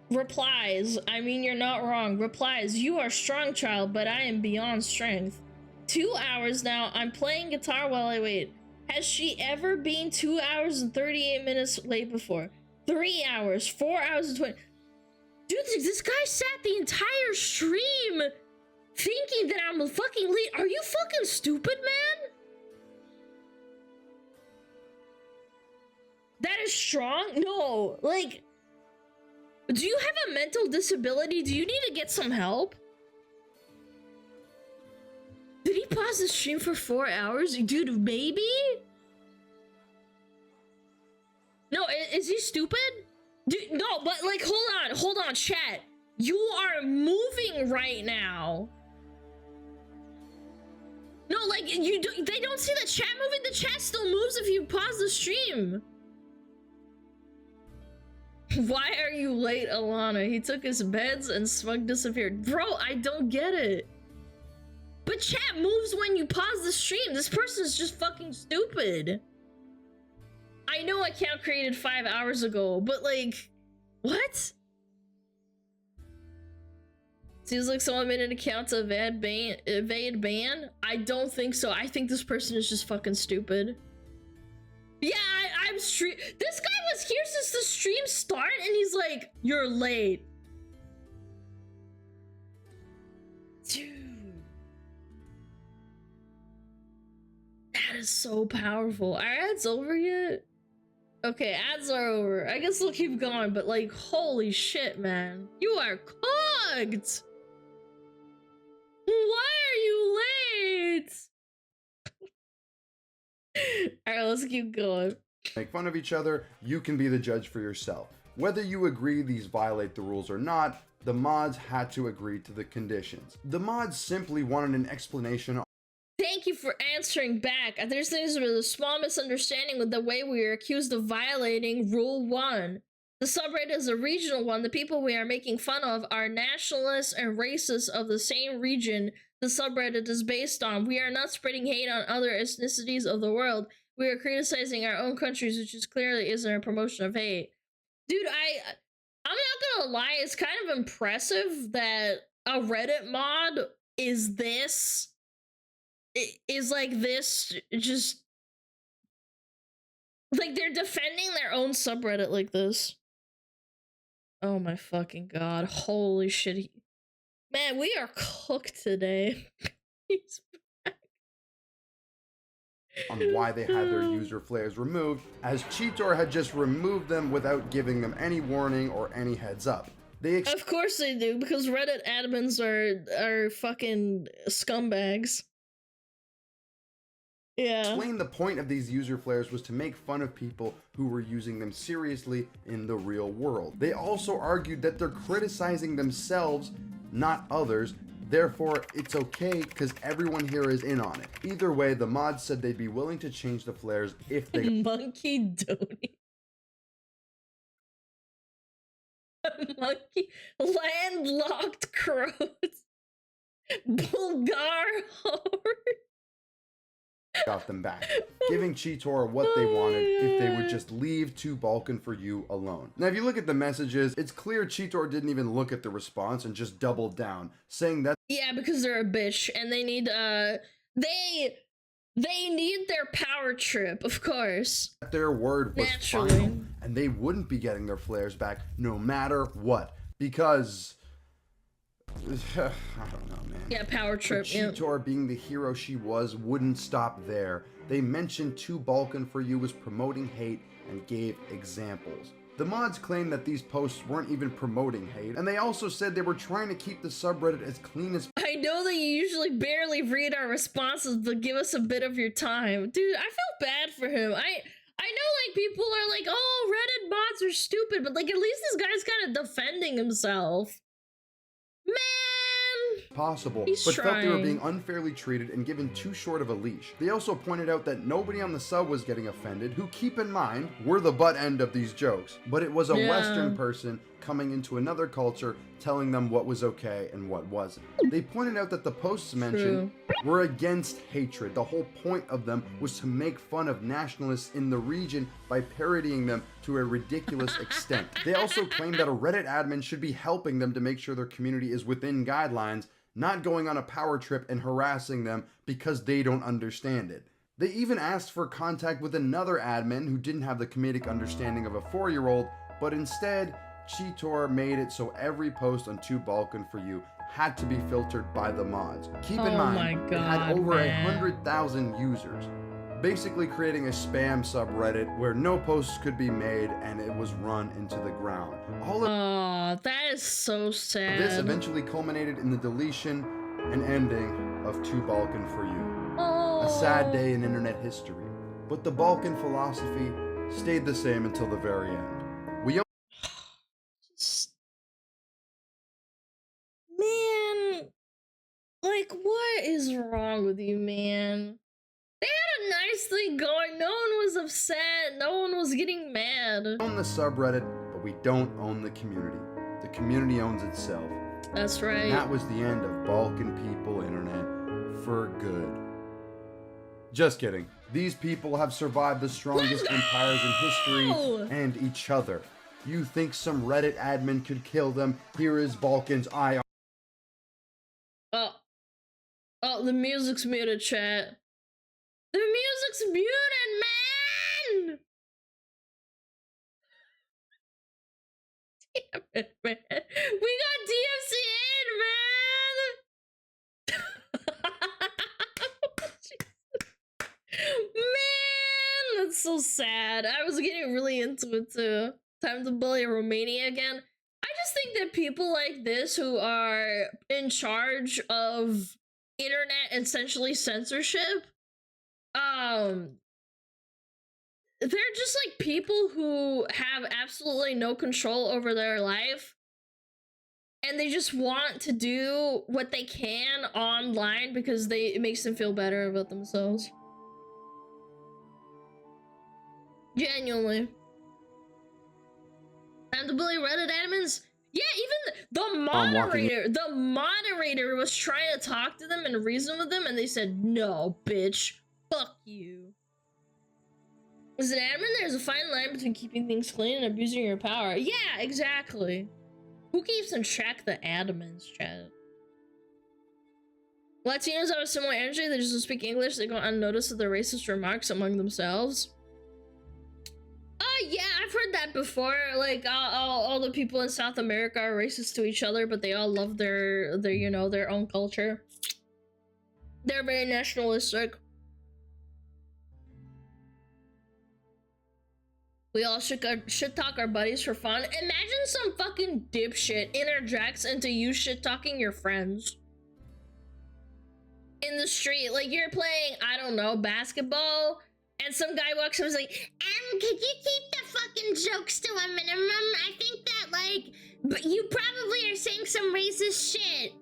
Replies, I mean, you're not wrong. Replies, you are strong, child, but I am beyond strength. 2 hours now. I'm playing guitar while I wait. Has she ever been 2 hours and 38 minutes late before? 3 hours, 4 hours and 20. Dude, this guy sat the entire stream thinking that I'm fucking late. Are you fucking stupid, man? That is strong? No, like, do you have a mental disability? Do you need to get some help? Did he pause the stream for 4 hours? Dude, maybe? No, is he stupid? Dude, no, but like, hold on, chat. You are moving right now. No, like, they don't see the chat moving. The chat still moves if you pause the stream. Why are you late, Alana? He took his meds and Smug disappeared. Bro, I don't get it. But chat moves when you pause the stream. This person is just fucking stupid. I know account created 5 hours ago, but like, what? Seems like someone made an account to evade ban. I don't think so. I think this person is just fucking stupid. Yeah, I'm stream. This guy was here since the stream started, and he's like, "You're late." Dude, that is so powerful. Are ads over yet? Okay, ads are over. I guess we'll keep going, but like, holy shit, man, you are cooked. Why are you late? Alright, let's keep going. Make fun of each other, you can be the judge for yourself. Whether you agree these violate the rules or not, the mods had to agree to the conditions. The mods simply wanted an explanation. Thank you for answering back. There's a small misunderstanding with the way we are accused of violating Rule 1. The subreddit is a regional one. The people we are making fun of are nationalists and racists of the same region the subreddit is based on. We are not spreading hate on other ethnicities of the world. We are criticizing our own countries, which is clearly isn't a promotion of hate. Dude, I'm not gonna lie, it's kind of impressive that a Reddit mod is this. Is like this, just like they're defending their own subreddit like this. Oh my fucking god, holy shit. Man, we are cooked today. He's back. On why they had their user flares removed, as Cheetor had just removed them without giving them any warning or any heads up. Of course they do, because Reddit admins are fucking scumbags. Yeah. Explained the point of these user flares was to make fun of people who were using them seriously in the real world. They also argued that they're criticizing themselves, not others, therefore it's okay because everyone here is in on it. Either way, the mods said they'd be willing to change the flares if they Monkey Donate. Monkey landlocked crows. Bulgar horde. got them back, giving Cheetor what they wanted if they would just leave 2 Balkan for you alone. Now, if you look at the messages, it's clear Cheetor didn't even look at the response and just doubled down, saying that yeah, because they're a bitch and they need they need their power trip, of course. Their word was final, and they wouldn't be getting their flares back no matter what, because I don't know, man. Yeah, power trip. Cheetor, being the hero she was, wouldn't stop there. They mentioned 2 Balkan for you was promoting hate and gave examples. The mods claimed that these posts weren't even promoting hate, and they also said they were trying to keep the subreddit as clean as I know that you usually barely read our responses, but give us a bit of your time. Dude, I felt bad for him. I know, like, people are like, oh, Reddit mods are stupid, but, like, at least this guy's kind of defending himself. Man! possible, He's but felt they were trying. being unfairly treated and given too short of a leash. They also pointed out that nobody on the sub was getting offended, who, keep in mind, were the butt end of these jokes, but it was a Western person coming into another culture telling them what was okay and what wasn't. They pointed out that the posts mentioned were against hatred. The whole point of them was to make fun of nationalists in the region by parodying them to a ridiculous extent. They also claimed that a Reddit admin should be helping them to make sure their community is within guidelines, not going on a power trip and harassing them because they don't understand it. They even asked for contact with another admin who didn't have the comedic understanding of a 4-year-old, but instead, Cheetor made it so every post on 2 Balkan for You had to be filtered by the mods. Keep in mind, it had over 100,000 users, basically creating a spam subreddit where no posts could be made and it was run into the ground. All of that is so sad. This eventually culminated in the deletion and ending of 2 Balkan for You. A sad day in internet history, but the Balkan philosophy stayed the same until the very end. Man, like, what is wrong with you, man? They had a nice thing going. No one was upset. No one was getting mad. On the subreddit, but but we don't own the community. The community owns itself. That's right. And that was the end of Balkan People Internet for good. Just kidding. These people have survived the strongest empires in history and each other. You think some Reddit admin could kill them? Here is Balkan's IR. Oh, the music's muted, chat. The music's muted, man! Damn it, man. We got DFC in, man! Man, that's so sad. I was getting really into it too. Time to bully Romania again. I just think that people like this who are in charge of internet essentially censorship, they're just like people who have absolutely no control over their life, and they just want to do what they can online because it makes them feel better about themselves. Genuinely. And to bully Reddit admins? Yeah, even the moderator was trying to talk to them and reason with them, and they said, no, bitch, fuck you. As an admin, there's a fine line between keeping things clean and abusing your power. Yeah, exactly. Who keeps in track the admins, chat? Latinos have a similar energy, they just don't speak English, they go unnoticed with their racist remarks among themselves. Yeah, I've heard that before. Like, all the people in South America are racist to each other, but they all love their you know, their own culture. They're very nationalistic. We all should talk our buddies for fun. Imagine some fucking dipshit interjects into you shit talking your friends in the street. Like, you're playing, I don't know, basketball, and some guy walks up and is like, could you keep the fucking jokes to a minimum? I think that, like, but you probably are saying some racist shit.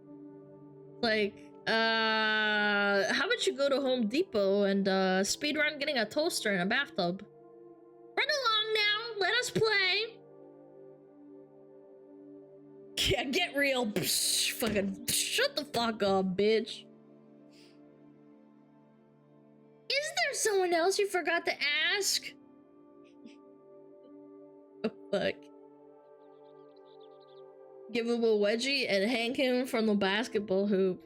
Like, how about you go to Home Depot and, speedrun getting a toaster in a bathtub? Run along now, let us play. Yeah, get real. Psh, fucking shut the fuck up, bitch. Is there someone else you forgot to ask? Oh, fuck. Give him a wedgie and hang him from the basketball hoop.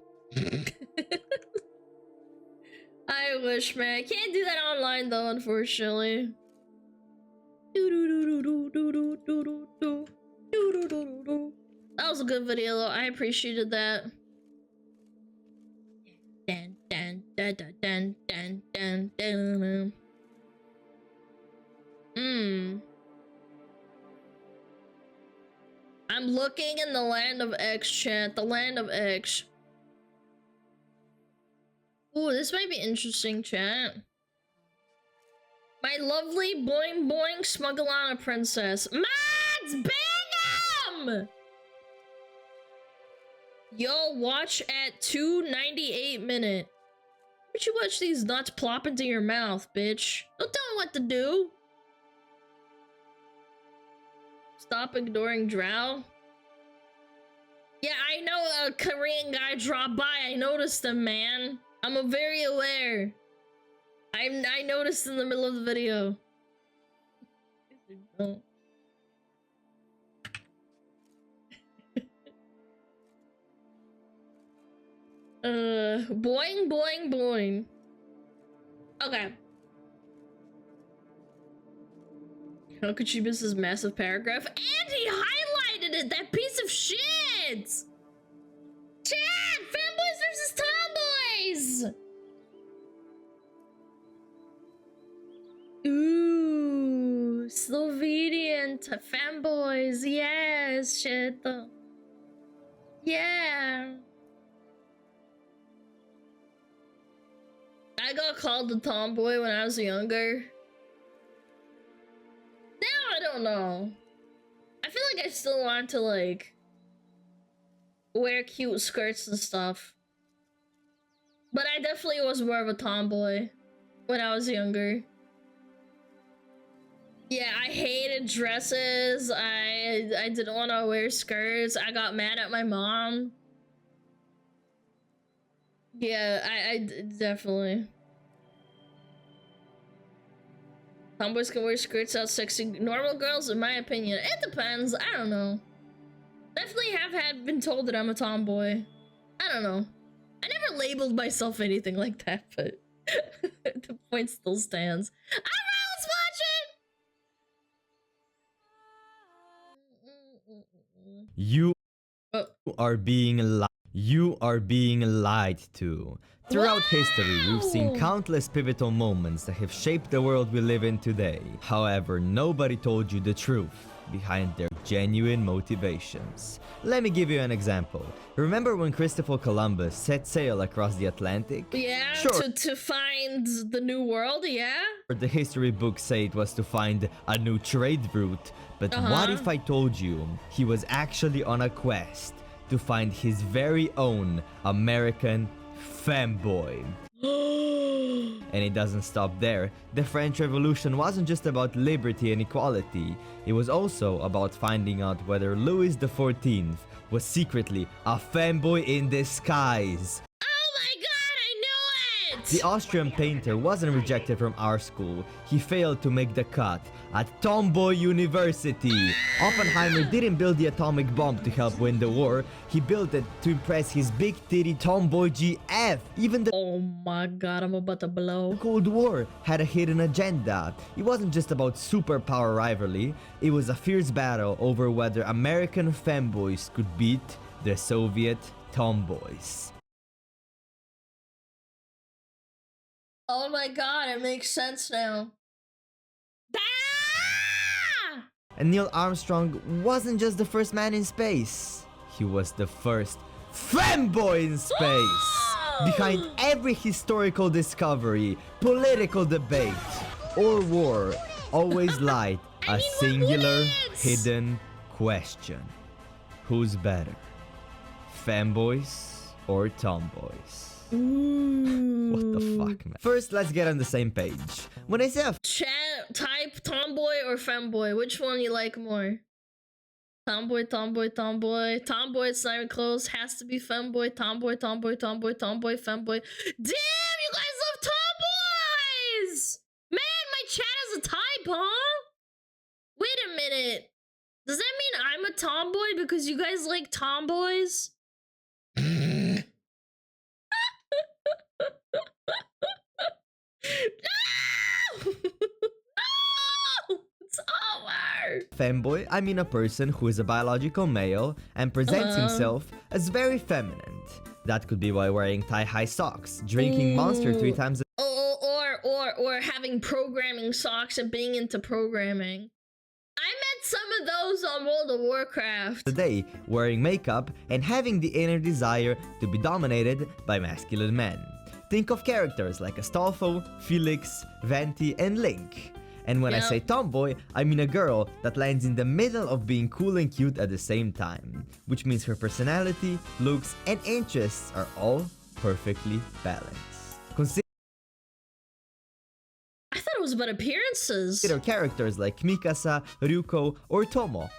I wish, man. I can't do that online, though, unfortunately. That was a good video, though. I appreciated that. Dun, dun, dun, dun, dun, dun, dun, dun. I'm looking in the land of X, chat. The land of X. Ooh, this might be interesting, chat. My lovely boing boing SmugAlana princess. Mads, bang him! Yo, watch at 2:98 minute. But you watch these nuts plop into your mouth, bitch. Don't tell me what to do. Stop ignoring Drow. Yeah, I know a Korean guy dropped by. I noticed him, man. I'm very aware. I noticed in the middle of the video. Boing, boing, boing. Okay. How could she miss this massive paragraph? And he highlighted it, that piece of shit! Chat! Fanboys versus tomboys! Ooh, Slovenian fanboys, yes, shit. Yeah. I got called a tomboy when I was younger. Now I don't know. I feel like I still want to, like, wear cute skirts and stuff. But I definitely was more of a tomboy when I was younger. Yeah, I hated dresses. I didn't want to wear skirts. I got mad at my mom. Yeah, I definitely. Tomboys can wear skirts out sexy normal girls, in my opinion. It depends. I don't know. Definitely have been told that I'm a tomboy. I don't know. I never labeled myself anything like that, but the point still stands. Alright, let's watch it! You are being lied to. Throughout history, we've seen countless pivotal moments that have shaped the world we live in today. However, nobody told you the truth behind their genuine motivations. Let me give you an example. Remember when Christopher Columbus set sail across the Atlantic? Yeah, sure. to find the new world, yeah? The history books say it was to find a new trade route, but what if I told you he was actually on a quest to find his very own American femboy? And it doesn't stop there. The French Revolution wasn't just about liberty and equality. It was also about finding out whether Louis XIV was secretly a femboy in disguise. The Austrian painter wasn't rejected from our school. He failed to make the cut at Tomboy University. Oppenheimer didn't build the atomic bomb to help win the war. He built it to impress his big titty tomboy GF. Even the oh my god, I'm about to blow. Cold War had a hidden agenda. It wasn't just about superpower rivalry. It was a fierce battle over whether American femboys could beat the Soviet tomboys. Oh my god, it makes sense now. And Neil Armstrong wasn't just the first man in space. He was the first femboy in space. Behind every historical discovery, political debate, or war, always lied a singular hidden question. Who's better? Femboys or tomboys? What the fuck, man? First, let's get on the same page. When I say a chat type tomboy or femboy, which one you like more? Tomboy, tomboy, tomboy. Tomboy, it's not even close. Has to be femboy. Tomboy, tomboy, tomboy, tomboy, femboy. Damn, you guys love tomboys! Man, my chat has a type, huh? Wait a minute. Does that mean I'm a tomboy because you guys like tomboys? No! No! It's over! femboy, I mean a person who is a biological male and presents himself as very feminine. That could be by wearing thigh-high socks, drinking Monster 3 times a or having programming socks and being into programming. I met some of those on World of Warcraft. day, wearing makeup and having the inner desire to be dominated by masculine men. Think of characters like Astolfo, Felix, Venti, and Link. And when I say tomboy, I mean a girl that lands in the middle of being cool and cute at the same time, which means her personality, looks, and interests are all perfectly balanced. I thought it was about appearances. Consider characters like Mikasa, Ryuko, or Tomo.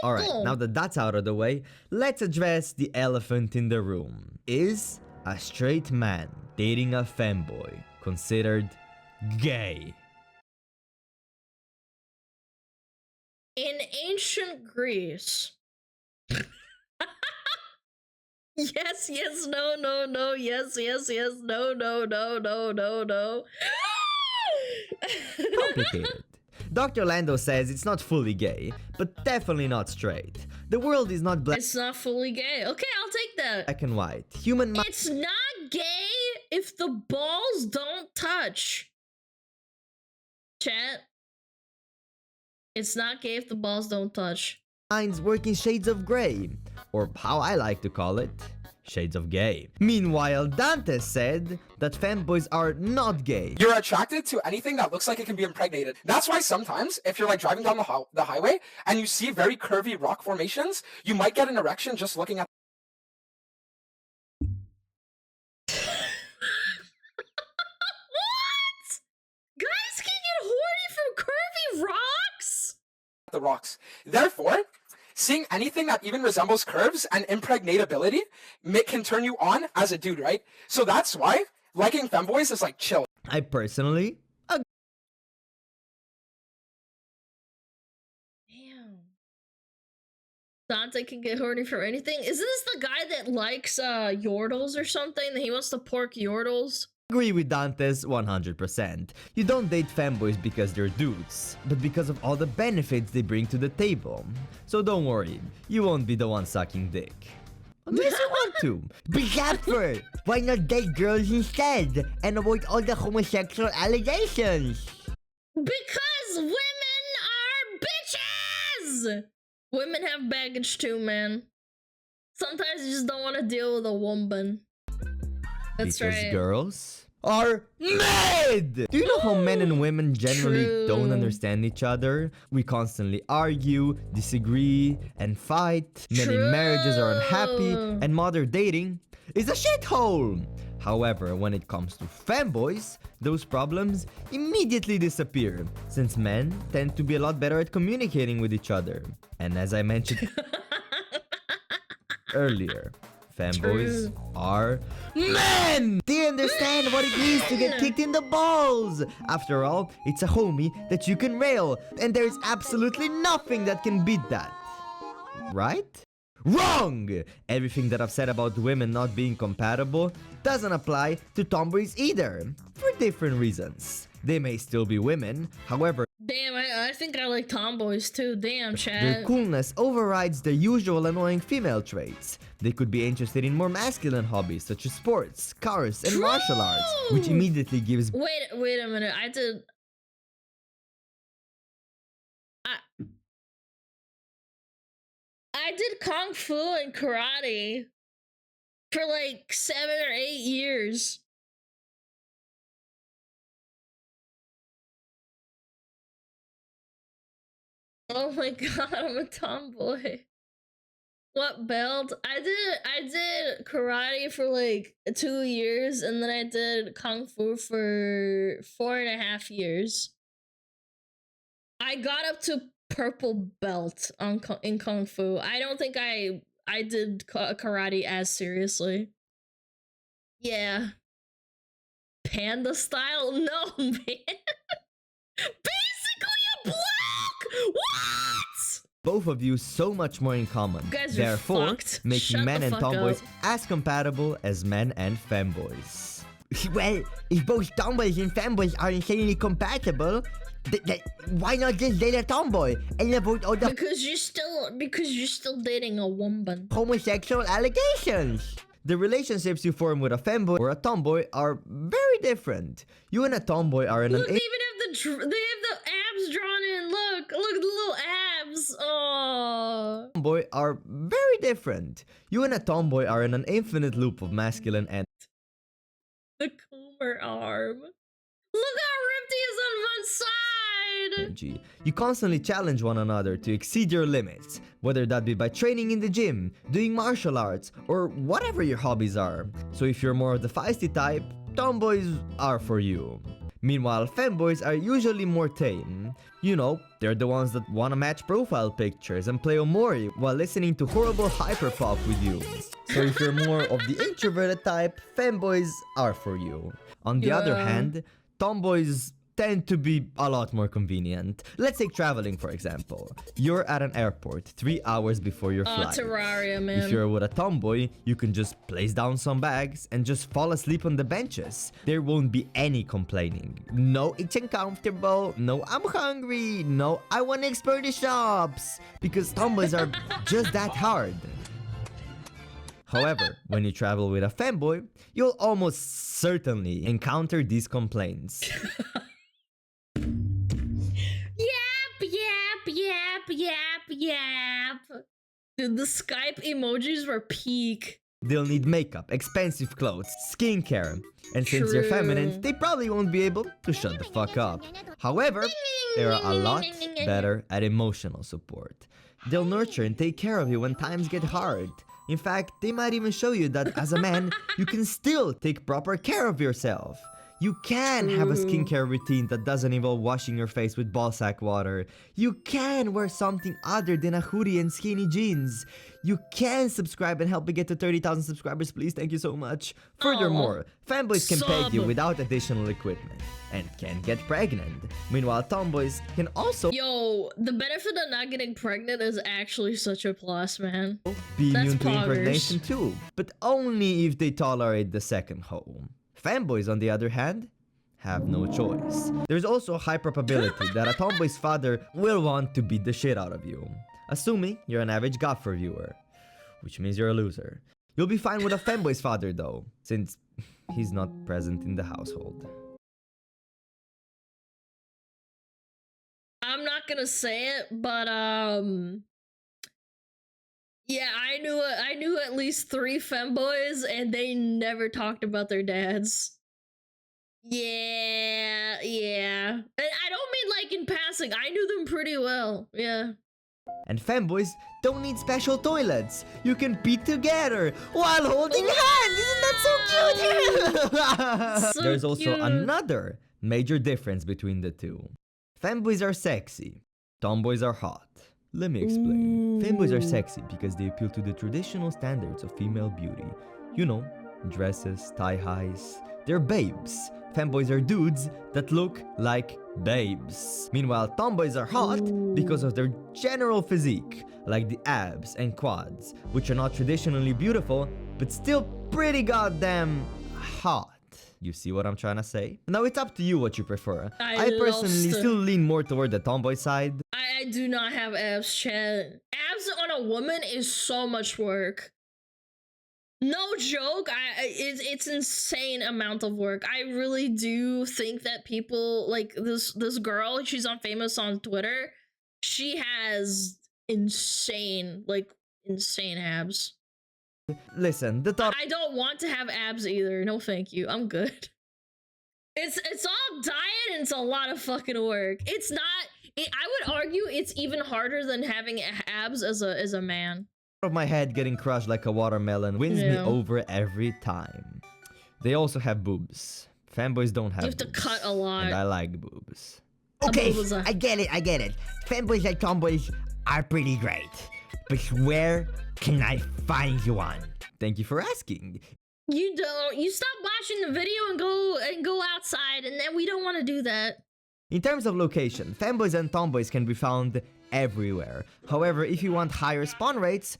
Alright, now that that's out of the way, let's address the elephant in the room. Is a straight man dating a femboy considered gay? In ancient Greece. Yes, yes, no, no, no, yes, yes, yes, no, no, no, no, no, no. Complicated. Dr. Lando says it's not fully gay, but definitely not straight. The world is not black. It's not fully gay. Okay, I'll take that. Black and white. It's not gay if the balls don't touch. Chat. It's not gay if the balls don't touch. Minds work in shades of gray, or how I like to call it, shades of gay. Meanwhile, Dante said that femboys are not gay. You're attracted to anything that looks like it can be impregnated. That's why sometimes, if you're like driving down the highway and you see very curvy rock formations, you might get an erection just looking at. What? Guys can get horny from curvy rocks? the rocks. Therefore, seeing anything that even resembles curves and impregnatability can turn you on as a dude, right? So that's why liking femboys is like chill. I personally Dante can get horny for anything. Is this the guy that likes yordles or something? That he wants to pork yordles? agree with Dante's 100%. You don't date femboys because they're dudes, but because of all the benefits they bring to the table. So don't worry, you won't be the one sucking dick. Unless you want to. Be for why not date girls instead and avoid all the homosexual allegations? Because women are bitches! Women have baggage too, man. Sometimes you just don't want to deal with a woman. That's because right. girls are mad! Do you know how men and women generally don't understand each other? We constantly argue, disagree, and fight. Many marriages are unhappy, and modern dating is a shithole. However, when it comes to femboys, those problems immediately disappear, since men tend to be a lot better at communicating with each other. And as I mentioned earlier, femboys are men! They understand what it means to get kicked in the balls! After all, it's a homie that you can rail, and there's absolutely nothing that can beat that. Right? Wrong! Everything that I've said about women not being compatible doesn't apply to tomboys either, for different reasons. They may still be women, however, damn, I think I like tomboys too. Damn, Chad. their coolness overrides their usual annoying female traits. They could be interested in more masculine hobbies such as sports, cars, and martial arts, which immediately gives... Wait a minute. I did Kung Fu and Karate for like 7 or 8 years. Oh my god, I'm a tomboy. What belt? I did karate for like 2 years, and then I did Kung Fu for 4.5 years. I got up to purple belt in Kung Fu. I don't think I did karate as seriously. Yeah. Panda style? No, man. Basically a block! What? both of you so much more in common, You guys are therefore fucked. making Shut men the and fuck tomboys up. as compatible as men and femboys. Well, if both tomboys and femboys are insanely compatible, why not just date a tomboy and avoid all the Because you're still dating a woman. homosexual allegations? The relationships you form with a femboy or a tomboy are very different. You and a tomboy are in an Look, they even have the abs drawn in. Look at the little abs. Oh. tomboy are very different. You and a tomboy are in an infinite loop of masculine and The Coomer arm. Look how ripped he is on one side. energy. You constantly challenge one another to exceed your limits, whether that be by training in the gym, doing martial arts, or whatever your hobbies are. So if you're more of the feisty type, tomboys are for you. Meanwhile, femboys are usually more tame. You know, they're the ones that wanna match profile pictures and play Omori while listening to horrible hyperpop with you. So if you're more of the introverted type, femboys are for you. On the other Yeah. hand, tomboys tend to be a lot more convenient. Let's take traveling for example. You're at an airport 3 hours before your Oh, flight. Terraria, man. If you're with a tomboy, you can just place down some bags and just fall asleep on the benches. There won't be any complaining. No, it's uncomfortable. No, I'm hungry. No, I want to explore the shops. Because tomboys are just that hard. However, when you travel with a femboy, you'll almost certainly encounter these complaints. Yap. Dude, the Skype emojis were peak. They'll need makeup, expensive clothes, skincare, and since they're True. feminine, they probably won't be able to shut the fuck up. However, they are a lot better at emotional support. They'll nurture and take care of you when times get hard. In fact, they might even show you that as a man, you can still take proper care of yourself. You can have a skincare routine that doesn't involve washing your face with ballsack water. You can wear something other than a hoodie and skinny jeans. You can subscribe and help me get to 30,000 subscribers, please. Thank you so much. Furthermore, fanboys can peg you without additional equipment and can get pregnant. Meanwhile, tomboys can also Yo, the benefit of not getting pregnant is actually such a plus, man. be That's immune to poggers. impregnation too, but only if they tolerate the second home. Fanboys, on the other hand, have no choice. There's also a high probability that a tomboy's father will want to beat the shit out of you. Assuming you're an average goth reviewer, which means you're a loser. You'll be fine with a fanboy's father though, since he's not present in the household. I'm not gonna say it, but yeah, I knew at least 3 femboys, and they never talked about their dads. Yeah. And I don't mean like in passing. I knew them pretty well. Yeah. And fanboys don't need special toilets. You can be together while holding hands. Isn't that so cute? So There's also cute. another major difference between the two. Fanboys are sexy. Tomboys are hot. Let me explain. Fanboys are sexy because they appeal to the traditional standards of female beauty. You know, dresses, tie-highs. They're babes. Fanboys are dudes that look like babes. Meanwhile, tomboys are hot because of their general physique, like the abs and quads, which are not traditionally beautiful, but still pretty goddamn hot. You see what I'm trying to say? Now it's up to you what you prefer. I personally still lean more toward the tomboy side. I do not have abs, Chad. Abs on a woman is so much work. No joke, it's insane amount of work. I really do think that people like this girl, she's on famous on Twitter. She has insane abs. Listen, the top. I don't want to have abs either. No, thank you. I'm good. It's all diet and it's a lot of fucking work. It's not. I would argue it's even harder than having abs as a man. Of my head getting crushed like a watermelon wins me over every time. They also have boobs. Fanboys don't have. You have to cut a lot. And I like boobs. Okay, I get it. Fanboys and tomboys are pretty great. But where can I find you on? Thank you for asking. You don't. You stop watching the video and go outside, and then we don't want to do that. In terms of location, fanboys and tomboys can be found everywhere. However, if you want higher spawn rates,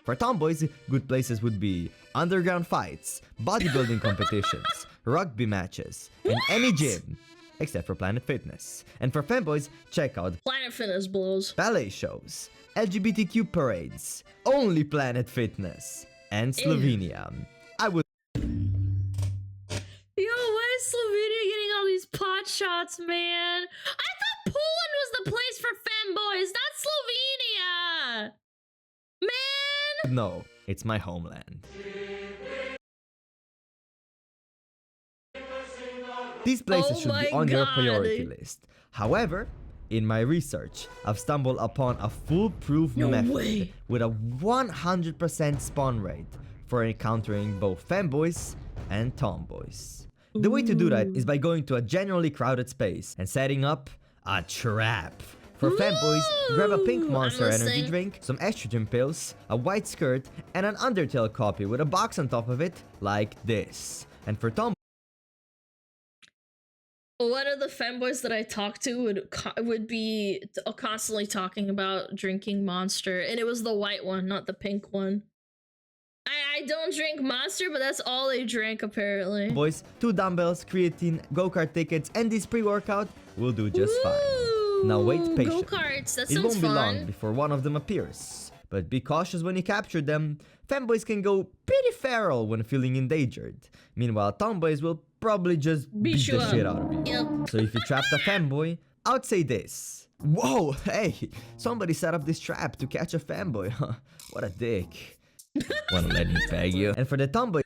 for tomboys, good places would be underground fights, bodybuilding competitions, rugby matches, and any gym, except for Planet Fitness. And for fanboys, check out Planet Fitness blows. Ballet shows, LGBTQ parades, only Planet Fitness, and Slovenia. I would. Yo, why is Slovenia getting all these pot shots, man? I thought Poland was the place for fanboys, not Slovenia! Man! No, it's my homeland. These places should be on your priority list. However, in my research, I've stumbled upon a foolproof method with a 100% spawn rate for encountering both fanboys and tomboys. The way to do that is by going to a generally crowded space and setting up a trap. For fanboys, grab a pink Monster energy drink, some estrogen pills, a white skirt, and an Undertale copy with a box on top of it, like this. And for tomboys, one of the fanboys that I talked to would be constantly talking about drinking Monster, and it was the white one, not the pink one. I don't drink Monster, but that's all they drank apparently. Boys, 2 dumbbells, creatine, go-kart tickets, and this pre-workout will do just fine. Now wait patiently. Go-karts, that It sounds won't be fun. long before one of them appears. But be cautious when you capture them. Fanboys can go pretty feral when feeling endangered. Meanwhile, tomboys will probably just beat the shit out of you. Yep. So if you trapped a fanboy, I would say this. Whoa, hey, somebody set up this trap to catch a fanboy, huh? What a dick. Wanna let me peg you? And for the tomboy,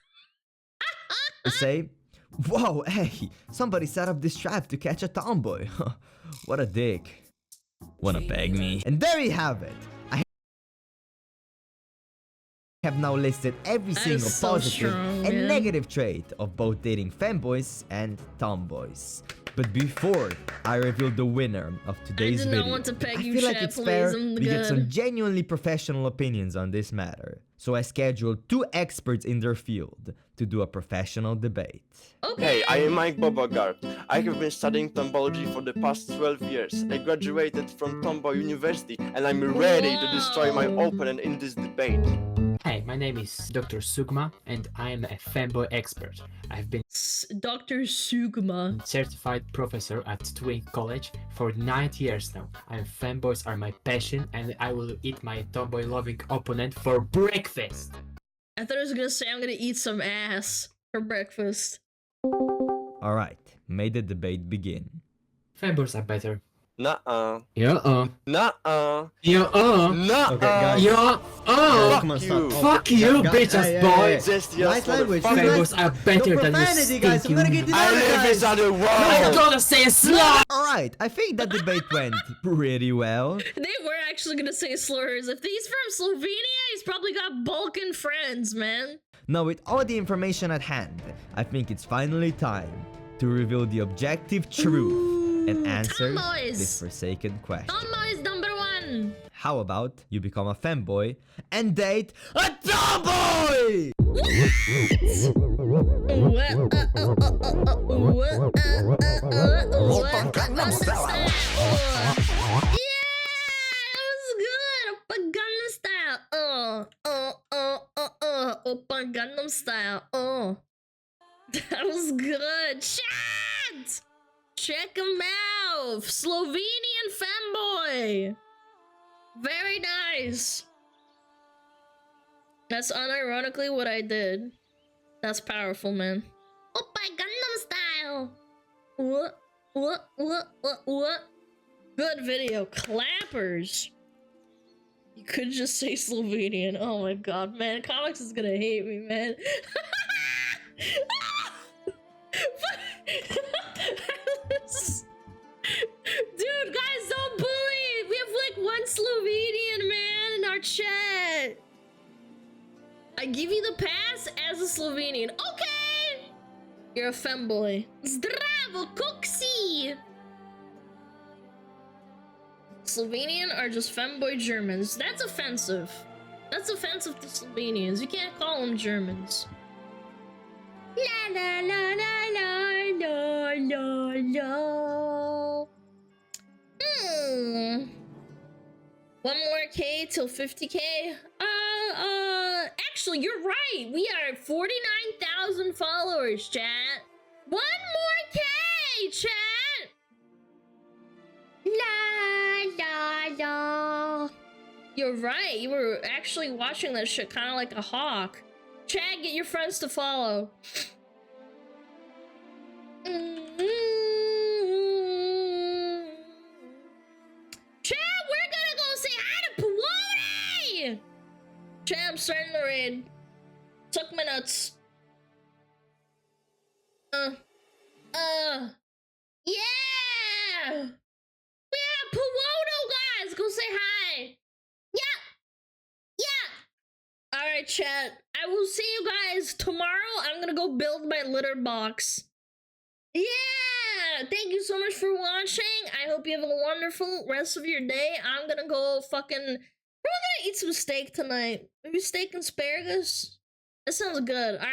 say, whoa, hey, somebody set up this trap to catch a tomboy, huh? What a dick. Wanna peg me? And there you have it. I have now listed every That single is so positive strong, and man. negative trait of both dating femboys and tomboys. But before I reveal the winner of today's do not video, want to peg I you, feel like chat, it's please, fair I'm we get some good. genuinely professional opinions on this matter. So I scheduled 2 experts in their field to do a professional debate. Hey, I am Mike Bobagard. I have been studying tomboology for the past 12 years. I graduated from Tomboy University and I'm ready to destroy my opponent in this debate. Hi, my name is Dr. Sugma and I am a femboy expert. I've been Dr. Sugma, certified professor at Twin College for 9 years now. Femboys are my passion and I will eat my tomboy loving opponent for breakfast. I thought I was gonna say I'm gonna eat some ass for breakfast. Alright, may the debate begin. Femboys are better. Nuh-uh. Yeah. Nuh-uh. Yeah. Nuh-uh. Okay, guys. Yeah. Fuck you. Fuck you, bitches, boy. Just Nice language. Femboys are better No than you profanity, guys. I'm gonna get stinking. demonetized. I live inside the world. I'm gonna say a slur. Alright, I think that debate went pretty well. They were actually gonna say slurs. If he's from Slovenia, he's probably got Balkan friends, man. Now with all the information at hand, I think it's finally time to reveal the objective truth and answer tomboys. this forsaken question. Tomboys number 1. How about you become a femboy and date a tomboy? Gangnam Style. Oppa Gangnam Style. That was good. Chat! Check him out. Slovenian femboy. Very nice. That's unironically what I did. That's powerful, man. Oppa Gangnam Style. What? Good video. Clappers. You could just say Slovenian. Oh my god, man. Comics is gonna hate me, man. Dude, guys, don't bully. We have like one Slovenian man in our chat. I give you the pass as a Slovenian. Okay. You're a femboy. Zdravo, Koksi. Slovenian are just femboy Germans. That's offensive. That's offensive to Slovenians. You can't call them Germans. La la la la la la la. One more K till 50K. Actually, you're right. We are at 49,000 followers, chat. One more K, chat. La la la. You're right. You were actually watching that shit kind of like a hawk. Chad, get your friends to follow. Chad, we're gonna go say hi to Pewone! Chad, I'm starting the raid. Suck my nuts. Yeah! Yeah, Pewone, guys! Go say hi! Yeah! Alright, chat. I will see you guys tomorrow. I'm gonna go build my litter box. Yeah! Thank you so much for watching. I hope you have a wonderful rest of your day. I'm gonna go fucking... We're gonna eat some steak tonight. Maybe steak and asparagus? That sounds good. Alright.